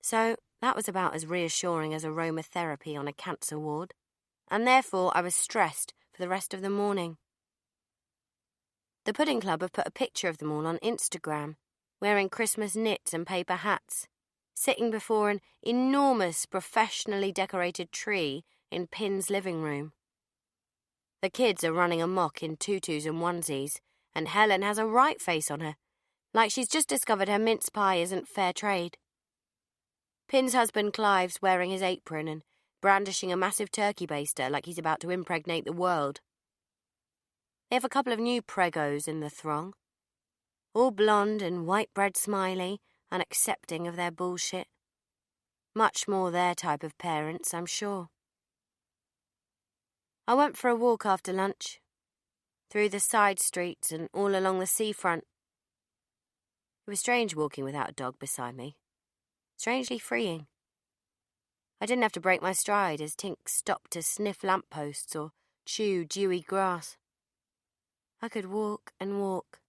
So that was about as reassuring as aromatherapy on a cancer ward, and therefore I was stressed for the rest of the morning. The Pudding Club have put a picture of them all on Instagram, wearing Christmas knits and paper hats, sitting before an enormous professionally decorated tree in Pin's living room. The kids are running amok in tutus and onesies, and Helen has a right face on her, like she's just discovered her mince pie isn't fair trade. Pin's husband Clive's wearing his apron and brandishing a massive turkey baster like he's about to impregnate the world. They have a couple of new pregos in the throng, all blonde and white-bread smiley and accepting of their bullshit. Much more their type of parents, I'm sure. I went for a walk after lunch, through the side streets and all along the seafront. It was strange walking without a dog beside me. Strangely freeing. I didn't have to break my stride as Tink stopped to sniff lampposts or chew dewy grass. I could walk and walk.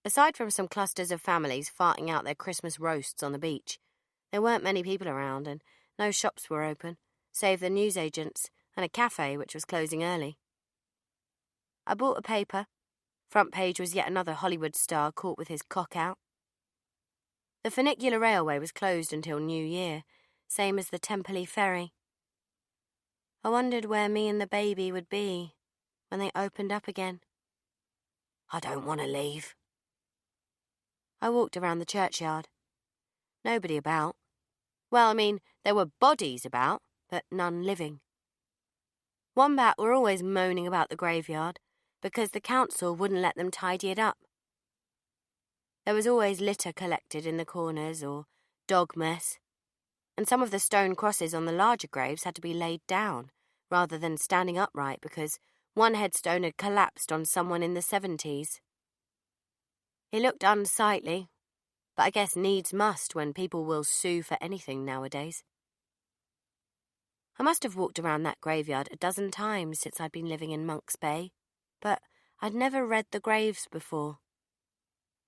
Aside from some clusters of families farting out their Christmas roasts on the beach, there weren't many people around and no shops were open, save the newsagents and a cafe which was closing early. I bought a paper. Front page was yet another Hollywood star caught with his cock out. The funicular railway was closed until New Year, same as the Temperley ferry. I wondered where me and the baby would be when they opened up again. I don't want to leave. I walked around the churchyard. Nobody about. Well, I mean, there were bodies about, but none living. Wombat were always moaning about the graveyard because the council wouldn't let them tidy it up. There was always litter collected in the corners or dog mess, and some of the stone crosses on the larger graves had to be laid down rather than standing upright because one headstone had collapsed on someone in the 70s. It looked unsightly, but I guess needs must when people will sue for anything nowadays. I must have walked around that graveyard a dozen times since I'd been living in Monk's Bay, but I'd never read the graves before.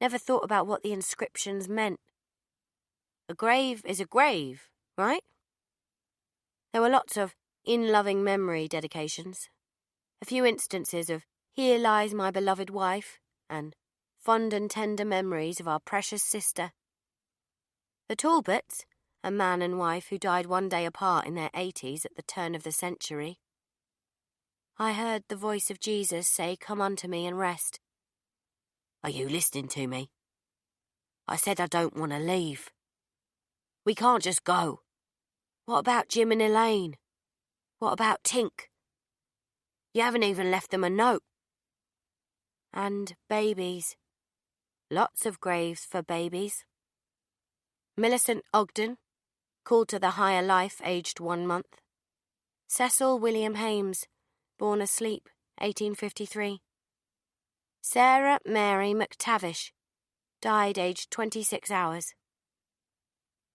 Never thought about what the inscriptions meant. A grave is a grave, right? There were lots of in loving memory dedications, a few instances of "Here lies my beloved wife" and "Fond and tender memories of our precious sister." The Talbots, a man and wife who died one day apart in their 80s at the turn of the century. I heard the voice of Jesus say, "Come unto me and rest." Are you listening to me? I said I don't want to leave. We can't just go. What about Jim and Elaine? What about Tink? You haven't even left them a note. And babies. Lots of graves for babies. Millicent Ogden, called to the higher life, aged 1 month. Cecil William Hames, born asleep, 1853. Sarah Mary McTavish, died aged 26 hours.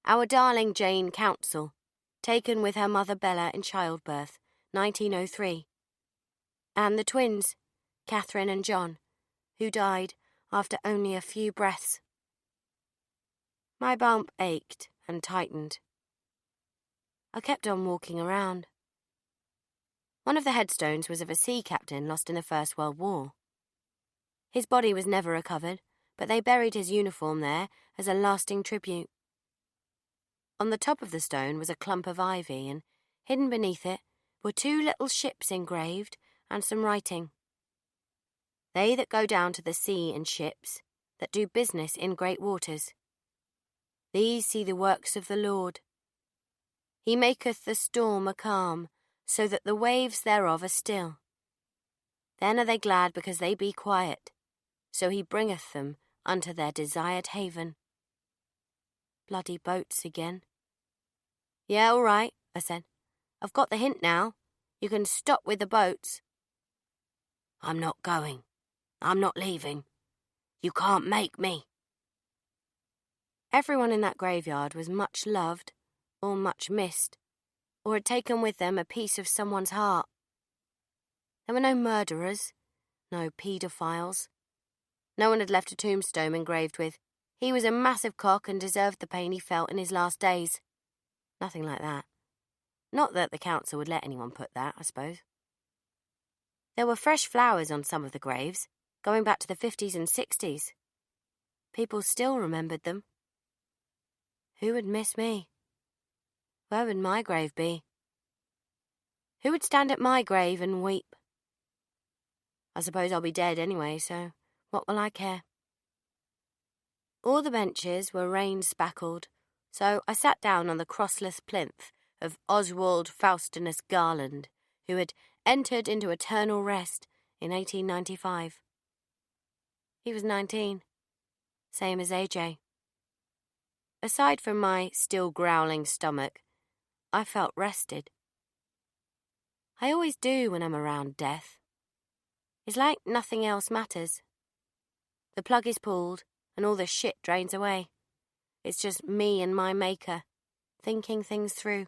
Our darling Jane Council, taken with her mother Bella in childbirth, 1903. And the twins, Catherine and John, who died after only a few breaths. My bump ached and tightened. I kept on walking around. One of the headstones was of a sea captain lost in the First World War. His body was never recovered, but they buried his uniform there as a lasting tribute. On the top of the stone was a clump of ivy, and hidden beneath it were 2 little ships engraved and some writing. They that go down to the sea in ships, that do business in great waters. These see the works of the Lord. He maketh the storm a calm, so that the waves thereof are still. Then are they glad because they be quiet, so he bringeth them unto their desired haven. Bloody boats again. Yeah, all right, I said. I've got the hint now. You can stop with the boats. I'm not going. I'm not leaving. You can't make me. Everyone in that graveyard was much loved, or much missed, or had taken with them a piece of someone's heart. There were no murderers, no paedophiles. No one had left a tombstone engraved with, "He was a massive cock and deserved the pain he felt in his last days." Nothing like that. Not that the council would let anyone put that, I suppose. There were fresh flowers on some of the graves, going back to the 50s and 60s. People still remembered them. Who would miss me? Where would my grave be? Who would stand at my grave and weep? I suppose I'll be dead anyway, so what will I care? All the benches were rain-spackled, so I sat down on the crossless plinth of Oswald Faustinus Garland, who had entered into eternal rest in 1895. He was 19, same as AJ. Aside from my still growling stomach, I felt rested. I always do when I'm around death. It's like nothing else matters. The plug is pulled and all the shit drains away. It's just me and my maker, thinking things through.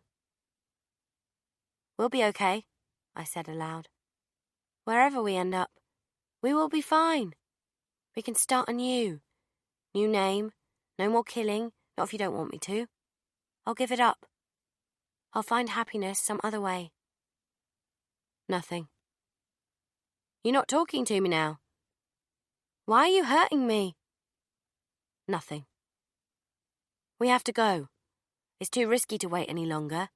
We'll be okay, I said aloud. Wherever we end up, we will be fine. We can start anew. New name, no more killing, not if you don't want me to. I'll give it up. I'll find happiness some other way. Nothing. You're not talking to me now. Why are you hurting me? Nothing. We have to go. It's too risky to wait any longer.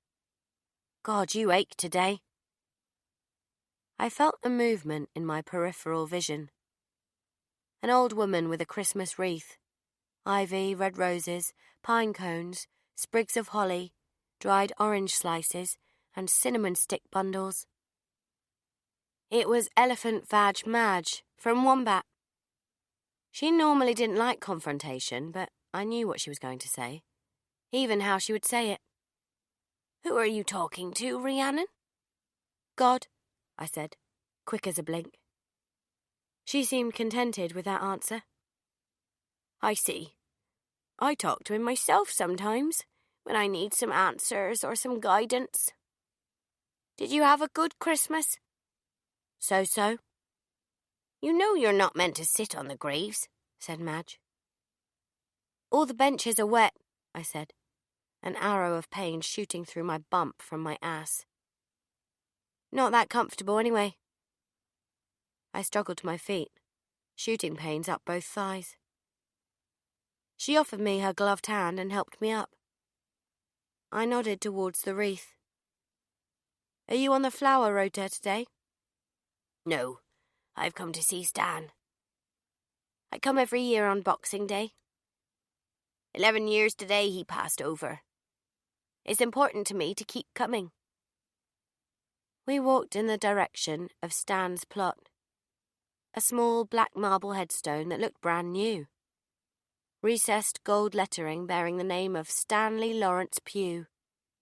God, you ache today. I felt a movement in my peripheral vision. An old woman with a Christmas wreath, ivy, red roses, pine cones, sprigs of holly, dried orange slices, and cinnamon stick bundles. It was Elephant Vag Madge from Wombat. She normally didn't like confrontation, but I knew what she was going to say, even how she would say it. Who are you talking to, Rhiannon? God, I said, quick as a blink. She seemed contented with that answer. I see. I talk to him myself sometimes, when I need some answers or some guidance. Did you have a good Christmas? So. You know you're not meant to sit on the graves, said Madge. All the benches are wet, I said, an arrow of pain shooting through my bump from my ass. Not that comfortable anyway. I struggled to my feet, shooting pains up both thighs. She offered me her gloved hand and helped me up. I nodded towards the wreath. Are you on the flower rota today? No, I've come to see Stan. I come every year on Boxing Day. 11 years today he passed over. It's important to me to keep coming. We walked in the direction of Stan's plot. A small black marble headstone that looked brand new. Recessed gold lettering bearing the name of Stanley Lawrence Pugh,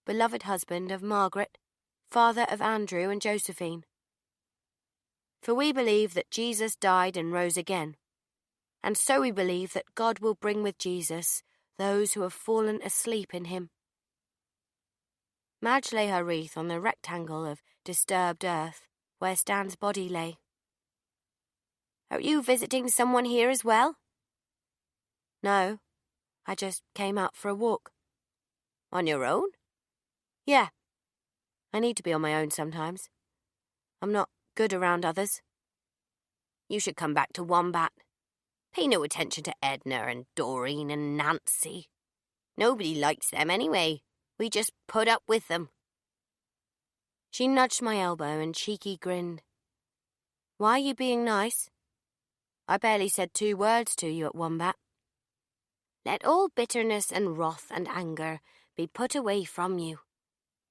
beloved husband of Margaret, father of Andrew and Josephine. For we believe that Jesus died and rose again, and so we believe that God will bring with Jesus those who have fallen asleep in him. Madge lay her wreath on the rectangle of disturbed earth where Stan's body lay. Are you visiting someone here as well? No, I just came out for a walk. On your own? Yeah. I need to be on my own sometimes. I'm not good around others. You should come back to Wombat. Pay no attention to Edna and Doreen and Nancy. Nobody likes them anyway. We just put up with them. She nudged my elbow and cheeky grinned. Why are you being nice? I barely said 2 words to you at Wombat. Let all bitterness and wrath and anger be put away from you.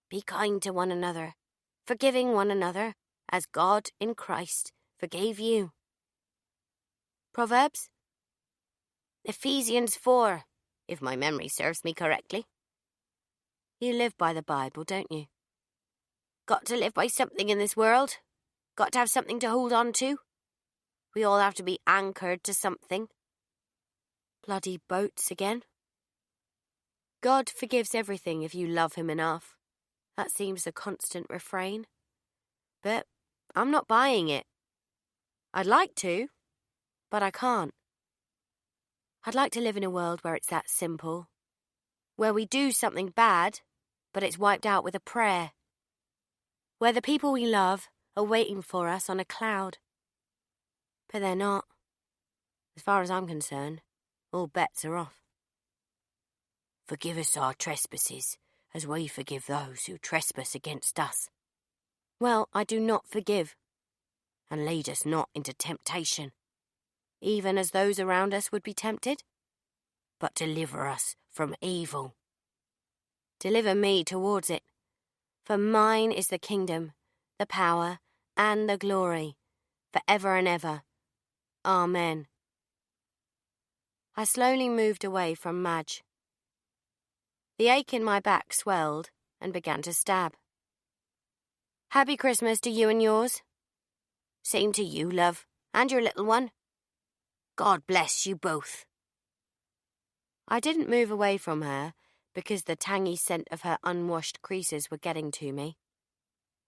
Be kind to one another, forgiving one another, as God in Christ forgave you. Proverbs? Ephesians 4, if my memory serves me correctly. You live by the Bible, don't you? Got to live by something in this world. Got to have something to hold on to. We all have to be anchored to something. Bloody boats again. God forgives everything if you love him enough. That seems the constant refrain. But I'm not buying it. I'd like to, but I can't. I'd like to live in a world where it's that simple. Where we do something bad, but it's wiped out with a prayer. Where the people we love are waiting for us on a cloud. But they're not. As far as I'm concerned, all bets are off. Forgive us our trespasses, as we forgive those who trespass against us. Well, I do not forgive. And lead us not into temptation, even as those around us would be tempted. But deliver us from evil. Deliver me towards it. For mine is the kingdom, the power, and the glory, for ever and ever. Amen. I slowly moved away from Madge. The ache in my back swelled and began to stab. Happy Christmas to you and yours. Same to you, love, and your little one. God bless you both. I didn't move away from her because the tangy scent of her unwashed creases were getting to me,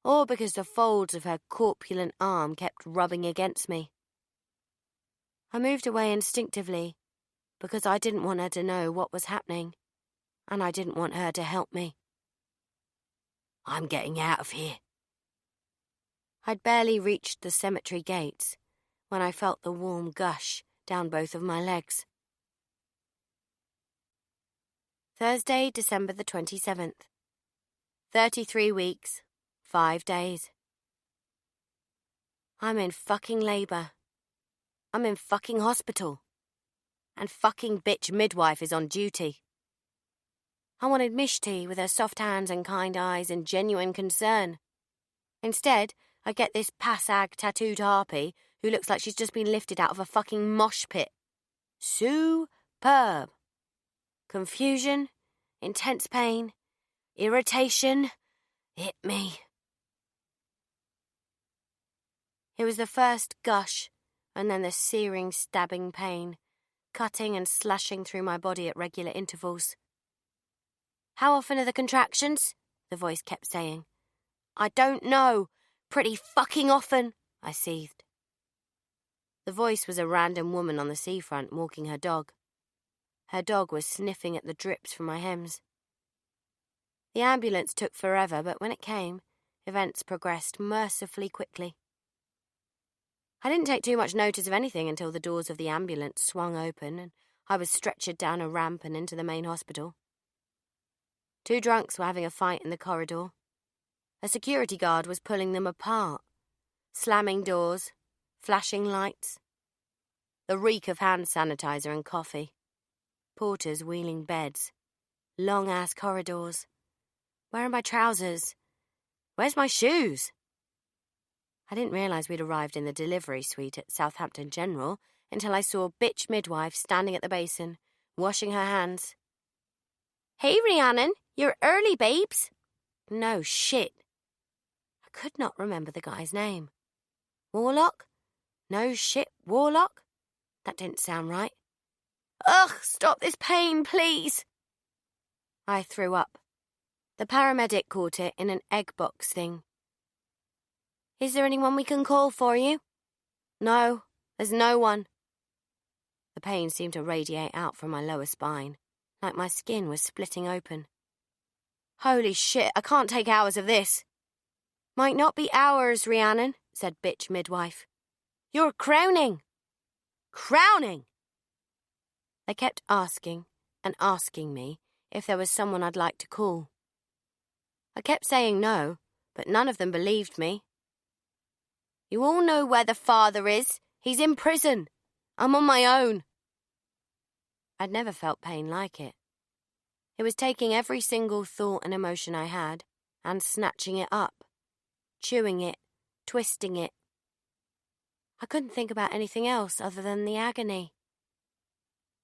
or because the folds of her corpulent arm kept rubbing against me. I moved away instinctively because I didn't want her to know what was happening, and I didn't want her to help me. I'm getting out of here. I'd barely reached the cemetery gates when I felt the warm gush down both of my legs. Thursday, December the 27th. 33 weeks, 5 days. I'm in fucking labour. I'm in fucking hospital. And fucking bitch midwife is on duty. I wanted Mishti with her soft hands and kind eyes and genuine concern. Instead, I get this passag tattooed harpy who looks like she's just been lifted out of a fucking mosh pit. Superb. Confusion, intense pain, irritation, hit me. It was the first gush, and then the searing, stabbing pain, cutting and slashing through my body at regular intervals. How often are the contractions? The voice kept saying. I don't know. Pretty fucking often, I seethed. The voice was a random woman on the seafront walking her dog. Her dog was sniffing at the drips from my hems. The ambulance took forever, but when it came, events progressed mercifully quickly. I didn't take too much notice of anything until the doors of the ambulance swung open and I was stretchered down a ramp and into the main hospital. 2 drunks were having a fight in the corridor. A security guard was pulling them apart. Slamming doors, flashing lights. The reek of hand sanitizer and coffee. Porters wheeling beds. Long-ass corridors. Where are my trousers? Where's my shoes? I didn't realise we'd arrived in the delivery suite at Southampton General until I saw bitch midwife standing at the basin, washing her hands. Hey, Rhiannon, you're early, babes. No shit. I could not remember the guy's name. Warlock? No shit, Warlock? That didn't sound right. Ugh, stop this pain, please. I threw up. The paramedic caught it in an egg box thing. Is there anyone we can call for you? No, there's no one. The pain seemed to radiate out from my lower spine, like my skin was splitting open. Holy shit, I can't take hours of this. Might not be hours, Rhiannon, said bitch midwife. You're crowning. Crowning! They kept asking and asking me if there was someone I'd like to call. I kept saying no, but none of them believed me. You all know where the father is. He's in prison. I'm on my own. I'd never felt pain like it. It was taking every single thought and emotion I had and snatching it up, chewing it, twisting it. I couldn't think about anything else other than the agony.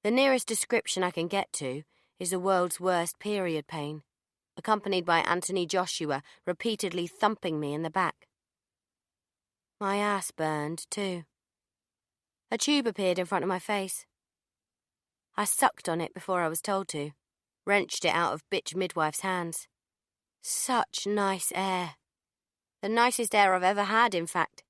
The nearest description I can get to is the world's worst period pain, accompanied by Anthony Joshua repeatedly thumping me in the back. My ass burned, too. A tube appeared in front of my face. I sucked on it before I was told to, wrenched it out of bitch midwife's hands. Such nice air. The nicest air I've ever had, in fact.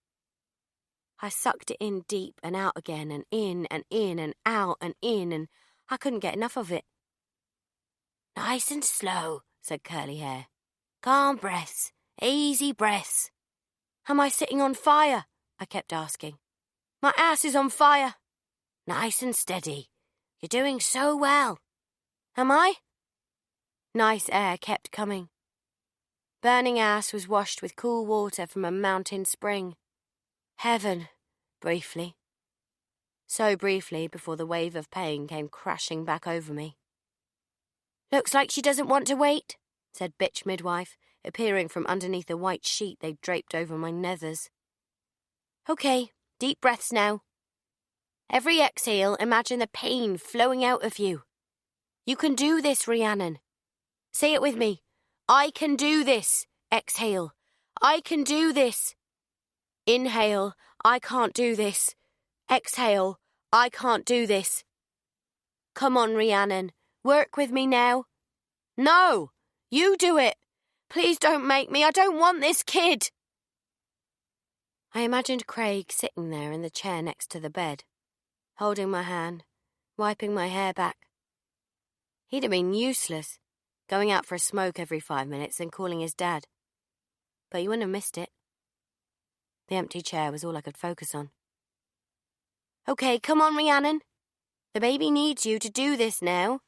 I sucked it in deep and out again, and in and out and in, and I couldn't get enough of it. Nice and slow, said Curly Hair. Calm breaths, easy breaths. Am I sitting on fire? I kept asking. My ass is on fire. Nice and steady. You're doing so well. Am I? Nice air kept coming. Burning ass was washed with cool water from a mountain spring. Heaven, briefly. So briefly before the wave of pain came crashing back over me. Looks like she doesn't want to wait, said bitch midwife, appearing from underneath a white sheet they'd draped over my nethers. Okay, deep breaths now. Every exhale, imagine the pain flowing out of you. You can do this, Rhiannon. Say it with me. I can do this. Exhale. I can do this. Inhale. I can't do this. Exhale. I can't do this. Come on, Rhiannon. Work with me now. No! You do it. Please don't make me. I don't want this kid. I imagined Craig sitting there in the chair next to the bed, holding my hand, wiping my hair back. He'd have been useless, going out for a smoke every 5 minutes and calling his dad. But you wouldn't have missed it. The empty chair was all I could focus on. Okay, come on, Rhiannon. The baby needs you to do this now.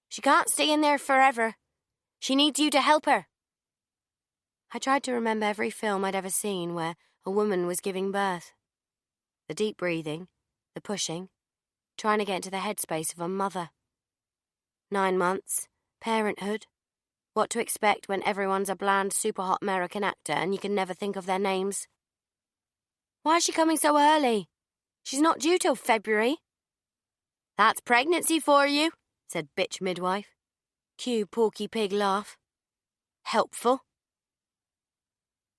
She can't stay in there forever. She needs you to help her. I tried to remember every film I'd ever seen where a woman was giving birth. The deep breathing, the pushing, trying to get into the headspace of a mother. 9 months, parenthood, what to expect when everyone's a bland, super-hot American actor and you can never think of their names. Why is she coming so early? She's not due till February. That's pregnancy for you, said bitch midwife. Cue Porky Pig laugh. Helpful.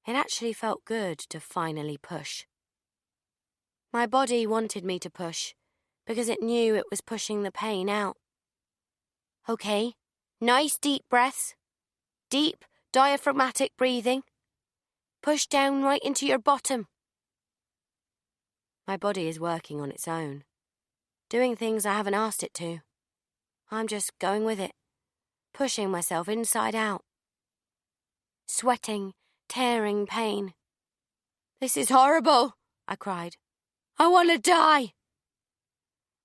It actually felt good to finally push. My body wanted me to push because it knew it was pushing the pain out. Okay, nice deep breaths. Deep, diaphragmatic breathing. Push down right into your bottom. My body is working on its own, doing things I haven't asked it to. I'm just going with it, pushing myself inside out. Sweating, tearing pain. This is horrible, I cried. I want to die.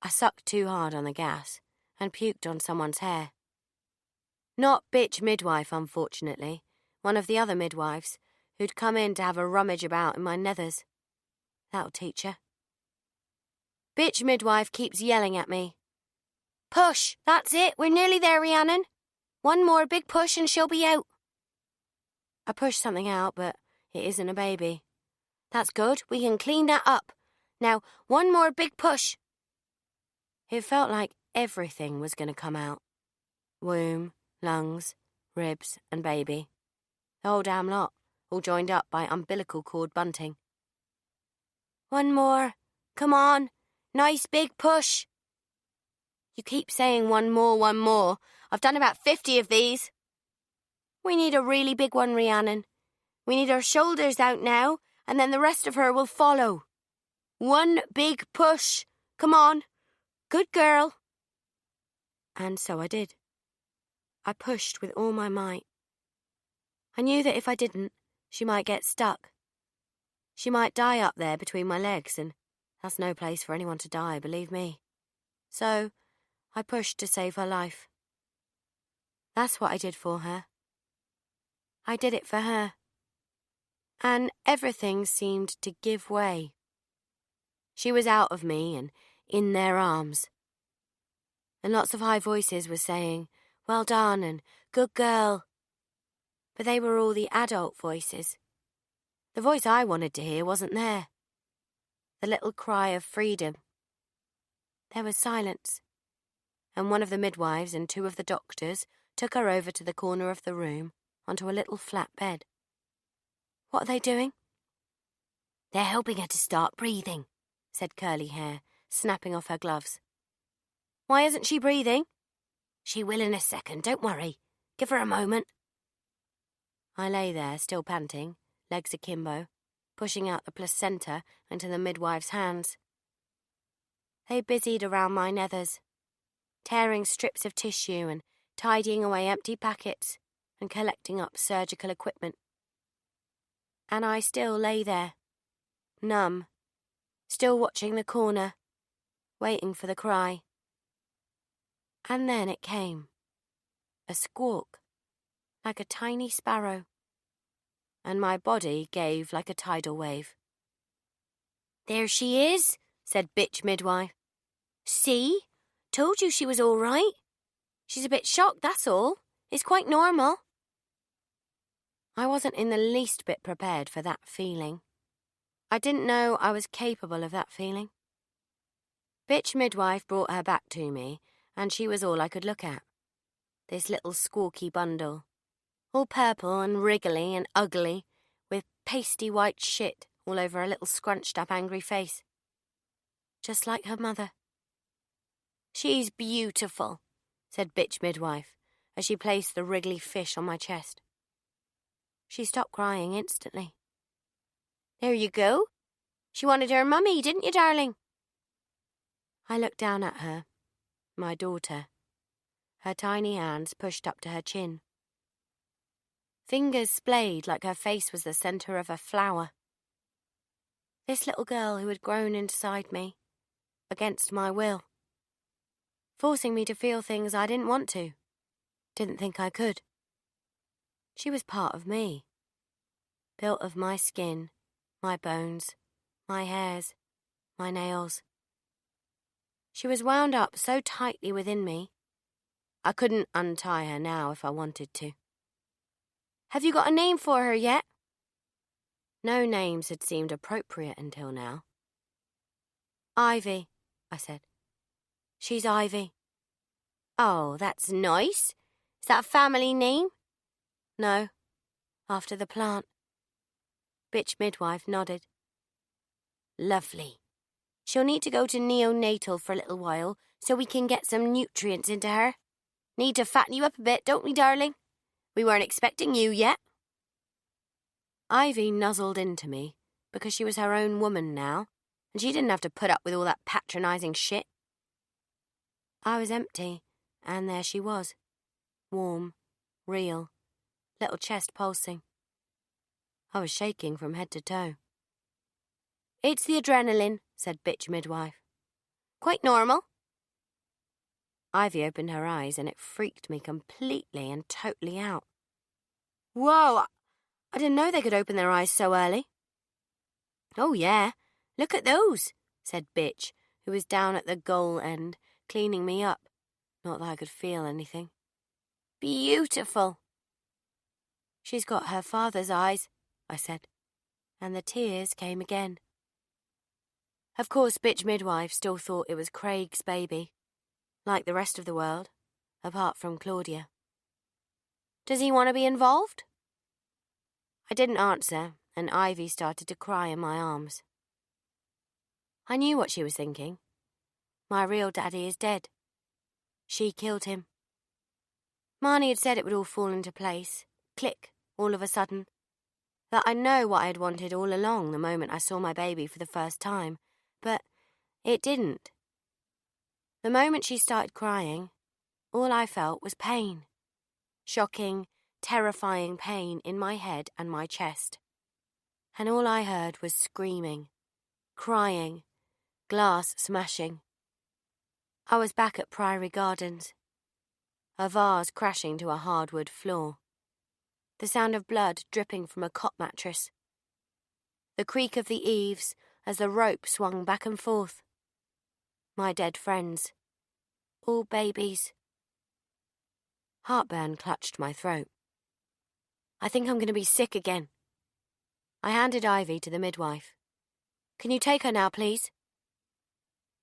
I sucked too hard on the gas and puked on someone's hair. Not bitch midwife, unfortunately, one of the other midwives who'd come in to have a rummage about in my nethers. That'll teach her. Bitch midwife keeps yelling at me. Push, that's it, we're nearly there, Rhiannon. One more big push and she'll be out. I push something out, but it isn't a baby. That's good, we can clean that up. Now, one more big push. It felt like everything was going to come out. Womb, lungs, ribs and baby. The whole damn lot, all joined up by umbilical cord bunting. One more. Come on. Nice big push. You keep saying one more. I've done about 50 of these. We need a really big one, Rhiannon. We need her shoulders out now, and then the rest of her will follow. One big push. Come on. Good girl. And so I did. I pushed with all my might. I knew that if I didn't, she might get stuck. She might die up there between my legs, and that's no place for anyone to die, believe me. So I pushed to save her life. That's what I did for her. I did it for her. And everything seemed to give way. She was out of me and in their arms. And lots of high voices were saying, "Well done," and "Good girl." But they were all the adult voices. The voice I wanted to hear wasn't there. The little cry of freedom. There was silence. And one of the midwives and two of the doctors took her over to the corner of the room onto a little flat bed. "What are they doing?" "They're helping her to start breathing," said Curly Hair, snapping off her gloves. "Why isn't she breathing?" "She will in a second, don't worry. Give her a moment." I lay there, still panting, legs akimbo, pushing out the placenta into the midwife's hands. They busied around my nethers, tearing strips of tissue and tidying away empty packets and collecting up surgical equipment. And I still lay there, numb, still watching the corner, waiting for the cry. And then it came. A squawk, like a tiny sparrow. And my body gave like a tidal wave. "There she is," said bitch midwife. "See? Told you she was all right. She's a bit shocked, that's all. It's quite normal." I wasn't in the least bit prepared for that feeling. I didn't know I was capable of that feeling. Bitch midwife brought her back to me, and she was all I could look at. This little squawky bundle, all purple and wriggly and ugly, with pasty white shit all over a little scrunched-up angry face. Just like her mother. "She's beautiful," said bitch midwife, as she placed the wriggly fish on my chest. She stopped crying instantly. "There you go. She wanted her mummy, didn't you, darling?" I looked down at her, my daughter, her tiny hands pushed up to her chin. Fingers splayed like her face was the centre of a flower. This little girl who had grown inside me, against my will, forcing me to feel things I didn't want to, didn't think I could. She was part of me, built of my skin, my bones, my hairs, my nails. She was wound up so tightly within me, I couldn't untie her now if I wanted to. "Have you got a name for her yet?" No names had seemed appropriate until now. "Ivy," I said. "She's Ivy." "Oh, that's nice. Is that a family name?" "No, after the plant." Bitch midwife nodded. "Lovely. She'll need to go to neonatal for a little while so we can get some nutrients into her. Need to fatten you up a bit, don't we, darling? We weren't expecting you yet." Ivy nuzzled into me because she was her own woman now, and she didn't have to put up with all that patronising shit. I was empty, and there she was, warm, real, little chest pulsing. I was shaking from head to toe. "It's the adrenaline," said bitch midwife. "Quite normal." Ivy opened her eyes and it freaked me completely and totally out. "Whoa, I didn't know they could open their eyes so early." "Oh, yeah. "Look at those," said Bitch, who was down at the goal end, cleaning me up. Not that I could feel anything. "Beautiful." "She's got her father's eyes," I said, and the tears came again. Of course, Bitch Midwife still thought it was Craig's baby, like the rest of the world, apart from Claudia. "Does he want to be involved?" I didn't answer, and Ivy started to cry in my arms. I knew what she was thinking. My real daddy is dead. She killed him. Marnie had said it would all fall into place, click, all of a sudden, that I'd know what I had wanted all along the moment I saw my baby for the first time, but it didn't. The moment she started crying, all I felt was pain. Shocking, terrifying pain in my head and my chest. And all I heard was screaming, crying, glass smashing. I was back at Priory Gardens. A vase crashing to a hardwood floor. The sound of blood dripping from a cot mattress. The creak of the eaves as the rope swung back and forth. My dead friends. All babies. Heartburn clutched my throat. I think I'm going to be sick again. I handed Ivy to the midwife. "Can you take her now, please?"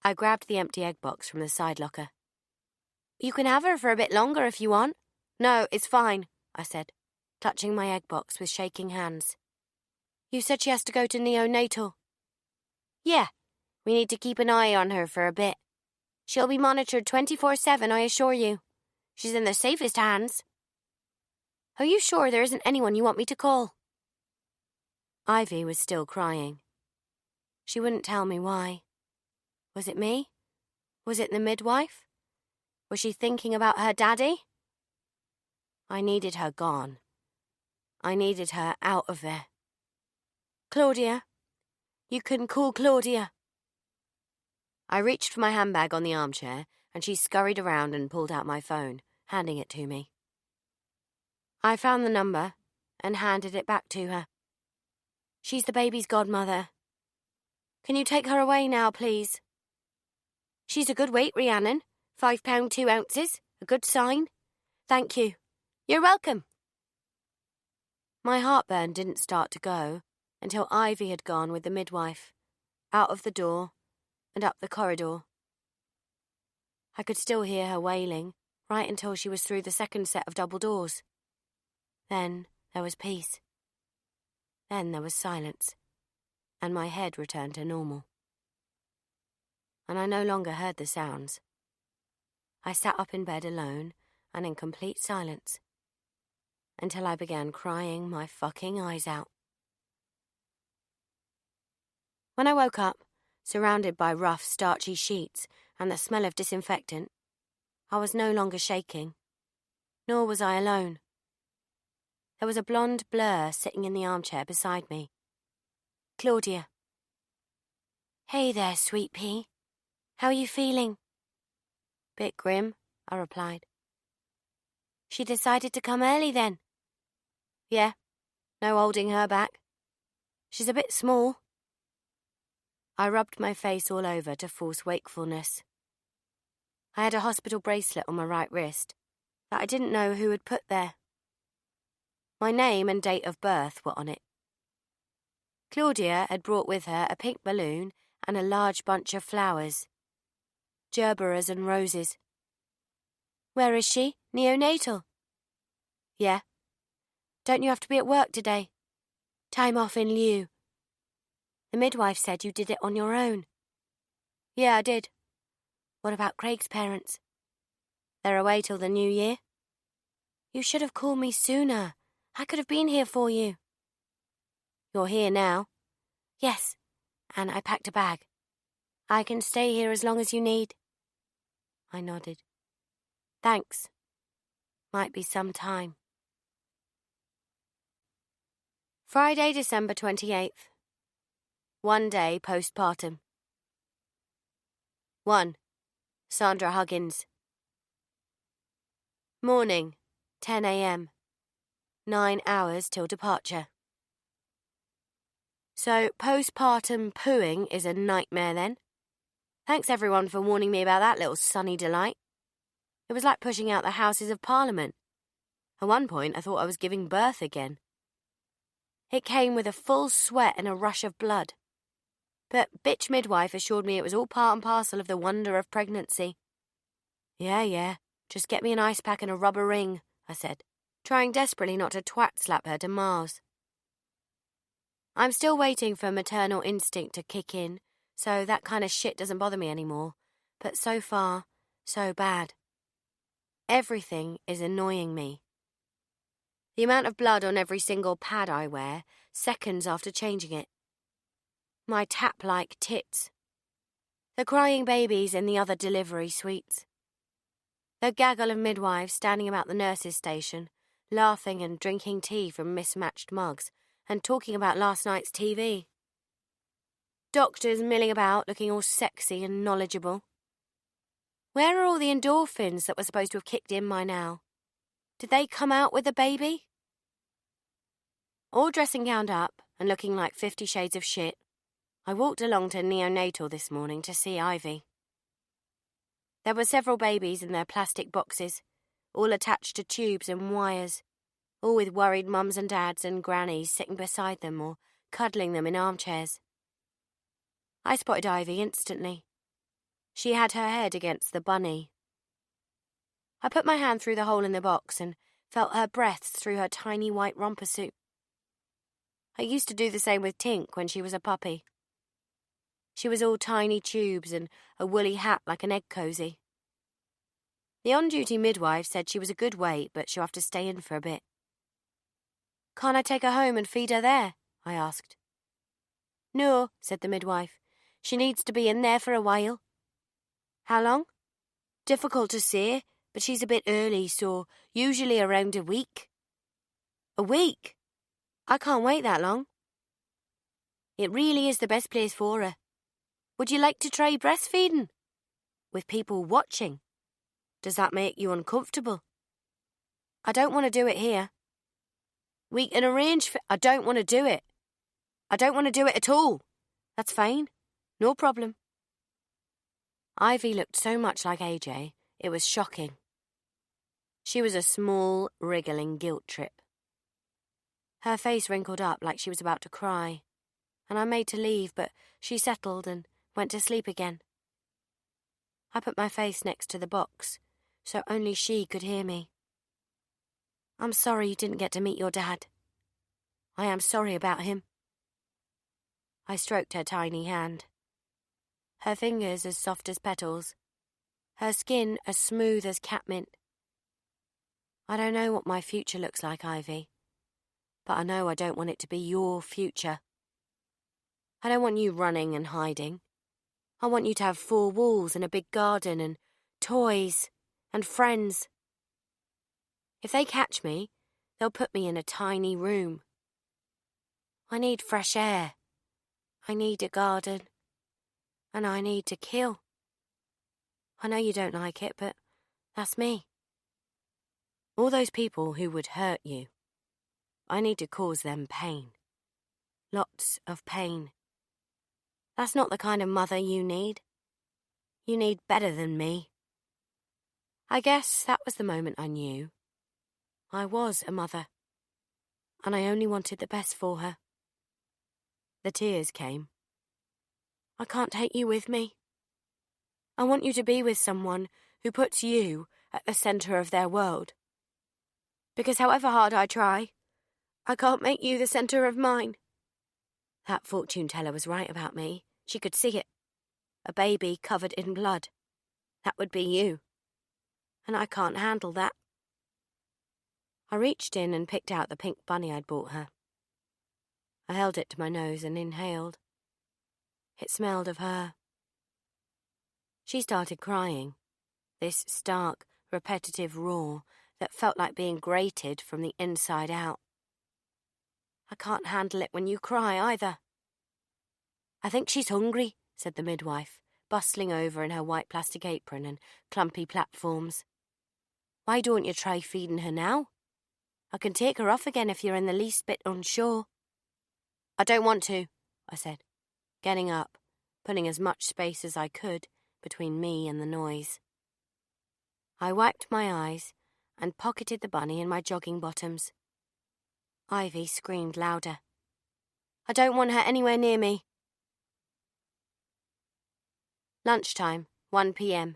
I grabbed the empty egg box from the side locker. "You can have her for a bit longer if you want." "No, it's fine," I said, touching my egg box with shaking hands. "You said she has to go to neonatal." "Yeah, we need to keep an eye on her for a bit. She'll be monitored 24/7, I assure you. She's in the safest hands." "Are you sure there isn't anyone you want me to call?" Ivy was still crying. She wouldn't tell me why. Was it me? Was it the midwife? Was she thinking about her daddy? I needed her gone. I needed her out of there. "Claudia. You can call Claudia." I reached for my handbag on the armchair, and she scurried around and pulled out my phone, handing it to me. I found the number and handed it back to her. "She's the baby's godmother. Can you take her away now, please?" "She's a good weight, Rhiannon. 5 pounds 2 ounces. A good sign. Thank you. You're welcome." My heartburn didn't start to go until Ivy had gone with the midwife, out of the door and up the corridor. I could still hear her wailing right until she was through the second set of double doors. Then there was peace. Then there was silence, and my head returned to normal. And I no longer heard the sounds. I sat up in bed alone and in complete silence until I began crying my fucking eyes out. When I woke up, surrounded by rough, starchy sheets and the smell of disinfectant, I was no longer shaking, nor was I alone. There was a blonde blur sitting in the armchair beside me. Claudia. "Hey there, sweet pea. How are you feeling?" "Bit grim," I replied. "She decided to come early then?" "Yeah, no holding her back. She's a bit small." I rubbed my face all over to force wakefulness. I had a hospital bracelet on my right wrist that I didn't know who had put there. My name and date of birth were on it. Claudia had brought with her a pink balloon and a large bunch of flowers. Gerberas and roses. "Where is she? Neonatal?" "Yeah." "Don't you have to be at work today?" "Time off in lieu." "The midwife said you did it on your own." "Yeah, I did." "What about Craig's parents?" "They're away till the new year." "You should have called me sooner. I could have been here for you." "You're here now?" "Yes, and I packed a bag. I can stay here as long as you need." I nodded. "Thanks. Might be some time." Friday, December 28th. 1 day postpartum. 1. Sandra Huggins. Morning, 10 a.m. 9 hours till departure. So postpartum pooing is a nightmare then? Thanks everyone for warning me about that little sunny delight. It was like pushing out the Houses of Parliament. At one point I thought I was giving birth again. It came with a full sweat and a rush of blood. But bitch midwife assured me it was all part and parcel of the wonder of pregnancy. Yeah, just get me an ice pack and a rubber ring, I said, trying desperately not to twat slap her to Mars. I'm still waiting for maternal instinct to kick in, so that kind of shit doesn't bother me anymore. But so far, so bad. Everything is annoying me. The amount of blood on every single pad I wear, seconds after changing it. My tap-like tits. The crying babies in the other delivery suites. The gaggle of midwives standing about the nurses' station, laughing and drinking tea from mismatched mugs, and talking about last night's TV. Doctors milling about, looking all sexy and knowledgeable. Where are all the endorphins that were supposed to have kicked in by now? Did they come out with the baby? All dressing gowned up and looking like 50 Shades of shit, I walked along to neonatal this morning to see Ivy. There were several babies in their plastic boxes, all attached to tubes and wires, all with worried mums and dads and grannies sitting beside them or cuddling them in armchairs. I spotted Ivy instantly. She had her head against the bunny. I put my hand through the hole in the box and felt her breaths through her tiny white romper suit. I used to do the same with Tink when she was a puppy. She was all tiny tubes and a woolly hat like an egg cosy. The on-duty midwife said she was a good weight, but she'll have to stay in for a bit. Can't I take her home and feed her there? I asked. No, said the midwife. She needs to be in there for a while. How long? Difficult to say, but she's a bit early, so usually around a week. A week? I can't wait that long. It really is the best place for her. Would you like to try breastfeeding? With people watching? Does that make you uncomfortable? I don't want to do it here. We can arrange for... I don't want to do it. I don't want to do it at all. That's fine. No problem. Ivy looked so much like AJ, it was shocking. She was a small, wriggling guilt trip. Her face wrinkled up like she was about to cry, and I made to leave, but she settled and went to sleep again. I put my face next to the box, so only she could hear me. I'm sorry you didn't get to meet your dad. I am sorry about him. I stroked her tiny hand. Her fingers as soft as petals, her skin as smooth as catmint. I don't know what my future looks like, Ivy, but I know I don't want it to be your future. I don't want you running and hiding. I want you to have 4 walls and a big garden and toys and friends. If they catch me, they'll put me in a tiny room. I need fresh air. I need a garden. And I need to kill. I know you don't like it, but that's me. All those people who would hurt you, I need to cause them pain. Lots of pain. That's not the kind of mother you need. You need better than me. I guess that was the moment I knew. I was a mother, and I only wanted the best for her. The tears came. I can't take you with me. I want you to be with someone who puts you at the centre of their world. Because however hard I try, I can't make you the centre of mine. That fortune teller was right about me. She could see it. A baby covered in blood. That would be you. And I can't handle that. I reached in and picked out the pink bunny I'd bought her. I held it to my nose and inhaled. It smelled of her. She started crying, this stark, repetitive roar that felt like being grated from the inside out. I can't handle it when you cry either. I think she's hungry, said the midwife, bustling over in her white plastic apron and clumpy platforms. Why don't you try feeding her now? I can take her off again if you're in the least bit unsure. I don't want to, I said, getting up, putting as much space as I could between me and the noise. I wiped my eyes and pocketed the bunny in my jogging bottoms. Ivy screamed louder. I don't want her anywhere near me. Lunchtime, 1 p.m.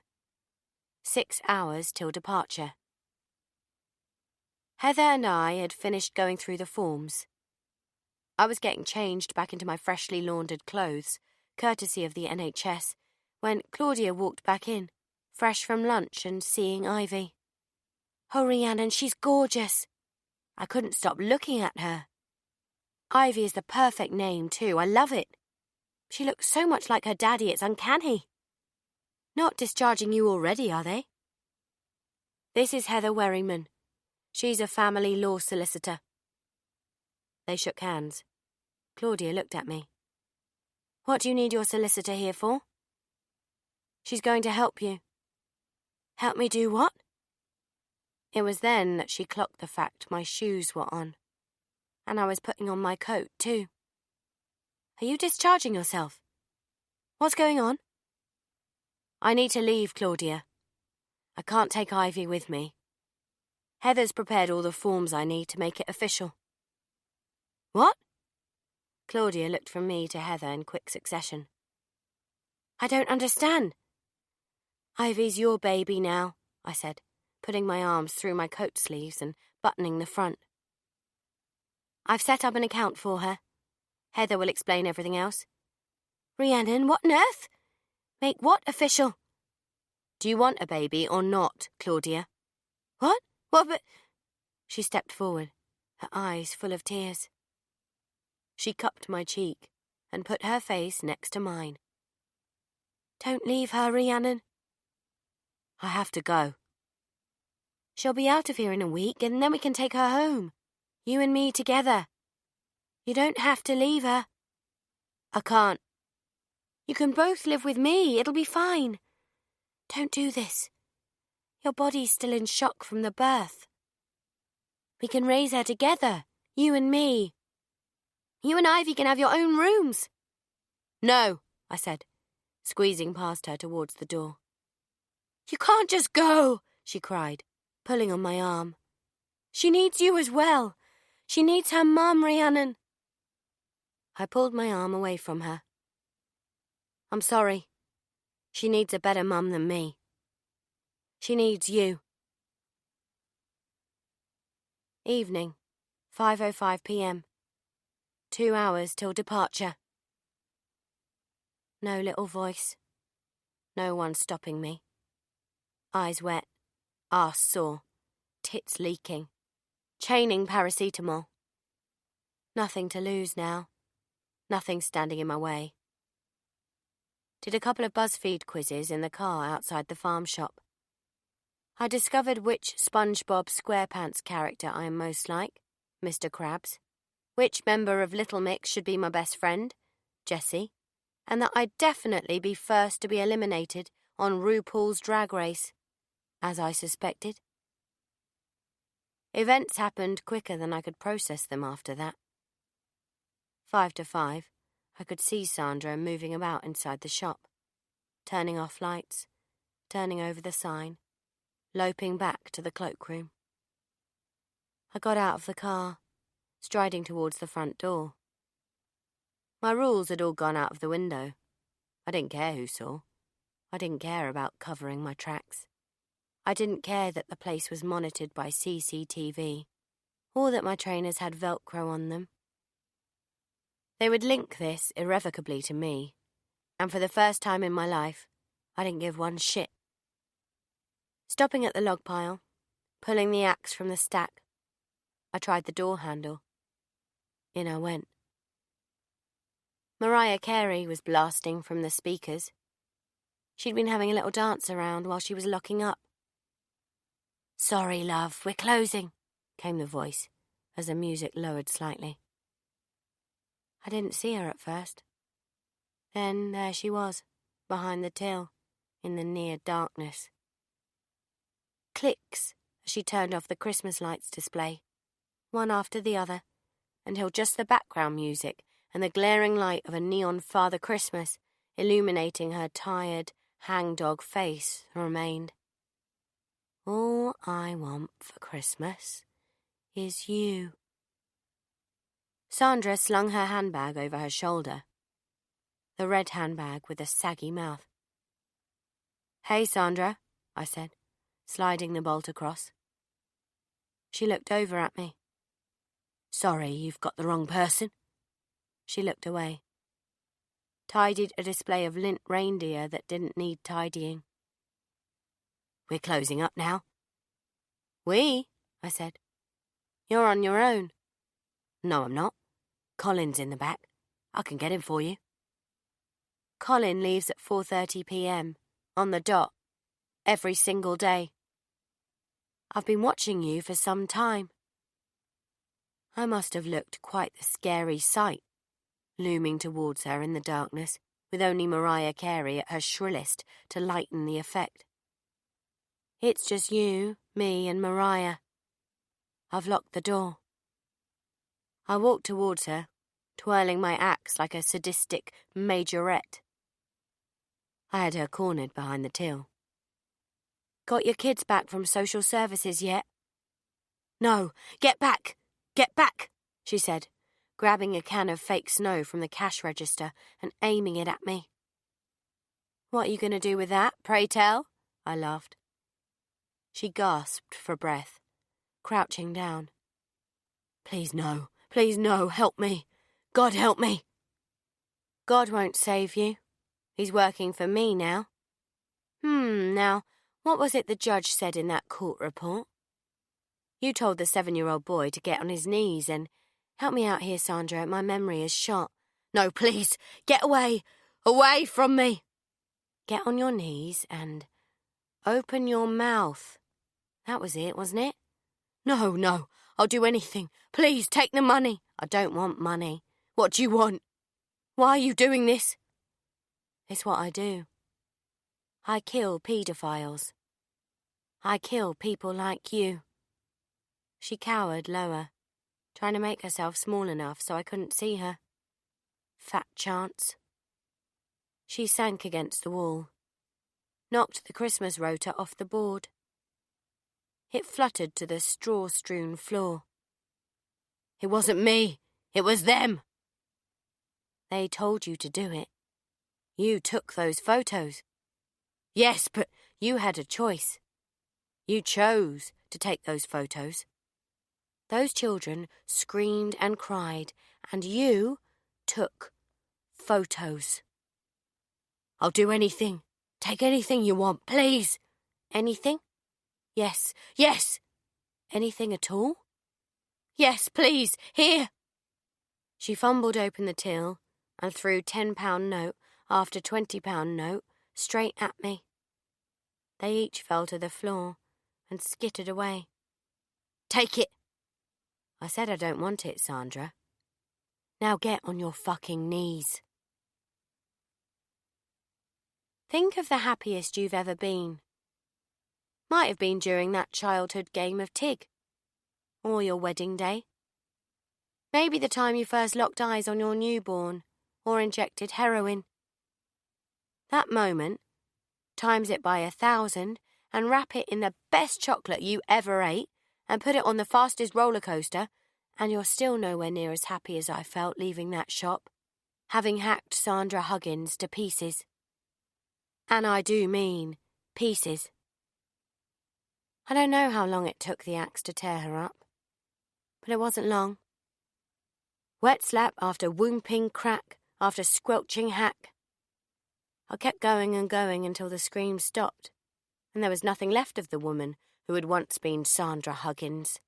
6 hours till departure. Heather and I had finished going through the forms. I was getting changed back into my freshly laundered clothes, courtesy of the NHS, when Claudia walked back in, fresh from lunch and seeing Ivy. Oh, Rhiannon, she's gorgeous. I couldn't stop looking at her. Ivy is the perfect name, too. I love it. She looks so much like her daddy, it's uncanny. Not discharging you already, are they? This is Heather Werringman. She's a family law solicitor. They shook hands. Claudia looked at me. What do you need your solicitor here for? She's going to help you. Help me do what? It was then that she clocked the fact my shoes were on. And I was putting on my coat, too. Are you discharging yourself? What's going on? I need to leave, Claudia. I can't take Ivy with me. Heather's prepared all the forms I need to make it official. What? Claudia looked from me to Heather in quick succession. I don't understand. Ivy's your baby now, I said, putting my arms through my coat sleeves and buttoning the front. I've set up an account for her. Heather will explain everything else. Rhiannon, what on earth? Make what official? Do you want a baby or not, Claudia? What? What but... She stepped forward, her eyes full of tears. She cupped my cheek and put her face next to mine. Don't leave her, Rhiannon. I have to go. She'll be out of here in a week and then we can take her home. You and me together. You don't have to leave her. I can't. You can both live with me. It'll be fine. Don't do this. Your body's still in shock from the birth. We can raise her together, you and me. You and Ivy can have your own rooms. No, I said, squeezing past her towards the door. You can't just go, she cried, pulling on my arm. She needs you as well. She needs her mum, Rhiannon. I pulled my arm away from her. I'm sorry. She needs a better mum than me. She needs you. Evening, 5:05 p.m. 2 hours till departure. No little voice. No one stopping me. Eyes wet, arse sore, tits leaking, chaining paracetamol. Nothing to lose now. Nothing standing in my way. Did a couple of BuzzFeed quizzes in the car outside the farm shop. I discovered which SpongeBob SquarePants character I am most like, Mr. Krabs, which member of Little Mix should be my best friend, Jessie, and that I'd definitely be first to be eliminated on RuPaul's Drag Race, as I suspected. Events happened quicker than I could process them after that. 5 to 5, I could see Sandra moving about inside the shop, turning off lights, turning over the sign, loping back to the cloakroom. I got out of the car, striding towards the front door. My rules had all gone out of the window. I didn't care who saw. I didn't care about covering my tracks. I didn't care that the place was monitored by CCTV, or that my trainers had Velcro on them. They would link this irrevocably to me, and for the first time in my life, I didn't give one shit. Stopping at the log pile, pulling the axe from the stack, I tried the door handle. In I went. Mariah Carey was blasting from the speakers. She'd been having a little dance around while she was locking up. Sorry, love, we're closing, came the voice, as the music lowered slightly. I didn't see her at first. Then there she was, behind the till, in the near darkness. Clicks as she turned off the Christmas lights display, one after the other, until just the background music and the glaring light of a neon Father Christmas illuminating her tired, hangdog face remained. All I want for Christmas is you. Sandra slung her handbag over her shoulder, the red handbag with a saggy mouth. Hey, Sandra, I said, sliding the bolt across. She looked over at me. Sorry, you've got the wrong person. She looked away. Tidied a display of lint reindeer that didn't need tidying. We're closing up now. We? I said. You're on your own. No, I'm not. Colin's in the back. I can get him for you. Colin leaves at 4:30 p.m, on the dot, every single day. I've been watching you for some time. I must have looked quite the scary sight, looming towards her in the darkness, with only Mariah Carey at her shrillest to lighten the effect. It's just you, me and Mariah. I've locked the door. I walked towards her, twirling my axe like a sadistic majorette. I had her cornered behind the till. Got your kids back from social services yet? No, get back, she said, grabbing a can of fake snow from the cash register and aiming it at me. What are you going to do with that, pray tell? I laughed. She gasped for breath, crouching down. Please no, help me. God help me. God won't save you. He's working for me now. Now, what was it the judge said in that court report? You told the 7-year-old boy to get on his knees and... Help me out here, Sandra, my memory is shot. No, please, get away from me. Get on your knees and open your mouth. That was it, wasn't it? No, I'll do anything. Please, take the money. I don't want money. What do you want? Why are you doing this? It's what I do. I kill paedophiles. I kill people like you. She cowered lower, trying to make herself small enough so I couldn't see her. Fat chance. She sank against the wall, knocked the Christmas rota off the board. It fluttered to the straw-strewn floor. It wasn't me. It was them. They told you to do it. You took those photos. Yes, but you had a choice. You chose to take those photos. Those children screamed and cried, and you took photos. I'll do anything. Take anything you want, please. Anything? Yes. Anything at all? Yes, please, here. She fumbled open the till and threw £10 note after £20 note straight at me. They each fell to the floor and skittered away. Take it. I said I don't want it, Sandra. Now get on your fucking knees. Think of the happiest you've ever been. Might have been during that childhood game of Tig. Or your wedding day. Maybe the time you first locked eyes on your newborn or injected heroin. That moment, times it by 1,000 and wrap it in the best chocolate you ever ate and put it on the fastest roller coaster, and you're still nowhere near as happy as I felt leaving that shop, having hacked Sandra Huggins to pieces. And I do mean pieces. I don't know how long it took the axe to tear her up, but it wasn't long. Wet slap after whooping crack after squelching hack. I kept going and going until the screams stopped, and there was nothing left of the woman who had once been Sandra Huggins.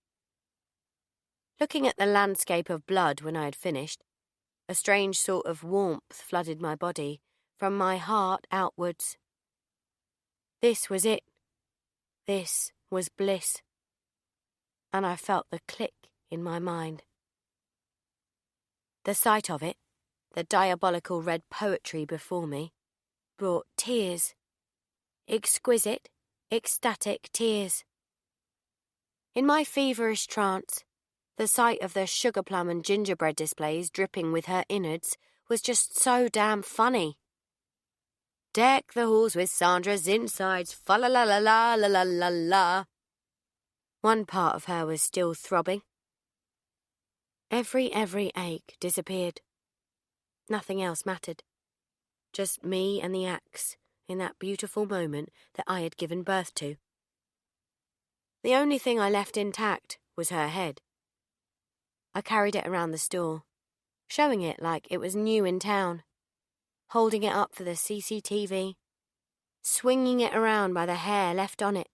Looking at the landscape of blood when I had finished, a strange sort of warmth flooded my body, from my heart outwards. This was it. This was bliss. And I felt the click in my mind. The sight of it, the diabolical red poetry before me, brought tears. Exquisite, ecstatic tears. In my feverish trance, The sight of the sugar plum and gingerbread displays dripping with her innards was just so damn funny. Deck the halls with Sandra's insides, fa-la-la-la-la-la-la-la-la. One part of her was still throbbing. Every ache disappeared. Nothing else mattered. Just me and the axe in that beautiful moment that I had given birth to. The only thing I left intact was her head. I carried it around the store, showing it like it was new in town, holding it up for the CCTV, swinging it around by the hair left on it.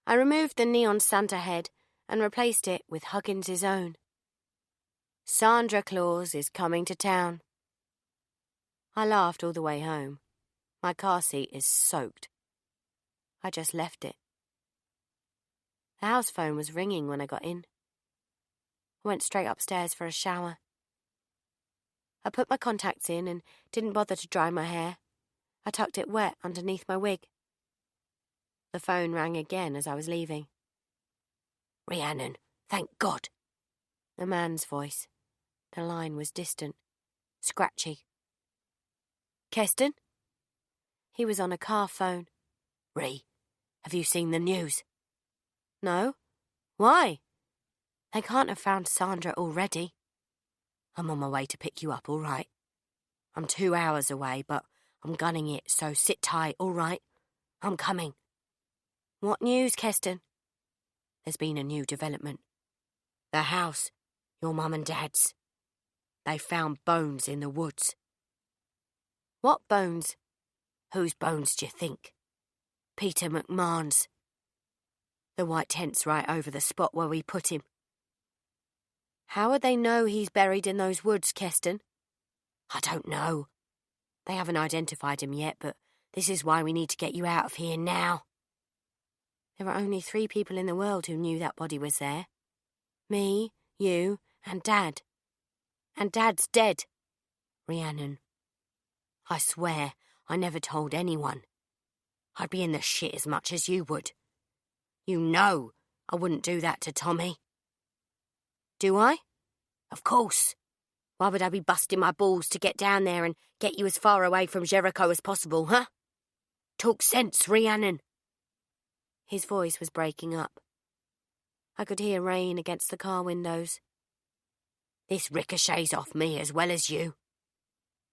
I removed the neon Santa head and replaced it with Huggins's own. Sandra Claus is coming to town. I laughed all the way home. My car seat is soaked. I just left it. The house phone was ringing when I got in. I went straight upstairs for a shower. I put my contacts in and didn't bother to dry my hair. I tucked it wet underneath my wig. The phone rang again as I was leaving. "Rhiannon, thank God." The man's voice. The line was distant, scratchy. "Keston?" He was on a car phone. "Rhi, have you seen the news?" "No. Why?" "They can't have found Sandra already." "I'm on my way to pick you up, all right? I'm 2 hours away, but I'm gunning it, so sit tight, all right? I'm coming." "What news, Keston?" "There's been a new development. The house, your mum and dad's. They found bones in the woods." "What bones?" "Whose bones do you think?" "Peter McMahon's. The white tent's right over the spot where we put him." "How would they know he's buried in those woods, Keston?" "I don't know. They haven't identified him yet, but this is why we need to get you out of here now." There are only 3 people in the world who knew that body was there. Me, you, and Dad. And Dad's dead. Rhiannon, I swear I never told anyone. I'd be in the shit as much as you would. You know I wouldn't do that to Tommy. Do I? Of course. Why would I be busting my balls to get down there and get you as far away from Jericho as possible, huh? Talk sense, Rhiannon. His voice was breaking up. I could hear rain against the car windows. This ricochets off me as well as you.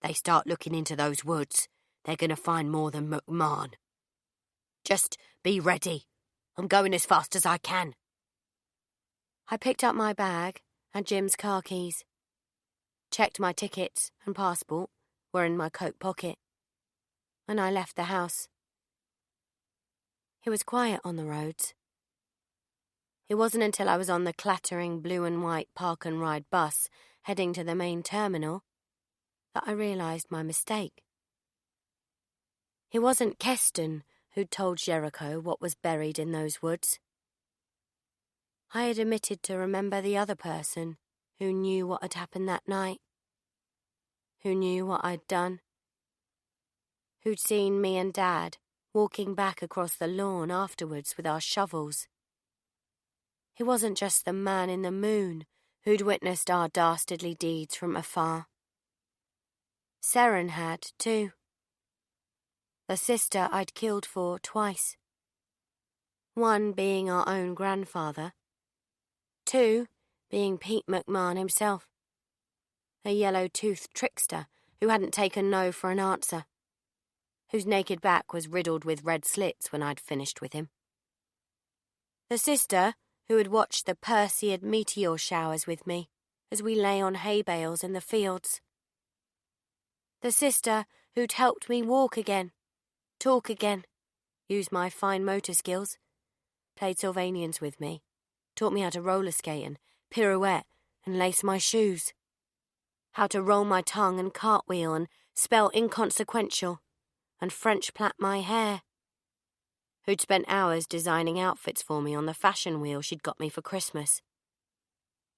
They start looking into those woods, they're going to find more than McMahon. Just be ready. I'm going as fast as I can. I picked up my bag and Jim's car keys. Checked my tickets and passport were in my coat pocket. And I left the house. It was quiet on the roads. It wasn't until I was on the clattering blue and white park and ride bus heading to the main terminal that I realised my mistake. It wasn't Keston who'd told Jericho what was buried in those woods. I had omitted to remember the other person who knew what had happened that night, who knew what I'd done, who'd seen me and Dad walking back across the lawn afterwards with our shovels. It wasn't just the man in the moon who'd witnessed our dastardly deeds from afar. Seren had, too. The sister I'd killed for twice. One being our own grandfather. 2 being Pete McMahon himself. A yellow-toothed trickster who hadn't taken no for an answer. Whose naked back was riddled with red slits when I'd finished with him. The sister who had watched the Perseid meteor showers with me as we lay on hay bales in the fields. The sister who'd helped me walk again, talk again, use my fine motor skills, played Sylvanians with me, taught me how to roller skate and pirouette and lace my shoes, how to roll my tongue and cartwheel and spell inconsequential and French plait my hair, who'd spent hours designing outfits for me on the fashion wheel she'd got me for Christmas.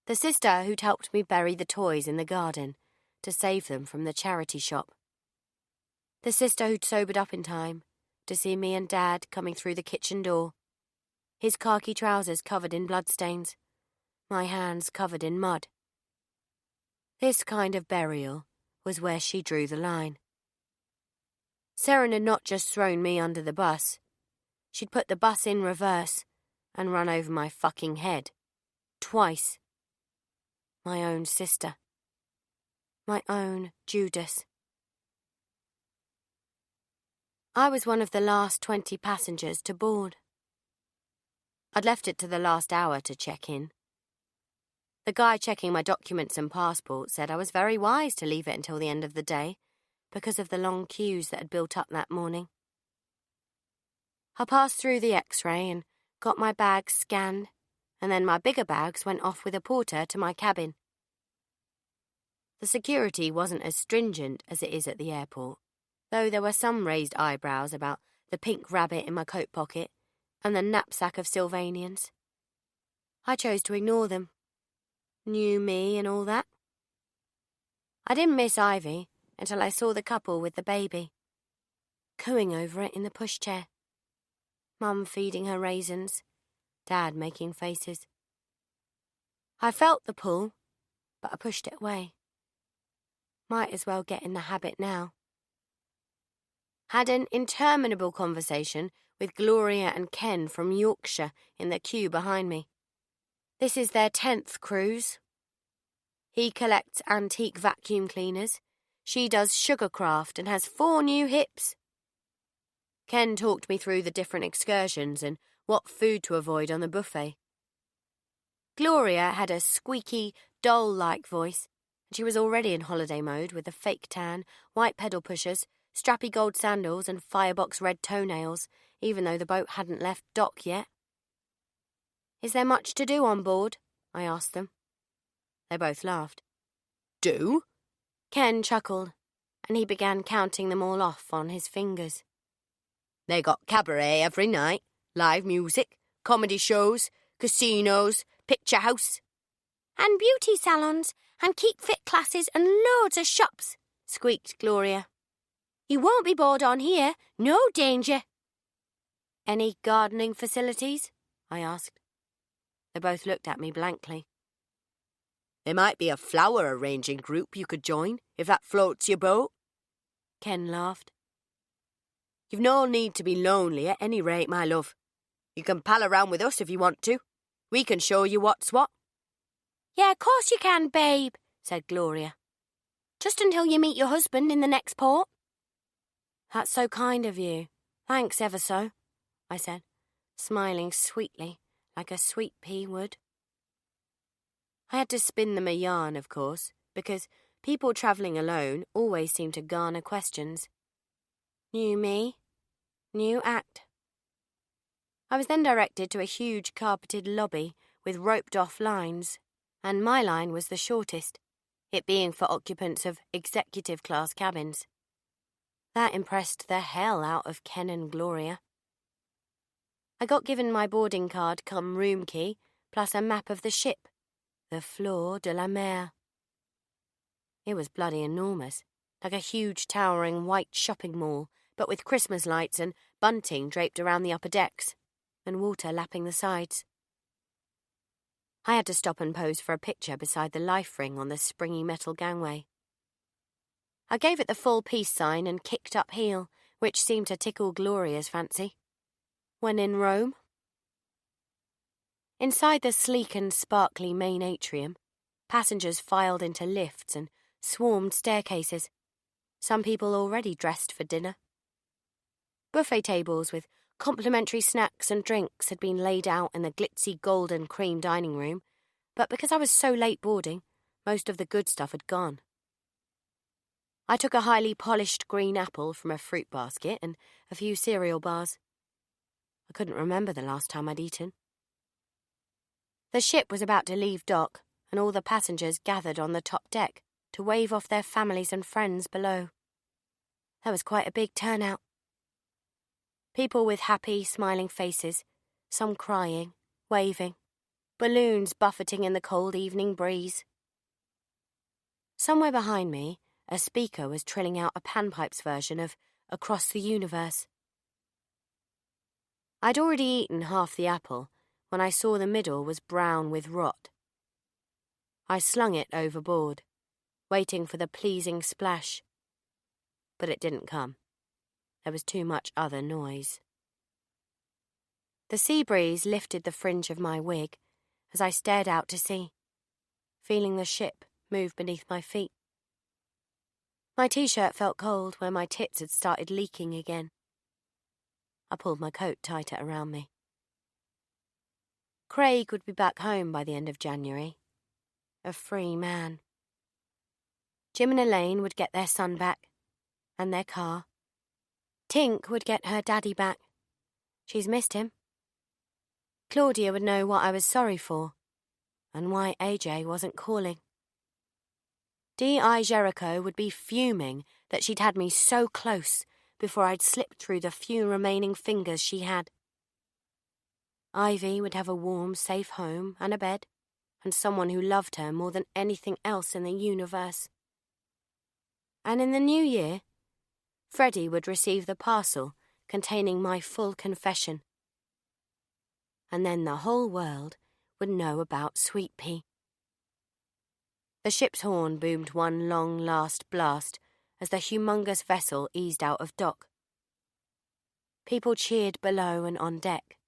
The sister who'd helped me bury the toys in the garden to save them from the charity shop. The sister who'd sobered up in time to see me and Dad coming through the kitchen door, his khaki trousers covered in bloodstains, my hands covered in mud. This kind of burial was where she drew the line. Seren had not just thrown me under the bus. She'd put the bus in reverse and run over my fucking head. Twice. My own sister. My own Judas. I was one of the last 20 passengers to board. I'd left it to the last hour to check in. The guy checking my documents and passport said I was very wise to leave it until the end of the day because of the long queues that had built up that morning. I passed through the X-ray and got my bags scanned, and then my bigger bags went off with a porter to my cabin. The security wasn't as stringent as it is at the airport, though there were some raised eyebrows about the pink rabbit in my coat pocket and the knapsack of Sylvanians. I chose to ignore them. New me and all that. I didn't miss Ivy until I saw the couple with the baby, cooing over it in the pushchair. Mum feeding her raisins, Dad making faces. I felt the pull, but I pushed it away. Might as well get in the habit now. Had an interminable conversation with Gloria and Ken from Yorkshire in the queue behind me. This is their 10th cruise. He collects antique vacuum cleaners. She does sugarcraft and has 4 new hips. Ken talked me through the different excursions and what food to avoid on the buffet. Gloria had a squeaky, doll-like voice, and she was already in holiday mode with a fake tan, white pedal pushers, strappy gold sandals and firebox red toenails, even though the boat hadn't left dock yet. Is there much to do on board? I asked them. They both laughed. Do? Ken chuckled, and he began counting them all off on his fingers. They got cabaret every night, live music, comedy shows, casinos, picture house. And beauty salons, and keep fit classes and loads of shops, squeaked Gloria. You won't be bored on here, no danger. Any gardening facilities? I asked. They both looked at me blankly. There might be a flower arranging group you could join, if that floats your boat. Ken laughed. You've no need to be lonely at any rate, my love. You can pal around with us if you want to. We can show you what's what. Yeah, of course you can, babe, said Gloria. Just until you meet your husband in the next port. That's so kind of you. Thanks ever so, I said, smiling sweetly, like a sweet pea would. I had to spin them a yarn, of course, because people travelling alone always seem to garner questions. New me, new act. I was then directed to a huge carpeted lobby with roped-off lines, and my line was the shortest, it being for occupants of executive-class cabins. That impressed the hell out of Ken and Gloria. I got given my boarding card cum room key, plus a map of the ship, the Fleur de la Mer. It was bloody enormous, like a huge towering white shopping mall, but with Christmas lights and bunting draped around the upper decks, and water lapping the sides. I had to stop and pose for a picture beside the life ring on the springy metal gangway. I gave it the full peace sign and kicked up heel, which seemed to tickle Gloria's fancy. When in Rome. Inside the sleek and sparkly main atrium, passengers filed into lifts and swarmed staircases, some people already dressed for dinner. Buffet tables with complimentary snacks and drinks had been laid out in the glitzy golden cream dining room, but because I was so late boarding, most of the good stuff had gone. I took a highly polished green apple from a fruit basket and a few cereal bars. I couldn't remember the last time I'd eaten. The ship was about to leave dock, and all the passengers gathered on the top deck to wave off their families and friends below. There was quite a big turnout. People with happy, smiling faces, some crying, waving, balloons buffeting in the cold evening breeze. Somewhere behind me, a speaker was trilling out a panpipes version of Across the Universe. I'd already eaten half the apple when I saw the middle was brown with rot, I slung it overboard, waiting for the pleasing splash. But it didn't come. There was too much other noise. The sea breeze lifted the fringe of my wig as I stared out to sea, feeling the ship move beneath my feet. My t-shirt felt cold where my tits had started leaking again. I pulled my coat tighter around me. Craig would be back home by the end of January. A free man. Jim and Elaine would get their son back, and their car. Tink would get her daddy back. She's missed him. Claudia would know what I was sorry for, and why AJ wasn't calling. D.I. Jericho would be fuming that she'd had me so close before I'd slipped through the few remaining fingers she had. Ivy would have a warm, safe home and a bed, and someone who loved her more than anything else in the universe. And in the new year, Freddie would receive the parcel containing my full confession. And then the whole world would know about Sweet Pea. The ship's horn boomed one long last blast as the humongous vessel eased out of dock. People cheered below and on deck.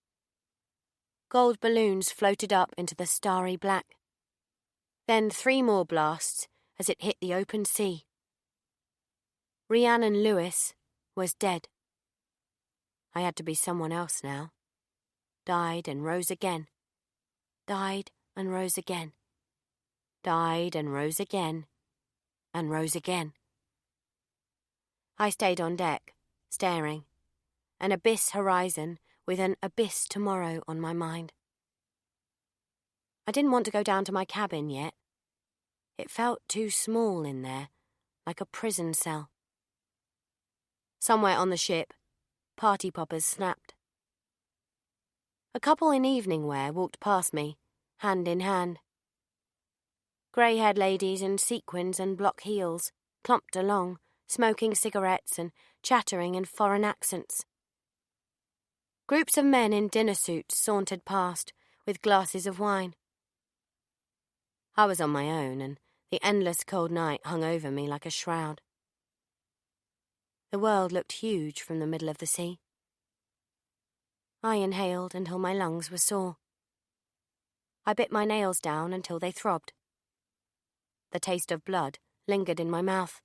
Gold balloons floated up into the starry black. Then 3 more blasts as it hit the open sea. Rhiannon Lewis was dead. I had to be someone else now. Died and rose again. Died and rose again. Died and rose again. And rose again. I stayed on deck, staring. An abyss horizon with an abyss tomorrow on my mind. I didn't want to go down to my cabin yet. It felt too small in there, like a prison cell. Somewhere on the ship, party poppers snapped. A couple in evening wear walked past me, hand in hand. Grey-haired ladies in sequins and block heels clumped along, smoking cigarettes and chattering in foreign accents. Groups of men in dinner suits sauntered past with glasses of wine. I was on my own, and the endless cold night hung over me like a shroud. The world looked huge from the middle of the sea. I inhaled until my lungs were sore. I bit my nails down until they throbbed. The taste of blood lingered in my mouth.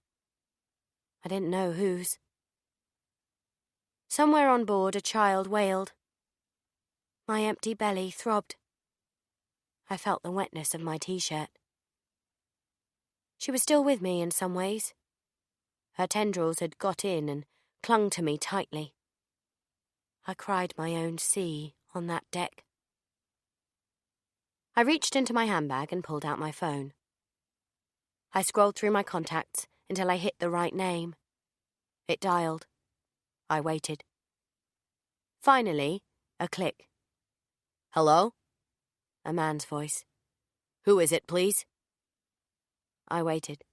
I didn't know whose. Somewhere on board a child wailed. My empty belly throbbed. I felt the wetness of my t-shirt. She was still with me in some ways. Her tendrils had got in and clung to me tightly. I cried my own sea on that deck. I reached into my handbag and pulled out my phone. I scrolled through my contacts until I hit the right name. It dialed. I waited. Finally, a click. "Hello?" A man's voice. "Who is it, please?" I waited.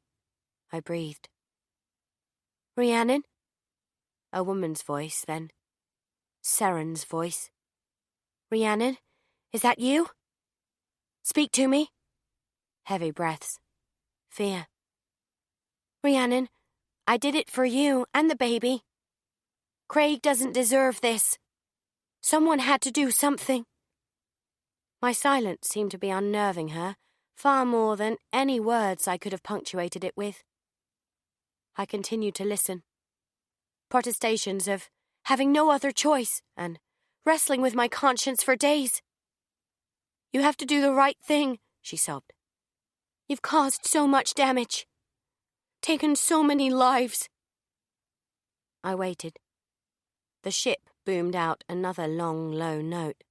I breathed. "Rhiannon?" A woman's voice, then Seren's voice. "Rhiannon, is that you? Speak to me." Heavy breaths. Fear. "Rhiannon, I did it for you and the baby. Craig doesn't deserve this. Someone had to do something." My silence seemed to be unnerving her far more than any words I could have punctuated it with. I continued to listen. Protestations of having no other choice and wrestling with my conscience for days. "You have to do the right thing," she sobbed. "You've caused so much damage. Taken so many lives." I waited. The ship boomed out another long, low note.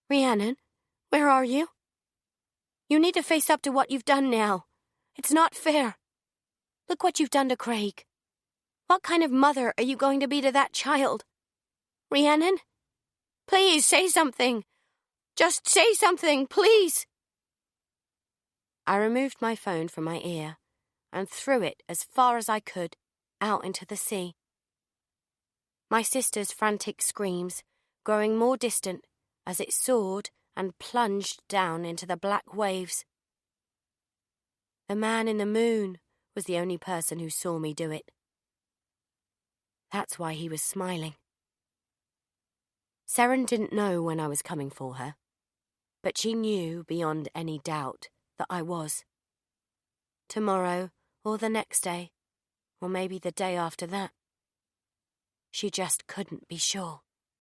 "Rhiannon, where are you? You need to face up to what you've done now. It's not fair. Look what you've done to Craig. What kind of mother are you going to be to that child? Rhiannon? Please say something. Just say something, please." I removed my phone from my ear and threw it as far as I could out into the sea. My sister's frantic screams growing more distant as it soared and plunged down into the black waves. The man in the moon was the only person who saw me do it. That's why he was smiling. Seren didn't know when I was coming for her, but she knew beyond any doubt that I was. Tomorrow, or the next day, or maybe the day after that. She just couldn't be sure.